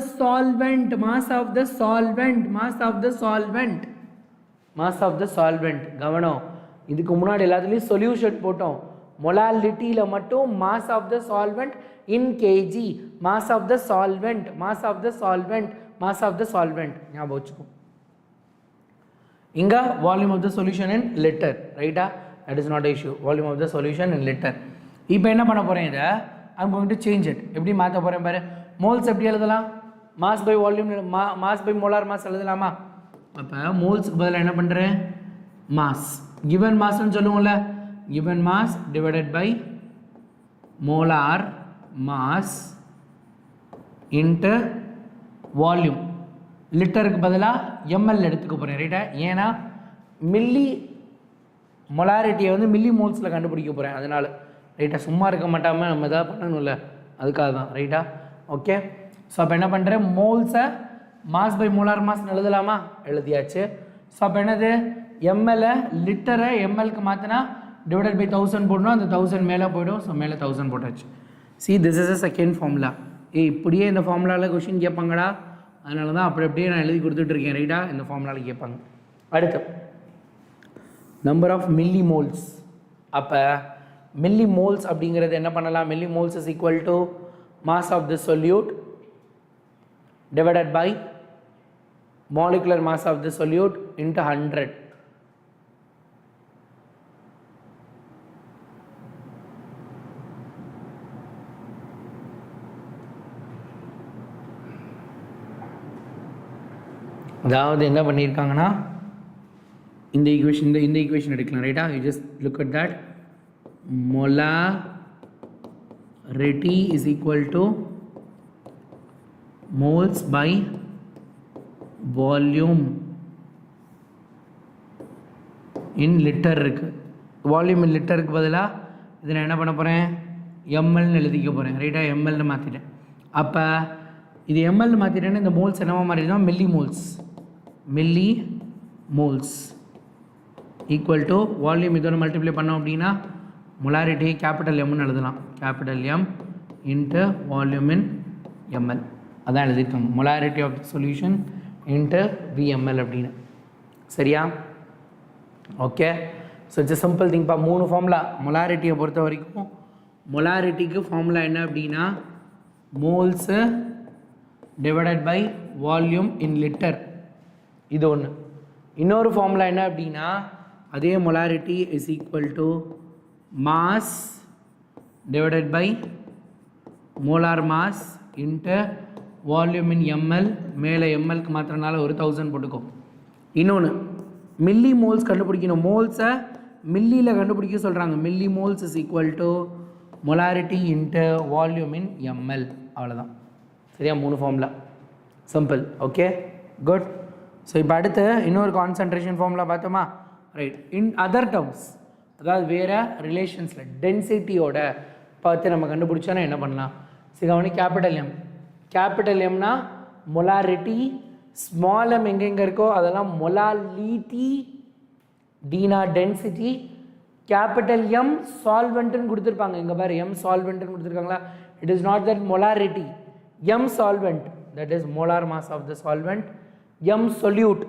solvent. கவனம், இதுக்கு முன்னாடி எல்லாத்துலேயும் சொல்யூஷன் போட்டோம். மொலாலிட்டியில் மட்டும் mass of the solvent in KG. Mass of the solvent ஞாபகம் வச்சுக்கோ. இங்கே volume of the solution in litre. ரைட்டா? That is not issue. Volume of the solution in litre. இப்போ என்ன பண்ண போகிறேன்? இதை I'm going to change it. எப்படி மாற்ற போகிறேன் பாரு. மோல்ஸ் எப்படி எழுதலாம்? Mass by volume, mass by molar mass எழுதலாமா? அப்போ மோல்ஸுக்கு பதிலாக என்ன பண்ணுறேன்? மாஸ், கிவன் மாஸ்ன்னு சொல்லுவோம்ல, given mass divided by molar mass into volume. லிட்டருக்கு பதிலாக எம்எல் எடுத்துக்க போகிறேன். ரைட்டா? ஏன்னா மில்லி மொலாரிட்டியை வந்து மில்லி மோல்ஸில் கண்டுபிடிக்க போகிறேன். அதனால் ரைட்டா? சும்மா இருக்க மாட்டாமல் நம்ம எதாவது பண்ணணும்ல, அதுக்காக தான். ரைட்டா? ஓகே. ஸோ அப்போ என்ன பண்ணுறேன்? மோல்ஸை மாஸ் பை மோலார் மாஸ் எழுதலாமா? எழுதியாச்சு. ஸோ அப்போ என்னது? எம்எல்லை லிட்டரை எம்எல்க்கு மாற்றினா டிவைடட் பை 1000 போடணும். அந்த 1000 மேலே போய்டும். ஸோ மேலே 1000 போட்டாச்சு. This is a second formula. இப்படியே இந்த ஃபார்முலாவில் கொஷின் கேட்பாங்கடா, அதனால தான் அப்படியே நான் எழுதி கொடுத்துட்ருக்கேன். ரைட்டா? இந்த ஃபார்முலாவில் கேட்பாங்க. அடுத்து நம்பர் ஆஃப் மில்லி மோல்ஸ். அப்போ மில்லி மோல்ஸ் அப்படிங்கிறது என்ன பண்ணலாம்? Milli moles is equal to mass of the solute divided by molecular mass of the solute into 100. அதாவது என்ன பண்ணியிருக்காங்கன்னா இந்த ஈக்குவேஷன் எடுக்கலாம். ரைட்டா? You just look at that. molarity is equal to moles by volume in liter இருக்கு. Volume இன் லிட்டருக்கு பதிலாக இதை நான் என்ன பண்ண போகிறேன்? எம்எல்னு எழுதிக்க போகிறேன். ரைட்டாக? எம்எல்னு மாற்றிட்டேன். அப்போ இது எம்எல்னு மாற்றிட்டேன்னு இந்த மோல்ஸ் என்னவா மாறிடும்? Milli moles equal to volume இதோட மல்டிப்ளை பண்ணோம் அப்படின்னா மொலாரிட்டி கேபிட்டல் எம்னு எழுதலாம். Capital M into volume in M L. அதான் எழுதியிருக்காங்க. Molarity of the solution into V M L அப்படின்னு. சரியா? ஓகே. ஸோ இட்ஸ் சிம்பிள் திங்ப்பா. 3 ஃபார்முலா மொலாரிட்டியை பொறுத்த வரைக்கும். மொலாரிட்டிக்கு ஃபார்முலா என்ன அப்படின்னா moles divided by volume in litre. இது ஒன்று. இன்னொரு ஃபார்முலா என்ன அப்படின்னா அதே molarity is equal to mass divided by molar mass into volume in ml. மேலே mlக்கு மாத்திரனால 1000 போட்டுக்கோ. இன்னொன்று மில்லி மோல்ஸ் கண்டுபிடிக்கணும். மோல்ஸை மில்லியில் கண்டுபிடிக்க சொல்கிறாங்க. Milli moles is equal to molarity into volume in ml. அவ்வளோதான். சரியா? 3 formula. Simple. Okay, good. So இப்போ அடுத்து இன்னொரு கான்சன்ட்ரேஷன் ஃபார்முலா பார்த்தோமா? ரைட். இன் அதர் டேர்ம்ஸ், அதாவது வேறு ரிலேஷன்ஸில் டென்சிட்டியோட பார்த்து நம்ம கண்டுபிடிச்சோன்னா என்ன பண்ணலாம்? சிகவனி கேபிட்டல் எம். கேபிட்டல் எம்னா மொலாரிட்டி, ஸ்மால் எம் எங்கெங்கே இருக்கோ அதெல்லாம் மொலாலிட்டி, டீனா டென்சிட்டி, கேபிட்டல் எம் சால்வெண்ட்டுன்னு கொடுத்துருப்பாங்க. இங்கே பாரு எம் சால்வெண்ட்டுன்னு கொடுத்துருக்காங்களா? It is not that molarity. M solvent, that is molar mass of the solvent. m solute,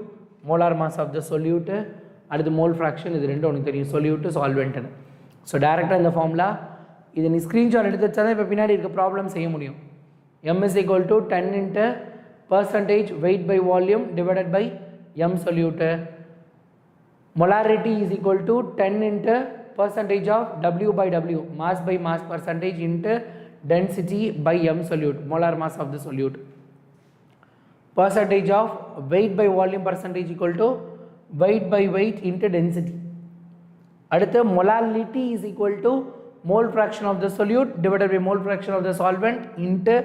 molar mass of the solute. அடுத்து mole fraction. இது ரெண்டும் உனக்கு தெரியும், solute solvent. ஸோ டேரெக்டாக இந்த ஃபார்முலா இது நீ ஸ்க்ரீன்ஷாட் எடுத்து வச்சா தான் இப்போ பின்னாடி இருக்க ப்ராப்ளம் செய்ய முடியும். m is equal to 10 into percentage weight by volume divided by m solute. Molarity is equal to 10 into percentage of w by w, mass by mass percentage into density by m solute, molar mass of the solute. Percentage of weight by volume percentage equal to weight by weight into density. அடுத்து molality is equal to mole fraction of the solute divided by mole fraction of the solvent into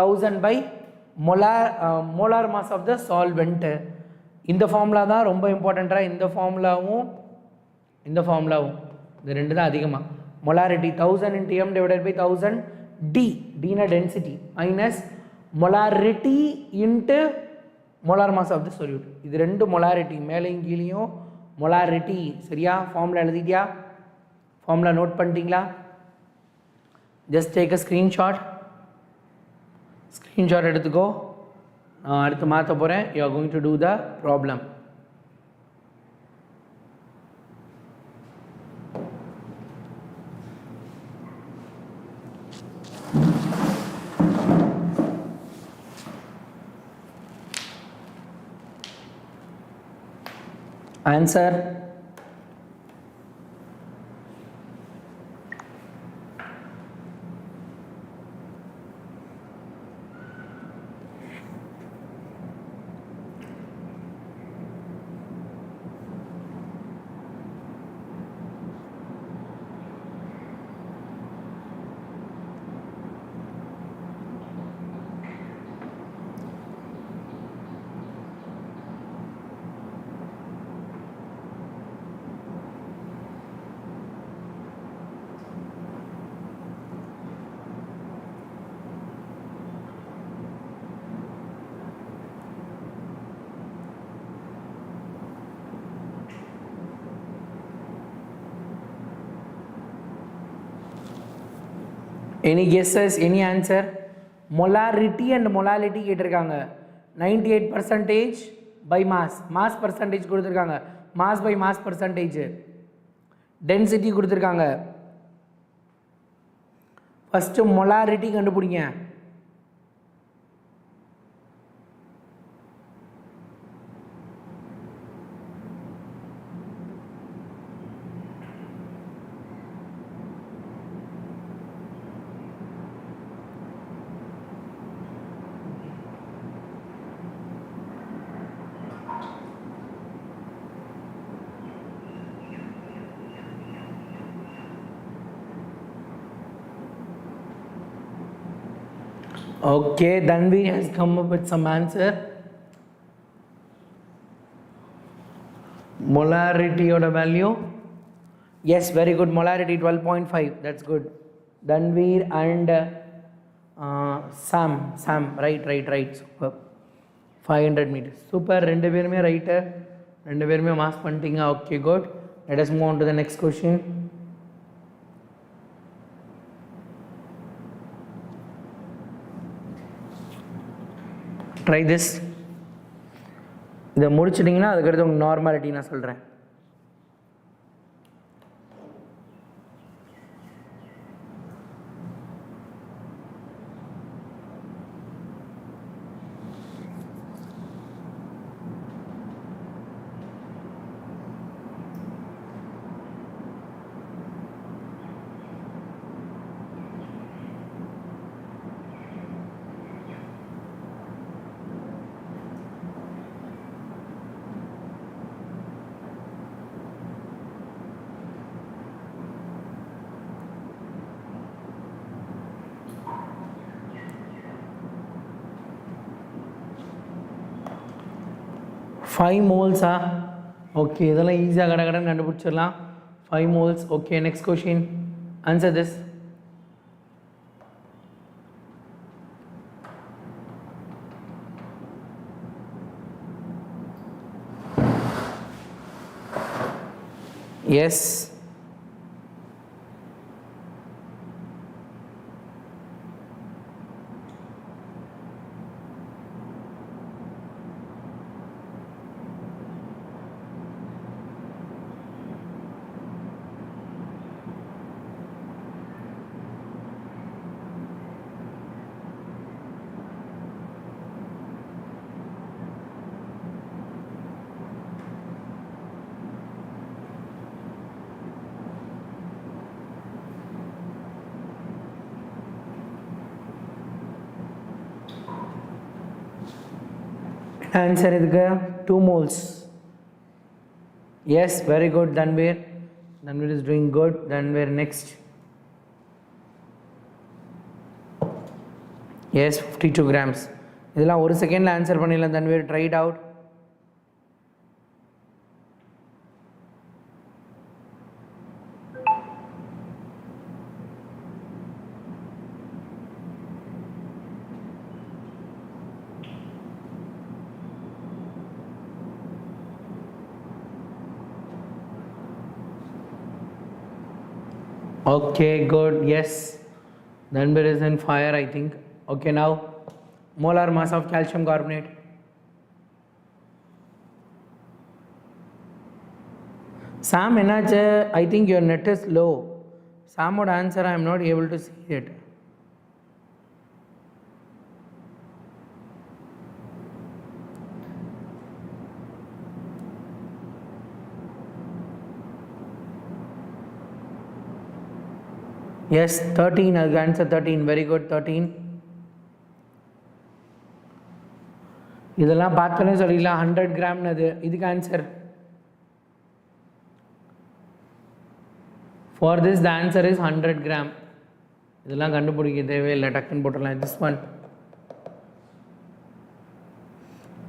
1000 by molar mass of the solvent. இந்த formula தான் ரொம்ப இம்பார்ட்டண்ட்டாக. இந்த ஃபார்முலாவும் இது ரெண்டு தான் அதிகமாக. molarity 1000 into m divided by 1000 d, dனா density, minus molarity into molar mass of the solute. இது ரெண்டு molarity, மேலையும் கீழையும் molarity. சரியா? ஃபார்முலா எழுதிட்டியா? ஃபார்முலா நோட் பண்ணிட்டீங்களா? ஜஸ்ட் டேக் அ ஸ்க்ரீன்ஷாட் எடுத்துக்கோ. நான் அடுத்து மாற்ற போகிறேன். You are going to do the problem. Answer. Any guesses? Any answer? Molarity and molality கேட்டிருக்காங்க. 98% by mass, mass percentage கொடுத்துருக்காங்க. mass by mass percentage, density கொடுத்துருக்காங்க. first molarity கண்டுபிடிங்க. Okay, Dhanvi has come up with some answer. Molarity or value? Yes, very good. Molarity 12.5. That's good. Dhanveer and Sam. Right. Super. 500 meters. Super. ரெண்டு பேருமே right. ரெண்டு பேருமே mass பண்ணிட்டீங்க. Okay, good. Let us move on to the next question. Try this. இதை முடிச்சிட்டிங்கன்னா அதுக்கடுத்து உங்களுக்கு normality நான் சொல்கிறேன். 5 moles okay இதெல்லாம் ஈஸியாக கடகடன்னு கண்டுபிடிச்சிடலாம் 5 moles okay next question answer this yes answer இதுக்கு 2 moles yes very good Dhanveer is doing good Dhanveer next yes 52 grams இதெல்லாம் ஒரு செகண்ட்ல ஆன்சர் பண்ணிடலாம் Dhanveer try it out okay good yes Dhanveer is in fire I think okay now molar mass of calcium carbonate Sam enache I think your net is low Sam would answer I am not able to see it yes 13 answer 13 very good 13 இதெல்லாம் பார்த்தோன்னே சொல்லிடலாம் 100 கிராம்னது இதுக்கு answer for this the answer is 100 gram இதெல்லாம் கண்டுபிடிக்க தேவையில்லை டக்குன்னு போட்டுடலாம் this one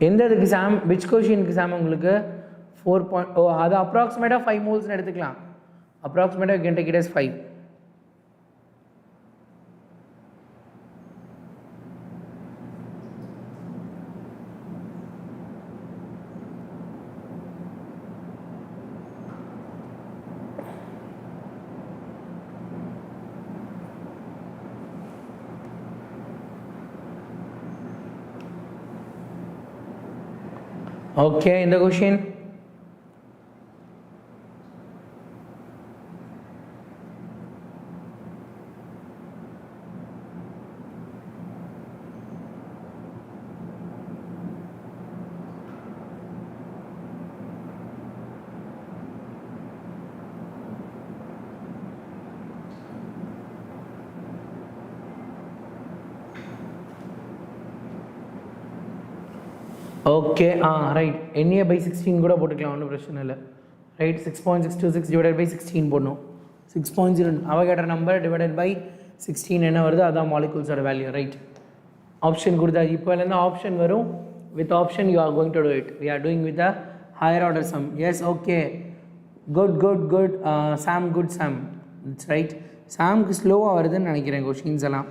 எந்த இதுக்கு சாம் which questionக்கு சாம் உங்களுக்கு 4 அது approximately 5 moles எடுத்துக்கலாம் approximately you can take it as 5 okay in the question okay right NA by 16 கூட போட்டுக்கலாம் ஒன்றும் பிரச்சனை இல்லை ரைட் 6.626 divided by 16 போடணும் 6.0 அவகேட்ரா நம்பர் டிவைடட் பை 16 என்ன வருது அதான் மாலிகூல்ஸோட வேல்யூ ரைட் ஆப்ஷன் கொடுத்தா இப்போலேருந்து ஆப்ஷன் வரும் with option you are going to do it we are doing with a higher order some yes okay good Sam good Sam it's right சாம்க்கு ஸ்லோவாக வருதுன்னு நினைக்கிறேன் கொஷின்ஸ் எல்லாம்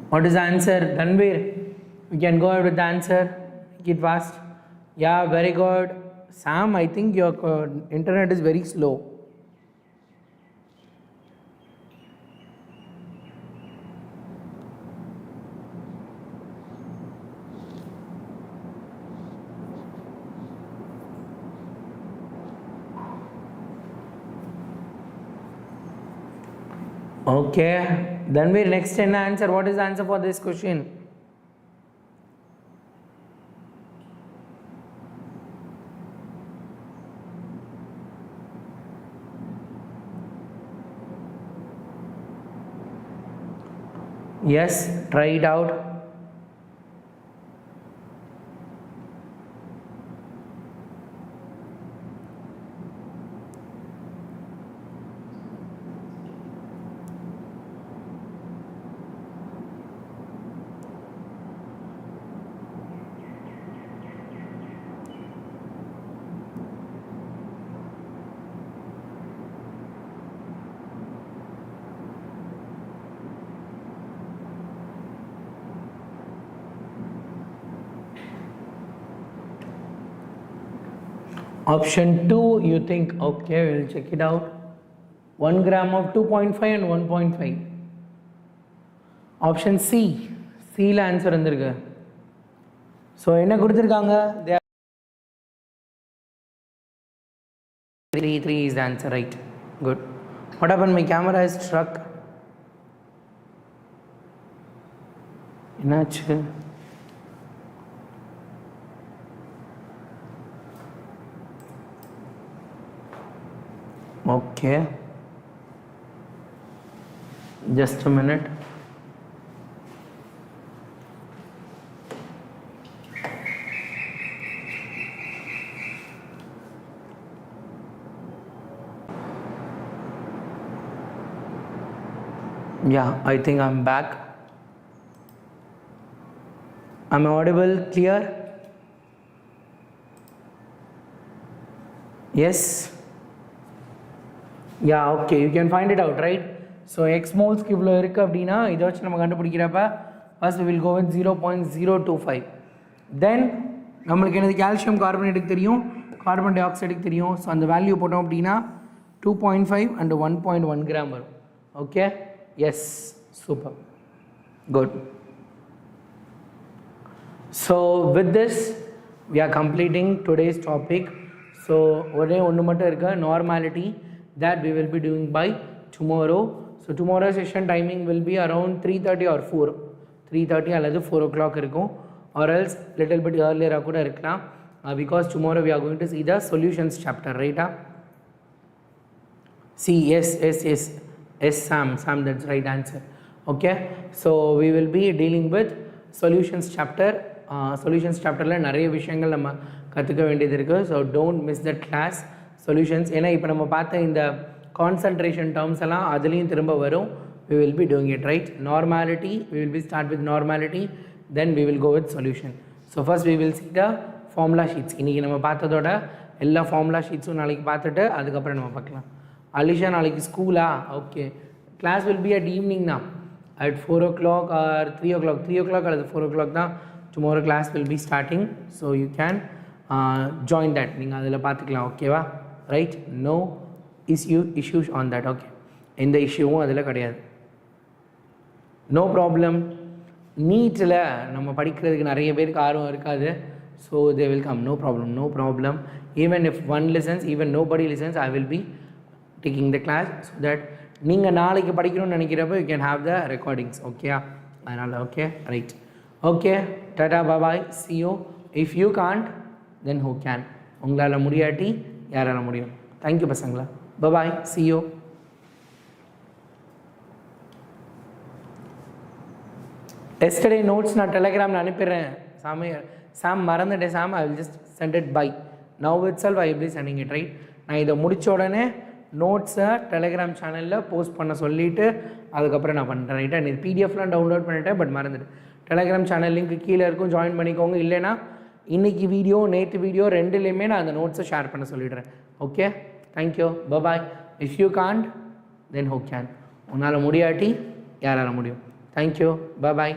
What is the answer? Dhanveer, you can go ahead with the answer. Make it fast. Yeah, very good. Sam, I think your internet is very slow. Okay, then we next in the answer. What is the answer for this question? Yes, try it out. Option 2, you think, okay, we'll check it out. 1 gram of 2.5 and 1.5. Option C, C la answer வந்திருக்கு. So என்ன கொடுத்திருக்காங்க? They are 3 is the answer, right? Good. What happened? My camera is struck. என்னாச்சு? Okay. Just a minute. Yeah, I think I'm back. Am I audible? Clear? Yes? Yeah, okay, you can find it out, right? So x moles க்கு இவ்வளோ இருக்குது அப்படின்னா இதை வச்சு நம்ம கண்டுபிடிக்கிறப்ப first we will go with 0.025. Then நம்மளுக்கு என்னது calcium கார்பனேட்டுக்கு தெரியும், கார்பன் டை ஆக்சைடுக்கு தெரியும். ஸோ அந்த வேல்யூ போட்டோம் அப்படின்னா 2.5 and 1.1 gram வரும். Okay, yes, super, good. So with this we are completing today's topic. So ஒரே ஒன்று மட்டும் இருக்கு, normality, that we will be doing by tomorrow. So tomorrow session timing will be around 3:30 or 4, 3:30 அல்லது 4 o'clock இருக்கும், or else little bit earlier கூட இருக்கலாம், because tomorrow we are going to see the solutions chapter, right? See, yes, Sam, that's right answer. Okay, so we will be dealing with solutions chapter. Solutions chapter la நிறைய விஷயங்கள் நம்ம கற்றுக்க வேண்டியது இருக்குது. So don't miss that class solutions. ஏன்னா இப்போ நம்ம பார்த்த இந்த கான்சன்ட்ரேஷன் டேர்ம்ஸ் எல்லாம் அதுலேயும் திரும்ப வரும். we will be doing it, right? Normality, we will be start with normality, then we will go with solution. So first we will see the formula sheets. இன்றைக்கி நம்ம பார்த்ததோட எல்லா ஃபார்முலா ஷீட்ஸும் நாளைக்கு பார்த்துட்டு அதுக்கப்புறம் நம்ம பார்க்கலாம். அலிஷா நாளைக்கு ஸ்கூலா? Okay, class will be at evening தான், at 4 o'clock or 3 o'clock, 3 o'clock அல்லது 4 o'clock தான் tomorrow class will be starting. So you can join that. நீங்கள் அதில் பார்த்துக்கலாம், ஓகேவா? Right, no issues on that. Okay, எந்த இஷ்யூவும் அதில் கிடையாது, no problem. நீட்டில் நம்ம படிக்கிறதுக்கு நிறைய பேருக்கு ஆர்வம் இருக்காது. So they will come, no problem. Even if one listens, even nobody listens, I will be taking the class so that நீங்கள் நாளைக்கு படிக்கணும்னு நினைக்கிறப்ப you can have the recordings. Okay, அதனால் okay, right. Okay, tata, bye, see you. If you can't, then who can? உங்களால் முடியாட்டி யாரால முடியும்? Thank you பசங்களா, bye, see you. Yesterday notes நான் டெலகிராமில் அனுப்பிடுறேன். சாம் மறந்துட்டேன் Sam, I will just send it by now itself. I will be sending it, right? நான் இதை முடித்த உடனே நோட்ஸை டெலகிராம் சேனலில் போஸ்ட் பண்ண சொல்லிவிட்டு அதுக்கப்புறம் நான் பண்ணுறேன், ரைட்டா? நீ பிடிஎஃப்லாம் டவுன்லோட் பண்ணிட்டேன், பட் மறந்துட்டு. டெலகிராம் சேனல் லிங்க் கீழே இருக்கும், ஜாயின் பண்ணிக்கோங்க. இல்லைனா இன்றைக்கி வீடியோ நேற்று வீடியோ ரெண்டுலேயுமே நான் அந்த நோட்ஸை ஷேர் பண்ண சொல்லிடுறேன். Okay, thank you, bye. If you can't then who can? உன்னால் முடியாட்டி யாரால் முடியும்? தேங்க்யூ, பாய்.